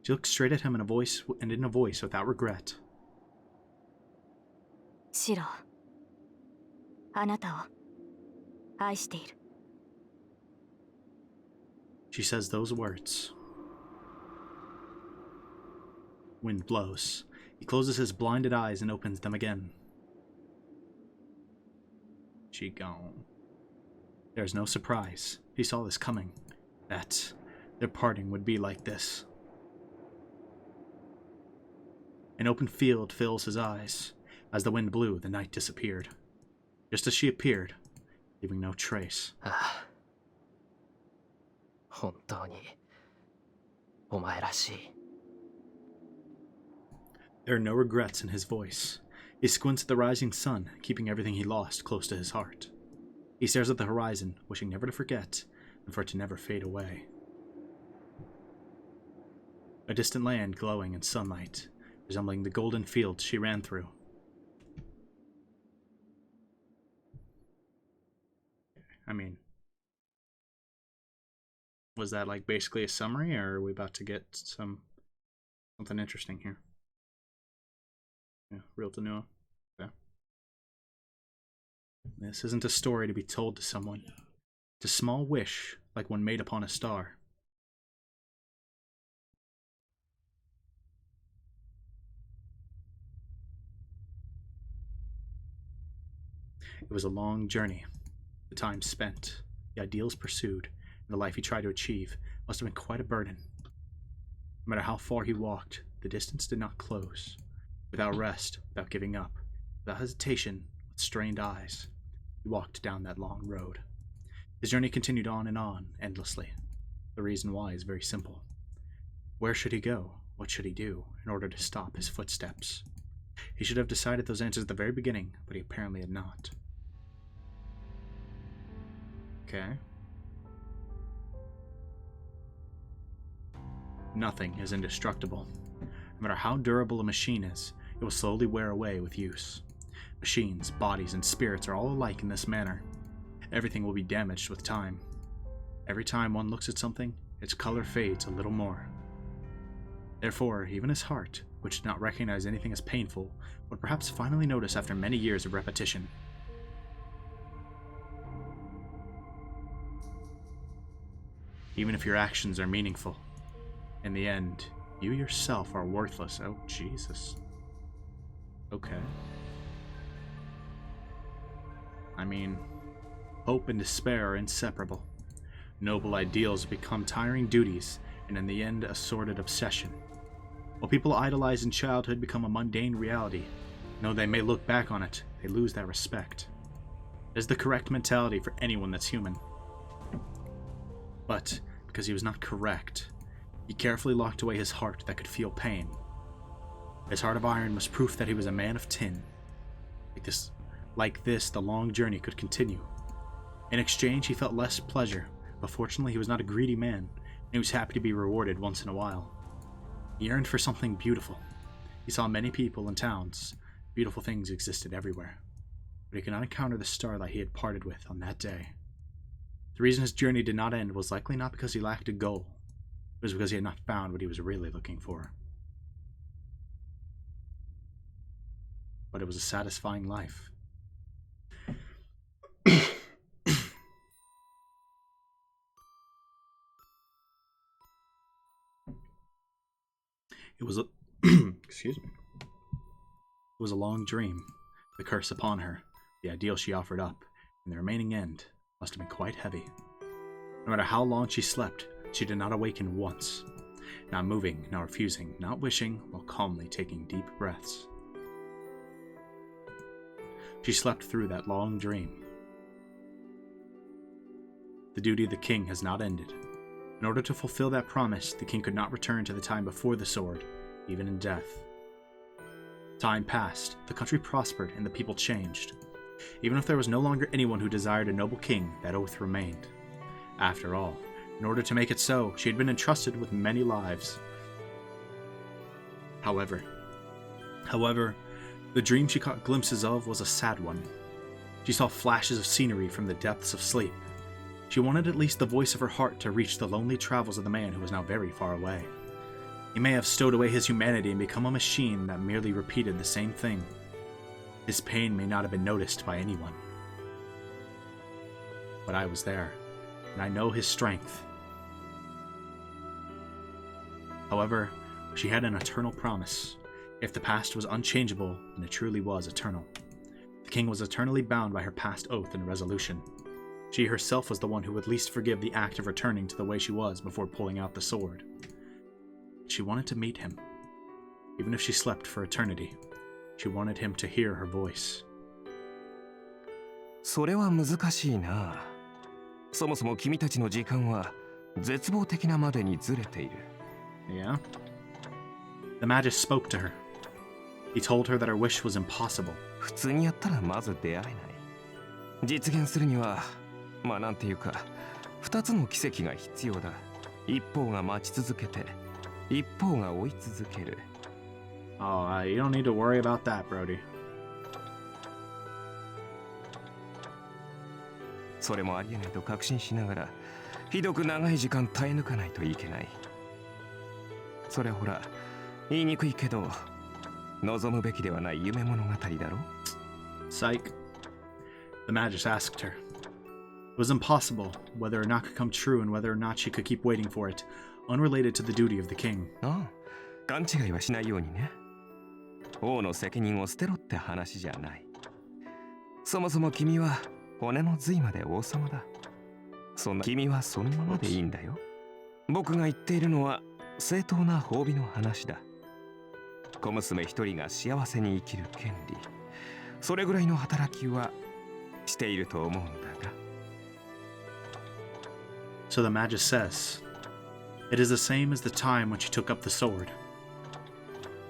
She looks straight at him in a voice without regret. シロ、あなたを愛している。 She says those words. Wind blows. He closes his blinded eyes and opens them again. She gone. There's no surprise. He saw this coming. That their parting would be like this. An open field fills his eyes. As the wind blew, the night disappeared. Just as she appeared, leaving no trace. 本当にお前らしい。 There are no regrets in his voice. He squints at the rising sun, keeping everything he lost close to his heart. He stares at the horizon, wishing never to forget, and for it to never fade away. A distant land glowing in sunlight, resembling the golden fields she ran through. I mean, was that like basically a summary, or are we about to get something interesting here? Yeah, real to new. Okay. This isn't a story to be told to someone. It's a small wish, like one made upon a star. It was a long journey. The time spent, the ideals pursued, and the life he tried to achieve must have been quite a burden. No matter how far he walked, the distance did not close. Without rest, without giving up, without hesitation, with strained eyes, he walked down that long road. His journey continued on and on, endlessly. The reason why is very simple. Where should he go? What should he do in order to stop his footsteps? He should have decided those answers at the very beginning, but he apparently had not. Okay. Nothing is indestructible. No matter how durable a machine is, it will slowly wear away with use. Machines, bodies, and spirits are all alike in this manner. Everything will be damaged with time. Every time one looks at something, its color fades a little more. Therefore, even his heart, which did not recognize anything as painful, would perhaps finally notice after many years of repetition. Even if your actions are meaningful, in the end, you yourself are worthless. Oh, Jesus. Okay. I mean, hope and despair are inseparable. Noble ideals become tiring duties, and in the end, a sordid obsession. What people idolize in childhood become a mundane reality. Though they may look back on it, they lose that respect. It is the correct mentality for anyone that's human. But, because he was not correct, he carefully locked away his heart that could feel pain. His heart of iron was proof that he was a man of tin. Like this, the long journey could continue. In exchange, he felt less pleasure, but fortunately he was not a greedy man, and he was happy to be rewarded once in a while. He yearned for something beautiful. He saw many people and towns. Beautiful things existed everywhere. But he could not encounter the star that he had parted with on that day. The reason his journey did not end was likely not because he lacked a goal. It was because he had not found what he was really looking for. But it was a satisfying life. It was a excuse me. It was a long dream. The curse upon her, the ideal she offered up, and the remaining end must have been quite heavy. No matter how long she slept, she did not awaken once. Not moving, not refusing, not wishing, while calmly taking deep breaths. She slept through that long dream. The duty of the king has not ended. In order to fulfill that promise, the king could not return to the time before the sword, even in death. Time passed, the country prospered, and the people changed. Even if there was no longer anyone who desired a noble king, that oath remained. After all, in order to make it so, she had been entrusted with many lives. However, the dream she caught glimpses of was a sad one. She saw flashes of scenery from the depths of sleep. She wanted at least the voice of her heart to reach the lonely travels of the man who was now very far away. He may have stowed away his humanity and become a machine that merely repeated the same thing. His pain may not have been noticed by anyone. But I was there, and I know his strength. However, she had an eternal promise. If the past was unchangeable, then it truly was eternal. The king was eternally bound by her past oath and resolution. She herself was the one who would least forgive the act of returning to the way she was before pulling out the sword. She wanted to meet him. Even if she slept for eternity, she wanted him to hear her voice. それは難しいな。そもそも君たちの時間は絶望的なまでにずれている。Yeah? The Magus spoke to her. He told her that her wish was impossible. 普通にやったらまず出会えない。実現するには、まあなんていうか、二つの奇跡が必要だ。一方が待ち続けて、一方が追い続ける。Oh, you don't need to worry about that, Brody. それもありえないと確信しながら、ひどく長い時間耐え抜かないといけない。それほら、言いにくいけど、望むべきではない夢物語だろ? Psych. The Magus asked her. It was impossible, whether or not could come true and whether or not she could keep waiting for it, unrelated to the duty of the king. ああ、勘違いはしないようにね。王の責任を捨てろって話じゃない。そもそも君は骨の髄まで王様だ。そんな君はそのままでいいんだよ。僕が言っているのは正当な褒美の話だ。小娘一人が幸せに生きる権利、それぐらいの働きはしていると思うんだが。So the Magus says, it is the same as the time when she took up the sword.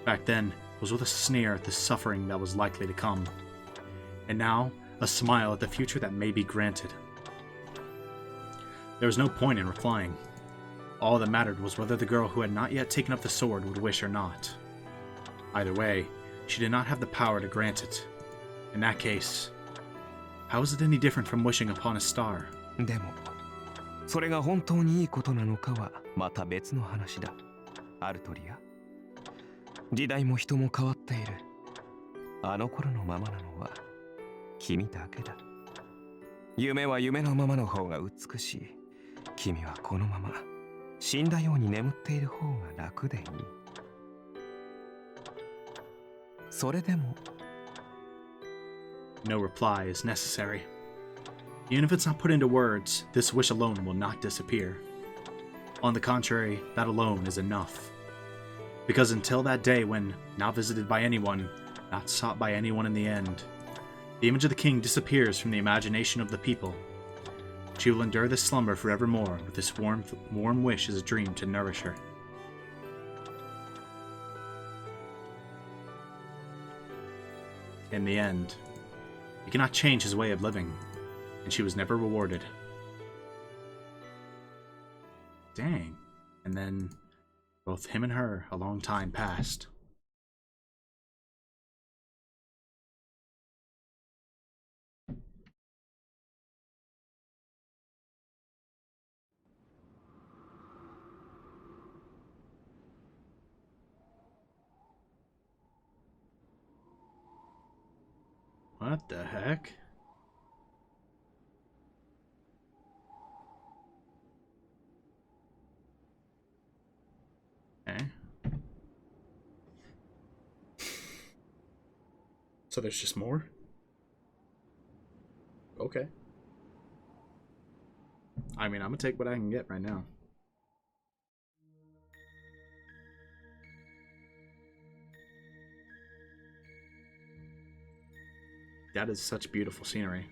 Back then, it was with a sneer at the suffering that was likely to come. And now, a smile at the future that may be granted. There was no point in replying. All that mattered was whether the girl who had not yet taken up the sword would wish or not. Either way, she did not have the power to grant it. In that case, how is it any different from wishing upon a star? でも、それが本当にいいことなのかはまた別の話だ。アルトリア。時代も人も変わっている。あの頃のままなのは君だけだ。夢は夢のままの方が美しい。君はこのまま死んだように眠っている方が楽でいい。それでも No reply is necessary. Even if it's not put into words, this wish alone will not disappear. On the contrary, that alone is enough. Because until that day when, not visited by anyone, not sought by anyone in the end, the image of the king disappears from the imagination of the people, she will endure this slumber forevermore with this warm wish as a dream to nourish her. In the end, he cannot change his way of living, and she was never rewarded. Dang. And then, both him and her, a long time passed. What the heck? Okay. So there's just more? Okay. I mean, I'm gonna take what I can get right now. That is such beautiful scenery.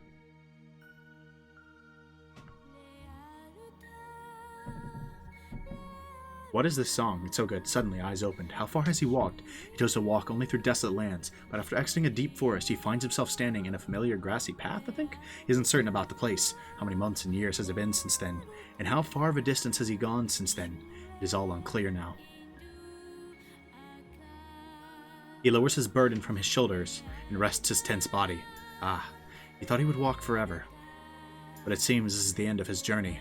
What is this song? It's so good. Suddenly, eyes opened. How far has he walked? He chose to walk only through desolate lands, but after exiting a deep forest, he finds himself standing in a familiar grassy path, I think? He isn't certain about the place. How many months and years has it been since then? And how far of a distance has he gone since then? It is all unclear now. He lowers his burden from his shoulders and rests his tense body. Ah, he thought he would walk forever. But it seems this is the end of his journey.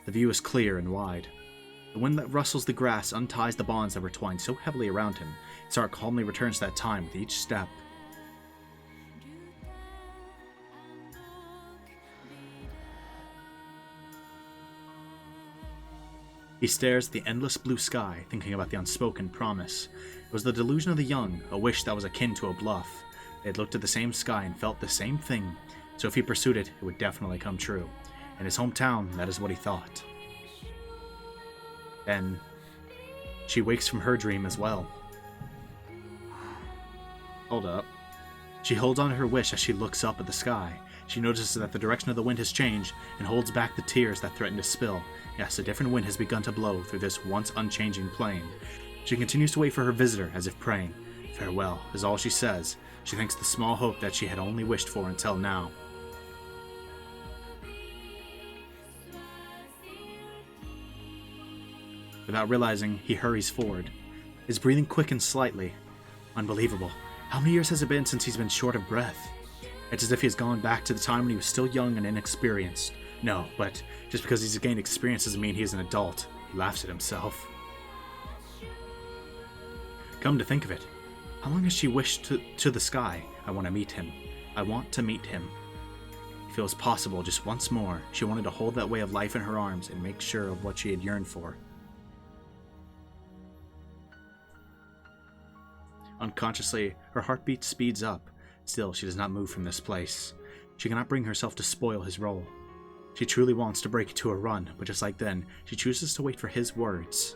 The view is clear and wide. The wind that rustles the grass unties the bonds that were twined so heavily around him. His heart calmly returns to that time with each step. He stares at the endless blue sky, thinking about the unspoken promise. It was the delusion of the young, a wish that was akin to a bluff. They had looked at the same sky and felt the same thing, so if he pursued it, it would definitely come true. In his hometown, that is what he thought. Then, she wakes from her dream as well. Hold up. She holds on to her wish as she looks up at the sky. She notices that the direction of the wind has changed and holds back the tears that threaten to spill. Yes, a different wind has begun to blow through this once unchanging plain. She continues to wait for her visitor as if praying. Farewell is all she says. She thinks the small hope that she had only wished for until now. Without realizing, he hurries forward. His breathing quickens slightly. Unbelievable. How many years has it been since he's been short of breath? It's as if he has gone back to the time when he was still young and inexperienced. No, but just because he's gained experience doesn't mean he's an adult. He laughs at himself. Come to think of it, how long has she wished to the sky? I want to meet him. I want to meet him. It feels possible just once more. She wanted to hold that way of life in her arms and make sure of what she had yearned for. Unconsciously, her heartbeat speeds up. Still, she does not move from this place. She cannot bring herself to spoil his role. She truly wants to break into a run, but just like then, she chooses to wait for his words.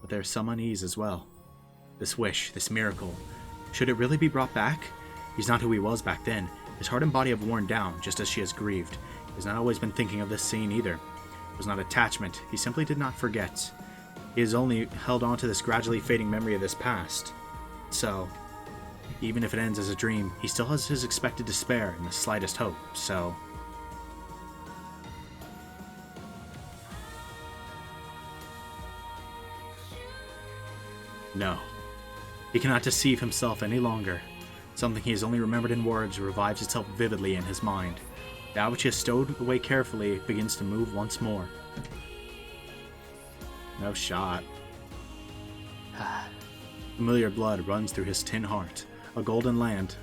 But there's some unease as well. This wish, this miracle, should it really be brought back? He's not who he was back then. His heart and body have worn down, just as she has grieved. He has not always been thinking of this scene either. It was not attachment, he simply did not forget. He has only held on to this gradually fading memory of this past. So, even if it ends as a dream, he still has his expected despair and the slightest hope, so... No. He cannot deceive himself any longer. Something he has only remembered in words revives itself vividly in his mind. That which he has stowed away carefully begins to move once more. No shot. Familiar blood runs through his tin heart. A golden land.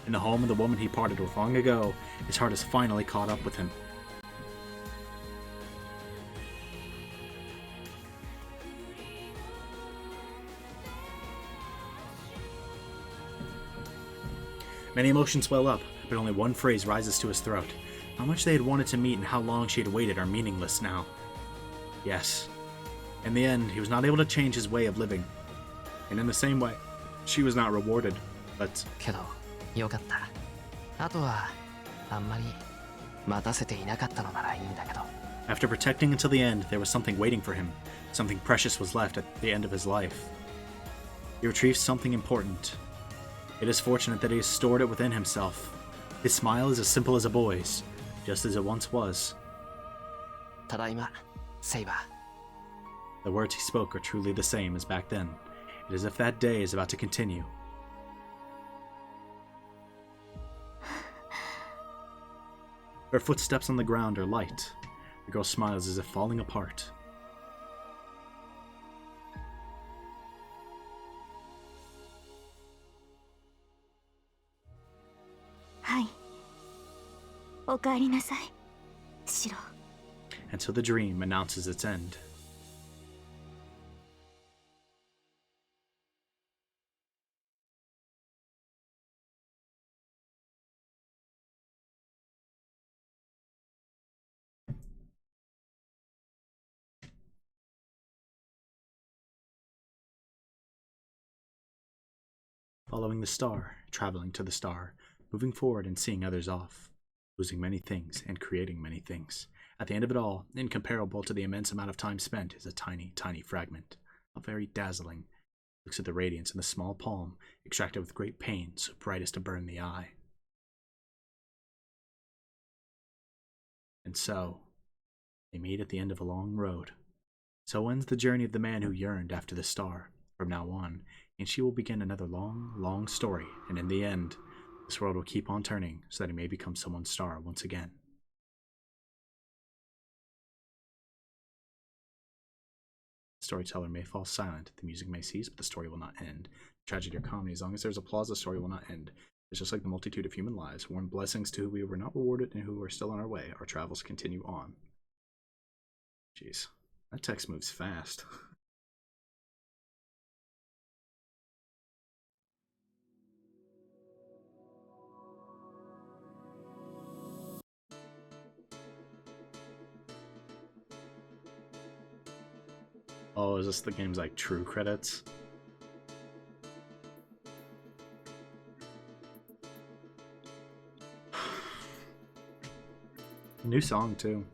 In the home of the woman he parted with long ago, his heart has finally caught up with him. Many emotions well up, but only one phrase rises to his throat. How much they had wanted to meet and how long she had waited are meaningless now. Yes. In the end, he was not able to change his way of living. And in the same way, she was not rewarded, but... けど、よかった。あとは、あんまり待たせていなかったのならいいんだけど。After protecting until the end, there was something waiting for him. Something precious was left at the end of his life. He retrieved something important. It is fortunate that he has stored it within himself. His smile is as simple as a boy's, just as it once was. ただいま、セイバー。 The words he spoke are truly the same as back then. It is as if that day is about to continue. Her footsteps on the ground are light. The girl smiles as if falling apart. Hi. おかえりなさい、シロ。 And so the dream announces its end. following the star, traveling to the star, moving forward and seeing others off, losing many things and creating many things. At the end of it all, incomparable to the immense amount of time spent, is a tiny, tiny fragment, a very dazzling. Looks at the radiance in the small palm, extracted with great pain, so bright as to burn the eye. And so, they meet at the end of a long road. So ends the journey of the man who yearned after the star. From now on, and she will begin another long, long story, and in the end, this world will keep on turning so that he may become someone's star once again. The storyteller may fall silent, the music may cease, but the story will not end. Tragedy or comedy, as long as there's applause, the story will not end. It's just like the multitude of human lives, warm blessings to who we were not rewarded and who are still on our way. Our travels continue on. Jeez, that text moves fast. Oh, is this the game's like true credits? New song too.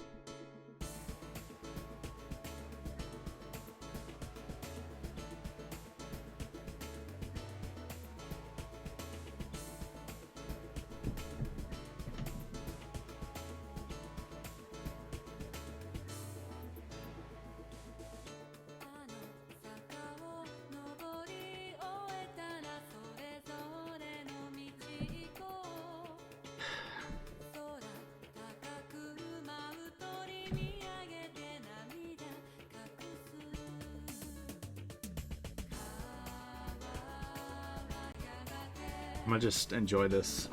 I'm gonna just enjoy this.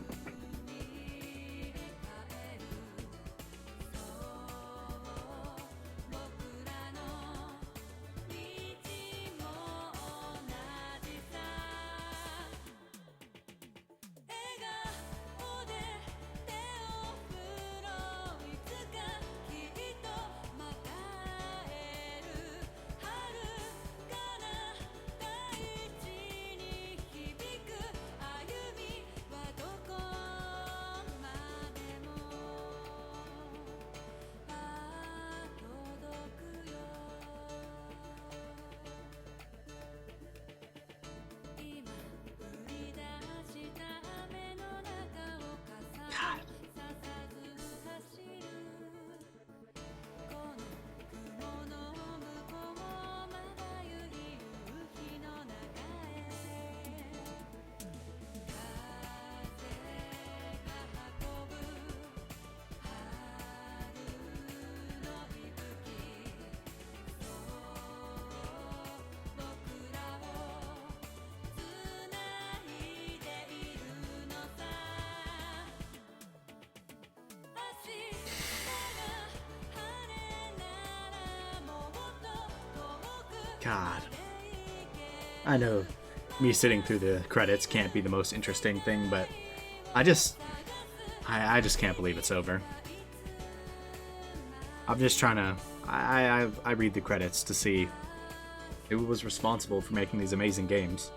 God. I know me sitting through the credits can't be the most interesting thing, but I just can't believe it's over. I'm just trying to I read the credits to see who was responsible for making these amazing games.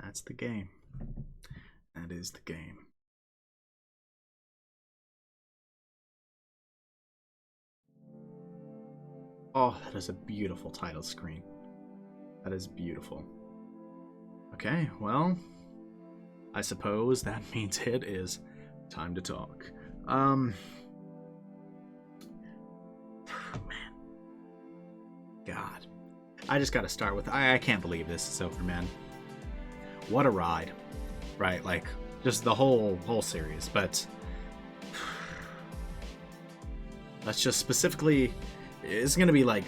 That's the game. That is the game. Oh, that is a beautiful title screen. That is beautiful. Okay, well, I suppose that means it is time to talk. Man. God. I just gotta start with, I can't believe this is over, man. What a ride. Right, like, just the whole series, but let's just specifically, it's gonna be like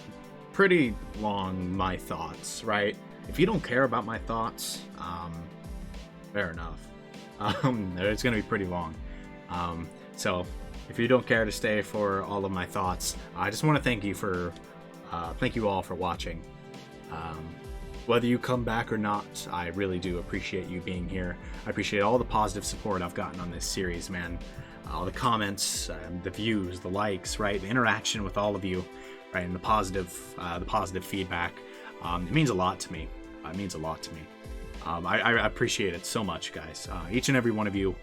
pretty long, my thoughts, right? If you don't care about my thoughts, fair enough. It's gonna be pretty long. So if you don't care to stay for all of my thoughts, I just want to thank you all for watching. Whether you come back or not, I really do appreciate you being here. I appreciate all the positive support I've gotten on this series, man. All the comments, the views, the likes, right? The interaction with all of you, right? And the positive feedback. It means a lot to me. It means a lot to me. I appreciate it so much, guys. Each and every one of you.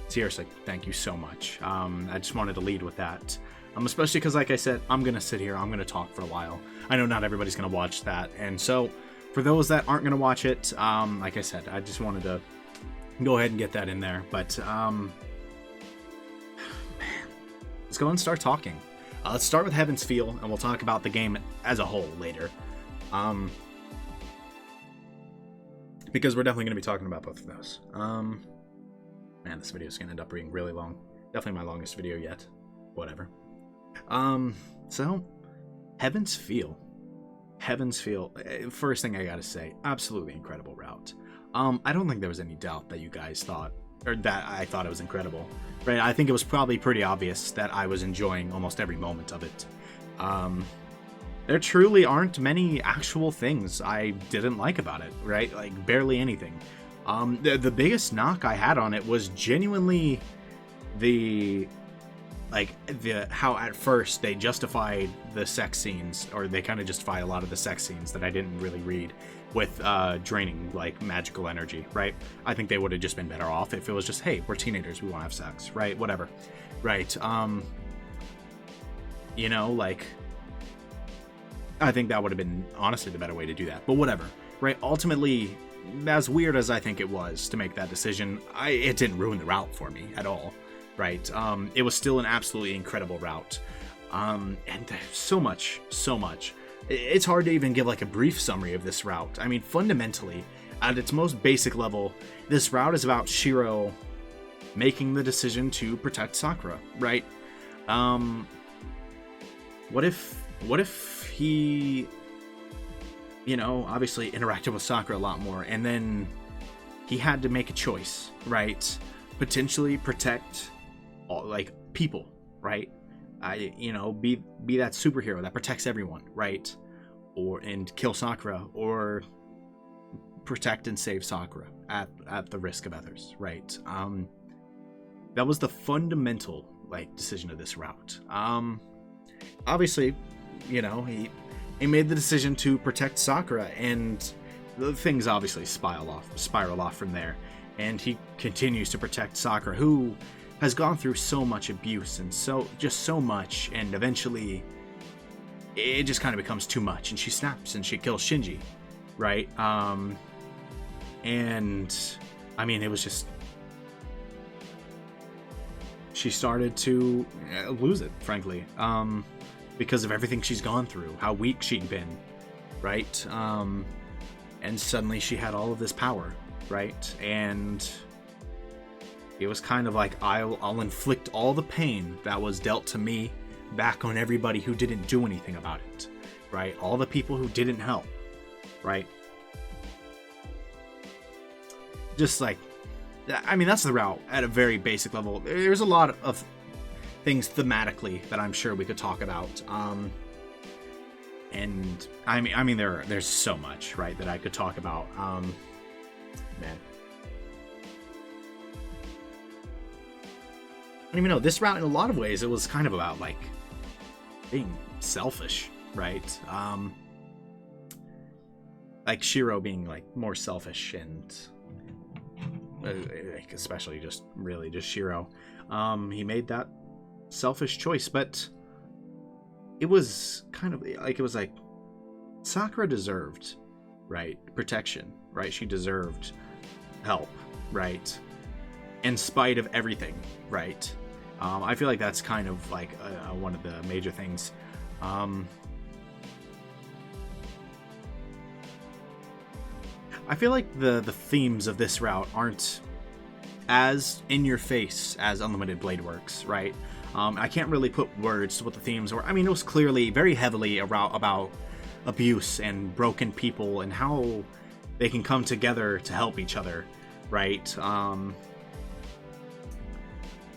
Seriously, thank you so much. I just wanted to lead with that. Especially because, like I said, I'm going to sit here, I'm going to talk for a while. I know not everybody's going to watch that. And so, for those that aren't going to watch it, like I said, I just wanted to go ahead and get that in there. But, man, let's go and start talking. Let's start with Heaven's Feel, and we'll talk about the game as a whole later. Because we're definitely going to be talking about both of those. Man, this video is going to end up being really long. Definitely my longest video yet. Whatever. So, Heaven's Feel. Heaven's Feel. First thing I gotta say, absolutely incredible route. I don't think there was any doubt that you guys thought, or that I thought it was incredible. Right? I think it was probably pretty obvious that I was enjoying almost every moment of it. There truly aren't many actual things I didn't like about it, right? Like, barely anything. The biggest knock I had on it was genuinely how at first they justified the sex scenes, or they kind of justify a lot of the sex scenes that I didn't really read with draining like magical energy, right? I think they would have just been better off if it was just, hey, we're teenagers, we want to have sex, right? Whatever, right? You know, like, I think that would have been honestly the better way to do that, but whatever, right? Ultimately, as weird as I think it was to make that decision, it didn't ruin the route for me at all. Right, it was still an absolutely incredible route, and there's so much. It's hard to even give like a brief summary of this route. I mean, fundamentally, at its most basic level, this route is about Shiro making the decision to protect Sakura. Right? What if he, you know, obviously interacted with Sakura a lot more, and then he had to make a choice, right? Potentially protect like people, right? You know, be that superhero that protects everyone, right? And kill Sakura, or protect and save Sakura at the risk of others, right? That was the fundamental like decision of this route. Obviously, you know, he made the decision to protect Sakura, and the things obviously spiral off from there. And he continues to protect Sakura, who has gone through so much abuse and so much, and eventually it just kind of becomes too much, and she snaps and she kills Shinji, right? And I mean, it was just, she started to lose it, frankly, because of everything she's gone through, how weak she'd been, right? And suddenly she had all of this power, right? And it was kind of like, I'll inflict all the pain that was dealt to me back on everybody who didn't do anything about it, right? All the people who didn't help, right? Just like, I mean, that's the route at a very basic level. There's a lot of things thematically that I'm sure we could talk about. And I mean, there's so much, right, that I could talk about. Man. I don't even know, this route in a lot of ways, it was kind of about like being selfish, right? like Shiro being like more selfish and like especially just Shiro. He made that selfish choice, but it was kind of like, it was like Sakura deserved, right, protection, right? She deserved help, right? In spite of everything, right? I feel like that's kind of like one of the major things. I feel like the themes of this route aren't as in your face as Unlimited Blade Works, right? I can't really put words to what the themes were. I mean, it was clearly very heavily about abuse and broken people and how they can come together to help each other, right?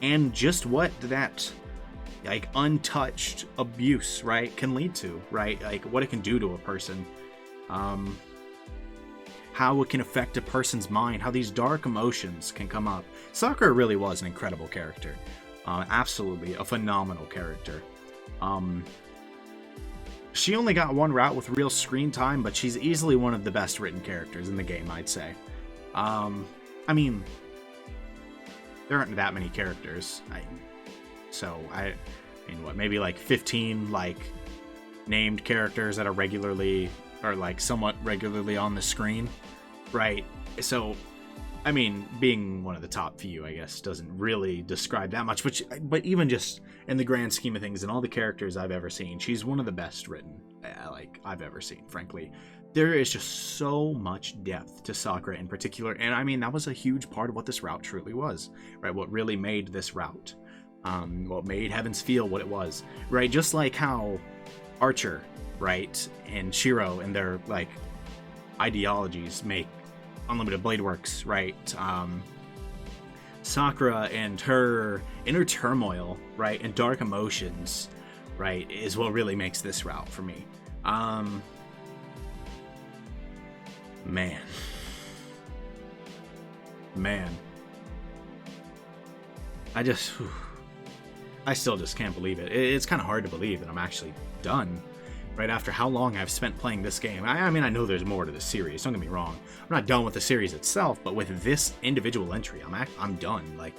And just what that like untouched abuse, right, can lead to, right? Like what it can do to a person. How it can affect a person's mind, how these dark emotions can come up. Sakura really was an incredible character. Absolutely a phenomenal character. She only got one route with real screen time, but she's easily one of the best written characters in the game, I'd say. I mean, there aren't that many characters. I mean, what, maybe like 15 like named characters that are regularly or like somewhat regularly on the screen, right? So, I mean, being one of the top few, I guess, doesn't really describe that much. But even just in the grand scheme of things, and all the characters I've ever seen, she's one of the best written, like I've ever seen. Frankly, there is just so much depth to Sakura in particular, and I mean that was a huge part of what this route truly was, right? What really made this route, what made Heavens feel what it was, right? Just like how Archer, right, and Shiro and their like ideologies make Unlimited Blade Works, right? Sakura and her inner turmoil, right, and dark emotions, right, is what really makes this route for me. Man. I still just can't believe it. It's kind of hard to believe that I'm actually done right after how long I've spent playing this game. I mean, I know there's more to the series, don't get me wrong. I'm not done with the series itself, but with this individual entry, I'm done. Like,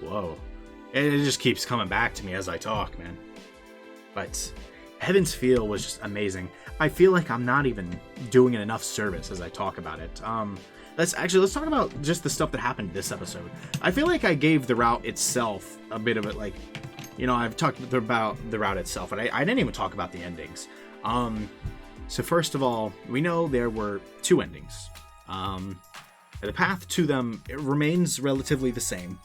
whoa. It just keeps coming back to me as I talk, man. But Heaven's Feel was just amazing. I feel like I'm not even doing it enough service as I talk about it. Let's talk about just the stuff that happened this episode. I feel like I gave the route itself a bit of it, like, you know, I've talked about the route itself, but I didn't even talk about the endings. So first of all, we know there were two endings. The path to them, it remains relatively the same.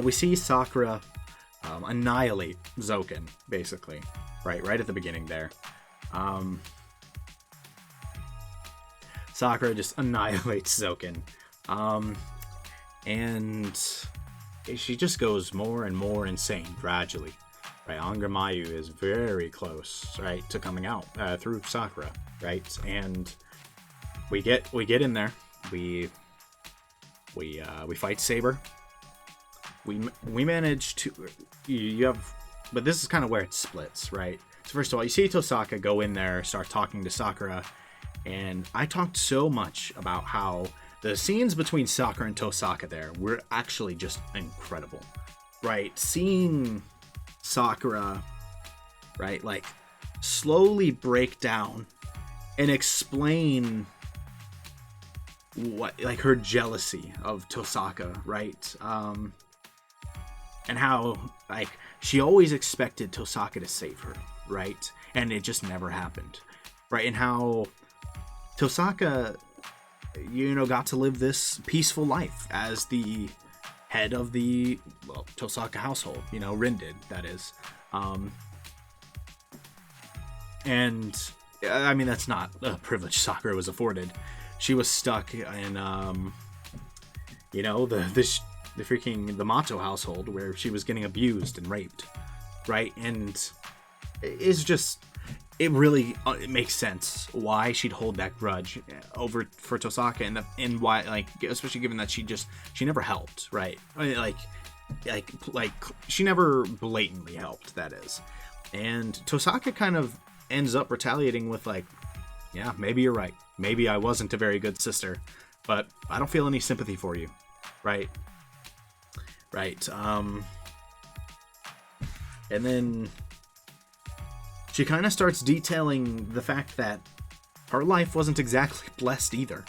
We see Sakura annihilate Zoken, basically, right at the beginning there. Sakura just annihilates Zoken, and she just goes more and more insane gradually. Right, Angramayu is very close, right, to coming out through Sakura, right, and we get in there, we fight Saber, we manage to but this is kind of where it splits, right? So first of all, you see Tosaka go in there, start talking to Sakura, and I talked so much about how the scenes between Sakura and Tosaka there were actually just incredible, right? Seeing Sakura, right, like slowly break down and explain what, like, her jealousy of Tosaka, right, and how, like, she always expected Tosaka to save her, right, and it just never happened, right, and how Tosaka, you know, got to live this peaceful life as the head of the, well, Tosaka household, you know, Rin did, that is. And I mean, that's not a privilege Sakura was afforded. She was stuck in, you know, the Mato household where she was getting abused and raped, right? And it's just, it really it makes sense why she'd hold that grudge over for Tosaka, and why, like, especially given that she never helped, right? Like she never blatantly helped, that is. And Tosaka kind of ends up retaliating with like, yeah, maybe you're right. Maybe I wasn't a very good sister, but I don't feel any sympathy for you. Right. And then she kind of starts detailing the fact that her life wasn't exactly blessed either.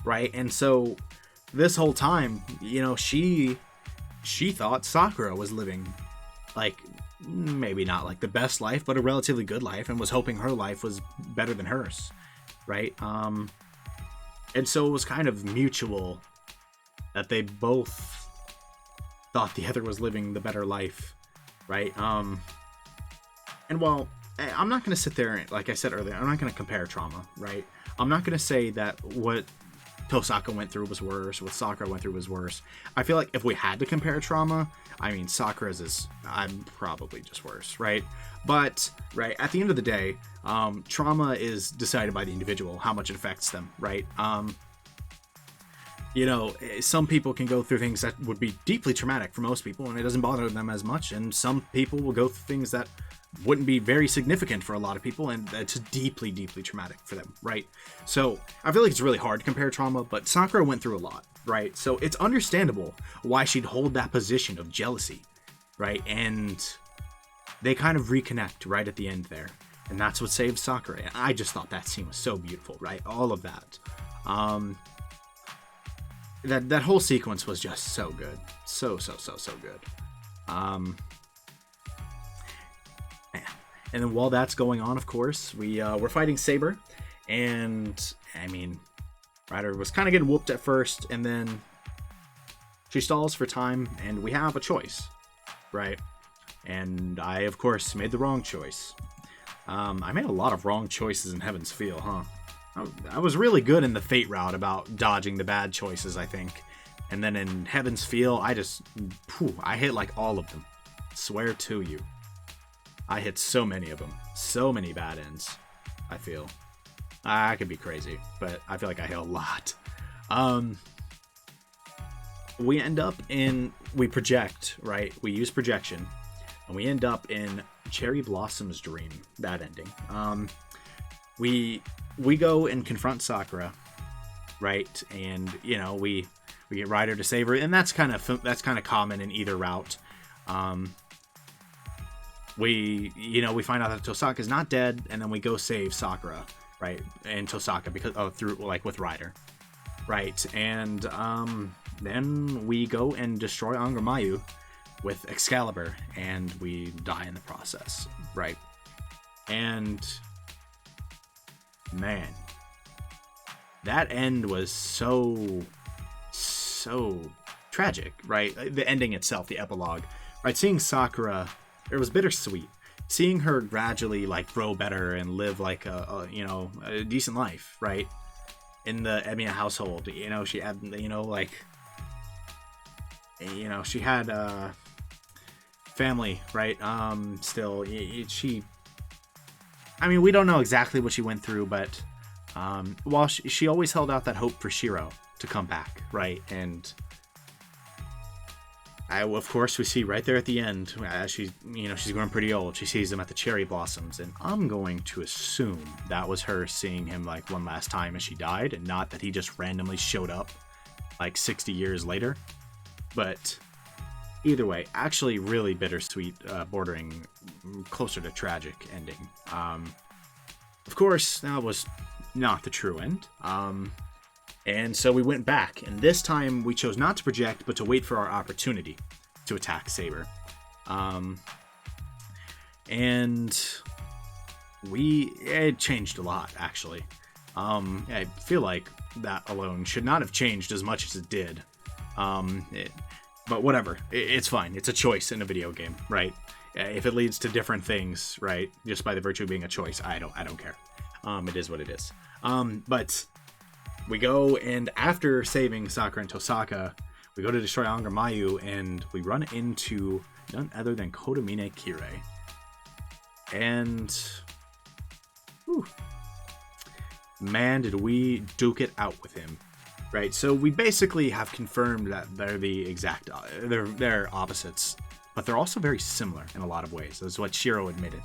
Right. And so this whole time, you know, she thought Sakura was living like, maybe not like the best life, but a relatively good life, and was hoping her life was better than hers. Right. And so it was kind of mutual that they both thought the other was living the better life. Right. And while I'm not going to sit there and, like I said earlier, I'm not going to compare trauma. Right. I'm not going to say that what Tosaka went through was worse, what Sakura went through was worse. I feel like if we had to compare trauma, I mean, Sakura's is, I'm probably just worse, right? But, right, at the end of the day, trauma is decided by the individual, how much it affects them, right? You know, some people can go through things that would be deeply traumatic for most people, and it doesn't bother them as much, and some people will go through things that wouldn't be very significant for a lot of people, and it's deeply, deeply traumatic for them, right? So I feel like it's really hard to compare trauma, but Sakura went through a lot, right? So it's understandable why she'd hold that position of jealousy, right? And they kind of reconnect right at the end there, and that's what saves Sakura. And I just thought that scene was so beautiful, right? All of that. That whole sequence was just so good. So good. And then while that's going on, of course, we're fighting Saber, and I mean, Ryder was kind of getting whooped at first, and then she stalls for time, and we have a choice, right? And I, of course, made the wrong choice. I made a lot of wrong choices in Heaven's Feel, huh? I was really good in the Fate route about dodging the bad choices, I think. And then in Heaven's Feel, I hit like all of them. Swear to you. I hit so many of them. So many bad ends, I feel. I could be crazy, but I feel like I hit a lot. We end up we project, right? We use projection, and we end up in Cherry Blossom's dream, that ending. We go and confront Sakura, right? And, you know, we get Ryder to save her, and that's kind of common in either route. We find out that Tosaka's not dead, and then we go save Sakura, right? And Tosaka with Ryder, right? And then we go and destroy Angermayu with Excalibur, and we die in the process, right? And man, that end was so tragic, right? The ending itself, the epilogue, right? Seeing Sakura, it was bittersweet. Seeing her gradually like grow better and live like a decent life, right? In the Emiya household, you know, she had, she had family, right? Still, we don't know exactly what she went through, but while she always held out that hope for Shiro to come back, right? And of course, we see right there at the end, as she's growing pretty old, she sees him at the cherry blossoms, and I'm going to assume that was her seeing him like one last time as she died, and not that he just randomly showed up like 60 years later. But either way, actually really bittersweet, bordering closer to tragic ending. Of course, that was not the true end. And so we went back, and this time we chose not to project, but to wait for our opportunity to attack Saber. And it changed a lot, actually. I feel like that alone should not have changed as much as it did. But whatever, it's fine. It's a choice in a video game, right? If it leads to different things, right, just by the virtue of being a choice, I don't care. It is what it is. But we go, and after saving Sakura and Tosaka, we go to destroy Angermayu, and we run into none other than Kotomine Kirei. And whew, man, did we duke it out with him, right? So we basically have confirmed that they're the exact, they're opposites, but they're also very similar in a lot of ways. That's what Shiro admitted,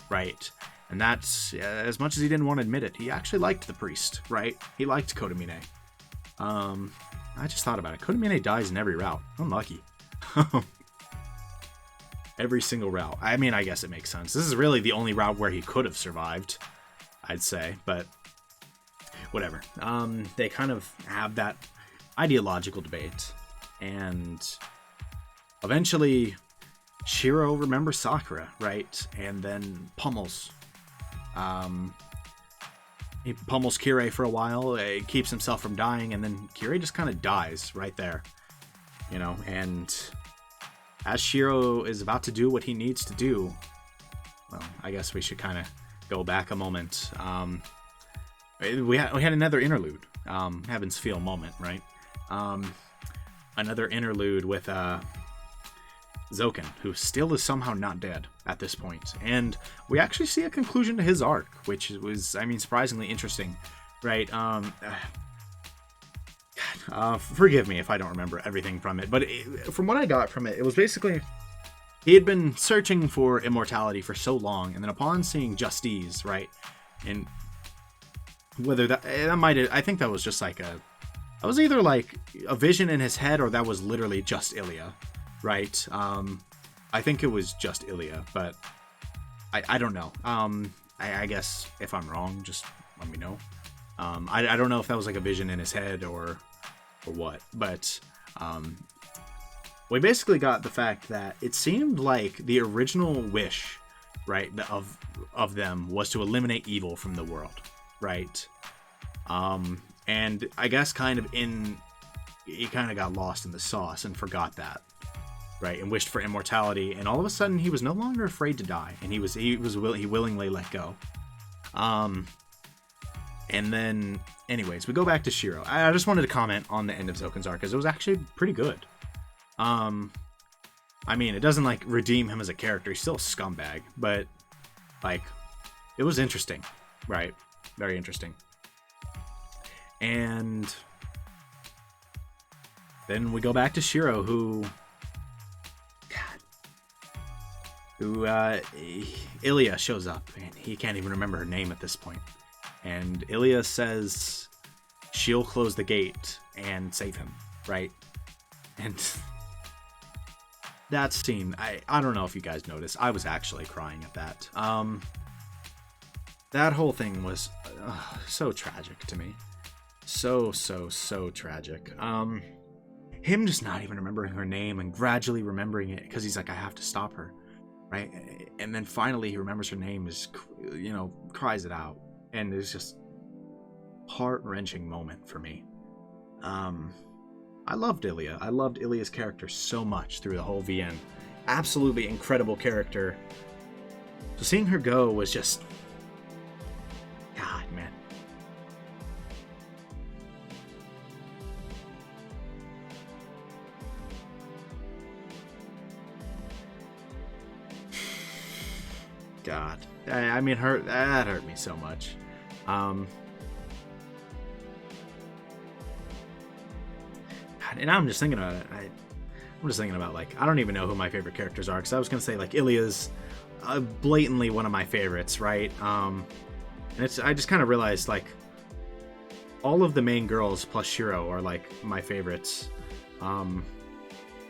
right? And that's, as much as he didn't want to admit it, he actually liked the priest, right? He liked Kotomine. I just thought about it. Kotomine dies in every route. Unlucky. Every single route. I mean, I guess it makes sense. This is really the only route where he could have survived, I'd say, but whatever. They kind of have that ideological debate, and eventually Shiro remembers Sakura, right? And then pummels. He pummels Kirei for a while, keeps himself from dying, and then Kirei just kind of dies right there. You know, and as Shiro is about to do what he needs to do, well, I guess we should kind of go back a moment. We had another interlude, Heaven's Feel moment, right? Another interlude with Zoken, who still is somehow not dead at this point. And we actually see a conclusion to his arc, which was, I mean, surprisingly interesting, right? Forgive me if I don't remember everything from it, but from what I got from it, it was basically he had been searching for immortality for so long, and then upon seeing Justice, right? And whether that might have, I think that was just like that was either like a vision in his head, or that was literally just Ilya. Right, I think it was just Ilya, but I don't know. I guess if I'm wrong, just let me know. I don't know if that was like a vision in his head or what, but we basically got the fact that it seemed like the original wish, right, of them was to eliminate evil from the world, right? And I guess he kind of got lost in the sauce and forgot that. Right, and wished for immortality, and all of a sudden he was no longer afraid to die, and he willingly let go. And then, anyways, we go back to Shiro. I just wanted to comment on the end of Zoken's arc, because it was actually pretty good. I mean, it doesn't like redeem him as a character; he's still a scumbag, but like, it was interesting, right? Very interesting. And then we go back to Shiro, who Ilya shows up, and he can't even remember her name at this point. And Ilya says she'll close the gate and save him, right? And that scene, I don't know if you guys noticed, I was actually crying at that. That whole thing was so tragic to me. So tragic. Him just not even remembering her name and gradually remembering it because he's like, I have to stop her. Right, and then finally he remembers her name, cries it out, and it's just heart-wrenching moment for me. I loved Ilya. I loved Ilya's character so much through the whole VN. Absolutely incredible character. So seeing her go was just, God, man. God, I mean, that hurt me so much. And I'm just thinking about it. I'm just thinking about, like, I don't even know who my favorite characters are, because I was gonna say, like, Ilya's blatantly one of my favorites, right? And I just kind of realized, like, all of the main girls plus Shiro are like my favorites.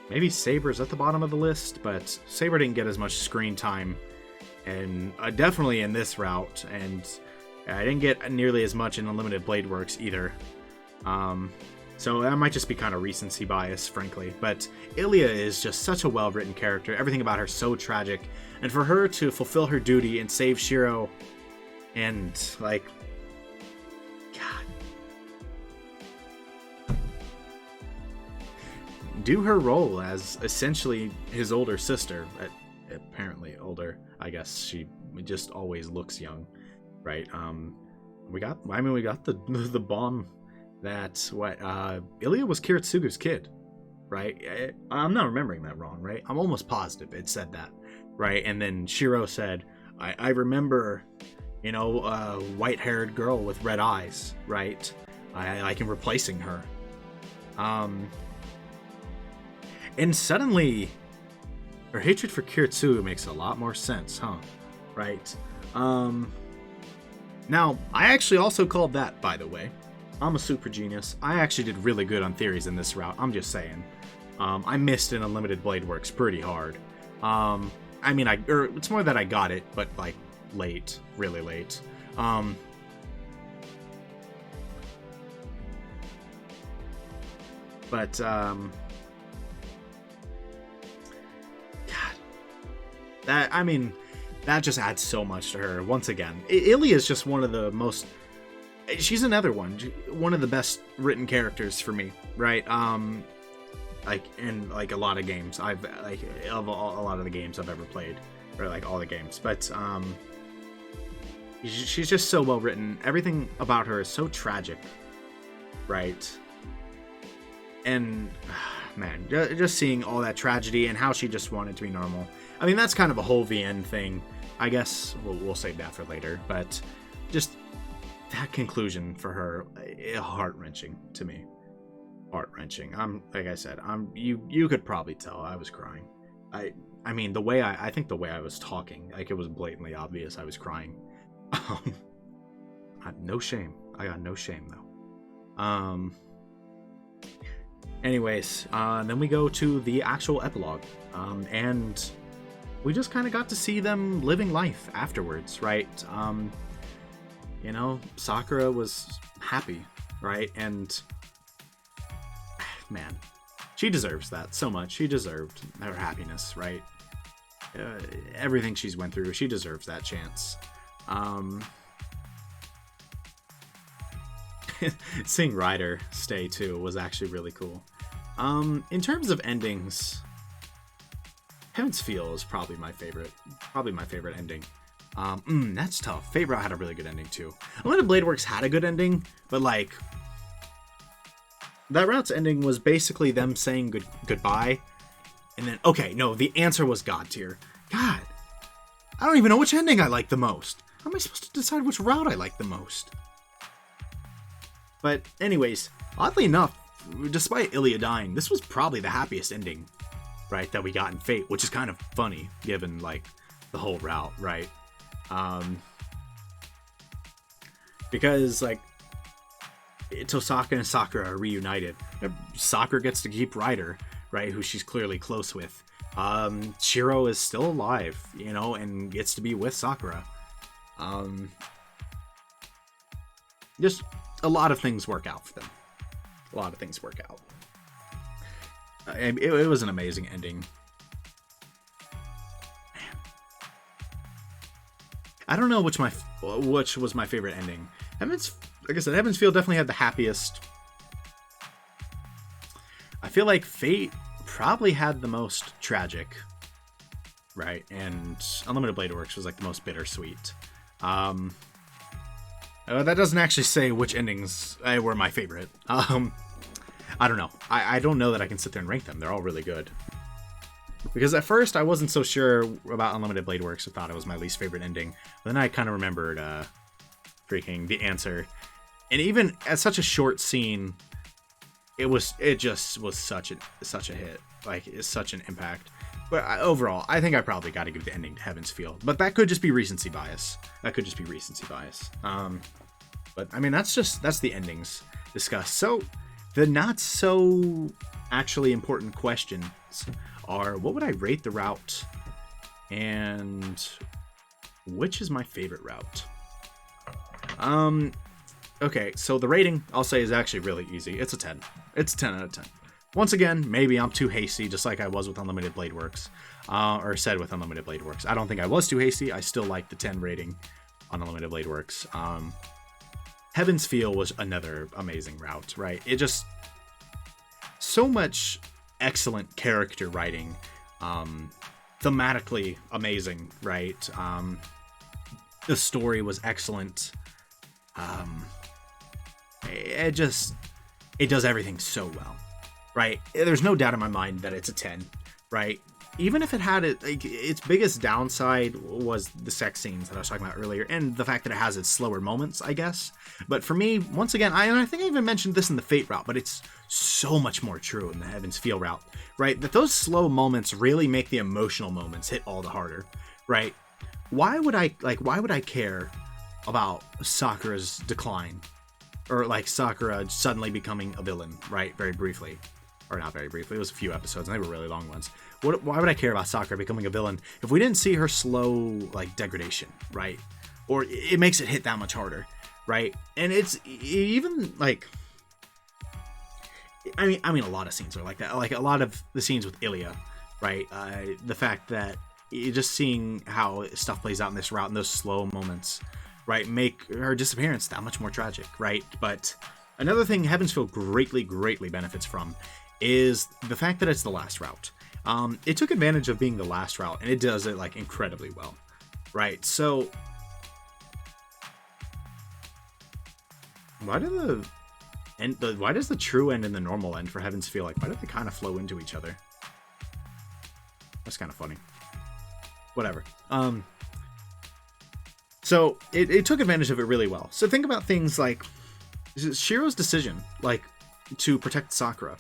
Maybe Saber's at the bottom of the list, but Saber didn't get as much screen time. And definitely in this route, and I didn't get nearly as much in Unlimited Blade Works either. So that might just be kind of recency bias, frankly. But Ilya is just such a well-written character. Everything about her so tragic. And for her to fulfill her duty and save Shiro, and, like, God. Do her role as essentially his older sister. Apparently older. I guess she just always looks young, right? We got the bomb that Ilya was Kiritsugu's kid, right? I'm not remembering that wrong, right? I'm almost positive it said that, right? And then Shiro said, I remember, a white-haired girl with red eyes, right? I like him replacing her. And suddenly her hatred for Kiritsugu makes a lot more sense, huh? right? Now, I actually also called that, by the way. I'm a super genius. I actually did really good on theories in this route. I'm just saying. I missed in Unlimited Blade Works pretty hard. I mean, it's more that I got it, but like late, really late. God, that just adds so much to her. Once again, Ilya is just one of the most. She's another one of the best written characters for me, right? Like in like a lot of games, a lot of the games I've ever played, or like all the games. But she's just so well written. Everything about her is so tragic, right? And man, just seeing all that tragedy and how she just wanted to be normal. I mean, that's kind of a whole VN thing. I guess we'll save that for later, but just that conclusion for her, heart-wrenching to me. Heart-wrenching. Like I said, you could probably tell I was crying. I mean, I think the way I was talking, like it was blatantly obvious I was crying. No shame. I got no shame though. Anyways, then we go to the actual epilogue, and we just kind of got to see them living life afterwards, right? You know, Sakura was happy, right? And man, she deserves that so much. She deserved her happiness, right? Everything she's went through, she deserves that chance. Seeing Ryder stay too was actually really cool. In terms of endings, Heaven's Feel is probably my favorite ending. That's tough. Fate Route had a really good ending too. Unlimited Blade Works had a good ending, but like that route's ending was basically them saying goodbye, and then the answer was God tier. God, I don't even know which ending I like the most. How am I supposed to decide which route I like the most? But anyways, oddly enough, despite Ilya dying, this was probably the happiest ending, right, that we got in Fate, which is kind of funny given like the whole route, right? Because like Tosaka and Sakura are reunited. Sakura gets to keep Ryder, right, who she's clearly close with. Shiro is still alive, you know, and gets to be with Sakura. Just a lot of things work out for them. A lot of things work out. It was an amazing ending. Man. I don't know which was my favorite ending. Like I said, Heaven's Feel definitely had the happiest. I feel like Fate probably had the most tragic, right? And Unlimited Blade Works was like the most bittersweet. That doesn't actually say which endings were my favorite. I don't know. I don't know that I can sit there and rank them. They're all really good. Because at first I wasn't so sure about Unlimited Blade Works. I thought it was my least favorite ending. But then I kind of remembered freaking the answer. And even at such a short scene, it just was such a hit. Like, it's such an impact. But overall, I think I probably got to give the ending to Heaven's Feel. But that could just be recency bias. But I mean, that's the endings discussed. So the not so actually important questions are: what would I rate the route, and which is my favorite route? Okay, so the rating I'll say is actually really easy. It's a 10. It's a 10 out of 10. Once again, maybe I'm too hasty, just like I was with Unlimited Blade Works, or said with Unlimited Blade Works. I don't think I was too hasty. I still like the 10 rating on Unlimited Blade Works. Heaven's Feel was another amazing route, right? It just so much excellent character writing, thematically amazing, right? The story was excellent. It does everything so well. Right, there's no doubt in my mind that it's a 10, right? Even if it had its biggest downside was the sex scenes that I was talking about earlier, and the fact that it has its slower moments, I guess. But for me, once again, I think I even mentioned this in the Fate route, but it's so much more true in the Heaven's Feel route, right? That those slow moments really make the emotional moments hit all the harder, right? why would I care about Sakura's decline? Or like Sakura suddenly becoming a villain, right? Very briefly. Or not very briefly, it was a few episodes and they were really long ones. Why would I care about Sakura becoming a villain if we didn't see her slow like degradation, right? Or it makes it hit that much harder, right? And it's even like, I mean a lot of scenes are like that. Like a lot of the scenes with Ilya, right? The fact that just seeing how stuff plays out in this route and those slow moments, right, make her disappearance that much more tragic, right? But another thing Heavensfield greatly benefits from is the fact that it's the last route. It took advantage of being the last route, and it does it like incredibly well, right? So why does the true end and the normal end for Heavens feel like? Why do they kind of flow into each other? That's kind of funny. Whatever. So it took advantage of it really well. So think about things like Shiro's decision, like to protect Sakura.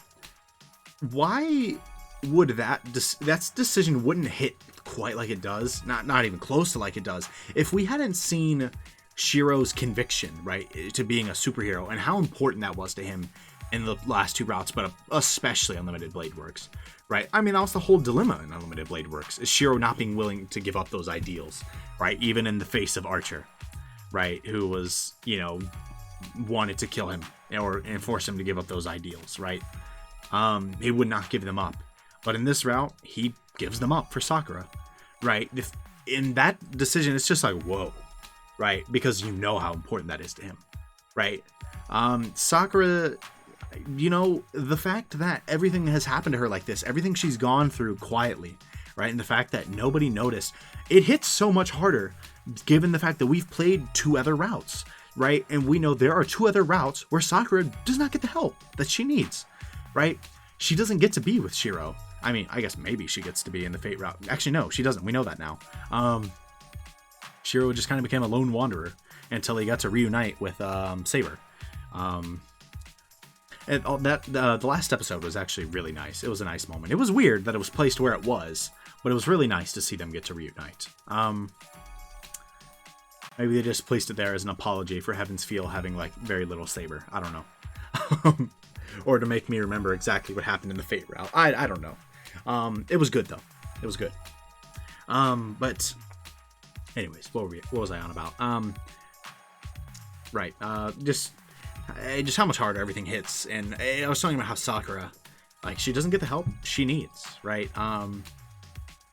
Why would that decision wouldn't hit quite like it does, not even close to like it does, if we hadn't seen Shiro's conviction, right, to being a superhero and how important that was to him in the last two routes, but especially Unlimited Blade Works, right? I mean, that was the whole dilemma in Unlimited Blade Works, is Shiro not being willing to give up those ideals, right? Even in the face of Archer, right, who was, wanted to kill him and force him to give up those ideals, right? He would not give them up. But in this route, he gives them up for Sakura, right? In that decision, it's just like, whoa, right? Because you know how important that is to him, right? Sakura, the fact that everything has happened to her like this, everything she's gone through quietly, right? And the fact that nobody noticed, it hits so much harder given the fact that we've played two other routes, right? And we know there are two other routes where Sakura does not get the help that she needs, right? She doesn't get to be with Shiro. I mean, I guess maybe she gets to be in the Fate route. Actually, no, she doesn't. We know that now. Shiro just kind of became a lone wanderer until he got to reunite with Saber. And the last episode was actually really nice. It was a nice moment. It was weird that it was placed where it was, but it was really nice to see them get to reunite. Maybe they just placed it there as an apology for Heaven's Feel having like very little Saber. I don't know. Or to make me remember exactly what happened in the Fate route. I don't know. It was good though. It was good. But anyways, what was I on about? Right. Just how much harder everything hits. And I was talking about how Sakura, like, she doesn't get the help she needs, right? And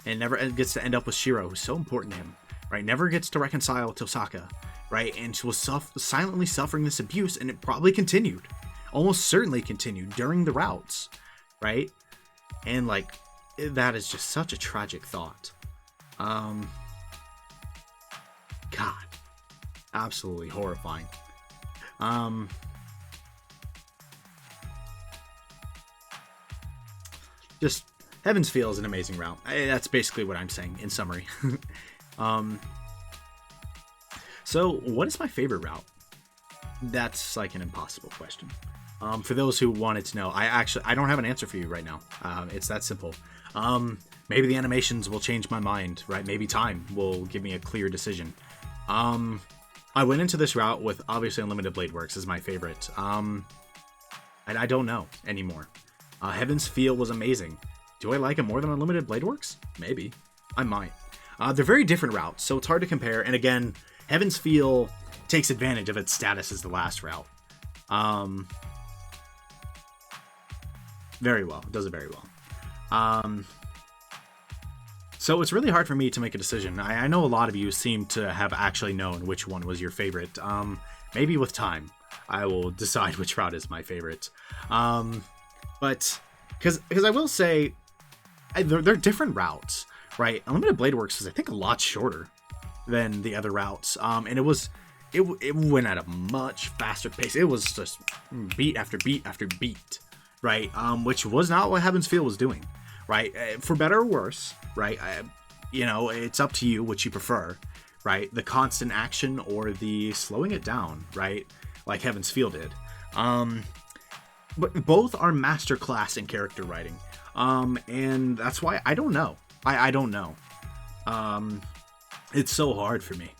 never gets to end up with Shiro, who's so important to him, right? Never gets to reconcile with Tosaka, right? And she was silently suffering this abuse, and it probably continued. Almost certainly continued during the routes, right? And like, that is just such a tragic thought. God, absolutely horrifying. Just Heaven's Feel is an amazing route. That's basically what I'm saying in summary. So what is my favorite route? That's like an impossible question. For those who wanted to know, I don't have an answer for you right now. It's that simple. Maybe the animations will change my mind, right? Maybe time will give me a clear decision. I went into this route with obviously Unlimited Blade Works as my favorite. And I don't know anymore. Heaven's Feel was amazing. Do I like it more than Unlimited Blade Works? Maybe. I might. They're very different routes, so it's hard to compare. And again, Heaven's Feel takes advantage of its status as the last route. Very well. It does it very well. So it's really hard for me to make a decision. I know a lot of you seem to have actually known which one was your favorite. Maybe with time, I will decide which route is my favorite. But because I will say, they're different routes, right? Unlimited Blade Works is, I think, a lot shorter than the other routes. And it went at a much faster pace. It was just beat after beat after beat, right? Which was not what Heaven's Feel was doing, right? For better or worse, right? It's up to you what you prefer, right? The constant action or the slowing it down, right? Like Heaven's Feel did. But both are masterclass in character writing. And that's why I don't know. I don't know. It's so hard for me.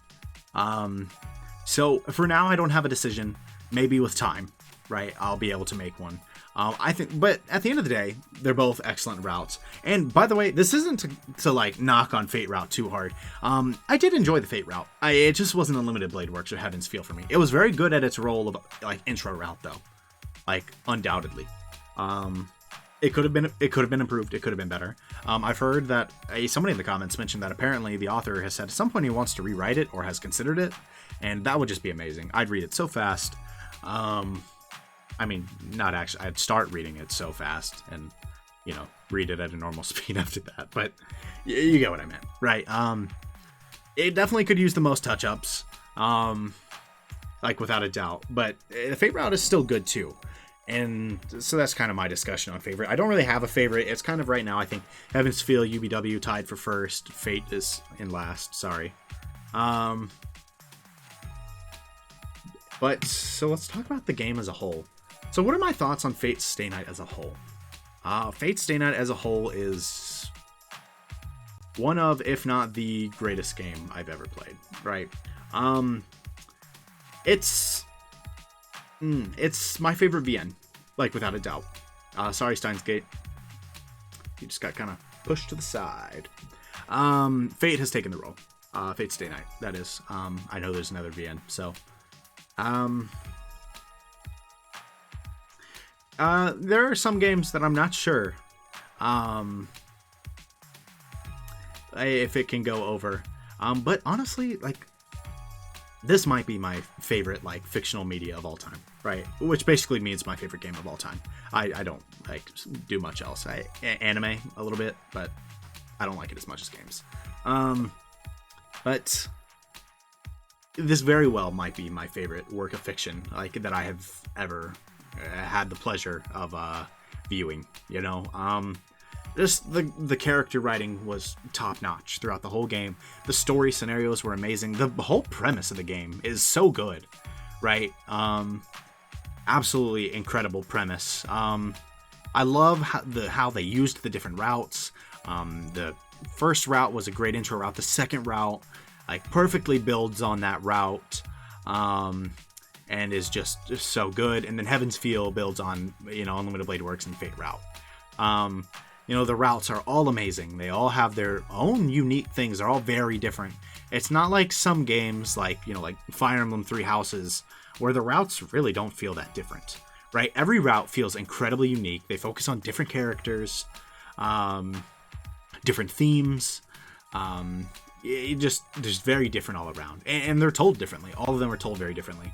So for now, I don't have a decision. Maybe with time, right, I'll be able to make one. I think, but at the end of the day, they're both excellent routes. And by the way, this isn't to like knock on Fate route too hard. I did enjoy the Fate route. It just wasn't Unlimited Blade Works or Heaven's Feel for me. It was very good at its role of like intro route though, like undoubtedly. It could have been improved. It could have been better. I've heard that somebody in the comments mentioned that apparently the author has said at some point he wants to rewrite it or has considered it, and that would just be amazing. I'd read it so fast. I mean, not actually. I'd start reading it so fast, and read it at a normal speed after that. But you get what I meant, right? It definitely could use the most touch-ups, like without a doubt. But the Fate route is still good too. And so that's kind of my discussion on favorite. I don't really have a favorite. It's kind of right now, I think, Heaven's Feel, UBW tied for first. Fate is in last. Sorry. But, so let's talk about the game as a whole. So what are my thoughts on Fate Stay Night as a whole? Fate Stay Night as a whole is one of, if not the greatest game I've ever played, right? It's my favorite VN, like without a doubt. Sorry, Steins Gate. You just got kind of pushed to the side. Fate has taken the role. Fate Stay Night, that is. I know there's another VN, so. There are some games that I'm not sure if it can go over. But honestly, like, this might be my favorite, like, fictional media of all time, right? Which basically means my favorite game of all time. I don't, like, do much else. Anime a little bit, but I don't like it as much as games. But this very well might be my favorite work of fiction, like, that I have ever had the pleasure of viewing, Just the character writing was top notch throughout the whole game. The story scenarios were amazing. The whole premise of the game is so good, right? Absolutely incredible premise. I love how they used the different routes. The first route was a great intro route. The second route, like, perfectly builds on that route, and is just so good. And then Heaven's Feel builds on, Unlimited Blade Works and Fate route. The routes are all amazing. They all have their own unique things. They're all very different. It's not like some games like Fire Emblem Three Houses, where the routes really don't feel that different, right? Every route feels incredibly unique. They focus on different characters, different themes. Just very different all around. And they're told differently. All of them are told very differently.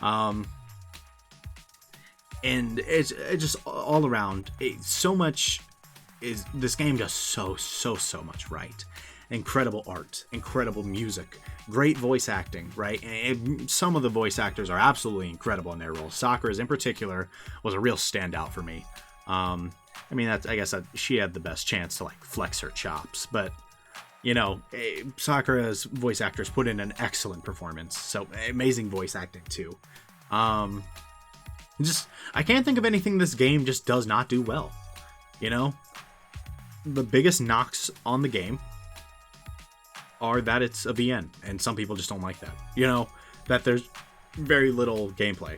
And it's just all around. This game does so much right. Incredible art, incredible music, great voice acting, right? And some of the voice actors are absolutely incredible in their roles. Sakura's in particular was a real standout for me. I guess she had the best chance to like flex her chops, but Sakura's voice actors put in an excellent performance. So amazing voice acting too. I can't think of anything this game just does not do well. The biggest knocks on the game are that it's a VN, and some people just don't like that. That there's very little gameplay.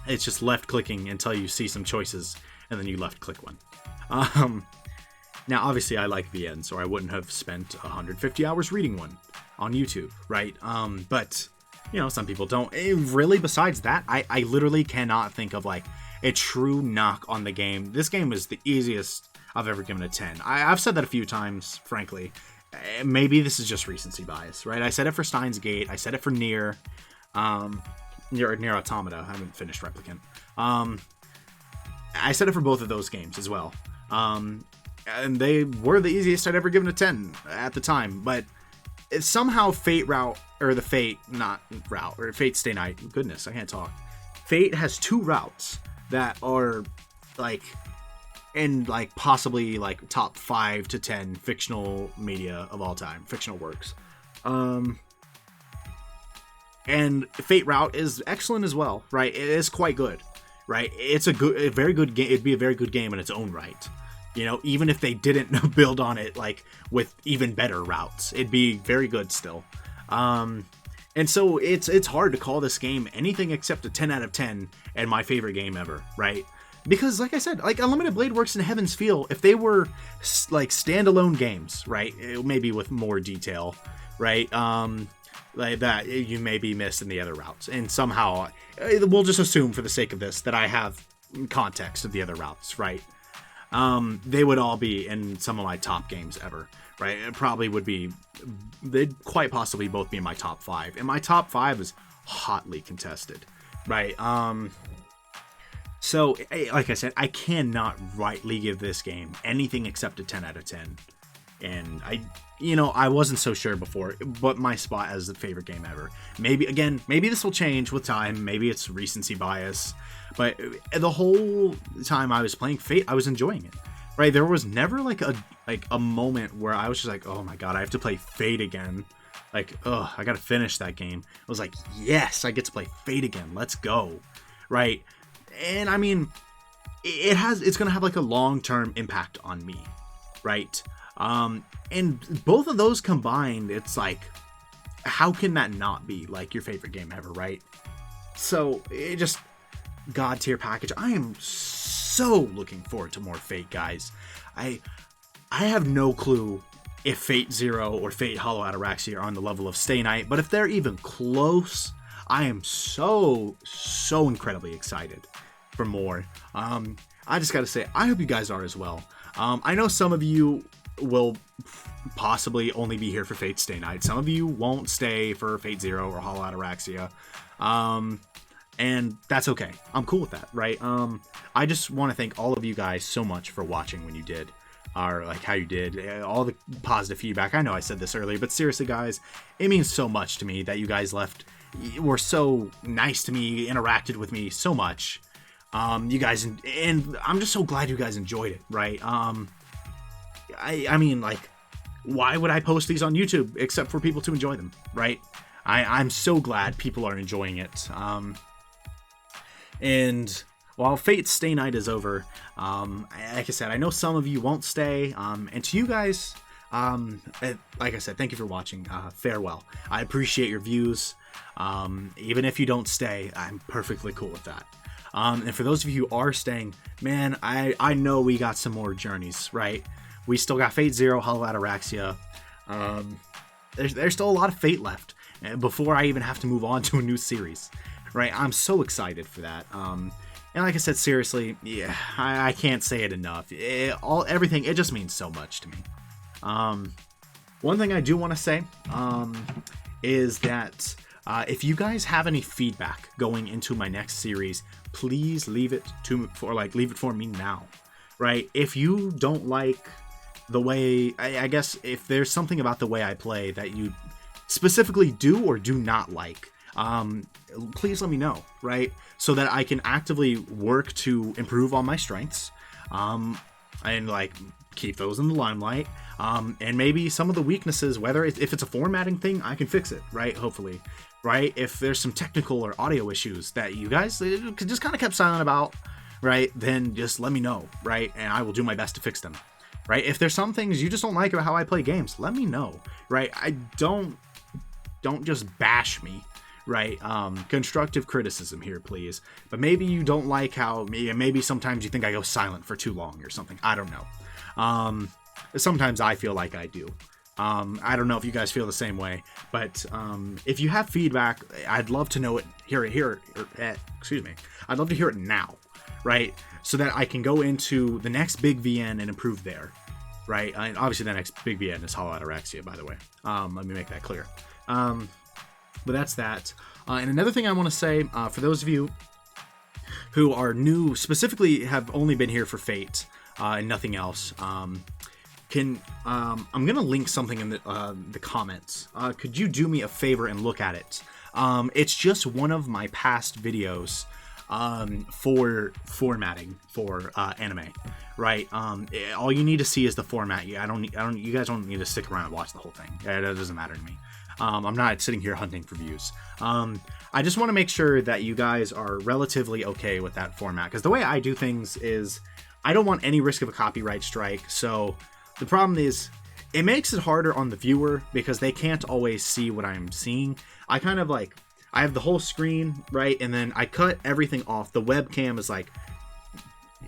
It's just left clicking until you see some choices, and then you left click one. Now, obviously, I like VN, so I wouldn't have spent 150 hours reading one on YouTube, right? But some people don't. Really, besides that, I literally cannot think of like a true knock on the game. This game is the easiest I've ever given a 10. I've said that a few times, frankly. Maybe this is just recency bias, right? I said it for Steins Gate. I said it for Nier Automata. I haven't finished Replicant. I said it for both of those games as well. And they were the easiest I'd ever given a 10 at the time. But it's somehow Fate Stay Night. Goodness, I can't talk. Fate has two routes that are like possibly like top 5 to 10 fictional media of all time, fictional works. And Fate route is excellent as well, right? It is quite good, right? It's a very good game. It'd be a very good game in its own right. You know, even if they didn't build on it like with even better routes, it'd be very good still. And so it's hard to call this game anything except a 10 out of 10 and my favorite game ever, right? Because like I said, like Unlimited Blade Works and Heaven's Feel, if they were like standalone games, right, maybe with more detail, right, like that you may be missed in the other routes, and somehow we'll just assume for the sake of this that I have context of the other routes, right? They would all be in some of my top games ever, right? It probably would be, they'd quite possibly both be in my top 5, and my top 5 is hotly contested, right? So like I said, I cannot rightly give this game anything except a 10 out of 10, and I wasn't so sure before, but my spot as the favorite game ever. Maybe this will change with time. Maybe it's recency bias, but the whole time I was playing Fate, I was enjoying it. Right? There was never like a moment where I was just like, oh my god, I have to play Fate again. Like, oh, I gotta finish that game. I was like, yes, I get to play Fate again. Let's go. Right? And I mean, it's gonna have like a long-term impact on me. Right? And both of those combined, it's like, how can that not be like your favorite game ever, right? So it just god tier package. I am so looking forward to more Fate, guys. I have no clue if Fate Zero or Fate Hollow Ataraxia are on the level of Stay Night, but if they're even close, I am so incredibly excited for more. I just gotta say, I hope you guys are as well. I know some of you will possibly only be here for Fate Stay Night. Some of you won't stay for Fate Zero or Hollow Ataraxia. And that's okay. I'm cool with that, right? I just want to thank all of you guys so much for watching when you did, or like how you did, all the positive feedback. I know I said this earlier, but seriously, guys, it means so much to me that you guys were so nice to me, interacted with me so much. You guys, and I'm just so glad you guys enjoyed it, right? I mean, like, why would I post these on YouTube except for people to enjoy them, right? I'm so glad people are enjoying it. And while Fate's Stay Night is over, like I said, I know some of you won't stay. And to you guys, like I said, thank you for watching. Farewell. I appreciate your views. Even if you don't stay, I'm perfectly cool with that. And for those of you who are staying, man, I know we got some more journeys, right? We still got Fate Zero, Hollow Ataraxia. There's still a lot of Fate left before I even have to move on to a new series, right? I'm so excited for that. And like I said, seriously, yeah, I can't say it enough. Everything, it just means so much to me. One thing I do want to say is that if you guys have any feedback going into my next series, please leave it for me now, right? If you don't like the way, I guess if there's something about the way I play that you specifically do or do not like, please let me know, right? So that I can actively work to improve on my strengths, and like keep those in the limelight, and maybe some of the weaknesses, whether if it's a formatting thing, I can fix it, right? Hopefully, right? If there's some technical or audio issues that you guys just kind of kept silent about, right? Then just let me know, right? And I will do my best to fix them. Right? If there's some things you just don't like about how I play games, let me know, right? I don't just bash me, right? Constructive criticism here, please. But maybe you don't like how maybe sometimes you think I go silent for too long or something. I don't know. Sometimes I feel like I do. I don't know if you guys feel the same way, but if you have feedback, I'd love to know it. I'd love to hear it now, right? So that I can go into the next big VN and improve there, right? And obviously the next big VN is Hollow Ataraxia, by the way. Let me make that clear. But that's that. And another thing I want to say, for those of you who are new, specifically have only been here for Fate and nothing else, I'm gonna link something in the comments. Could you do me a favor and look at it? It's just one of my past videos for formatting for anime, right? All you need to see is the format. You guys don't need to stick around and watch the whole thing. That doesn't matter to me. I'm not sitting here hunting for views. I just want to make sure that you guys are relatively okay with that format, because the way I do things is I don't want any risk of a copyright strike. So the problem is, it makes it harder on the viewer because they can't always see what I'm seeing. I kind of like, I have the whole screen, right? And then I cut everything off. The webcam is like,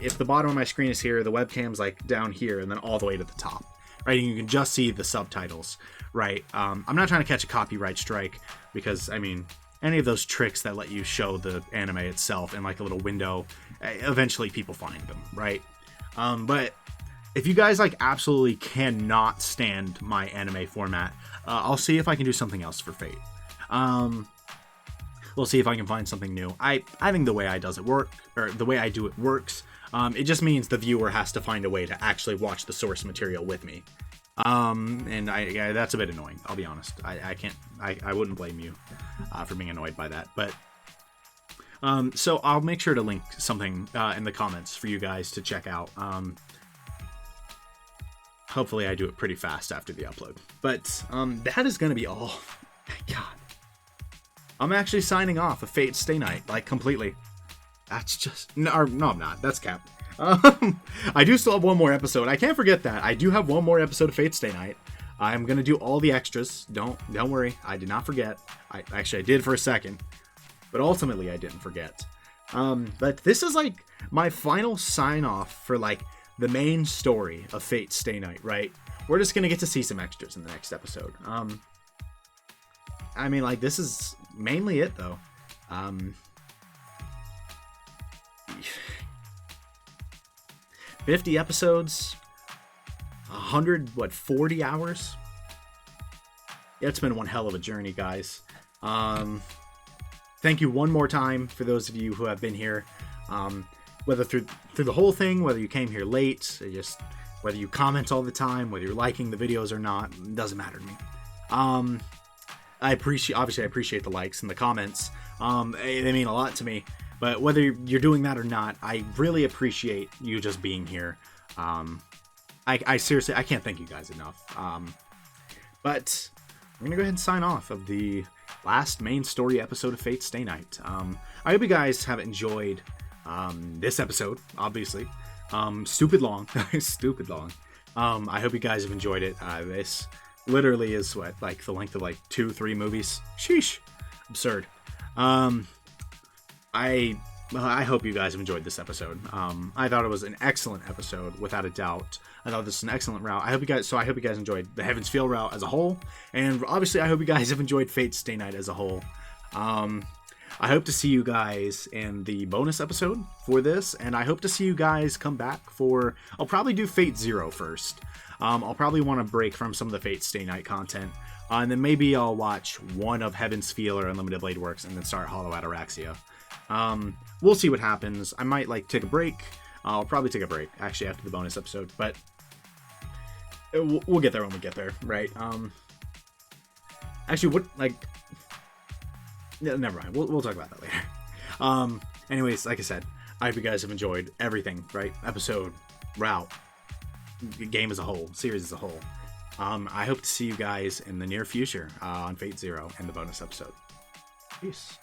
if the bottom of my screen is here, the webcam's like down here and then all the way to the top, right? And you can just see the subtitles, right? I'm not trying to catch a copyright strike because, I mean, any of those tricks that let you show the anime itself in like a little window, eventually people find them, right? But if you guys like absolutely cannot stand my anime format, I'll see if I can do something else for Fate. We'll see if I can find something new. I think the way I does it work, or the way I do it works. It just means the viewer has to find a way to actually watch the source material with me. And that's a bit annoying, I'll be honest. I wouldn't blame you for being annoyed by that. But so I'll make sure to link something in the comments for you guys to check out. Hopefully I do it pretty fast after the upload. But that is going to be all. God. I'm actually signing off of Fate Stay Night, like, completely. That's just... No, I'm not. That's cap. I do still have one more episode. I can't forget that. I do have one more episode of Fate Stay Night. I'm going to do all the extras. Don't worry. I did not forget. I did for a second. But ultimately, I didn't forget. But this is, like, my final sign-off for, like, the main story of Fate Stay Night, right? We're just going to get to see some extras in the next episode. I mean, like, this is mainly it, though. 50 episodes, 40 hours? Yeah, it's been one hell of a journey, guys. Thank you one more time for those of you who have been here. Whether through the whole thing, whether you came here late, whether you comment all the time, whether you're liking the videos or not, it doesn't matter to me. I appreciate the likes and the comments. They mean a lot to me. But whether you're doing that or not, I really appreciate you just being here. I seriously, I can't thank you guys enough. But we're gonna go ahead and sign off of the last main story episode of Fate Stay Night. I hope you guys have enjoyed this episode, obviously. Stupid long. Stupid long. I hope you guys have enjoyed it. This literally is like the length of like 2-3 movies. Sheesh. Absurd. I hope you guys have enjoyed this episode. I thought it was an excellent episode, without a doubt. I thought this was an excellent route. I hope you guys enjoyed the Heaven's Feel route as a whole, and obviously I hope you guys have enjoyed Fate Stay Night as a whole. I hope to see you guys in the bonus episode for this, and I hope to see you guys come back for... I'll probably do Fate Zero first. I'll probably want to break from some of the Fate Stay Night content, and then maybe I'll watch one of Heaven's Feel or Unlimited Blade Works, and then start Hollow Ataraxia. We'll see what happens. I might take a break. I'll probably take a break actually after the bonus episode, but we'll get there when we get there, right? Actually, never mind. We'll talk about that later. Anyways, like I said, I hope you guys have enjoyed everything, right? Episode, route, game as a whole, series as a whole. I hope to see you guys in the near future on Fate Zero and the bonus episode. Peace.